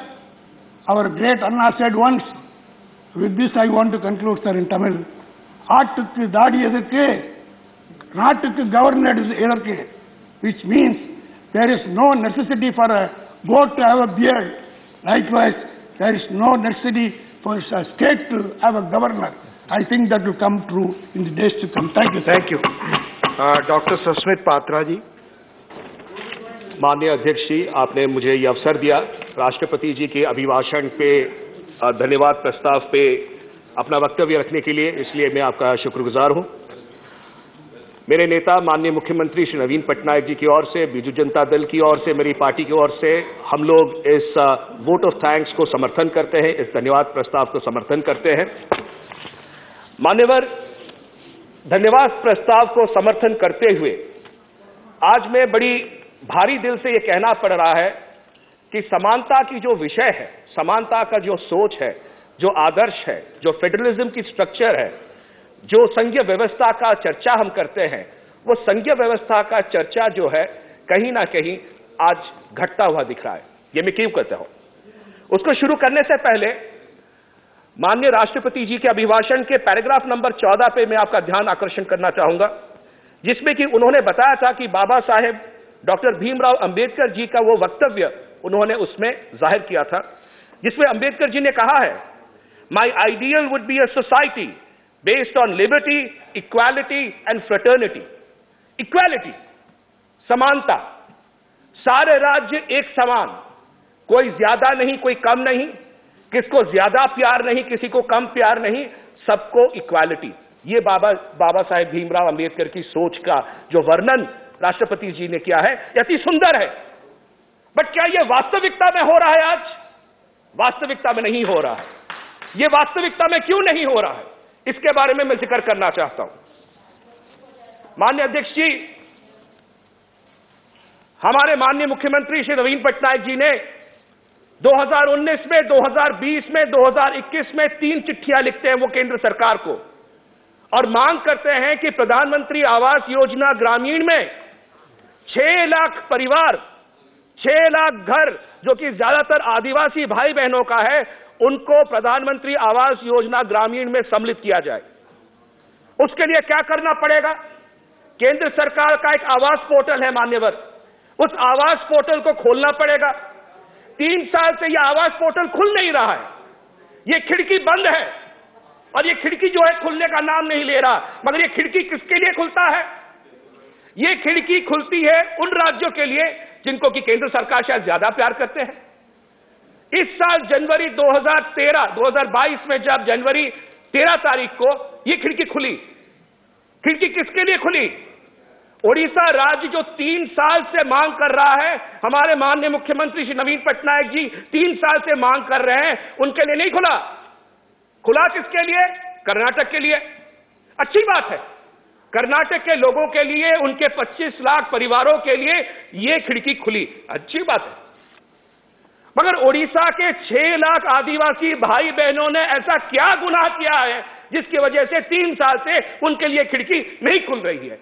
U: Our great Anna said once, with this I want to conclude, sir, in Tamil. Aattukku daadi edurke, naatukku governor edurke, which means there is no necessity for a goat to have a beard. Likewise, there is no necessity for a state to have a governor. I think that will come true in the days to come. Thank you, sir.
M: Thank you. Dr. Susmit Patra ji.
F: माननीय अध्यक्ष जी, आपने मुझे ये अवसर दिया राष्ट्रपति जी के अभिभाषण पे धन्यवाद प्रस्ताव पे अपना वक्तव्य रखने के लिए, इसलिए मैं आपका शुक्रगुजार हूं। मेरे नेता माननीय मुख्यमंत्री श्री नवीन पटनायक जी की ओर से, बीजू जनता दल की ओर से, मेरी पार्टी की ओर से हम लोग इस वोट ऑफ थैंक्स को समर्थन करते हैं, इस धन्यवाद प्रस्ताव को समर्थन करते हैं। मान्यवर, धन्यवाद प्रस्ताव को समर्थन करते हुए आज मैं बड़ी भारी दिल से ये कहना पड़ रहा है कि समानता की जो विषय है, समानता का जो सोच है, जो आदर्श है, जो फेडरलिज्म की स्ट्रक्चर है, जो संघीय व्यवस्था का चर्चा हम करते हैं, वो संघीय व्यवस्था का चर्चा जो है कहीं ना कहीं आज घटता हुआ दिख रहा है। ये मैं क्यों कहता हूं? उसको शुरू करने से पहले माननीय राष्ट्रपति जी के अभिभाषण के पैराग्राफ नंबर 14 पे मैं आपका ध्यान आकर्षण करना चाहूंगा, जिसमें कि उन्होंने बताया था कि बाबा साहेब डॉक्टर भीमराव अंबेडकर जी का वो वक्तव्य उन्होंने उसमें जाहिर किया था, जिसमें अंबेडकर जी ने कहा है, माई ideal would be a society based on liberty, equality and fraternity. Equality, समानता, सारे राज्य एक समान, कोई ज्यादा नहीं, कोई कम नहीं, किसको ज्यादा प्यार नहीं, किसी को कम प्यार नहीं, सबको इक्वालिटी। ये बाबा साहेब भीमराव अंबेडकर की सोच का जो वर्णन राष्ट्रपति जी ने किया है, अति सुंदर है। बट क्या यह वास्तविकता में हो रहा है? आज वास्तविकता में नहीं हो रहा है। यह वास्तविकता में क्यों नहीं हो रहा है, इसके बारे में मैं जिक्र करना चाहता हूं। माननीय अध्यक्ष जी, हमारे माननीय मुख्यमंत्री श्री नवीन पटनायक जी ने 2019 में, 2020 में, 2021 में 3 चिट्ठियां लिखते हैं वो केंद्र सरकार को और मांग करते हैं कि प्रधानमंत्री आवास योजना ग्रामीण में 6 लाख परिवार, 6 लाख घर, जो कि ज्यादातर आदिवासी भाई बहनों का है, उनको प्रधानमंत्री आवास योजना ग्रामीण में सम्मिलित किया जाए। उसके लिए क्या करना पड़ेगा? केंद्र सरकार का एक आवास पोर्टल है मान्यवर, उस आवास पोर्टल को खोलना पड़ेगा। 3 साल से यह आवास पोर्टल खुल नहीं रहा है, ये खिड़की बंद है और ये खिड़की जो है खुलने का नाम नहीं ले रहा। मगर ये खिड़की किसके लिए खुलता है? ये खिड़की खुलती है उन राज्यों के लिए जिनको कि केंद्र सरकार शायद ज्यादा प्यार करते हैं। इस साल जनवरी 2022 में जब जनवरी 13 तारीख को ये खिड़की खुली, खिड़की किसके लिए खुली? ओडिशा राज्य जो 3 साल से मांग कर रहा है, हमारे माननीय मुख्यमंत्री श्री नवीन पटनायक जी 3 साल से मांग कर रहे हैं, उनके लिए नहीं खुला। खुला किसके लिए? कर्नाटक के लिए। अच्छी बात है, कर्नाटक के लोगों के लिए, उनके 25 लाख परिवारों के लिए यह खिड़की खुली, अच्छी बात है। मगर ओडिशा के 6 लाख आदिवासी भाई बहनों ने ऐसा क्या गुनाह किया है जिसकी वजह से 3 साल से उनके लिए खिड़की नहीं खुल रही है?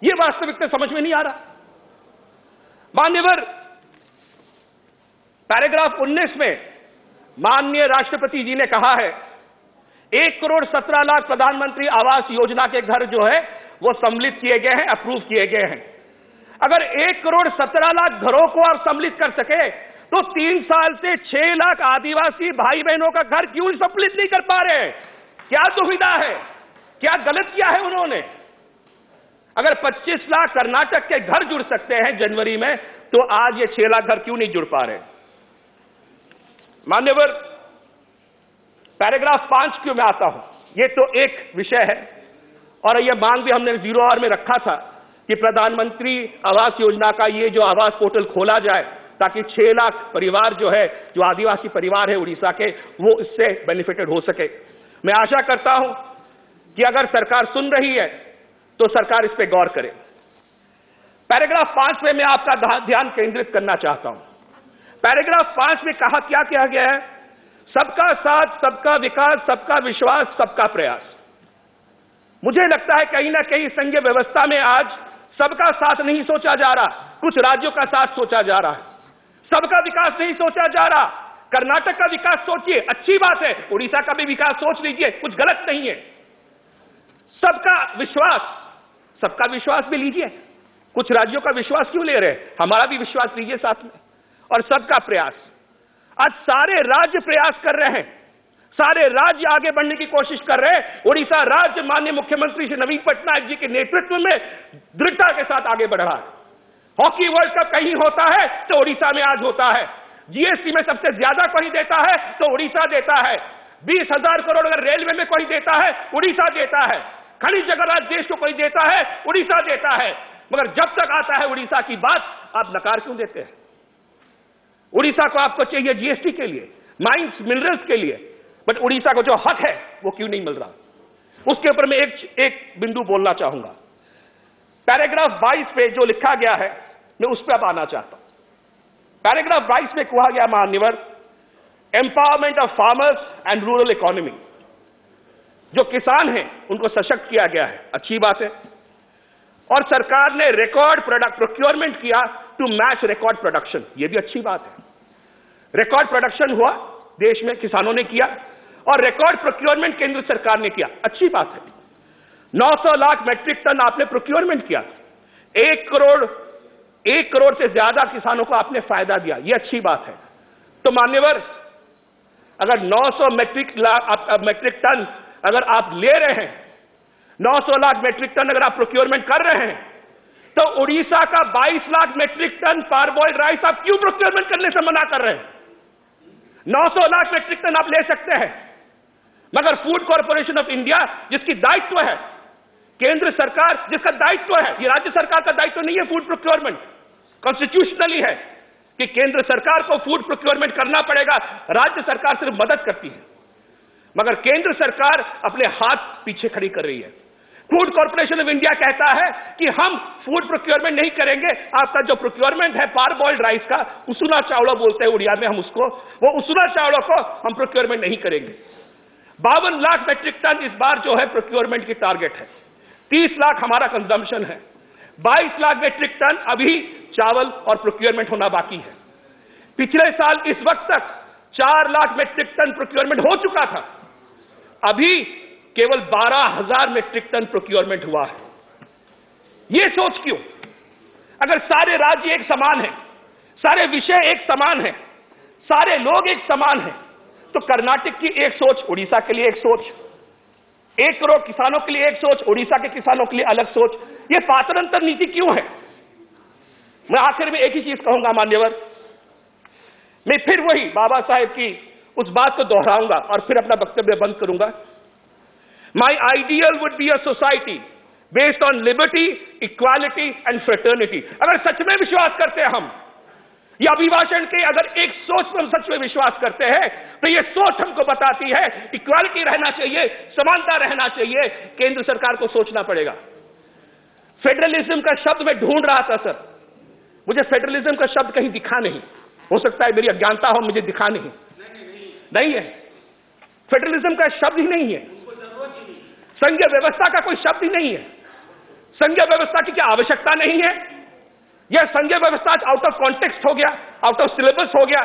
F: यह वास्तविकता समझ में नहीं आ रहा। मान्यवर, पैराग्राफ 19 में माननीय राष्ट्रपति जी ने कहा है 1 करोड़ 17 लाख प्रधानमंत्री आवास योजना के घर जो है वो सम्मिलित किए गए हैं, अप्रूव किए गए हैं। अगर 1 करोड़ 17 लाख घरों को आप सम्मिलित कर सके तो 3 साल से 6 लाख आदिवासी भाई बहनों का घर क्यों सम्मिलित नहीं कर पा रहे? क्या दुविधा है? क्या गलत किया है उन्होंने? अगर 25 लाख कर्नाटक के घर जुड़ सकते हैं जनवरी में, तो आज ये 6 लाख घर क्यों नहीं जुड़ पा रहे? मान्यवर, पैराग्राफ 5 क्यों मैं आता हूं, ये तो एक विषय है और यह मांग भी हमने 0 आवर में रखा था कि प्रधानमंत्री आवास योजना का ये जो आवास पोर्टल खोला जाए ताकि 6 लाख परिवार जो है, जो आदिवासी परिवार है उड़ीसा के, वो इससे बेनिफिटेड हो सके। मैं आशा करता हूं कि अगर सरकार सुन रही है तो सरकार इस पे गौर करे। पैराग्राफ 5 में मैं आपका ध्यान केंद्रित करना चाहता हूं। पैराग्राफ 5 में कहा क्या गया है? सबका साथ, सबका विकास, सबका विश्वास, सबका प्रयास। मुझे लगता है कहीं ना कहीं संघीय व्यवस्था में आज सबका साथ नहीं सोचा जा रहा, कुछ राज्यों का साथ सोचा जा रहा है। सबका विकास नहीं सोचा जा रहा। कर्नाटक का विकास सोचिए, अच्छी बात है, उड़ीसा का भी विकास सोच लीजिए, कुछ गलत नहीं है। सबका विश्वास, सबका विश्वास भी लीजिए, कुछ राज्यों का विश्वास क्यों ले रहे हैं? हमारा भी विश्वास लीजिए साथ में। और सबका प्रयास, आज सारे राज्य प्रयास कर रहे हैं, सारे राज्य आगे बढ़ने की कोशिश कर रहे हैं। उड़ीसा राज्य माननीय मुख्यमंत्री श्री नवीन पटनायक जी के नेतृत्व में दृढ़ता के साथ आगे बढ़ रहा है। हॉकी वर्ल्ड कप कहीं होता है तो उड़ीसा में आज होता है। जीएसटी में सबसे ज्यादा कोई देता है तो उड़ीसा देता है। 20,000 करोड़ अगर रेलवे में कोई देता है, उड़ीसा देता है। खनिज अगर आज देश को कोई देता है, उड़ीसा देता है। मगर जब तक आता है उड़ीसा की बात, आप नकार क्यों देते हैं? उड़ीसा को आपको चाहिए जीएसटी के लिए, माइंस मिनरल्स के लिए, बट उड़ीसा को जो हक है वो क्यों नहीं मिल रहा? उसके ऊपर मैं एक बिंदु बोलना चाहूंगा। पैराग्राफ 22 पे जो लिखा गया है, मैं उस पर अब आना चाहता हूं। पैराग्राफ 22 में कहा गया माननीय, empowerment of farmers and rural economy. जो किसान हैं उनको सशक्त किया गया है, अच्छी बात है। और सरकार ने रिकॉर्ड प्रोडक्ट प्रोक्योरमेंट किया टू मैच रिकॉर्ड प्रोडक्शन, यह भी अच्छी बात है। रिकॉर्ड प्रोडक्शन हुआ देश में, किसानों ने किया, और रिकॉर्ड प्रोक्योरमेंट केंद्र सरकार ने किया, अच्छी बात है। 900 लाख मैट्रिक टन आपने प्रोक्योरमेंट किया, 1 करोड़ से ज्यादा किसानों को आपने फायदा दिया, यह अच्छी बात है। तो मान्यवर, अगर 900 मैट्रिक टन अगर आप ले रहे हैं, 900 लाख मैट्रिक टन अगर आप प्रोक्योरमेंट कर रहे हैं, तो उड़ीसा का 22 लाख मैट्रिक टन पारबॉइल्ड राइस आप क्यों प्रोक्योरमेंट करने से मना कर रहे हैं? 900 लाख मैट्रिक टन आप ले सकते हैं, मगर फूड कॉर्पोरेशन ऑफ इंडिया जिसकी दायित्व है, केंद्र सरकार जिसका दायित्व है, ये राज्य सरकार का दायित्व नहीं है फूड प्रोक्योरमेंट, कॉन्स्टिट्यूशनली है कि केंद्र सरकार को फूड प्रोक्योरमेंट करना पड़ेगा, राज्य सरकार सिर्फ मदद करती है। मगर केंद्र सरकार अपने हाथ पीछे खड़ी कर रही है। फूड कॉर्पोरेशन ऑफ इंडिया कहता है कि हम फूड प्रोक्योरमेंट नहीं करेंगे, आपका जो प्रोक्योरमेंट है पारबॉइल्ड राइस का, उसुना चावड़ा बोलते हैं उड़िया में हम उसको, वो उसुना चावड़ा को हम प्रोक्योरमेंट नहीं करेंगे। 52 लाख मैट्रिक टन इस बार जो है प्रोक्योरमेंट की टारगेट है, 30 लाख हमारा कंजम्पशन है, 22 लाख मैट्रिक टन अभी चावल और प्रोक्योरमेंट होना बाकी है। पिछले साल इस वक्त तक 4 लाख मैट्रिक टन प्रोक्योरमेंट हो चुका था, अभी केवल 12,000 मैट्रिक टन प्रोक्योरमेंट हुआ है। यह सोच क्यों? अगर सारे राज्य एक समान हैं, सारे विषय एक समान हैं, सारे लोग एक समान हैं, तो कर्नाटक की एक सोच, उड़ीसा के लिए एक सोच, 1 करोड़ किसानों के लिए एक सोच, उड़ीसा के किसानों के लिए अलग सोच। ये पात्रांतर नीति क्यों है? मैं आखिर में एक ही चीज कहूंगा मान्यवर, मैं फिर वही बाबा साहेब की उस बात को दोहराऊंगा और फिर अपना वक्तव्य बंद करूंगा। माई ideal would be a society based on liberty, equality and fraternity. अगर सच में विश्वास करते हैं हम, या अभिभाषण के अगर एक सोच पर हम सच में विश्वास करते हैं, तो ये सोच हमको बताती है इक्वालिटी रहना चाहिए, समानता रहना चाहिए। केंद्र सरकार को सोचना पड़ेगा। फेडरलिज्म का शब्द मैं ढूंढ रहा था सर, मुझे फेडरलिज्म का शब्द कहीं दिखा नहीं। हो सकता है मेरी अज्ञानता हो, मुझे दिखा नहीं है। फेडरलिज्म का शब्द ही नहीं है, संघीय व्यवस्था का कोई शब्द ही नहीं है। संघीय व्यवस्था की क्या आवश्यकता नहीं है? यह संघीय व्यवस्था आउट ऑफ कॉन्टेक्स्ट हो गया, आउट ऑफ सिलेबस हो गया,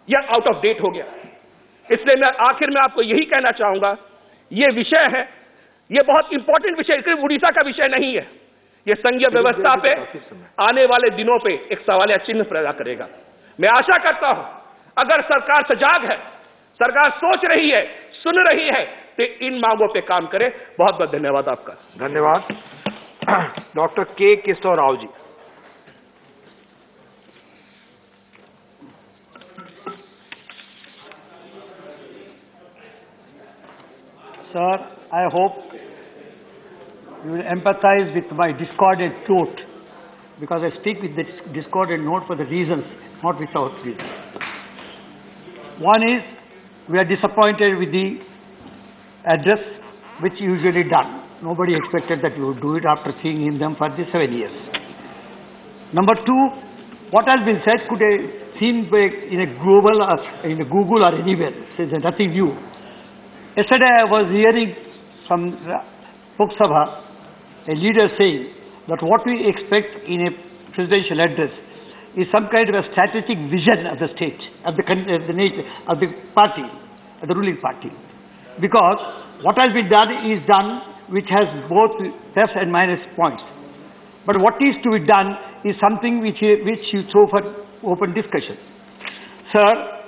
F: या आउट ऑफ डेट हो गया। इसलिए मैं आखिर में आपको यही कहना चाहूंगा, यह विषय है, यह बहुत इंपॉर्टेंट विषय, सिर्फ उड़ीसा का विषय नहीं है। यह संघीय व्यवस्था पे आने वाले दिनों पे एक सवालिया चिन्ह पैदा करेगा। मैं आशा करता हूं अगर सरकार सजाग है, सरकार सोच रही है, सुन रही है, तो इन मांगों पे काम करे। बहुत बहुत धन्यवाद आपका।
H: धन्यवाद। डॉक्टर के Keshav Rao ji.
B: Sir, I hope you will empathize with my discordant note, because I speak with this discordant note for the reasons, not without reason. One is, we are disappointed with the address which usually done. Nobody expected that you would do it after seeing them for the 7 years. Number two, what has been said could have seen in a global, in a Google or anywhere. So there's nothing new. Yesterday I was hearing from Rajyasabha a leader saying that what we expect in a presidential address is some kind of a strategic vision of the state, of the party, of the ruling party. Because what has been done is done which has both plus and minus points. But what is to be done is something which you throw for open discussion. Sir,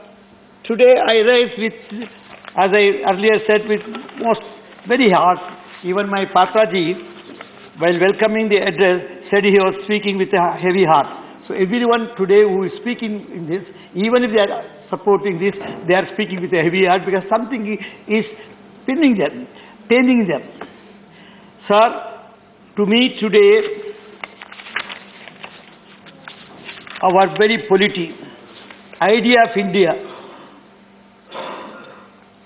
B: today I rise with, as I earlier said, with most very hard. Even my Patraji, while welcoming the address, said he was speaking with a heavy heart. So everyone today who is speaking in this, even if they are supporting this, they are speaking with a heavy heart because something is paining them. Sir, to me today, our very polity, idea of India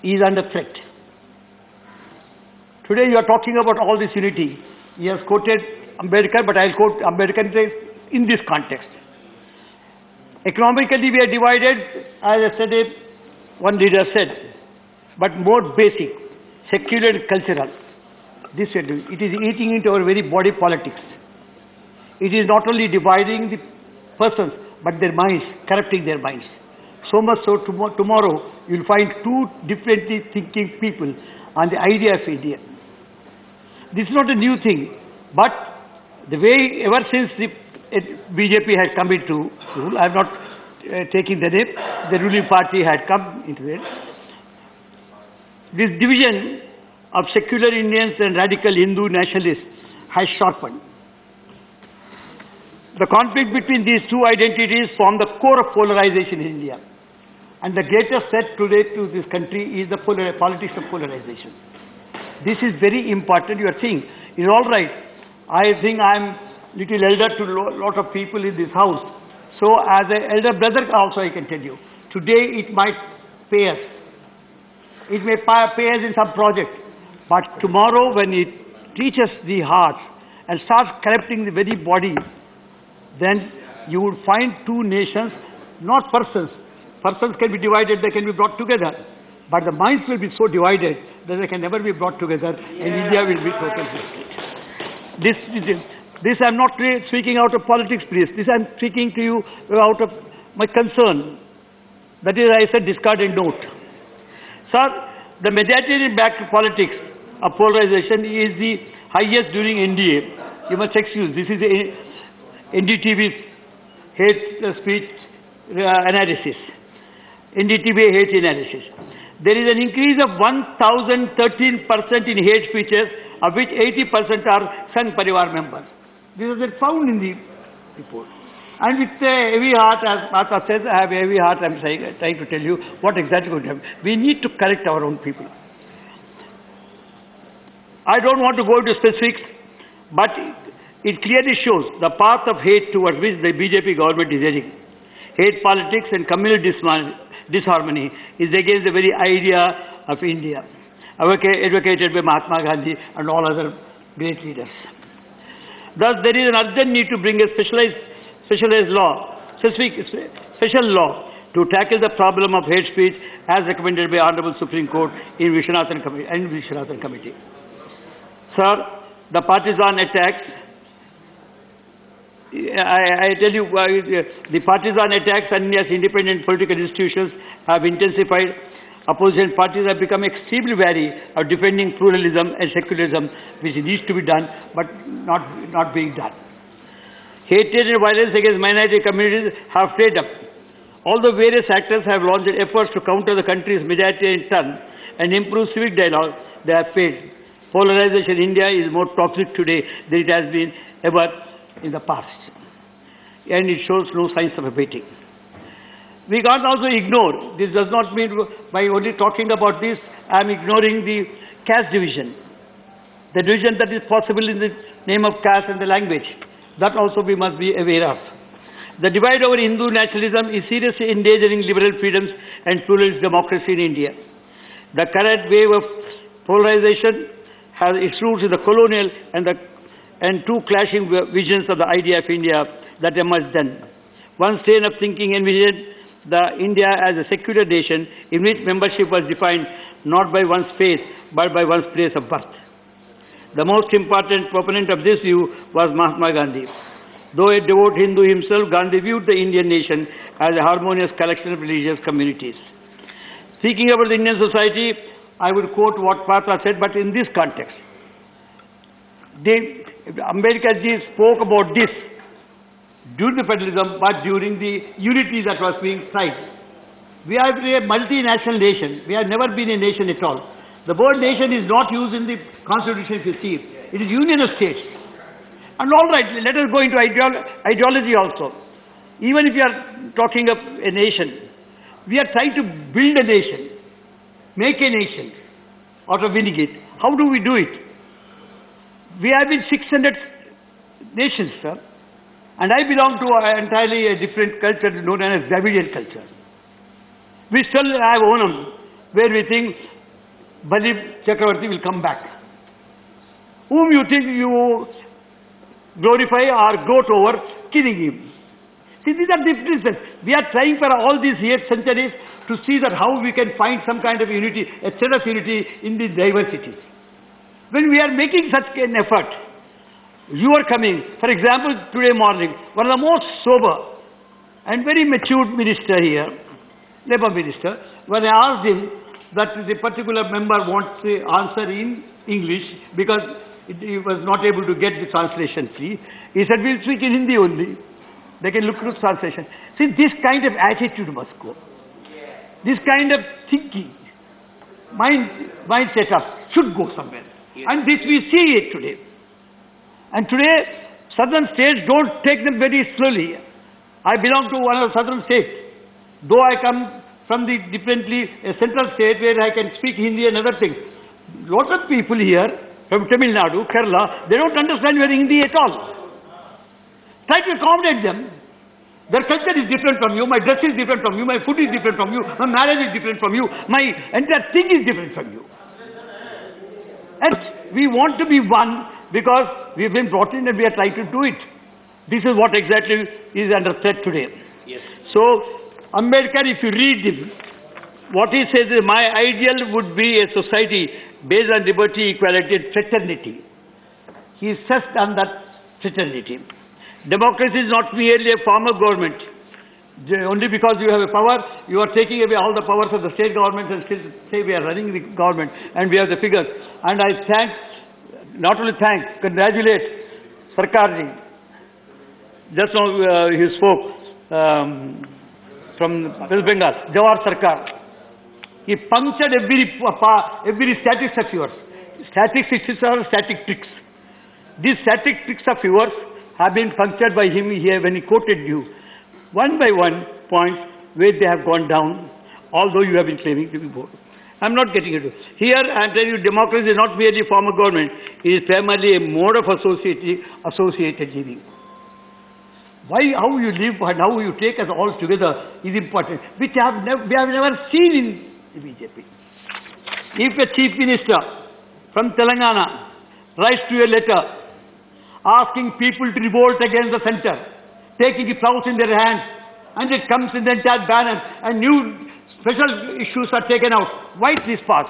B: is under threat. Today you are talking about all this unity. He has quoted Ambedkar, but I'll quote Ambedkar in this context. Economically we are divided, as yesterday one leader said, but more basic, secular and cultural. This we are doing. It is eating into our very body politics. It is not only dividing the persons, but their minds, corrupting their minds. So much so tomorrow you will find two differently thinking people on the idea of India. This is not a new thing, but the way ever since the BJP had come into rule, I am not taking the name, the ruling party had come into it. This division of secular Indians and radical Hindu nationalists has sharpened. The conflict between these two identities form the core of polarization in India. And the greatest threat today to this country is the politics of polarization. This is very important. You are saying, it's all right. I think I am little elder to a lot of people in this house. So as an elder brother also I can tell you, today it might pay us. It may pay us in some project. But tomorrow when it reaches the heart and starts corrupting the very body, then you would find two nations, not persons. Persons can be divided, they can be brought together. But the minds will be so divided that they can never be brought together, and India will be totally. This I am not speaking out of politics, please. This I am speaking to you out of my concern. That is, I said discarded note. Sir, the majority-backed politics of polarization is the highest during NDA. You must excuse, this is NDTV's hate speech analysis.
C: NDTV hate analysis. There is an increase of 1,013% in hate speeches, of which 80% are Sangh Parivar members. This has been found in the report. And with a heavy heart, as Martha says, I have a heavy heart, I'm trying to tell you what exactly going to happen. We need to correct our own people. I don't want to go into specifics, but it clearly shows the path of hate towards which the BJP government is heading. Hate politics and communal disharmony is against the very idea of India, advocated by Mahatma Gandhi and all other great leaders. Thus, there is an urgent need to bring a special law to tackle the problem of hate speech as recommended by Honorable Supreme Court in Viswanathan Committee. Sir, the partisan attacks, I tell you, the partisan attacks on India's independent political institutions have intensified. Opposition parties have become extremely wary of defending pluralism and secularism, which needs to be done, but not being done. Hatred and violence against minority communities have flared up. Although various actors have launched efforts to counter the country's majority turn and improve civic dialogue, they have failed. Polarization in India is more toxic today than it has been ever in the past, and it shows no signs of abating. We can't also ignore, this does not mean by only talking about this, I am ignoring the caste division, the division that is possible in the name of caste and the language. That also we must be aware of. The divide over Hindu nationalism is seriously endangering liberal freedoms and pluralist democracy in India. The current wave of polarization has its roots in the colonial and two clashing visions of the idea of India that emerged then. One strain of thinking envisioned the India as a secular nation in which membership was defined not by one's faith but by one's place of birth. The most important proponent of this view was Mahatma Gandhi. Though a devout Hindu himself, Gandhi viewed the Indian nation as a harmonious collection of religious communities. Speaking about the Indian society, I would quote what Patra said, but in this context. Ambedkar ji spoke about this during the federalism, but during the unity that was being tried. We are a multinational nation. We have never been a nation at all. The word nation is not used in the constitution if you see it. It is union of states. And all right, let us go into ideology also. Even if you are talking of a nation, we are trying to build a nation, make a nation out of winning it. How do we do it? We have been 600 nations, sir. And I belong to entirely a different culture known as Dravidian culture. We still have Onam, where we think Bali Chakravarti will come back. Whom you think you glorify or gloat over, killing him. See, these are differences. We are trying for all these 8 centuries to see that how we can find some kind of unity, a set of unity in the diversity. When we are making such an effort, you are coming, for example, today morning, one of the most sober and very mature minister here, Labour Minister, when I asked him that the particular member wants the answer in English because he was not able to get the translation free, he said, we'll speak in Hindi only. They can look at the translation. See, this kind of attitude must go. This kind of thinking, mind setup should go somewhere. Yes. And this we see it today. And today, southern states don't take them very slowly. I belong to one of the southern states. Though I come from the differently a central state where I can speak Hindi and other things. Lots of people here from Tamil Nadu, Kerala, they don't understand very Hindi at all. Try to accommodate them. Their culture is different from you, my dress is different from you, my food is different from you, my marriage is different from you, my entire thing is different from you. And we want to be one because we have been brought in and we are trying to do it. This is what exactly is under threat today. Yes. So, Ambedkar, if you read him, what he says is, my ideal would be a society based on liberty, equality and fraternity. He stressed on that fraternity. Democracy is not merely a form of government. Only because you have a power, you are taking away all the powers of the state government and still say we are running the government and we have the figures. And I thank, not only thank, congratulate Sarkarji. Just now he spoke, from West Bengal, Jawahar Sarkar. He punctured every statics of yours. Statics are static tricks. These static tricks of yours have been punctured by him here when he quoted you. One by one points where they have gone down, although you have been claiming to be both. I'm not getting into it. Here, I'm telling you, democracy is not merely form of government. It is primarily a mode of associated living. How you live and how you take us all together is important, which we have never seen in the BJP. If a chief minister from Telangana writes to you a letter asking people to revolt against the center, taking the plows in their hands, and it comes in the entire banner, and new special issues are taken out, why this pass?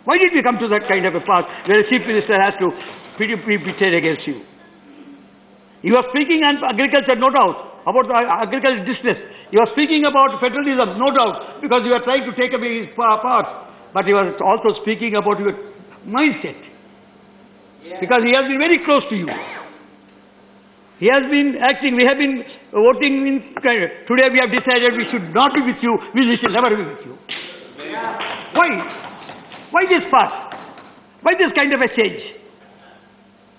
C: Why did we come to that kind of a pass where a chief minister has to be betrayed against you? You are speaking on agriculture, no doubt, about the agricultural distress. You are speaking about federalism, no doubt, because you are trying to take away his part. But you are also speaking about your mindset. Because he has been very close to you. He has been acting, we have been voting today we have decided we should not be with you, we shall never be with you. Why? Why this path? Why this kind of a change?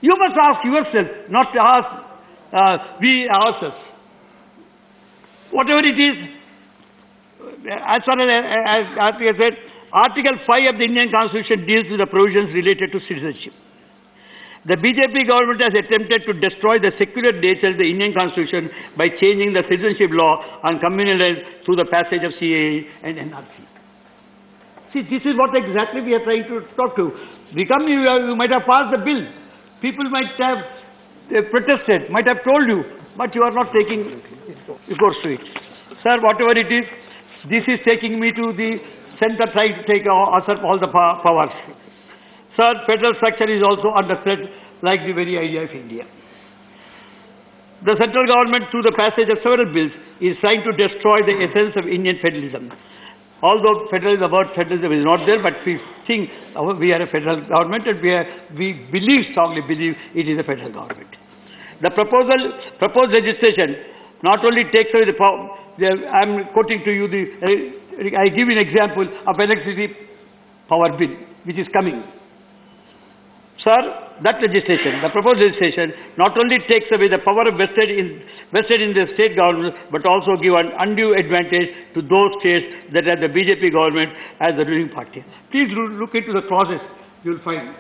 C: You must ask yourself, not to ask we ourselves. Whatever it is, as far as I said, Article 5 of the Indian Constitution deals with the provisions related to citizenship. The BJP government has attempted to destroy the secular nature of the Indian Constitution by changing the citizenship law on communal land through the passage of CAA and NRC. See, this is what exactly we are trying to talk to. You might have passed the bill. People might have protested, might have told you, but you are not taking recourse to it. Sir, whatever it is, this is taking me to the center trying to take usurp all the powers. Sir, federal structure is also under threat, like the very idea of India. The central government, through the passage of several bills, is trying to destroy the essence of Indian federalism. Although the word federalism is not there, but we think we are a federal government and we strongly believe it is a federal government. The proposed legislation not only takes away the power, I am quoting to you, I give you an example of electricity power bill, which is coming. Sir, that legislation, the proposed legislation, not only takes away the power vested in the state government, but also give an undue advantage to those states that have the BJP government as the ruling party. Please look into the clauses, you will find.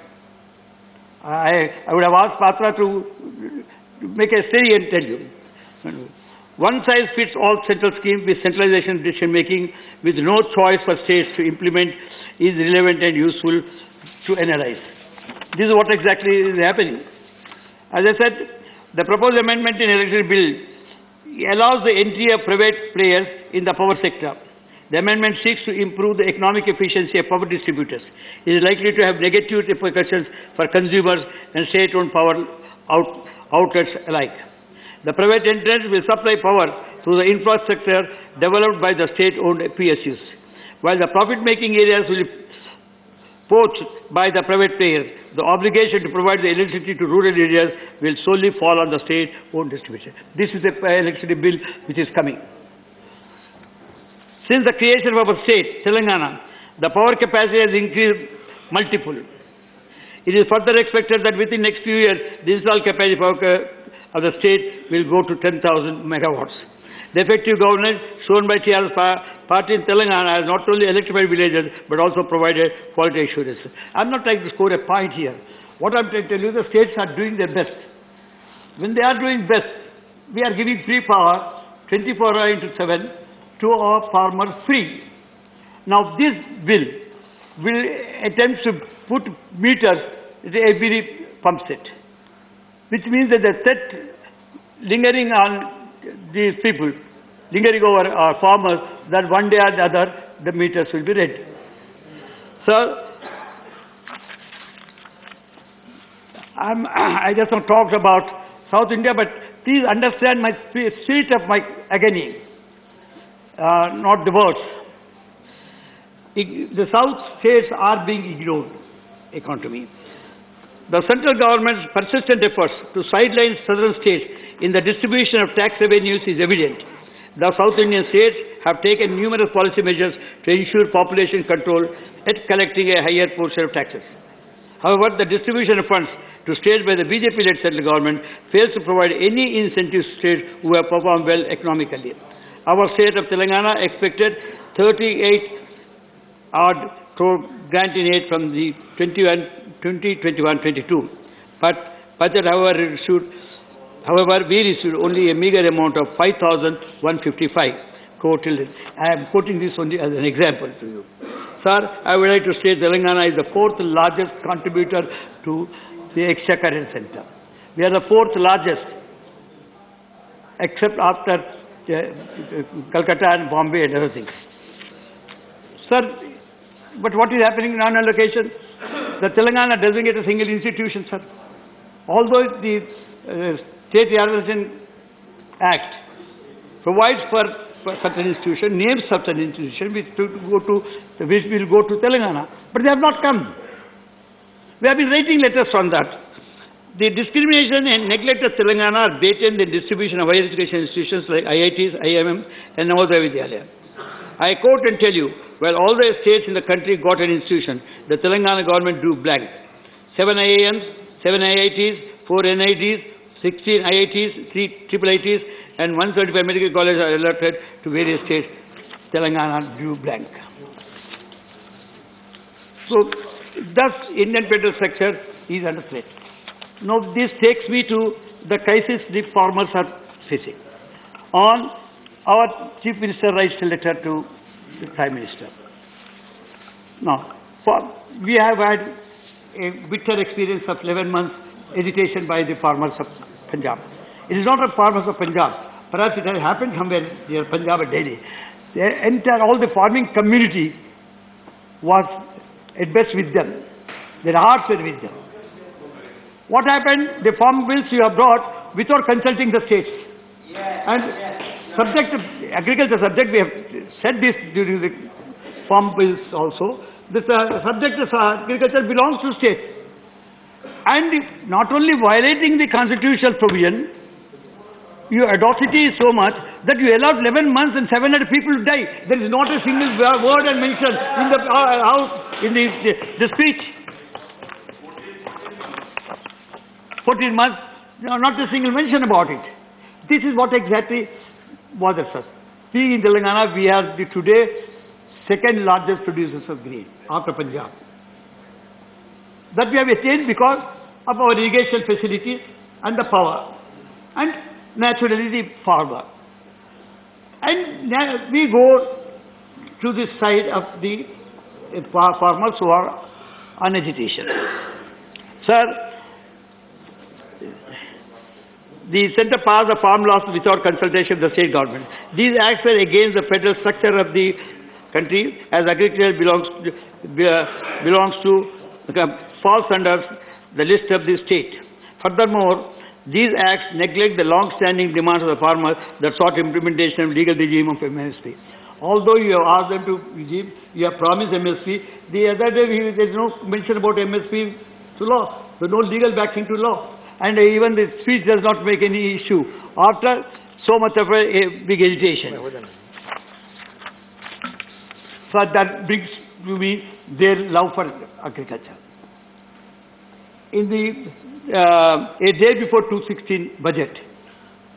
C: I would have asked Patra to make a study and tell you. One size fits all central scheme with centralization decision making with no choice for states to implement is relevant and useful to analyze. This is what exactly is happening. As I said, the proposed amendment in electricity bill allows the entry of private players in the power sector. The amendment seeks to improve the economic efficiency of power distributors. It is likely to have negative repercussions for consumers and state-owned power outlets alike. The private entrants will supply power through the infrastructure developed by the state-owned PSUs, while the profit-making areas will be poached by the private players. The obligation to provide the electricity to rural areas will solely fall on the state-owned distribution. This is the electricity bill which is coming. Since the creation of our state, Telangana, the power capacity has increased multiple. It is further expected that within the next few years, the installed capacity of the state will go to 10,000 megawatts. The effective governance shown by TRS party in Telangana has not only electrified villages, but also provided quality assurance. I'm not trying to score a point here. What I'm trying to tell you, the states are doing their best. When they are doing best, we are giving free power, 24 hours into 7, to our farmers free. Now this bill will attempt to put meters at every pump set, which means that the set lingering on these people, lingering over our farmers, that one day or the other the meters will be read. Sir, I just want to talk about South India, but please understand my spirit of my agony, not the words. The South states are being ignored, according to me. The central government's persistent efforts to sideline southern states in the distribution of tax revenues is evident. The South Indian states have taken numerous policy measures to ensure population control and collecting a higher portion of taxes. However, the distribution of funds to states by the BJP-led central government fails to provide any incentives to states who have performed well economically. Our state of Telangana expected 38 crore grant in aid from the 2021-22, but budget, however, we received only a meager amount of 5,155 crore till date. I am quoting this only as an example to you. Sir, I would like to state Telangana is the fourth largest contributor to the exchequer center. We are the fourth largest, except after Calcutta and Bombay and other things. Sir, but what is happening in non-allocation? The Telangana doesn't get a single institution, sir. Although the State Realization Act provides for certain institution, names certain institution which will go to Telangana, but they have not come. We have been writing letters on that. The discrimination and neglect of Telangana are blatant in the distribution of higher education institutions like IITs, IIM, and Navodaya Vidyalaya. I quote and tell you, while all the states in the country got an institution, the Telangana government drew blank. 7 IIMs, 7 IITs, 4 NITs, 16 IITs, 3 IIITs, and 135 medical colleges are allotted to various states. Telangana drew blank. So, thus, Indian federal structure is under threat. Now, this takes me to the crisis the farmers are facing. On our Chief Minister writes a letter to the Prime Minister. Now, we have had a bitter experience of 11 months agitation by the farmers of Punjab. It is not the farmers of Punjab. Perhaps it has happened somewhere near Punjab or Delhi. All the farming community was at best with them. Their hearts were with them. What happened? The farm bills you have brought without consulting the states. And agriculture subject, we have said this during the farm bills also, the subject of agriculture belongs to states. And not only violating the constitutional provision, your audacity is so much that you allowed 11 months and 700 people to die. There is not a single word and mention in the house, in the speech. 14 months, not a single mention about it. This is what exactly bothers us. See, in Telangana, we are today second largest producers of grain after Punjab. That we have attained because of our irrigation facilities and the power, and naturally the farmer. And we go to the side of the farmers who are on agitation. Sir, the centre passed the farm laws without consultation of the state government. These acts were against the federal structure of the country, as agriculture falls under the list of the state. Furthermore, these acts neglect the long-standing demands of the farmers that sought implementation of legal regime of MSP. Although you have asked them to regime, you have promised MSP. The other day there is no mention about MSP to law. There is no legal backing to law. And even the speech does not make any issue after so much of a big agitation. So that brings to me their love for agriculture. In the a day before 2016 budget,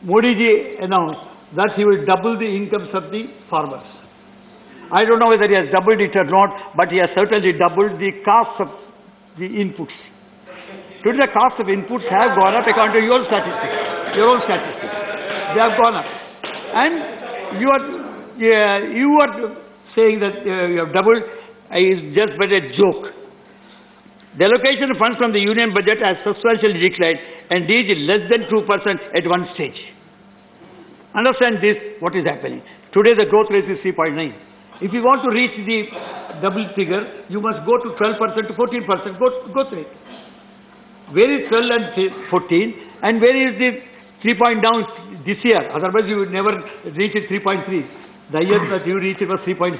C: Modi ji announced that he will double the incomes of the farmers. I don't know whether he has doubled it or not, but he has certainly doubled the cost of the inputs. Today the cost of inputs have gone up according to your own statistics. They have gone up. And you are saying that you have doubled is just but a joke. The allocation of funds from the union budget has substantially declined and reached less than 2% at one stage. Understand this, what is happening. Today the growth rate is 3.9. If you want to reach the double figure, you must go to 12% to 14% growth rate. Where is 12 and 14, and where is the 3 point down this year? Otherwise you would never reach it 3.3. The year that you reached it was 3.3.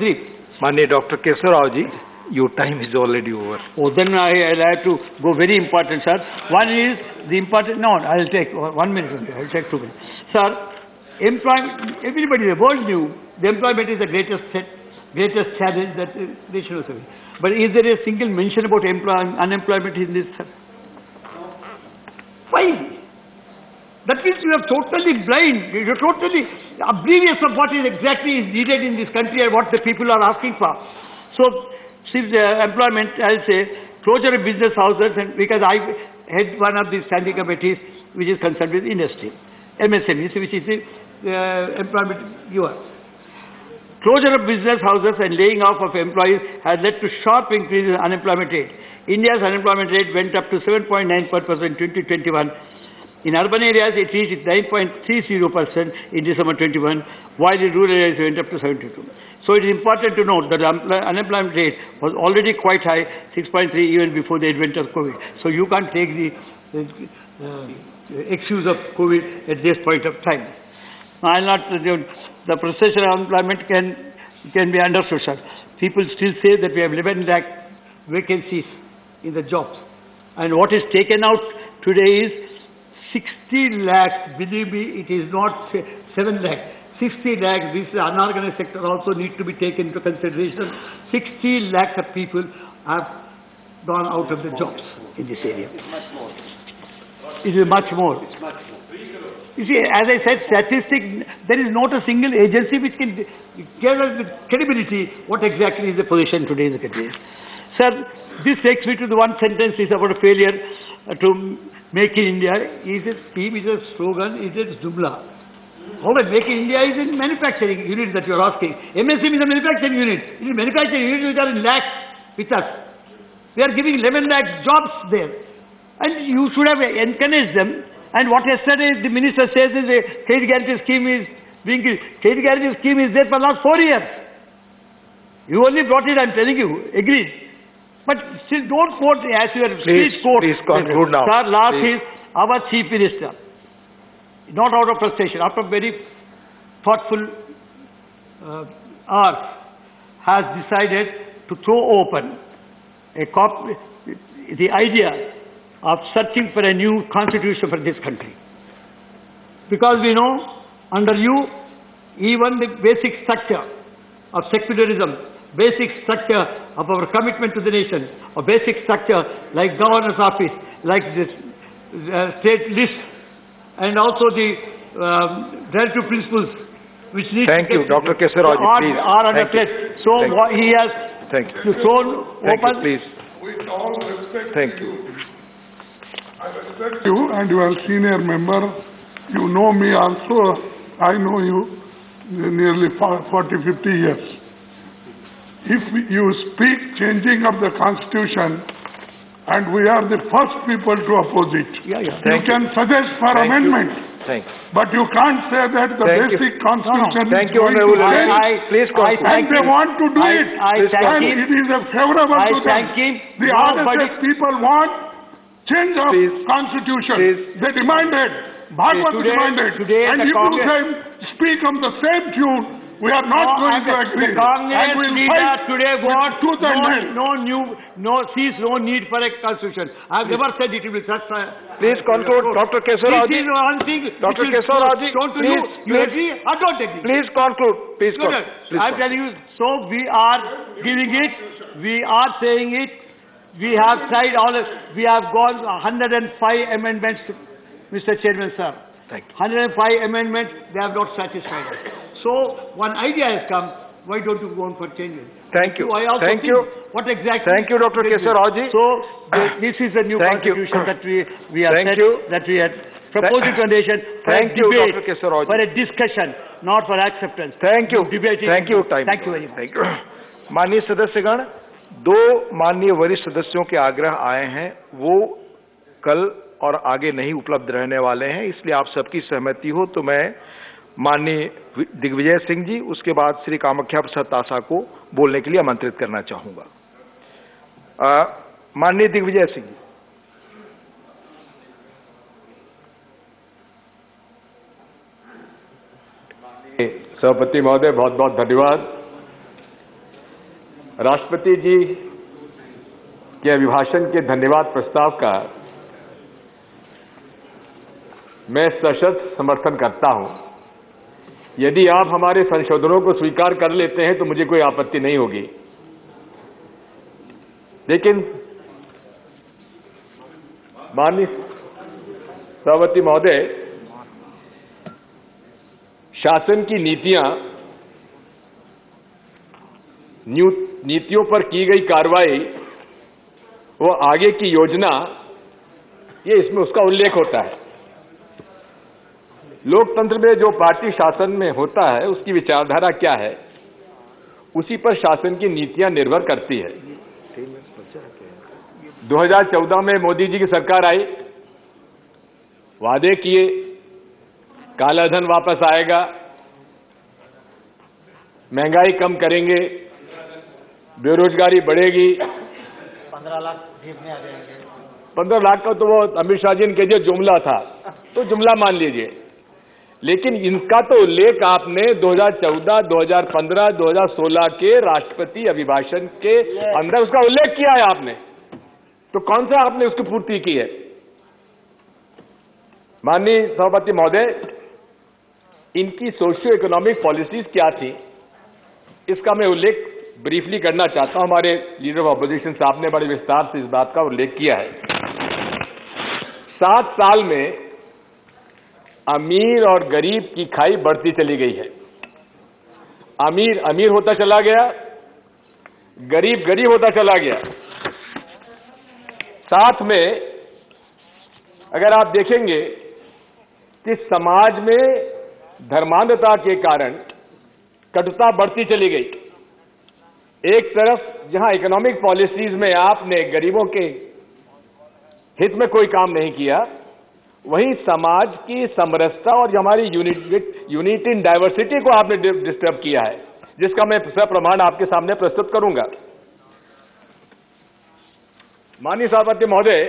H: Manya Dr. Kesarao ji, your time is already over.
C: Oh, then I'll have to go very important, sir. One is the important, no, I'll take 1 minute, I'll take 2 minutes. Sir, employment, everybody, the world knew the employment is the greatest challenge that the nation was having. But is there a single mention about unemployment in this? Why? That means you are totally blind. You are totally oblivious of what is exactly needed in this country and what the people are asking for. So, since employment, I'll say closure of business houses, and because I head one of the standing committees which is concerned with industry, MSMEs, which is the employment giver. Closure of business houses and laying off of employees has led to sharp increase in unemployment rate. India's unemployment rate went up to 7.94% in 2021. In urban areas, it reached 9.30% in December 21, while in rural areas it went up to 72. So it is important to note that the unemployment rate was already quite high, 6.3 even before the advent of COVID. So you can't take the excuse of COVID at this point of time. Now, I'll not, the procession of unemployment can be understood, sir. People still say that we have 11 lakh vacancies in the jobs. And what is taken out today is 60 lakhs. Believe me, it is not 7 lakhs. 60 lakhs, this unorganized sector also need to be taken into consideration. 60 lakhs of people have gone out of the jobs in this area. It is much more. You see, as I said, statistic, there is not a single agency which can give us with credibility what exactly is the position today in the country. Sir, this takes me to the one sentence is about a failure to make in India. Is it scheme, is it slogan, is it jumla? How about make in India is in manufacturing unit that you are asking. MSM is a manufacturing unit. It is manufacturing unit which are in lakhs with us. We are giving 11 lakh jobs there. And you should have encouraged them. And what yesterday the minister says is a credit guarantee scheme is being, credit guarantee scheme is there for the last 4 years. You only brought it, I'm telling you, agreed. But still don't quote as your speech quote.
M: Please conclude now.
C: Sir, last is our chief minister, not out of frustration, after very thoughtful hours, has decided to throw open the idea of searching for a new constitution for this country. Because we know, under you, even the basic structure of secularism, basic structure of our commitment to the nation, a basic structure like governor's office, like this state list, and also the directive principles which need
M: Thank you, Dr. Kesaraj, please.
C: Are under threat. So he has thrown open.
M: Please.
K: With all respect
M: Thank
K: to you. I respect you and you are a senior member. You know me also. I know you nearly 40, 50 years. If you speak changing of the constitution, and we are the first people to oppose it, you can suggest for amendment.
M: Thank you.
K: But you can't say that the basic constitution
M: Thank
K: is
M: you,
K: going to
M: Honorable
K: change.
M: Please conclude.
K: And they want to do it. And it is favorable to them. The RSS people want change of constitution. They demanded. Bhagwat demanded. And if you speak on the same tune, we are not going to agree.
C: The Congress leader today wants sees no need for a constitution. I have never said it will be such a...
M: Please conclude, Dr. Kesaraj.
C: This is one thing.
M: Dr. Kesaraj,
C: please. You agree or don't agree?
M: Please conclude. Please conclude.
C: I'm telling you, so we are giving it, we are saying it, we have tried all this, we have gone 105 amendments, Mr. Chairman, sir.
M: Thank you.
C: 105 amendments, they have not satisfied us. So, one idea has come, why don't you go on for changes?
M: Thank you.
C: I also
M: Thank
C: think
M: you.
C: What exactly...
M: Thank you, Dr. Kesaraj.
C: So, this is a new constitution that we have said, that we had proposed to the nation for a debate, for a discussion, not for acceptance.
M: Thank you. Thank you.
C: Thank you very much.
M: Thank you. माननीय सदस्यगण, दो माननीय वरिष्ठ सदस्यों के आग्रह आए हैं, वो कल और आगे नहीं उपलब्ध रहने वाले हैं, इसलिए आप सबकी सहमति हो तो मैं माननीय दिग्विजय सिंह जी, उसके बाद श्री कामाख्या प्रसाद तासा को बोलने के लिए आमंत्रित करना चाहूंगा। माननीय दिग्विजय सिंह जी।
A: सभापति महोदय, बहुत बहुत धन्यवाद। राष्ट्रपति जी के अभिभाषण के धन्यवाद प्रस्ताव का मैं सशक्त समर्थन करता हूं।
I: यदि आप हमारे संशोधनों को स्वीकार कर लेते हैं तो मुझे कोई आपत्ति नहीं होगी, लेकिन माननीय सभापति महोदय, शासन की नीतियों पर की गई कार्रवाई, वो आगे की योजना, ये इसमें उसका उल्लेख होता है। लोकतंत्र में जो पार्टी शासन में होता है उसकी विचारधारा क्या है, उसी पर शासन की नीतियां निर्भर करती है। 2014 में मोदी जी की सरकार आई, वादे किए काला धन वापस आएगा, महंगाई कम करेंगे, बेरोजगारी बढ़ेगी,
C: 15 लाख जेब में आ जाएंगे।
I: 15 लाख का तो वो अमित शाह जी ने कह दिया जुमला था, तो जुमला मान लीजिए, लेकिन इनका तो उल्लेख आपने 2014, 2015, 2016 के राष्ट्रपति अभिभाषण के अंदर उसका उल्लेख किया है आपने, तो कौन सा आपने उसकी पूर्ति की है? माननीय सभापति महोदय, इनकी सोशियो इकोनॉमिक पॉलिसीज क्या थी, इसका मैं उल्लेख ब्रीफली करना चाहता हूं। हमारे लीडर ऑफ अपोजिशन साहब ने बड़े विस्तार से इस बात का उल्लेख किया है। 7 साल में अमीर और गरीब की खाई बढ़ती चली गई है। अमीर अमीर होता चला गया, गरीब गरीब होता चला गया। साथ में अगर आप देखेंगे कि समाज में धर्मांधता के कारण कटुता बढ़ती चली गई। एक तरफ जहां इकोनॉमिक पॉलिसीज में आपने गरीबों के हित में कोई काम नहीं किया, वहीं समाज की समरसता और हमारी यूनिटी इन डाइवर्सिटी को आपने डिस्टर्ब किया है, जिसका मैं सप्रमाण आपके सामने प्रस्तुत करूंगा। माननीय सभापति महोदय,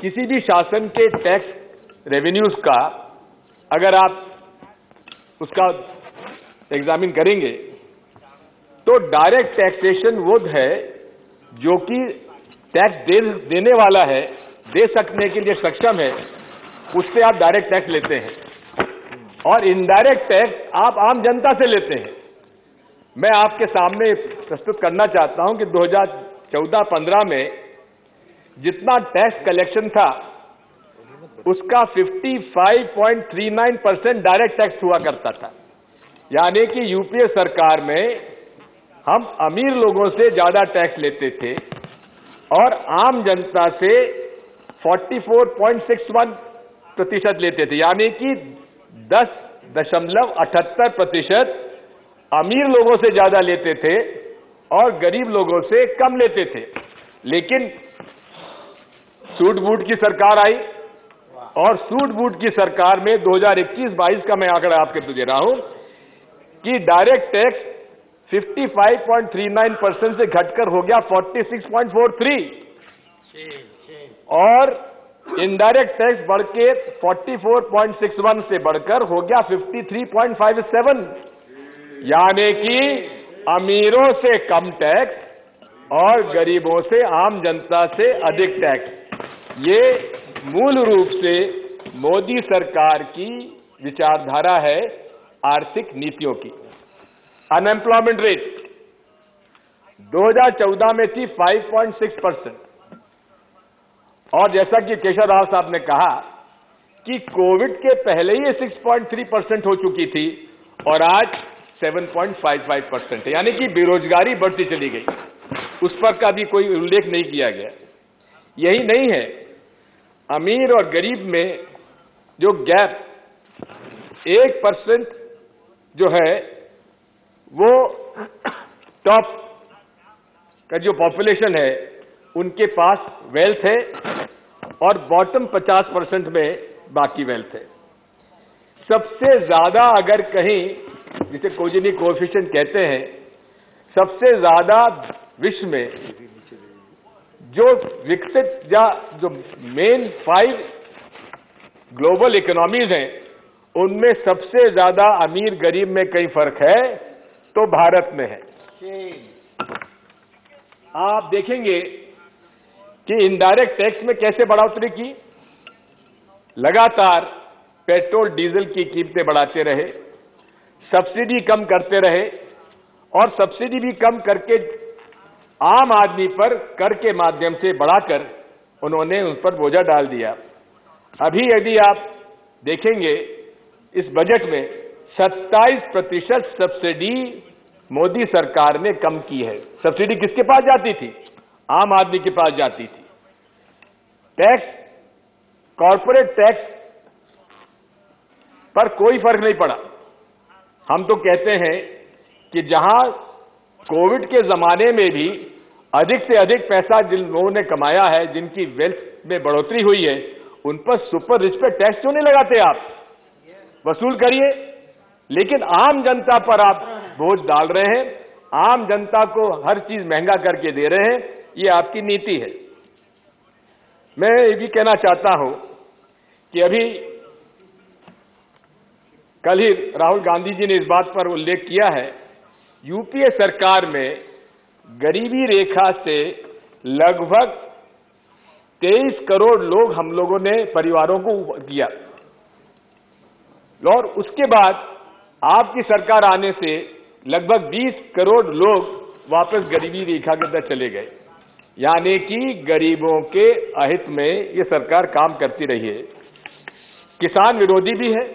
I: किसी भी शासन के टैक्स रेवेन्यूज का अगर आप उसका एग्जामिन करेंगे तो डायरेक्ट टैक्सेशन वो है जो कि टैक्स देने वाला है, दे सकने के लिए सक्षम है, उससे आप डायरेक्ट टैक्स लेते हैं, और इनडायरेक्ट टैक्स आप आम जनता से लेते हैं। मैं आपके सामने प्रस्तुत करना चाहता हूं कि 2014-15 में जितना टैक्स कलेक्शन था उसका 55.39% डायरेक्ट टैक्स हुआ करता था। यानी कि यूपीए सरकार में हम अमीर लोगों से ज्यादा टैक्स लेते थे और आम जनता से 44.61% लेते थे, यानी कि 10.78% अमीर लोगों से ज्यादा लेते थे और गरीब लोगों से कम लेते थे। लेकिन सूट बूट की सरकार आई और सूट बूट की सरकार में 2021-22 का मैं आंकड़ा आपके दे रहा हूं कि डायरेक्ट टैक्स 55.39% से घटकर हो गया 46.43 और इनडायरेक्ट टैक्स बढ़ के 44.61 से बढ़कर हो गया 53.57, यानी कि अमीरों से कम टैक्स और गरीबों से आम जनता से अधिक टैक्स। ये मूल रूप से मोदी सरकार की विचारधारा है आर्थिक नीतियों की। अनएम्प्लॉयमेंट रेट 2014 में थी 5.6% और जैसा कि केशव राव साहब ने कहा कि कोविड के पहले ही 6.3% हो चुकी थी और आज 7.55% है, यानी कि बेरोजगारी बढ़ती चली गई। उस पर का भी कोई उल्लेख नहीं किया गया। यही नहीं है, अमीर और गरीब में जो गैप 1% जो है वो टॉप का जो पॉपुलेशन है उनके पास वेल्थ है और बॉटम 50% में बाकी वेल्थ है। सबसे ज्यादा अगर कहीं जिसे कोजिनी कोएफिशिएंट कहते हैं, सबसे ज्यादा विश्व में जो विकसित या जो मेन 5 ग्लोबल इकोनॉमीज हैं उनमें सबसे ज्यादा अमीर गरीब में कई फर्क है तो भारत में है। आप देखेंगे कि इनडायरेक्ट टैक्स में कैसे बढ़ोतरी की, लगातार पेट्रोल डीजल की कीमतें बढ़ाते रहे, सब्सिडी कम करते रहे और सब्सिडी भी कम करके आम आदमी पर कर के माध्यम से बढ़ाकर उन्होंने उन पर बोझा डाल दिया। अभी यदि आप देखेंगे इस बजट में 27% सब्सिडी मोदी सरकार ने कम की है। सब्सिडी किसके पास जाती थी? आम आदमी के पास जाती थी। टैक्स, कॉर्पोरेट टैक्स पर कोई फर्क नहीं पड़ा। हम तो कहते हैं कि जहां कोविड के जमाने में भी अधिक से अधिक पैसा जिन लोगों ने कमाया है, जिनकी वेल्थ में बढ़ोतरी हुई है, उन पर सुपर रिच पे टैक्स क्यों नहीं लगाते? आप वसूल करिए, लेकिन आम जनता पर आप बोझ डाल रहे हैं, आम जनता को हर चीज महंगा करके दे रहे हैं। ये आपकी नीति है। मैं ये भी कहना चाहता हूं कि अभी कल ही राहुल गांधी जी ने इस बात पर उल्लेख किया है, यूपीए सरकार में गरीबी रेखा से लगभग 23 करोड़ लोग हम लोगों ने परिवारों को दिया, और उसके बाद आपकी सरकार आने से लगभग 20 करोड़ लोग वापस गरीबी रेखा के अंदर चले गए। यानी कि गरीबों के अहित में ये सरकार काम करती रही है। किसान विरोधी भी है,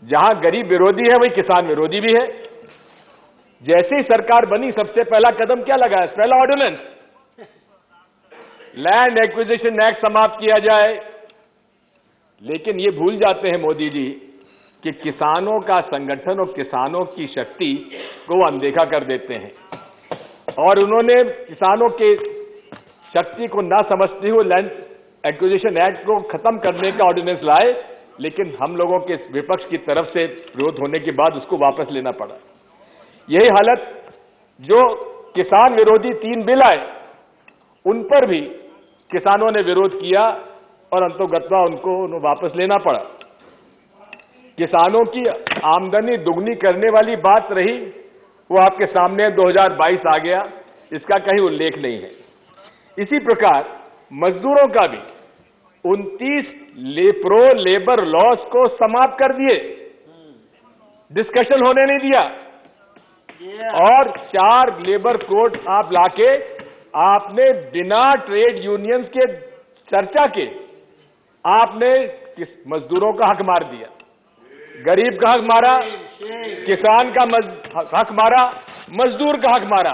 I: जहां गरीब विरोधी है वही किसान विरोधी भी है। जैसे ही सरकार बनी, सबसे पहला कदम क्या लगाया? पहला ऑर्डिनेंस, लैंड एक्विजिशन एक्ट समाप्त किया जाए। लेकिन ये भूल जाते हैं मोदी जी कि किसानों का संगठन और किसानों की शक्ति को अनदेखा कर देते हैं, और उन्होंने किसानों के शक्ति को ना समझते हुए लैंड एक्विजिशन एक्ट को खत्म करने का ऑर्डिनेंस लाए, लेकिन हम लोगों के विपक्ष की तरफ से विरोध होने के बाद उसको वापस लेना पड़ा। यही हालत जो किसान विरोधी 3 बिल आए, उन पर भी किसानों ने विरोध किया और अंतोगत्वा उनको वापस लेना पड़ा। किसानों की आमदनी दुगनी करने वाली बात रही, वो आपके सामने 2022 आ गया, इसका कहीं उल्लेख नहीं है। इसी प्रकार मजदूरों का भी 29 प्रो लेबर लॉस को समाप्त कर दिए, डिस्कशन होने नहीं दिया, और 4 लेबर कोड आप लाके आपने बिना ट्रेड यूनियंस के चर्चा के आपने मजदूरों का हक मार दिया, गरीब का हक मारा, किसान का हक मारा, मजदूर का हक मारा।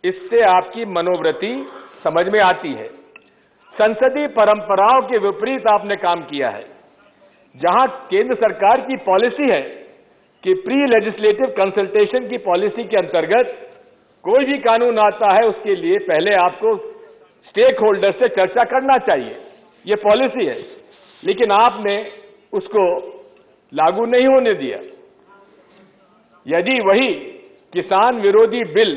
I: इससे आपकी मनोवृत्ति समझ में आती है। संसदीय परंपराओं के विपरीत आपने काम किया है। जहां केंद्र सरकार की पॉलिसी है कि प्री लेजिस्लेटिव कंसल्टेशन की पॉलिसी के अंतर्गत कोई भी कानून आता है उसके लिए पहले आपको स्टेक होल्डर से चर्चा करना चाहिए, ये पॉलिसी है, लेकिन आपने उसको लागू नहीं होने दिया। यदि वही किसान विरोधी बिल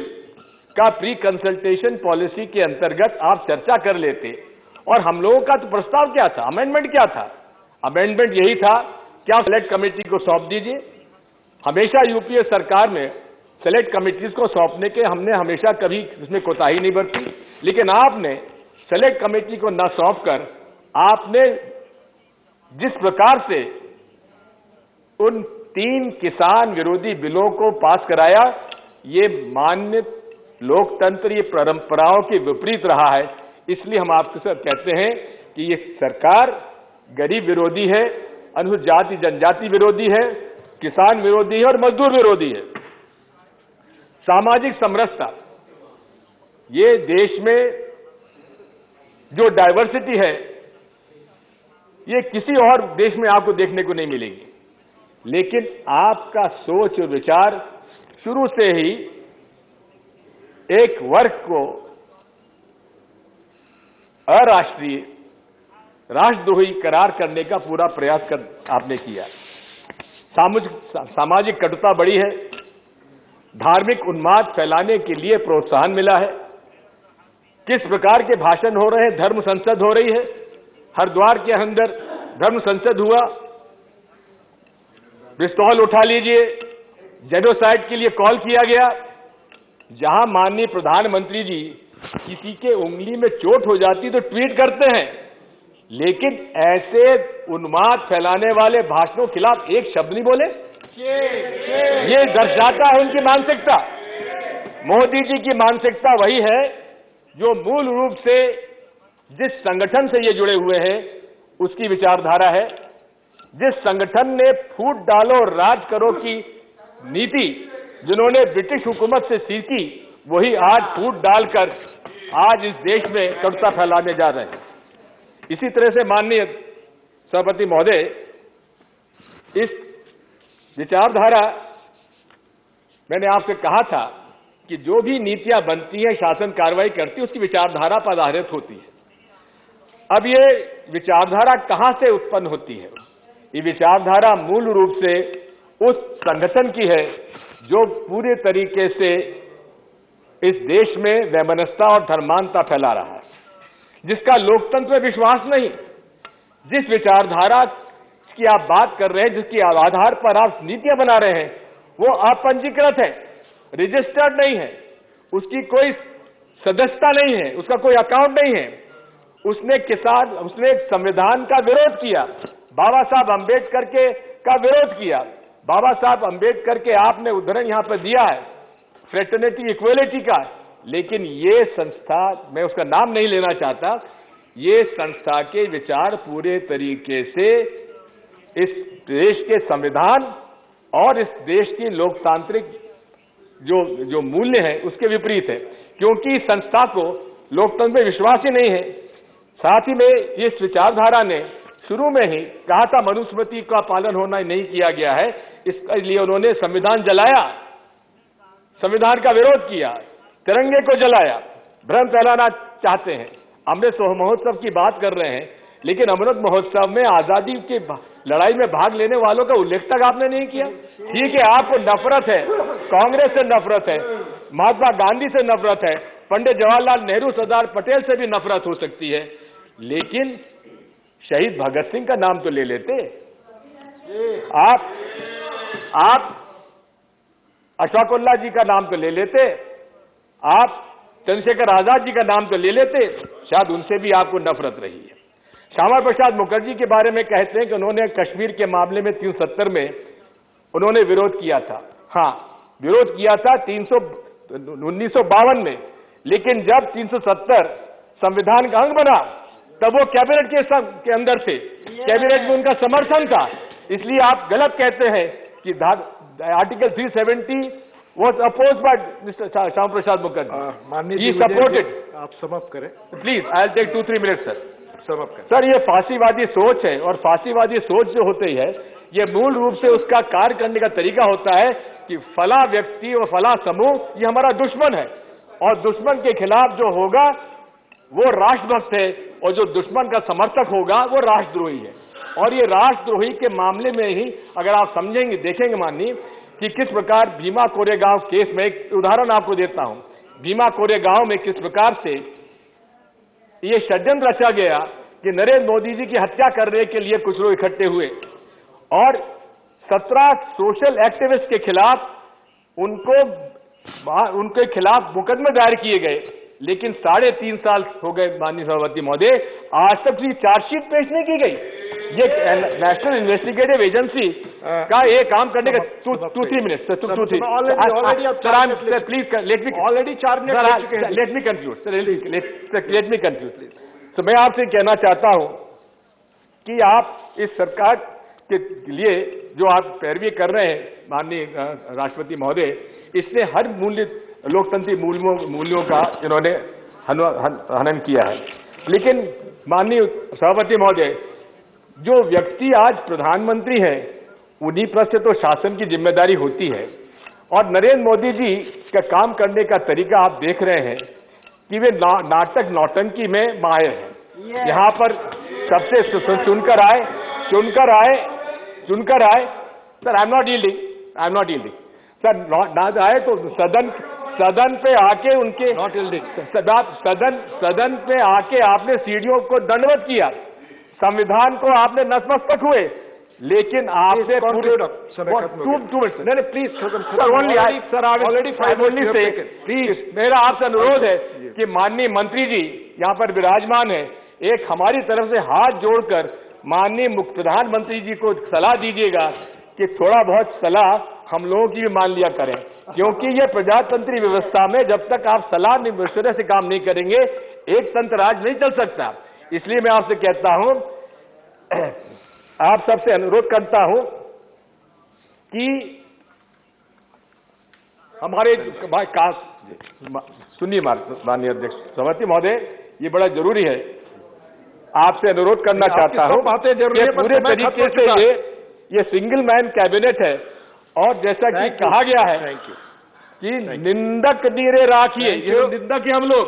I: का प्री कंसल्टेशन पॉलिसी के अंतर्गत आप चर्चा कर लेते, और हम लोगों का तो प्रस्ताव क्या था, अमेंडमेंट क्या था? अमेंडमेंट यही था कि आप सेलेक्ट कमेटी को सौंप दीजिए। हमेशा यूपीए सरकार में सेलेक्ट कमेटीज को सौंपने के हमने हमेशा कभी उसमें कोताही नहीं बरती, लेकिन आपने सेलेक्ट कमेटी को न सौंप कर आपने जिस प्रकार से उन 3 किसान विरोधी बिलों को पास कराया, ये मान्य लोकतंत्र, ये परंपराओं के विपरीत रहा है। इसलिए हम आपके साथ कहते हैं कि ये सरकार गरीब विरोधी है, अनुसूचित जाति जनजाति विरोधी है, किसान विरोधी है और मजदूर विरोधी है। सामाजिक समरसता, ये देश में जो डाइवर्सिटी है, ये किसी और देश में आपको देखने को नहीं मिलेगी। लेकिन आपका सोच और विचार शुरू से ही एक वर्ग को अराष्ट्रीय, राष्ट्रद्रोही करार करने का पूरा प्रयास आपने किया। सामाजिक कटुता बढ़ी है, धार्मिक उन्माद फैलाने के लिए प्रोत्साहन मिला है। किस प्रकार के भाषण हो रहे हैं, धर्म संसद हो रही है, हरिद्वार के अंदर धर्म संसद हुआ, पिस्तौल उठा लीजिए, जेनोसाइड के लिए कॉल किया गया। जहां माननीय प्रधानमंत्री जी किसी के उंगली में चोट हो जाती तो ट्वीट करते हैं, लेकिन ऐसे उन्माद फैलाने वाले भाषणों के खिलाफ एक शब्द नहीं बोले। ये दर्शाता है उनकी मानसिकता। मोदी जी की मानसिकता वही है जो मूल रूप से जिस संगठन से ये जुड़े हुए हैं उसकी विचारधारा है। जिस संगठन ने फूट डालो और राज करो की नीति जिन्होंने ब्रिटिश हुकूमत से सीखी, वही आज फूट डालकर आज इस देश में कटुता फैलाने जा रहे हैं। इसी तरह से माननीय सभापति महोदय, इस विचारधारा, मैंने आपसे कहा था कि जो भी नीतियां बनती हैं, शासन कार्रवाई करती है, उसकी विचारधारा पर आधारित होती है। अब ये विचारधारा कहां से उत्पन्न होती है? ये विचारधारा मूल रूप से उस संगठन की है जो पूरे तरीके से इस देश में वैमनस्यता और धर्मांधता फैला रहा है, जिसका लोकतंत्र में विश्वास नहीं। जिस विचारधारा की आप बात कर रहे हैं, जिसके आधार पर आप नीतियां बना रहे हैं, वो अपंजीकृत है, रजिस्टर्ड नहीं है, उसकी कोई सदस्यता नहीं है, उसका कोई अकाउंट नहीं है। उसने संविधान का विरोध किया, बाबा साहब अंबेडकर के का विरोध किया। बाबा साहब अंबेडकर के आपने उदाहरण यहां पर दिया है फ्रेटर्निटी इक्वलिटी का, लेकिन ये संस्था, मैं उसका नाम नहीं लेना चाहता, ये संस्था के विचार पूरे तरीके से इस देश के संविधान और इस देश की लोकतांत्रिक जो मूल्य है उसके विपरीत है, क्योंकि इस संस्था को लोकतंत्र में विश्वास ही नहीं है। साथ ही में इस विचारधारा ने शुरू में ही कहा था मनुस्मृति का पालन होना नहीं किया गया है, इसलिए उन्होंने संविधान जलाया, संविधान का विरोध किया, तिरंगे को जलाया, भ्रम फैलाना चाहते हैं। अमृत महोत्सव की बात कर रहे हैं, लेकिन अमृत महोत्सव में आजादी की लड़ाई में भाग लेने वालों का उल्लेख तक आपने नहीं किया। ठीक है, आपको नफरत है, कांग्रेस से नफरत है, महात्मा गांधी से नफरत है, पंडित जवाहरलाल नेहरू, सरदार पटेल से भी नफरत हो सकती है, लेकिन शहीद भगत सिंह का नाम तो ले लेते। आप अशफाकुल्लाह जी का नाम तो ले लेते, आप चंद्रशेखर आजाद जी का नाम तो ले लेते, शायद उनसे भी आपको नफरत रही है। श्यामा प्रसाद मुखर्जी के बारे में कहते हैं कि उन्होंने कश्मीर के मामले में 370 में उन्होंने विरोध किया था। हाँ, विरोध किया था 1952 में, लेकिन जब 370 संविधान का अंग बना तब वो कैबिनेट के अंदर थे, कैबिनेट में उनका समर्थन था। इसलिए आप गलत कहते हैं कि article 370 was opposed by Mr. Shyam Prasad Mukherjee. He supported.
H: आप समाप्त करें
I: Please, I'll take 2-3 minutes, sir.
H: समाप्त करें।
I: सर, ये फांसीवादी सोच है, और फांसीवादी सोच जो होती है, ये मूल रूप से उसका कार्य करने का तरीका होता है कि फला व्यक्ति और फला समूह ये हमारा दुश्मन है, और दुश्मन के खिलाफ जो होगा वो राष्ट्रभक्त है, और जो दुश्मन का समर्थक होगा वो राष्ट्रद्रोही है। और ये राष्ट्रद्रोही के मामले में ही अगर आप समझेंगे, देखेंगे माननीय, कि किस प्रकार भीमा कोरेगांव केस में, एक उदाहरण आपको देता हूं, भीमा कोरेगांव में किस प्रकार से ये षड्यंत्र रचा गया कि नरेंद्र मोदी जी की हत्या करने के लिए कुछ लोग इकट्ठे हुए, और 17 सोशल एक्टिविस्ट के खिलाफ उनके खिलाफ मुकदमे दायर किए गए, लेकिन 3.5 साल हो गए माननीय सभापति महोदय, आज तक भी चार्जशीट पेश नहीं की गई। ये नेशनल इन्वेस्टिगेटिव एजेंसी का ये काम करने का 2-3 minutes please let me conclude please. तो मैं आपसे कहना चाहता हूं कि आप इस सरकार के लिए जो आप पैरवी कर रहे हैं माननीय राष्ट्रपति महोदय, इसने हर लोकतंत्री मूल्यों का इन्होंने हनन किया है। लेकिन माननीय सभापति महोदय, जो व्यक्ति आज प्रधानमंत्री हैं उन्हीं पर से तो शासन की जिम्मेदारी होती है, और नरेंद्र मोदी जी का काम करने का तरीका आप देख रहे हैं कि वे नाटक नौटंकी में माहिर हैं। यहाँ पर सबसे चुनकर आए sir, I am not yielding sir, ना आए तो सदन पे आके उनके सदन पे आके आपने सीढ़ियों को दंडवत किया, संविधान को आपने नतमस्तक हुए, लेकिन आपने प्लीज मेरा आपसे अनुरोध है कि माननीय मंत्री जी यहाँ पर विराजमान है, एक हमारी तरफ से हाथ जोड़कर माननीय प्रधानमंत्री जी को सलाह दीजिएगा कि थोड़ा बहुत सलाह हम लोगों की भी मान लिया करें, क्योंकि ये प्रजातंत्री व्यवस्था में जब तक आप सलाह मशवरे से काम नहीं करेंगे एक तंत्र राज नहीं चल सकता। इसलिए मैं आपसे कहता हूं, आप सबसे अनुरोध करता हूं कि हमारे सुनिए माननीय अध्यक्ष सभापति महोदय, ये बड़ा जरूरी है, आपसे अनुरोध करना चाहता हूं कि पूरे तरीके से ये सिंगल मैन कैबिनेट है और जैसा कि कहा गया है कि निंदक नीरे राखिए, ये निंदक हम लोग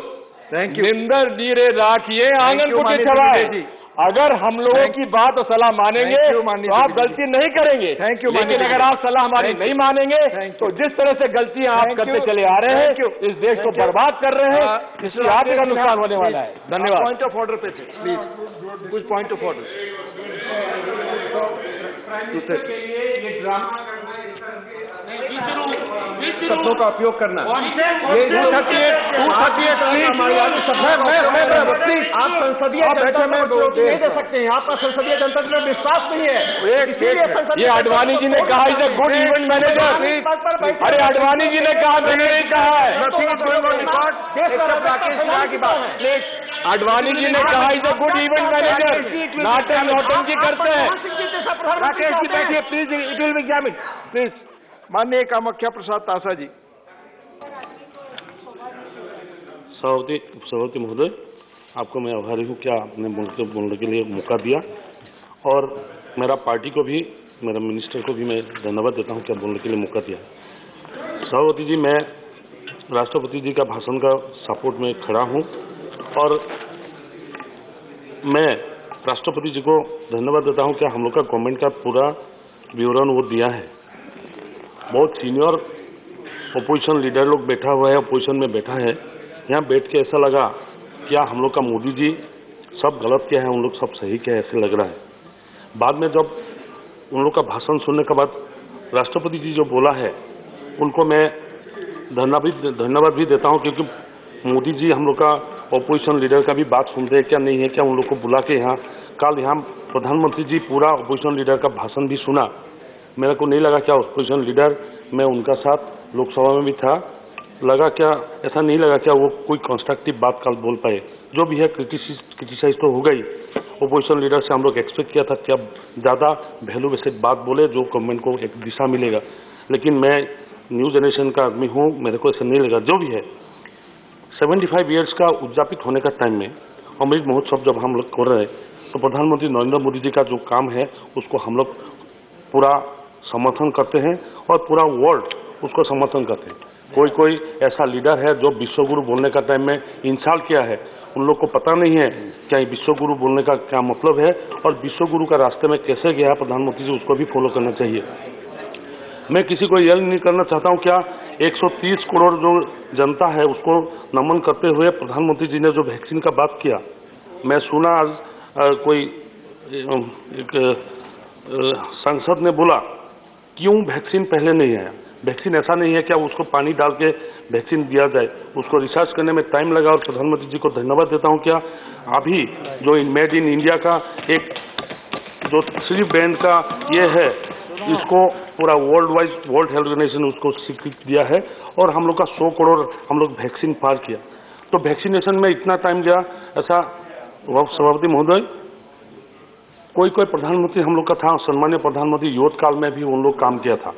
I: निंदक नीरे राखिए आंगन को के छवाए। अगर हम लोगों की बात और सलाह मानेंगे तो आप गलती नहीं करेंगे, लेकिन अगर आप सलाह हमारी नहीं मानेंगे तो जिस तरह से गलतियां आप करते चले आ रहे हैं इस देश को बर्बाद कर रहे हैं, इसलिए आपका नुकसान होने वाला है। धन्यवाद।
H: पॉइंट ऑफ ऑर्डर पे थे, प्लीज कुछ पॉइंट ऑफ ऑर्डर। शब्दों का उपयोग करना, ये 238 आप संसदीय जनता में नहीं दे सकते हैं, आपका संसदीय जनता में विश्वास नहीं है।
I: ये आडवाणी जी ने कहा is a good event manager. अरे आडवाणी जी ने कहा, मैंने नहीं कहा है। आडवाणी जी ने कहा is a good event manager. नाटक नौटंकी करते हैं।
H: राकेश जी बैठिए please, it will be examined please. माननीय कामाख्या प्रसाद तासा जी।
L: सभापति महोदय, आपको मैं आभारी हूँ क्या आपने बोलने के लिए मौका दिया, और मेरा पार्टी को भी, मेरा मिनिस्टर को भी मैं धन्यवाद देता हूँ क्या बोलने के लिए मौका दिया। सभापति जी, मैं राष्ट्रपति जी का भाषण का सपोर्ट में खड़ा हूँ और मैं राष्ट्रपति जी को धन्यवाद देता हूँ क्या हम लोग का गवर्नमेंट का पूरा विवरण वो दिया है। बहुत सीनियर ओपोजिशन लीडर लोग बैठा हुआ है, ओपोजिशन में बैठा है, यहाँ बैठ के ऐसा लगा क्या हम लोग का मोदी जी सब गलत क्या है, उन लोग सब सही क्या है, ऐसे लग रहा है। बाद में जब उन लोग का भाषण सुनने के बाद राष्ट्रपति जी जो बोला है उनको मैं धन्यवाद भी देता हूँ, क्योंकि मोदी जी हम लोग का ओपोजिशन लीडर का भी बात सुनते हैं क्या नहीं है क्या, उन लोग को बुला के यहाँ कल यहाँ प्रधानमंत्री जी पूरा ओपोजिशन लीडर का भाषण भी सुना। मेरे को नहीं लगा क्या ओपोजिशन लीडर, मैं उनका साथ लोकसभा में भी था, लगा क्या ऐसा नहीं लगा क्या वो कोई कंस्ट्रक्टिव बात कल बोल पाए। जो भी है क्रिटिसाइज तो हो गई, ओपोजिशन लीडर से हम लोग एक्सपेक्ट किया था क्या ज़्यादा वैल्यू बेस्ड बात बोले जो गवर्नमेंट को एक दिशा मिलेगा, लेकिन मैं न्यू जनरेशन का आदमी हूँ, मेरे को ऐसा नहीं लगा। जो भी है 75 ईयर्स का उद्यापित होने का टाइम में अमृत महोत्सव जब हम लोग कर रहे हैं तो प्रधानमंत्री नरेंद्र मोदी जी का जो काम है उसको हम लोग पूरा समर्थन करते हैं और पूरा वर्ल्ड उसको समर्थन करते हैं। कोई ऐसा लीडर है जो विश्वगुरु बोलने का टाइम में इंसल्ट किया है, उन लोग को पता नहीं है क्या विश्वगुरु बोलने का क्या मतलब है और विश्वगुरु का रास्ते में कैसे गया प्रधानमंत्री जी, उसको भी फॉलो करना चाहिए। मैं किसी को यह नहीं करना चाहता हूँ क्या 130 करोड़ जो जनता है उसको नमन करते हुए प्रधानमंत्री जी ने जो वैक्सीन का बात किया, मैं सुना आज कोई एक सांसद ने बोला क्यों वैक्सीन पहले नहीं आया। वैक्सीन ऐसा नहीं है क्या उसको पानी डाल के वैक्सीन दिया जाए, उसको रिसर्च करने में टाइम लगा और प्रधानमंत्री जी को धन्यवाद देता हूँ क्या अभी जो मेड इन इंडिया का एक जो 3 ब्रांड का ये है इसको पूरा world wise world health organisation उसको स्वीकृति दिया है और हम लोग का 100 करोड़ हम लोग वैक्सीन पार किया। तो वैक्सीनेशन में इतना टाइम गया, ऐसा सभापति महोदय कोई प्रधानमंत्री हम लोग का था, सम्मान्य प्रधानमंत्री युद्ध काल में भी उन लोग काम किया था,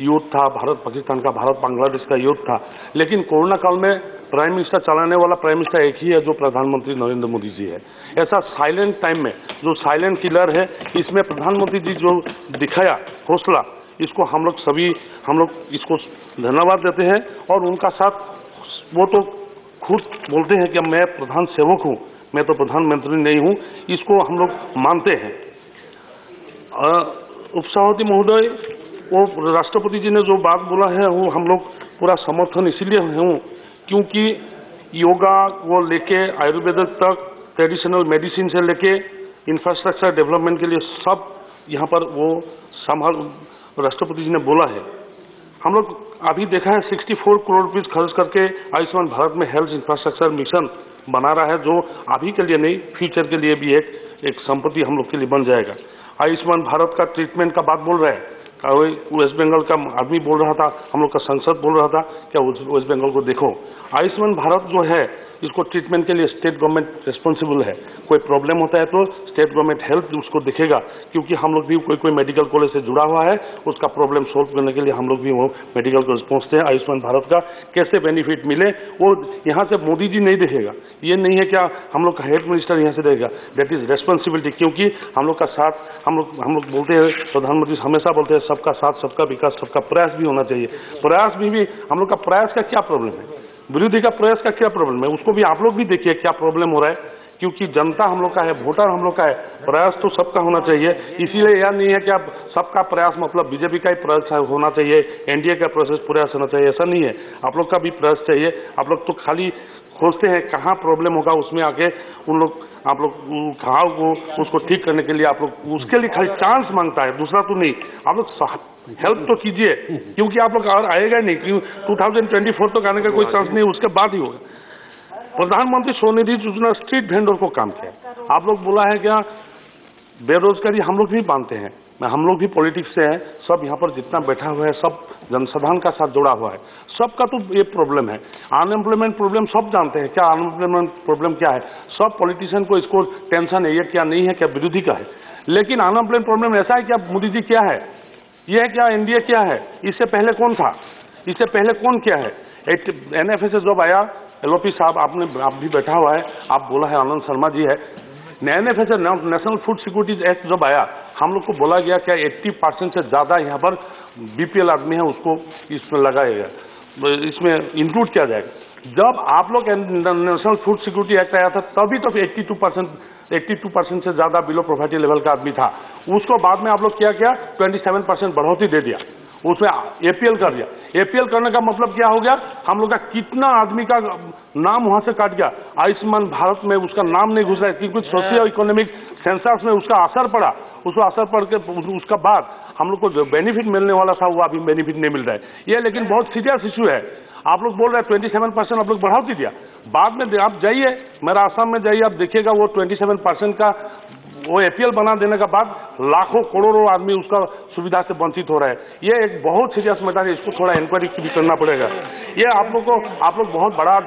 L: युद्ध था भारत पाकिस्तान का, भारत बांग्लादेश का युद्ध था, लेकिन कोरोना काल में प्राइम मिनिस्टर चलाने वाला प्राइम मिनिस्टर एक ही है जो प्रधानमंत्री नरेंद्र मोदी जी है। ऐसा साइलेंट टाइम में जो साइलेंट किलर है इसमें प्रधानमंत्री जी जो दिखाया हौसला, इसको हम लोग इसको धन्यवाद देते हैं और उनका साथ वो तो खुद बोलते हैं कि मैं प्रधान सेवक हूँ, मैं तो प्रधानमंत्री नहीं हूँ, इसको हम लोग मानते हैं। उपसभापति महोदय, वो राष्ट्रपति जी ने जो बात बोला है वो हम लोग पूरा समर्थन इसीलिए हूँ क्योंकि योगा वो लेके आयुर्वेद तक, ट्रेडिशनल मेडिसिन से लेके इंफ्रास्ट्रक्चर डेवलपमेंट के लिए सब यहाँ पर वो राष्ट्रपति जी ने बोला है। हम लोग अभी देखा है 64 करोड़ रुपीज खर्च करके आयुष्मान भारत में हेल्थ इंफ्रास्ट्रक्चर मिशन बना रहा है, जो अभी के लिए नहीं फ्यूचर के लिए भी एक संपत्ति हम लोग के लिए बन जाएगा। आयुष्मान भारत का ट्रीटमेंट का बात बोल रहे हैं, वेस्ट बंगाल का आदमी बोल रहा था, हम लोग का सांसद बोल रहा था, क्या वेस्ट बंगाल को देखो, आयुष्मान भारत जो है इसको ट्रीटमेंट के लिए स्टेट गवर्नमेंट रिस्पॉन्सिबल है। कोई प्रॉब्लम होता है तो स्टेट गवर्नमेंट हेल्थ उसको देखेगा, क्योंकि हम लोग भी कोई मेडिकल कॉलेज से जुड़ा हुआ है, उसका प्रॉब्लम सोल्व करने के लिए हम लोग भी वो मेडिकल कॉलेज पहुंचते हैं। आयुष्मान भारत का कैसे बेनिफिट मिले वो यहाँ से मोदी जी नहीं देखेगा, ये नहीं है क्या हम लोग का हेल्थ मिनिस्टर यहाँ से देगा, दैट इज रेस्पॉन्सिबिलिटी। क्योंकि हम लोग का साथ हम लोग बोलते हैं, प्रधानमंत्री हमेशा बोलते हैं सबका साथ सबका विकास सबका प्रयास भी होना चाहिए। प्रयास भी हम लोग का प्रयास का क्या प्रॉब्लम है, विरोधी का प्रयास का क्या प्रॉब्लम है, उसको भी आप लोग भी देखिए क्या प्रॉब्लम हो रहा है। क्योंकि जनता हम लोग का है, वोटर हम लोग का है, प्रयास तो सबका होना चाहिए। इसीलिए यह नहीं है कि अब सबका प्रयास मतलब बीजेपी का ही प्रयास होना चाहिए, एनडीए का प्रयास होना चाहिए, ऐसा नहीं है। आप लोग का भी प्रयास चाहिए। आप लोग तो खाली खोजते हैं कहाँ प्रॉब्लम होगा, उसमें आके आप लोग कहाँ को उसको ठीक करने के लिए आप लोग उसके लिए खाली चांस मांगता है, दूसरा तो नहीं। आप लोग हेल्प तो कीजिए, क्योंकि आप लोग और आएगा नहीं, क्यों 2024 तक आने का कोई चांस नहीं, उसके बाद ही होगा। प्रधानमंत्री स्वनिधि योजना स्ट्रीट वेंडर को काम किया। आप लोग बोला है क्या बेरोजगारी, हम लोग भी मानते हैं, हम लोग भी पॉलिटिक्स से हैं, सब यहाँ पर जितना बैठा हुआ है सब जनसाधारण का साथ जुड़ा हुआ है, सबका तो ये प्रॉब्लम है। अनएम्प्लॉयमेंट प्रॉब्लम सब जानते हैं, क्या अनएम्प्लॉयमेंट प्रॉब्लम क्या है, सब पॉलिटिशियन को इसको टेंशन है, ये क्या नहीं है, क्या विरोधी का है। लेकिन अनएम्प्लॉयमेंट प्रॉब्लम ऐसा है क्या मोदी जी क्या है, ये है क्या एनडीए क्या है, इससे पहले कौन था, इससे पहले कौन क्या है। NFA से जब आया एलओपी साहब, आप भी बैठा हुआ है, आप बोला है आनंद शर्मा जी है, NFA से नेशनल फूड सिक्योरिटी एक्ट जब आया, हम लोग को बोला गया क्या 80% से ज्यादा यहाँ पर बीपीएल आदमी है उसको इसमें लगाया गया, इसमें इंक्लूड किया जाएगा। जब आप लोग नेशनल फूड सिक्योरिटी एक्ट आया था तभी तो 82% से ज्यादा बिलो पॉवर्टी लेवल का आदमी था, उसको बाद में आप लोग क्या 27% बढ़ोतरी दे दिया, उसमें एपीएल कर दिया। एपीएल करने का मतलब क्या हो गया, हम लोग का कितना आदमी का नाम वहां से काट गया। आयुष्मान भारत में उसका नाम नहीं घुस रहा है, क्योंकि सोशियो इकोनॉमिक सेंसस में उसका असर पड़ा, उसको असर पड़ के उसका बाद हम लोग को जो बेनिफिट मिलने वाला था वो अभी बेनिफिट नहीं मिल रहा है। ये लेकिन बहुत सीरियस इशू है। आप लोग बोल रहे हैं 27% आप लोग बढ़ाओ दिया, बाद में आप जाइए मेरा आसाम में जाइए, आप देखिएगा वो 27% का वो एपीएल बना देने का बाद लाखों करोड़ों आदमी उसका सुविधा से वंचित हो रहा है। ये एक बहुत सीरियस मैटर है, इसको थोड़ा इंक्वायरी भी करना पड़ेगा। ये आप लोग बहुत बड़ा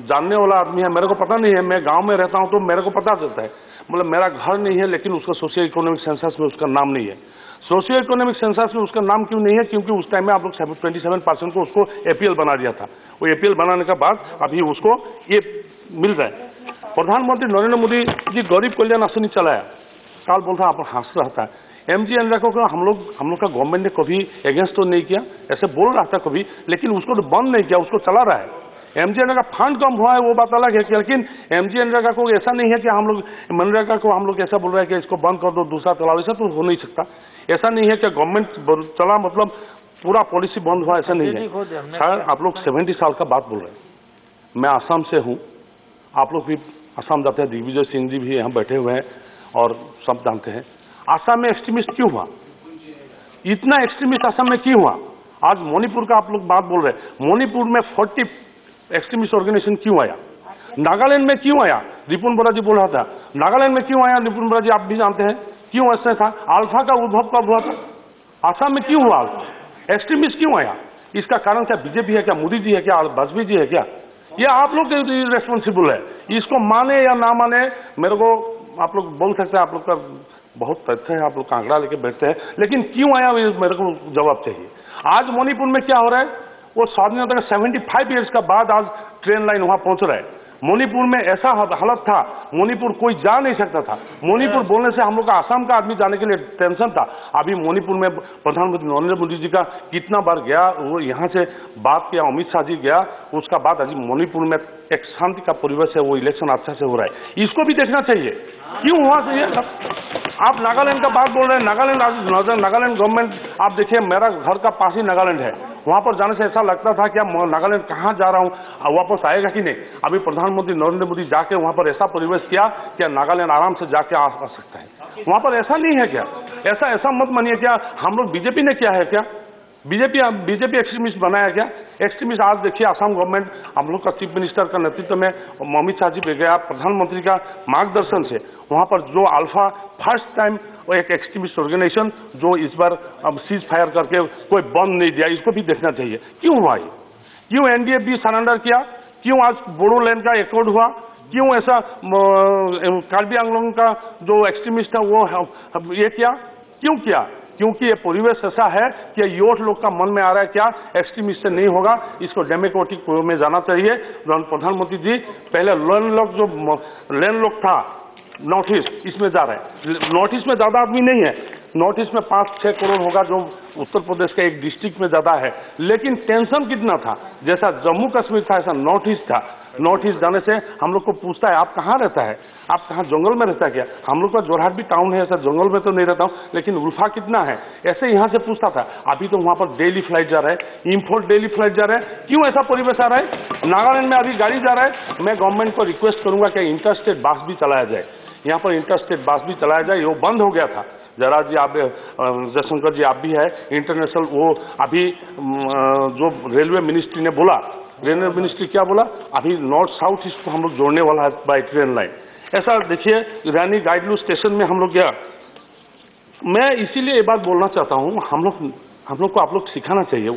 L: जानने वाला आदमी है, मेरे को पता नहीं है, मैं गांव में रहता हूं तो मेरे को पता चलता है, मतलब मेरा घर नहीं है लेकिन उसका सोशियो इकोनॉमिक सेंसस में उसका नाम नहीं है। सोशियो इकोनॉमिक सेंसस में उसका नाम क्यों नहीं है, क्योंकि उस टाइम में आप लोग 27% को उसको एपीएल बना दिया था। वो एपीएल बनाने के बाद अभी उसको ये मिल रहा है। प्रधानमंत्री नरेंद्र मोदी जी गरीब कल्याण राशि चलाया, काल बोल रहा आप हंस रहा था। एमजी एनरेगा को हम लोग का गवर्नमेंट ने कभी अगेंस्ट तो नहीं किया, ऐसे बोल रहा था कभी, लेकिन उसको तो बंद नहीं किया, उसको चला रहा है। एमजी एनरेगा फंड कम हुआ है वो बात अलग है, लेकिन एमजी एनरेगा को ऐसा नहीं है कि हम लोग मनरेगा को हम लोग ऐसा बोल रहे हैं कि इसको बंद कर दो दूसरा चलाओ, ऐसा तो हो नहीं सकता। ऐसा नहीं है कि गवर्नमेंट चला मतलब पूरा पॉलिसी बंद हुआ, ऐसा नहीं है। सर आप लोग 70 साल का बात बोल रहे हैं, मैं आसाम से हूँ, आप लोग भी आसाम जाते हैं, दिग्विजय सिंह जी भी यहाँ बैठे हुए हैं और सब जानते हैं। आसाम में एक्सट्रीमिस्ट क्यों हुआ, इतना एक्सट्रीमिस्ट आसाम में क्यों हुआ। आज मणिपुर का आप लोग बात बोल रहे हैं, मणिपुर में 40 एक्सट्रीमिस्ट ऑर्गेनाइजेशन क्यों आया, नागालैंड में क्यों आया, रिपुन बोरा जी बोल रहा था, नागालैंड में क्यों आया, रिपुन बोरा जी आप भी जानते हैं क्यों ऐसा था। अल्फा का उद्भव कब हुआ था, आसाम में क्यों हुआ अल्फा, एक्सट्रीमिस्ट क्यों आया, इसका कारण क्या बीजेपी है, क्या मोदी जी है, क्या वाजपेयी जी है, क्या ये आप लोग रिस्पॉन्सिबल है। इसको माने या ना माने मेरे को आप लोग बोल सकते हैं, आप लोग का बहुत तथ्य है, आप लोग का आंकड़ा लेके बैठते हैं, लेकिन क्यों आया मेरे को जवाब चाहिए। आज मणिपुर में क्या हो रहा है, वो स्वाधीनता के 75 ईयर्स का बाद आज ट्रेन लाइन वहां पहुंच रहा है। मणिपुर में ऐसा हालत था, मणिपुर कोई जा नहीं सकता था, मणिपुर बोलने से हम लोग का आसाम का आदमी जाने के लिए टेंशन था। अभी मणिपुर में प्रधानमंत्री नरेंद्र मोदी जी का कितना बार गया, वो यहाँ से बात किया, अमित शाह जी गया, उसका बाद अभी मणिपुर में एक शांति का परिवेश है, वो इलेक्शन अच्छा से हो रहा है, इसको भी देखना चाहिए क्यों हुआ चाहिए। आप नागालैंड का बात बोल रहे हैं, नागालैंड गवर्नमेंट आप देखिए, मेरा घर का पास ही नागालैंड है, वहां पर जाने से ऐसा लगता था कि नागालैंड कहाँ जा रहा हूँ, वापस आएगा कि नहीं। अभी प्रधानमंत्री नरेंद्र मोदी जाके वहां पर ऐसा परिवेश किया कि नागालैंड आराम से जाके आ सकता है। वहां पर ऐसा नहीं है क्या, ऐसा मत मानिए क्या हम लोग बीजेपी ने किया है, क्या बीजेपी एक्सट्रीमिस्ट बनाया क्या। एक्सट्रीमिस्ट आज देखिए आसाम गवर्नमेंट हम लोग का चीफ मिनिस्टर का नेतृत्व में अमित शाह जी पे गया, प्रधानमंत्री का मार्गदर्शन से वहां पर जो अल्फा फर्स्ट टाइम वो एक एक्सट्रीमिस्ट ऑर्गेनाइजेशन जो इस बार अब सीज फायर करके कोई बंद नहीं दिया, इसको भी देखना चाहिए। क्यों हुआ ये? क्यों एनडीए भी सरेंडर किया? क्यों आज बोडोलैंड का एकॉर्ड हुआ? क्यों ऐसा कार्बी आंगलोंग का जो एक्सट्रीमिस्ट है वो ये किया? क्यों किया? क्योंकि ये परिवेश ऐसा है कि यूथ लोग का मन में आ रहा है क्या एक्सट्रीमिस्ट से नहीं होगा, इसको डेमोक्रेटिक में जाना चाहिए। प्रधानमंत्री जी पहले लैंडलॉक था नॉर्थ ईस्ट, इसमें जा रहे हैं। नॉर्थ ईस्ट में ज्यादा आदमी नहीं है, नॉर्थ ईस्ट में 5-6 करोड़ होगा जो उत्तर प्रदेश के एक डिस्ट्रिक्ट में ज्यादा है, लेकिन टेंशन कितना था? जैसा जम्मू कश्मीर था ऐसा नॉर्थ ईस्ट था। नॉर्थ ईस्ट जाने से हम लोग को पूछता है आप कहाँ रहता है, आप कहाँ जंगल में रहता है क्या? हम लोग का जोरहाट भी टाउन है, ऐसा जंगल में तो नहीं रहता हूँ, लेकिन उल्फा कितना है ऐसे यहाँ से पूछता था। अभी तो वहाँ पर डेली फ्लाइट जा रहा है, इम्पोर्ट डेली फ्लाइट जा रहा है। क्यों ऐसा परिवेश आ रहा है? नागालैंड में अभी गाड़ी जा रहा है। मैं गवर्नमेंट को रिक्वेस्ट करूंगा कि इंटरस्टेट बस भी चलाया जाए, यहाँ पर इंटरस्टेट बस भी चलाया जाए। वो बंद हो गया था। जरा जी आप जयशंकर जी आप भी है इंटरनेशनल, वो अभी जो रेलवे मिनिस्ट्री ने बोला, रेलवे मिनिस्ट्री क्या बोला, अभी नॉर्थ साउथ ईस्ट को हम लोग जोड़ने वाला है बाई ट्रेन लाइन। ऐसा देखिए रानी गाइडलू स्टेशन में हम लोग गया। मैं इसीलिए ये बात बोलना चाहता हूँ, हम लोग को आप लोग सिखाना चाहिए,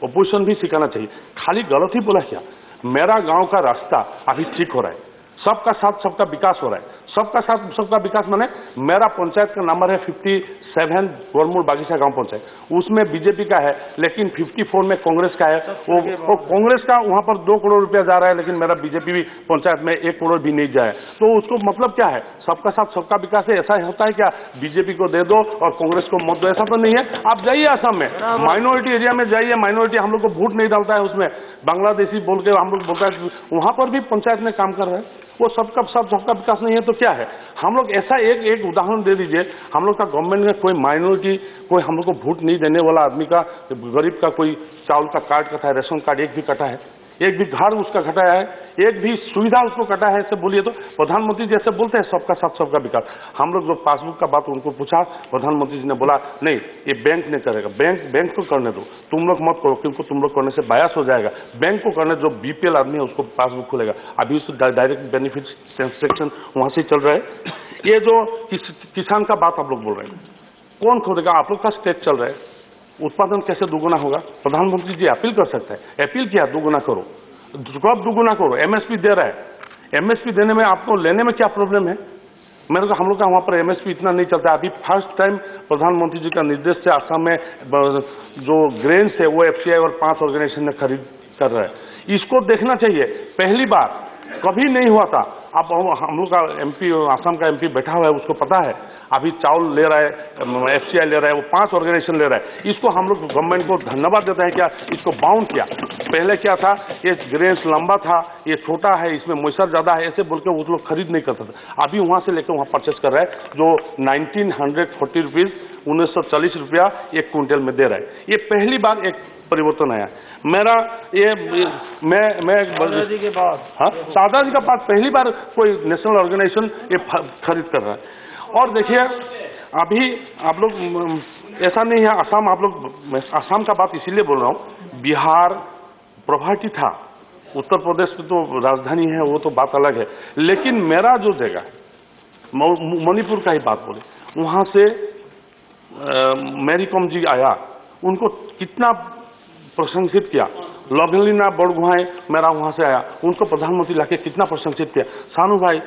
L: अपोजिशन भी सिखाना चाहिए। खाली गलत ही बोला क्या? मेरा गांव का रास्ता अभी ठीक हो रहा है, सबका साथ सबका विकास हो रहा है। सबका साथ सबका विकास माने मेरा पंचायत का नंबर है 57 गोरमूल बागीचा गांव पंचायत, उसमें बीजेपी का है, लेकिन 54 में कांग्रेस का है। वो कांग्रेस का वहां पर 2 करोड़ रुपया जा रहा है, लेकिन मेरा बीजेपी भी पंचायत में 1 करोड़ भी नहीं जाए। तो उसको मतलब क्या है? सबका साथ सबका विकास है, ऐसा होता है क्या? बीजेपी को दे दो और कांग्रेस को मत दो, ऐसा तो नहीं है। आप जाइए असम में, माइनॉरिटी एरिया में जाइए, माइनॉरिटी हम लोग को वोट नहीं डालता है, उसमें बांग्लादेशी बोल के हम लोग बोलता है, वहां पर भी पंचायत में काम कर रहे हैं। वो सबका सबका विकास नहीं है तो क्या है? हम लोग ऐसा एक उदाहरण दे दीजिए, हम लोग का गवर्नमेंट में कोई माइनॉरिटी, कोई हम लोग को वोट नहीं देने वाला आदमी का, गरीब का कोई चावल का कार्ड कटा है, रेशन कार्ड एक भी कटा है, एक भी घर उसका घटाया है, एक भी सुविधा उसको कटा है, ऐसे बोलिए तो प्रधानमंत्री जैसे बोलते हैं सबका साथ सबका विकास। हम लोग जो पासबुक का बात उनको पूछा, प्रधानमंत्री जी ने बोला नहीं ये बैंक नहीं करेगा, बैंक को करने दो, तुम लोग मत करो क्योंकि तुम लोग करने से बायस हो जाएगा, बैंक को करने जो बीपीएल आदमी है उसको पासबुक खुलेगा। अभी उस डायरेक्ट बेनिफिट ट्रांसैक्शन वहां से चल रहा है। ये जो किसान का बात आप लोग बोल रहे हैं, कौन खोदेगा? आप लोग का स्टेट चल रहा है, उत्पादन कैसे दुगुना होगा? प्रधानमंत्री जी अपील कर सकते हैं, अपील किया दुगुना करो, कब दुगुना करो? एमएसपी दे रहा है, एमएसपी देने में आपको लेने में क्या प्रॉब्लम है? मेरे को हम लोग का वहां पर एमएसपी इतना नहीं चलता है। अभी फर्स्ट टाइम प्रधानमंत्री जी का निर्देश से आसाम में जो ग्रेन्स है वो एफसीआई और 5 ऑर्गेनाइजेशन ने खरीद कर रहा है। इसको देखना चाहिए, पहली बार कभी नहीं हुआ था। अब हम लोग का एमपी, आसाम का एमपी बैठा हुआ है, उसको पता है अभी चावल ले रहा है, एफसीआई ले रहा है, वो 5 ऑर्गेनाइजेशन ले रहा है। इसको हम लोग गवर्नमेंट को धन्यवाद देते हैं क्या इसको बाउंड किया। पहले क्या था, ये ग्रेन्स लंबा था, ये छोटा है, इसमें मॉइस्चर ज्यादा है, ऐसे बोल के वो लोग खरीद नहीं करते थे। अभी वहां से लेकर वहां परचेस कर रहा है, जो 1940 रुपीज 1940 रुपया 1 क्विंटल में दे रहा है। ये पहली बार एक परिवर्तन आया। मेरा ये मैं
P: दादाजी के बाद,
L: हाँ दादाजी का पास पहली बार कोई नेशनल ऑर्गेनाइजेशन ये खरीद कर रहा है। और देखिए अभी आप लोग ऐसा नहीं है, असम आप लोग, असम का बात इसीलिए बोल रहा हूँ, बिहार प्रॉपर्टी था, उत्तर प्रदेश की तो राजधानी है, वो तो बात अलग है, लेकिन मेरा जो जगह मणिपुर का ही बात बोले, वहां से मैरी कॉम जी आया, उनको कितना प्रशंसित किया। लवलीना बड़गुहाई मेरा वहां से आया, उनको प्रधानमंत्री लाके कितना प्रशंसित किया। सानू भाई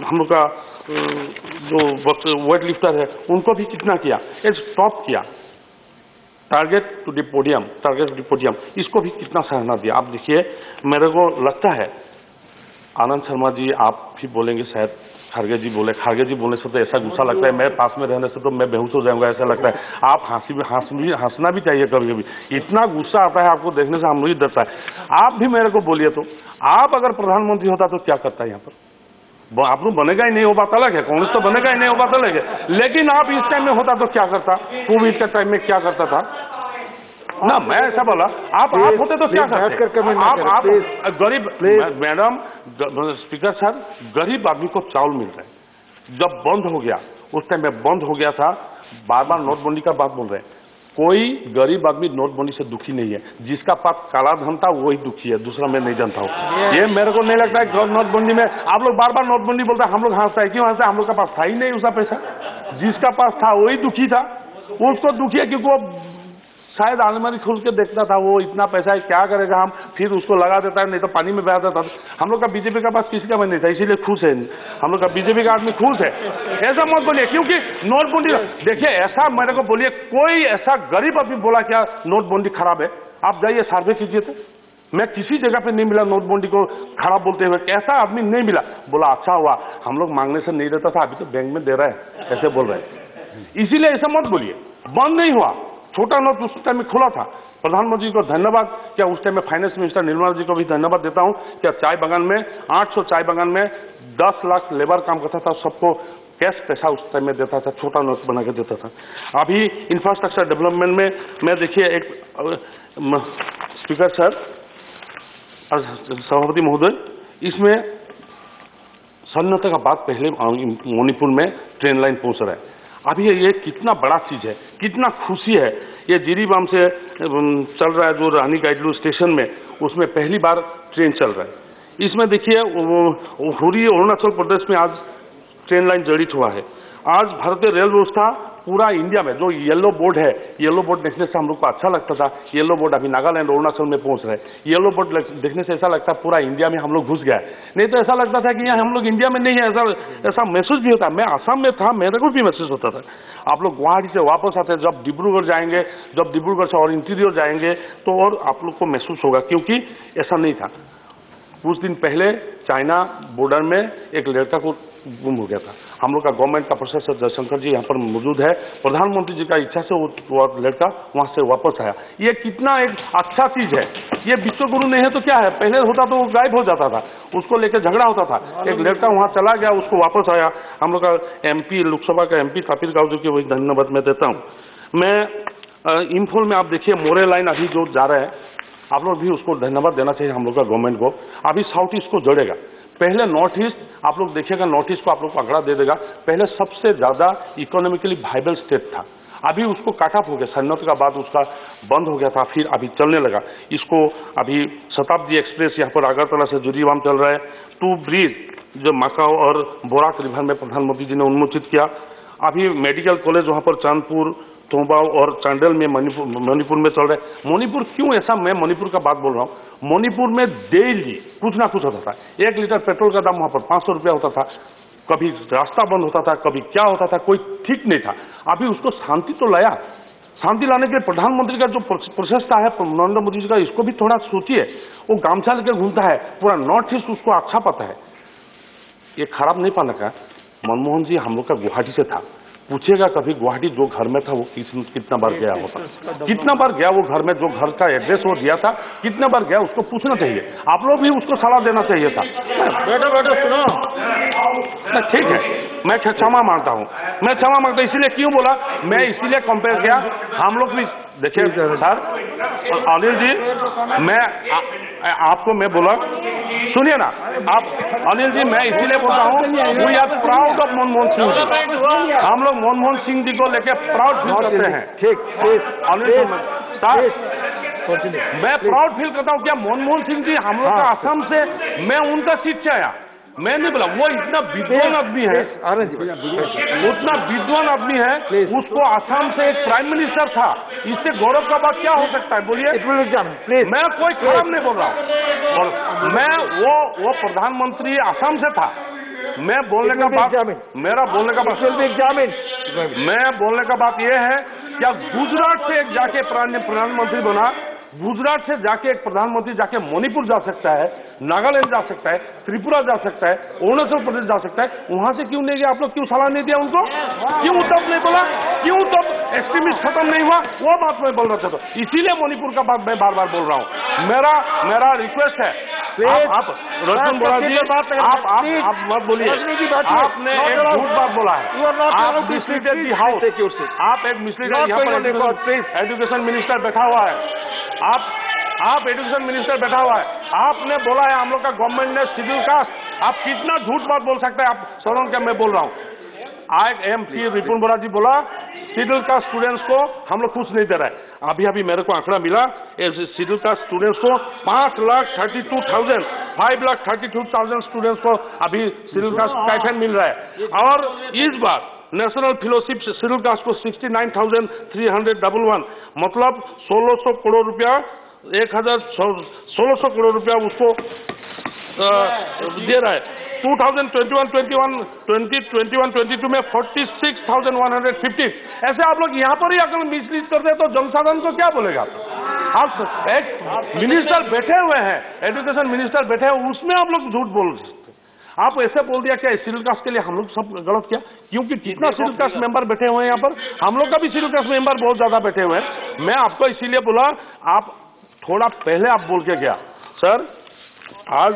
L: हम लोग का जो वेट लिफ्टर है उनको भी कितना किया, स्टॉप किया। Target to the podium, target to the podium, इसको भी कितना सराहना दिया। आप देखिए, मेरे को लगता है आनंद शर्मा जी आप भी बोलेंगे, शायद खारगे जी बोले, खारगे जी बोलने से तो ऐसा गुस्सा लगता है, मैं पास में रहने से तो मैं बेहोश हो जाऊंगा ऐसा लगता है। आप हंसना भी चाहिए कभी कभी, इतना गुस्सा आता है आपको देखने से, हम लोग ही डरता है। आप भी मेरे को बोलिए तो, आप अगर प्रधानमंत्री होता तो क्या करता है यहाँ पर? आप लोग बनेगा ही नहीं, वो बात अलग है, कांग्रेस तो बनेगा ही नहीं, वो बात अलग है, लेकिन आप इस टाइम में होता तो क्या करता? कोविड के टाइम में क्या करता था ना? मैं ऐसा बोला, आप होते तो क्या करते? आप गरीब, मैडम स्पीकर सर, गरीब आदमी को चावल मिल रहा है। जब बंद हो गया, उस टाइम में बंद हो गया था, बार बार नोटबंदी का बात बोल रहे हैं, कोई गरीब आदमी नोटबंदी से दुखी नहीं है। जिसका पास काला धन था वही दुखी है, दूसरा मैं नहीं जानता हूँ। ये मेरे को नहीं लगता है नोटबंदी में आप लोग बार बार नोटबंदी बोलते हैं, हम लोग हंसते हैं। क्यों हंसते हैं? हम लोग का पास था ही नहीं उसका पैसा। जिसका पास था वही दुखी था। उसको दुखी है क्योंकि वो शायद अलमारी खोल के देखता था वो इतना पैसा है क्या करेगा हम, फिर उसको लगा देता है, नहीं तो पानी में बहा देता था। हम लोग का बीजेपी का पास किसी का मन नहीं था, इसीलिए खुश है। हम लोग का बीजेपी का आदमी खुश है। ऐसा मत बोलिए क्योंकि नोटबंदी देखिए ऐसा मेरे को बोलिए कोई ऐसा गरीब आदमी बोला क्या नोटबंदी खराब है? आप जाइए सर्वे कीजिए तो मैं किसी जगह पे नहीं मिला नोटबंदी को खराब बोलते हुए, कैसा आदमी नहीं मिला। बोला अच्छा हुआ हम लोग मांगने से नहीं देता था, अभी तो बैंक में दे रहा है, ऐसे बोल रहे हैं। इसीलिए ऐसा मत बोलिए। बंद नहीं हुआ, छोटा नोट उस टाइम में खुला था। प्रधानमंत्री जी को धन्यवाद, क्या उस टाइम में फाइनेंस मिनिस्टर निर्मला जी को भी धन्यवाद देता हूं। क्या चाय बागान में 800 चाय बागान में 10 लाख लेबर काम करता था, सबको कैश पैसा उस टाइम में देता था, छोटा नोट बना के देता था। अभी इंफ्रास्ट्रक्चर डेवलपमेंट में मैं देखिए एक स्पीकर सर, सभापति महोदय, इसमें सन्नत का बात पहले मणिपुर में ट्रेन लाइन पहुंच रहा है। अभी ये कितना बड़ा चीज है, कितना खुशी है। ये जिरीबाम से चल रहा है जो रानी गाइडलू स्टेशन में, उसमें पहली बार ट्रेन चल रहा है। इसमें देखिए हुरी अरुणाचल प्रदेश में आज ट्रेन लाइन जड़ित हुआ है। आज भारतीय रेल व्यवस्था पूरा इंडिया में जो येलो बोर्ड है, येलो बोर्ड देखने से हम लोग को अच्छा लगता था। येलो बोर्ड अभी नागालैंड अरुणाचल में पहुंच रहा है। येलो बोर्ड देखने से ऐसा लगता है पूरा इंडिया में हम लोग घुस गया है। नहीं तो ऐसा लगता था कि यहाँ हम लोग इंडिया में नहीं है, ऐसा महसूस भी होता। मैं आसाम में था, मेरे को भी महसूस होता था। आप लोग गुवाहाटी से वापस आते, जब डिब्रूगढ़ जाएंगे, जब डिब्रूगढ़ से और इंटीरियर जाएंगे तो और आप लोग को महसूस होगा, क्योंकि ऐसा नहीं था। कुछ दिन पहले चाइना बॉर्डर में एक लड़का को गुम हो गया था। हम लोग का गवर्नमेंट का प्रोफेसर जयशंकर जी यहाँ पर मौजूद है। प्रधानमंत्री जी का इच्छा से वो लड़का वहाँ से वापस आया। ये कितना एक अच्छा चीज है। ये विश्व गुरु नहीं है तो क्या है? पहले होता तो वो गायब हो जाता था, उसको लेकर झगड़ा होता था। एक लड़का वहाँ चला गया, उसको वापस आया। हम लोग का MP, लोकसभा का MP तापिर गाँव जी की वही धन्यवाद मैं देता हूँ। मैं इम्फॉल में आप देखिए मोरे लाइन अभी जो जा रहा है, आप लोग भी उसको धन्यवाद देना चाहिए हम लोग का गवर्नमेंट को। अभी साउथ ईस्ट को जोड़ेगा। पहले नॉर्थ ईस्ट आप लोग देखिएगा, नॉर्थ ईस्ट को आप लोग को आंकड़ा दे देगा, पहले सबसे ज्यादा इकोनॉमिकली वाइबल स्टेट था। अभी उसको काटअप हो गया, सन्नत का बाद उसका बंद हो गया था, फिर अभी चलने लगा। इसको अभी शताब्दी एक्सप्रेस यहाँ पर अगरतला से जिरीबाम चल रहा है। 2 ब्रिज जो माकाओ और बोराक रिवर में प्रधानमंत्री जी ने उन्मोचित किया। अभी मेडिकल कॉलेज वहाँ पर चांदपुर, तोबाव और चांडेल में मणिपुर में चल रहा है। मणिपुर क्यों ऐसा, मैं मणिपुर का बात बोल रहा हूँ। मणिपुर में डेली कुछ ना कुछ होता था। 1 लीटर पेट्रोल का दाम वहाँ पर 500 रुपया होता था, कभी रास्ता बंद होता था, कभी क्या होता था, कोई ठीक नहीं था। अभी उसको शांति तो लाया। शांति लाने के लिए प्रधानमंत्री का जो प्रचेष्टा है नरेंद्र मोदी जी का, इसको भी थोड़ा सोचिए। वो गामछा लेकर घूमता है, पूरा नॉर्थ ईस्ट उसको अच्छा पता है। ये खराब नहीं पाने का। मनमोहन जी हम लोग का गुवाहाटी से था, पूछेगा कभी गुवाहाटी जो घर में था वो कितना बार गया होता, कितना बार गया वो घर में, जो घर का एड्रेस वो दिया था कितना बार गया, उसको पूछना चाहिए। आप लोग भी उसको सलाह देना चाहिए था। बेटा बेटा सुनो, ठीक है, मैं क्षमा मांगता हूँ, मैं क्षमा मांगता हूँ। इसीलिए क्यों बोला, मैं इसीलिए कंपेयर किया। हम लोग भी देखिए सर, अनिल जी, मैं आपको मैं बोला, सुनिए ना आप अनिल जी, मैं इसीलिए बोलता हूँ we are proud of Manmohan Singh ji. हम लोग मनमोहन सिंह जी को लेकर प्राउड फील करते हैं। ठीक अनिल सर, मैं प्राउड फील करता हूँ। क्या मनमोहन सिंह जी हम लोग का असम से, मैं उनका सीट से आया, मैं नहीं बोला। वो इतना विद्वान आदमी है, उतना विद्वान आदमी है, उसको असम से एक प्राइम मिनिस्टर था। इससे गौरव का बात क्या हो सकता है, बोलिए। मैं कोई खराब नहीं बोल रहा हूँ, और मैं वो प्रधानमंत्री असम से था। मैं बोलने का बात, मेरा बोलने का बात, मैं बोलने का बात यह है, क्या गुजरात से एक जाके प्रधानमंत्री बना, गुजरात से जाके एक प्रधानमंत्री जाके मणिपुर जा सकता है, नागालैंड जा सकता है, त्रिपुरा जा सकता है, अरुणाचल प्रदेश जा सकता है, वहां से क्यों नहीं गया? आप लोग क्यों सलाह नहीं दिया उनको? क्यों तब नहीं बोला? क्यों तब एक्सट्रीमिस्ट खत्म नहीं हुआ? वो बात मैं बोल रहा था। इसीलिए मणिपुर का बात मैं बार बार बोल रहा हूँ। मेरा रिक्वेस्ट है, आप रजन बोला जी, आप मत बोलिए। आपने एक झूठ बात बोला है, आप मिसलीडेड दी हाउस, आप एक मिसलीडेड। यहाँ पर एजुकेशन मिनिस्टर बैठा हुआ है, आप एजुकेशन मिनिस्टर बैठा हुआ है, आपने बोला है हम लोग का गवर्नमेंट ने शेड्यूल कास्ट। आप कितना झूठ बात बोल सकते हैं? आप सुनो क्या मैं बोल रहा हूँ। फिर रिपुन बोरा जी बोला शेड्यूल कास्ट स्टूडेंट्स को हम लोग कुछ नहीं दे रहे हैं। अभी मेरे को आंकड़ा मिला शेड्यूल कास्ट स्टूडेंट्स को 5,32,000 स्टूडेंट्स को अभी शेड्यूल कास्ट स्टाइपेंड मिल रहा है। और इस बार नेशनल फेलोशिप शेड्यूल कास्ट को 69,311 मतलब 1,600 करोड़ रुपया 1,600 करोड़ रुपया उसको दे रहा है। 2021-22 में 46,150। ऐसे आप लोग यहाँ पर ही अगर मिसलीड करते तो जनसाधारण को क्या बोलेगा? आप एक मिनिस्टर बैठे हुए हैं, एजुकेशन मिनिस्टर बैठे हैं, उसमें आप लोग झूठ बोल सकते। आप ऐसे बोल दिया क्या शेड्यूल कास्ट के लिए हम लोग सब गलत किया? क्योंकि कितना शेड्यूल कास्ट मेंबर बैठे हुए हैं यहाँ पर, हम लोग का भी शेड्यूल कास्ट मेंबर बहुत ज्यादा बैठे हुए हैं। मैं आपको इसीलिए बोला, आप थोड़ा पहले आप बोल के गया सर। आज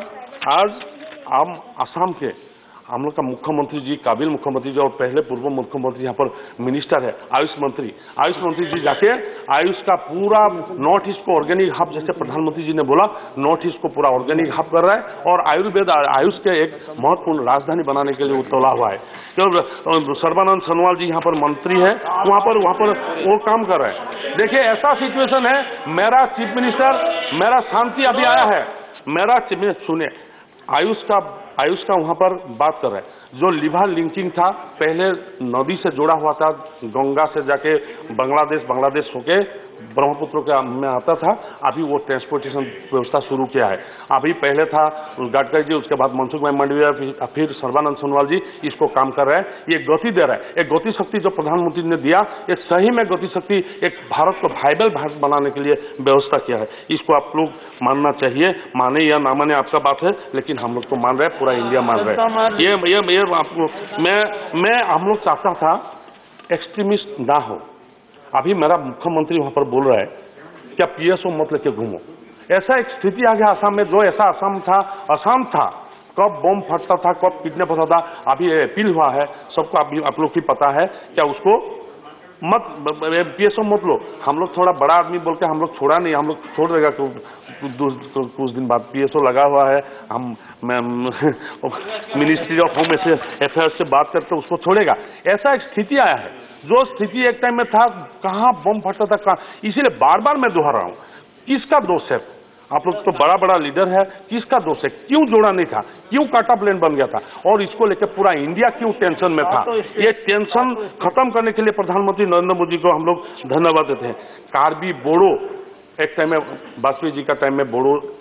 L: हम असम के हम लोग का मुख्यमंत्री जी, काबिल मुख्यमंत्री जी और पहले पूर्व मुख्यमंत्री यहाँ पर मिनिस्टर है आयुष मंत्री जी जाके आयुष का पूरा नॉर्थ ईस्ट को ऑर्गेनिक हब, जैसे प्रधानमंत्री जी ने बोला, नॉर्थ ईस्ट को पूरा ऑर्गेनिक हब कर रहा है और आयुर्वेद आयुष के एक महत्वपूर्ण राजधानी बनाने के लिए उतला हुआ है। तो सर्बानंद सोनोवाल जी यहाँ पर मंत्री है, वहाँ पर वो काम कर रहे हैं। देखिए ऐसा सिचुएशन है, मेरा चीफ मिनिस्टर मेरा शांति अभी आया है, मेरा सुने आयुष का वहां पर बात कर रहे हैं। जो लिवर लिंकिंग था, पहले नदी से जुड़ा हुआ था, गंगा से जाके बांग्लादेश होके ब्रह्मपुत्र के में आता था, अभी वो ट्रांसपोर्टेशन व्यवस्था शुरू किया है। अभी पहले था गडकरी जी, उसके बाद मनसुख भाई मंडविया, फिर सर्बानंद सोनोवाल जी इसको काम कर रहे हैं। ये गति दे रहा है, एक गति शक्ति जो प्रधानमंत्री ने दिया, एक सही में गति शक्ति एक भारत को वाइबल भारत बनाने के लिए व्यवस्था किया है। इसको आप लोग मानना चाहिए, माने या ना माने आपका बात है, लेकिन हम लोग तो मान रहे हैं, पूरा इंडिया मान रहे हैं। ये आपको मैं हम लोग चाहता था एक्सट्रीमिस्ट ना हो। अभी मेरा मुख्यमंत्री वहां पर बोल रहा है क्या पीएसओ मत लेके घूमो। ऐसा एक स्थिति आ गया असम में, जो ऐसा असम था कब बम फटता था, कब किडनैप होता था। अभी अपील हुआ है, सबको आप लोग की पता है, क्या उसको मत पीएसओ मत लो। हम लोग थोड़ा बड़ा आदमी बोल के हम लोग छोड़ा नहीं, हम लोग छोड़ देगा कुछ दिन बाद। पीएसओ लगा हुआ है, हम मिनिस्ट्री ऑफ होम अफेयर्स से बात करते उसको छोड़ेगा। ऐसा एक स्थिति आया है, जो स्थिति एक टाइम में था, कहाँ बम फटता था कहाँ। इसीलिए बार बार मैं दोहरा रहा हूँ, किसका दोष है? आप लोग तो बड़ा लीडर है, किसका दोष है? क्यों जोड़ा नहीं था? क्यों काटा प्लेन बन गया था? और इसको लेकर पूरा इंडिया क्यों टेंशन में था? ये टेंशन खत्म करने के लिए प्रधानमंत्री नरेंद्र मोदी को हम लोग धन्यवाद देते हैं। कार्बी बोडो एक टाइम में, वाजपेयी जी का टाइम में बोडो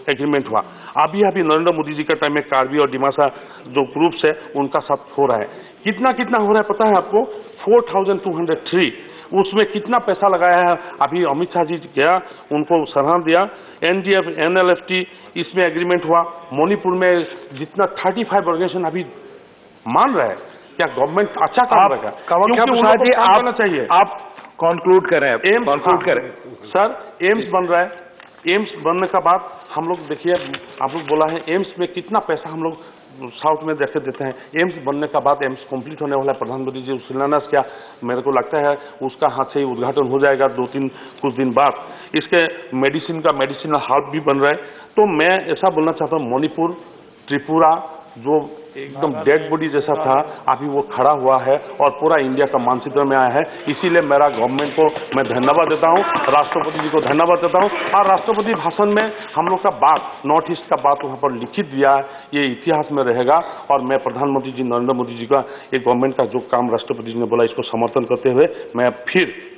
L: एग्रीमेंट हुआ। अभी नरेंद्र मोदी जी का टाइम में कार्बी और डिमासा जो ग्रुप्स है उनका साथ हो रहा है। कितना हो रहा है पता है आपको? 4,203। उसमें कितना पैसा लगाया है? अभी अमित शाह जी गया, उनको सराहना दिया। एनडीएफ NLFT इसमें एग्रीमेंट हुआ। मणिपुर में जितना 35 ऑर्गेनाइजेशन अभी मान रहे हैं, क्या गवर्नमेंट अच्छा काम करेगा? क्योंकि आप चाहिए, आप
I: कंक्लूड करें, कंक्लूड करें
L: सर। एम्स बन रहा है, एम्स बनने का बाद हम लोग देखिए, आप लोग बोला है एम्स में कितना पैसा हम लोग साउथ में देते हैं। एम्स बनने का बाद एम्स कंप्लीट होने वाला है, प्रधानमंत्री जी शिलान्यास किया। मेरे को लगता है उसका हाथ से ही उद्घाटन हो जाएगा कुछ दिन बाद। इसके मेडिसिनल हब भी बन रहा है। तो मैं ऐसा बोलना चाहता हूँ, मणिपुर, त्रिपुरा जो एकदम डेड बॉडी जैसा था, अभी वो खड़ा हुआ है और पूरा इंडिया का मानचित्र में आया है। इसीलिए मेरा गवर्नमेंट को मैं धन्यवाद देता हूँ, राष्ट्रपति जी को धन्यवाद देता हूँ। और राष्ट्रपति भाषण में हम लोग का बात, नॉर्थ ईस्ट का बात वहाँ पर लिखित दिया है, ये इतिहास में रहेगा। और मैं प्रधानमंत्री जी नरेंद्र मोदी जी का, ये गवर्नमेंट का जो काम राष्ट्रपति जी ने बोला, इसको समर्थन करते हुए मैं फिर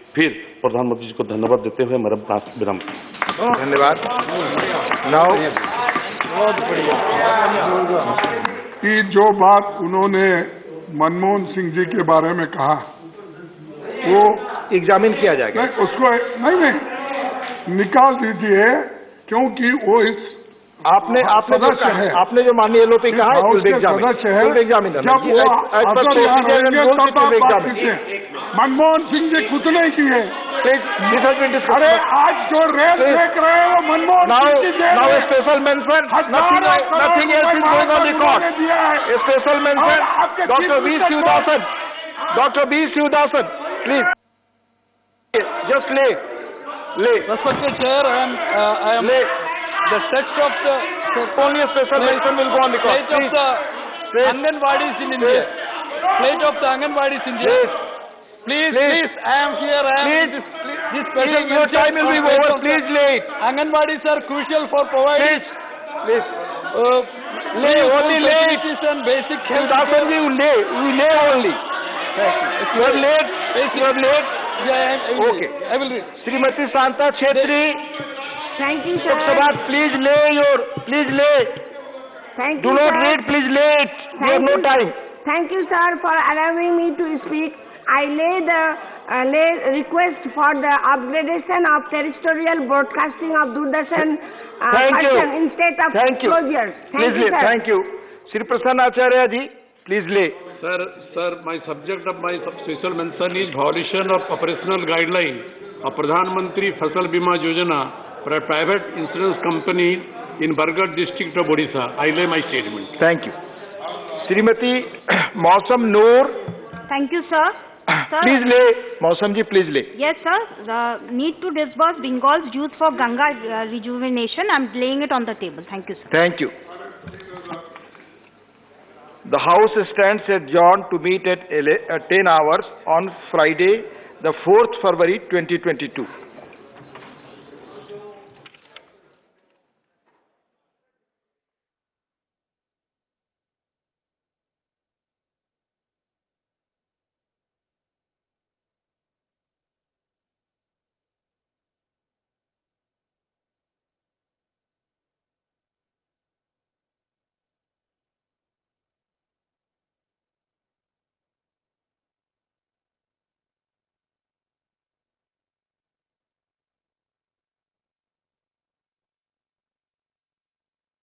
L: प्रधानमंत्री जी को धन्यवाद देते हुए मेरा बात विराम।
I: धन्यवाद।
K: बहुत बढ़िया कि जो बात उन्होंने मनमोहन सिंह जी के बारे में कहा, वो
I: एग्जामिन किया जाएगा।
K: नहीं, उसको नहीं निकाल दीजिए, क्योंकि वो इस
I: आपने जो माननीय एलओपी कहा है,
K: मनमोहन सिंह जी कुछ नहीं किए। अरे आज जो रेल देख रहे हैं वो Manmohan Singh ji
I: special mention, nothing else is going on record. Special mention doctor B Sivadasan, please just ले
S: Respected Chair, I am the text of the
I: only a special mention will go on record.
S: state of the Anganwadis in India. plight of the Anganwadis in India. Please, I am here. This special
H: your time will be over. Please lay it.
S: Anganwadis are crucial for providing.
H: Please. Lay, only lay it.
S: And basic health.
H: You lay only. You are late. You are late.
S: Yeah,
H: Okay.
S: I will read.
H: Srimati Santa Chetri.
G: Thank you, sir.
H: Lok Sabha, please lay.
G: Thank
H: Do
G: you,
H: not
G: sir.
H: read, please lay it. We have no time.
G: Thank you, sir, for allowing me to speak. I lay the request for the upgradation of terrestrial broadcasting of Doordarshan
H: Thank you.
G: instead of
H: Thank you.
G: closures.
H: Please lay.
G: sir.
H: Thank you. Shri Prasanna Acharya ji, please lay.
A: Sir, my subject of my special mention is violation of operational guideline of Pradhan Mantri Fasal Bima Yojana for a private insurance company in Bargarh district of Odisha. I lay my statement.
H: Thank you. Srimati Mausam Noor.
V: Thank you, sir. Sir,
H: Please lay. Mausam ji, please lay.
V: yes, sir. The need to disburse Bengal's dues for Ganga rejuvenation. I'm laying it on the table. Thank you, sir.
H: Thank you. The House stands adjourned to meet at 10 hours on Friday, the 4th February 2022.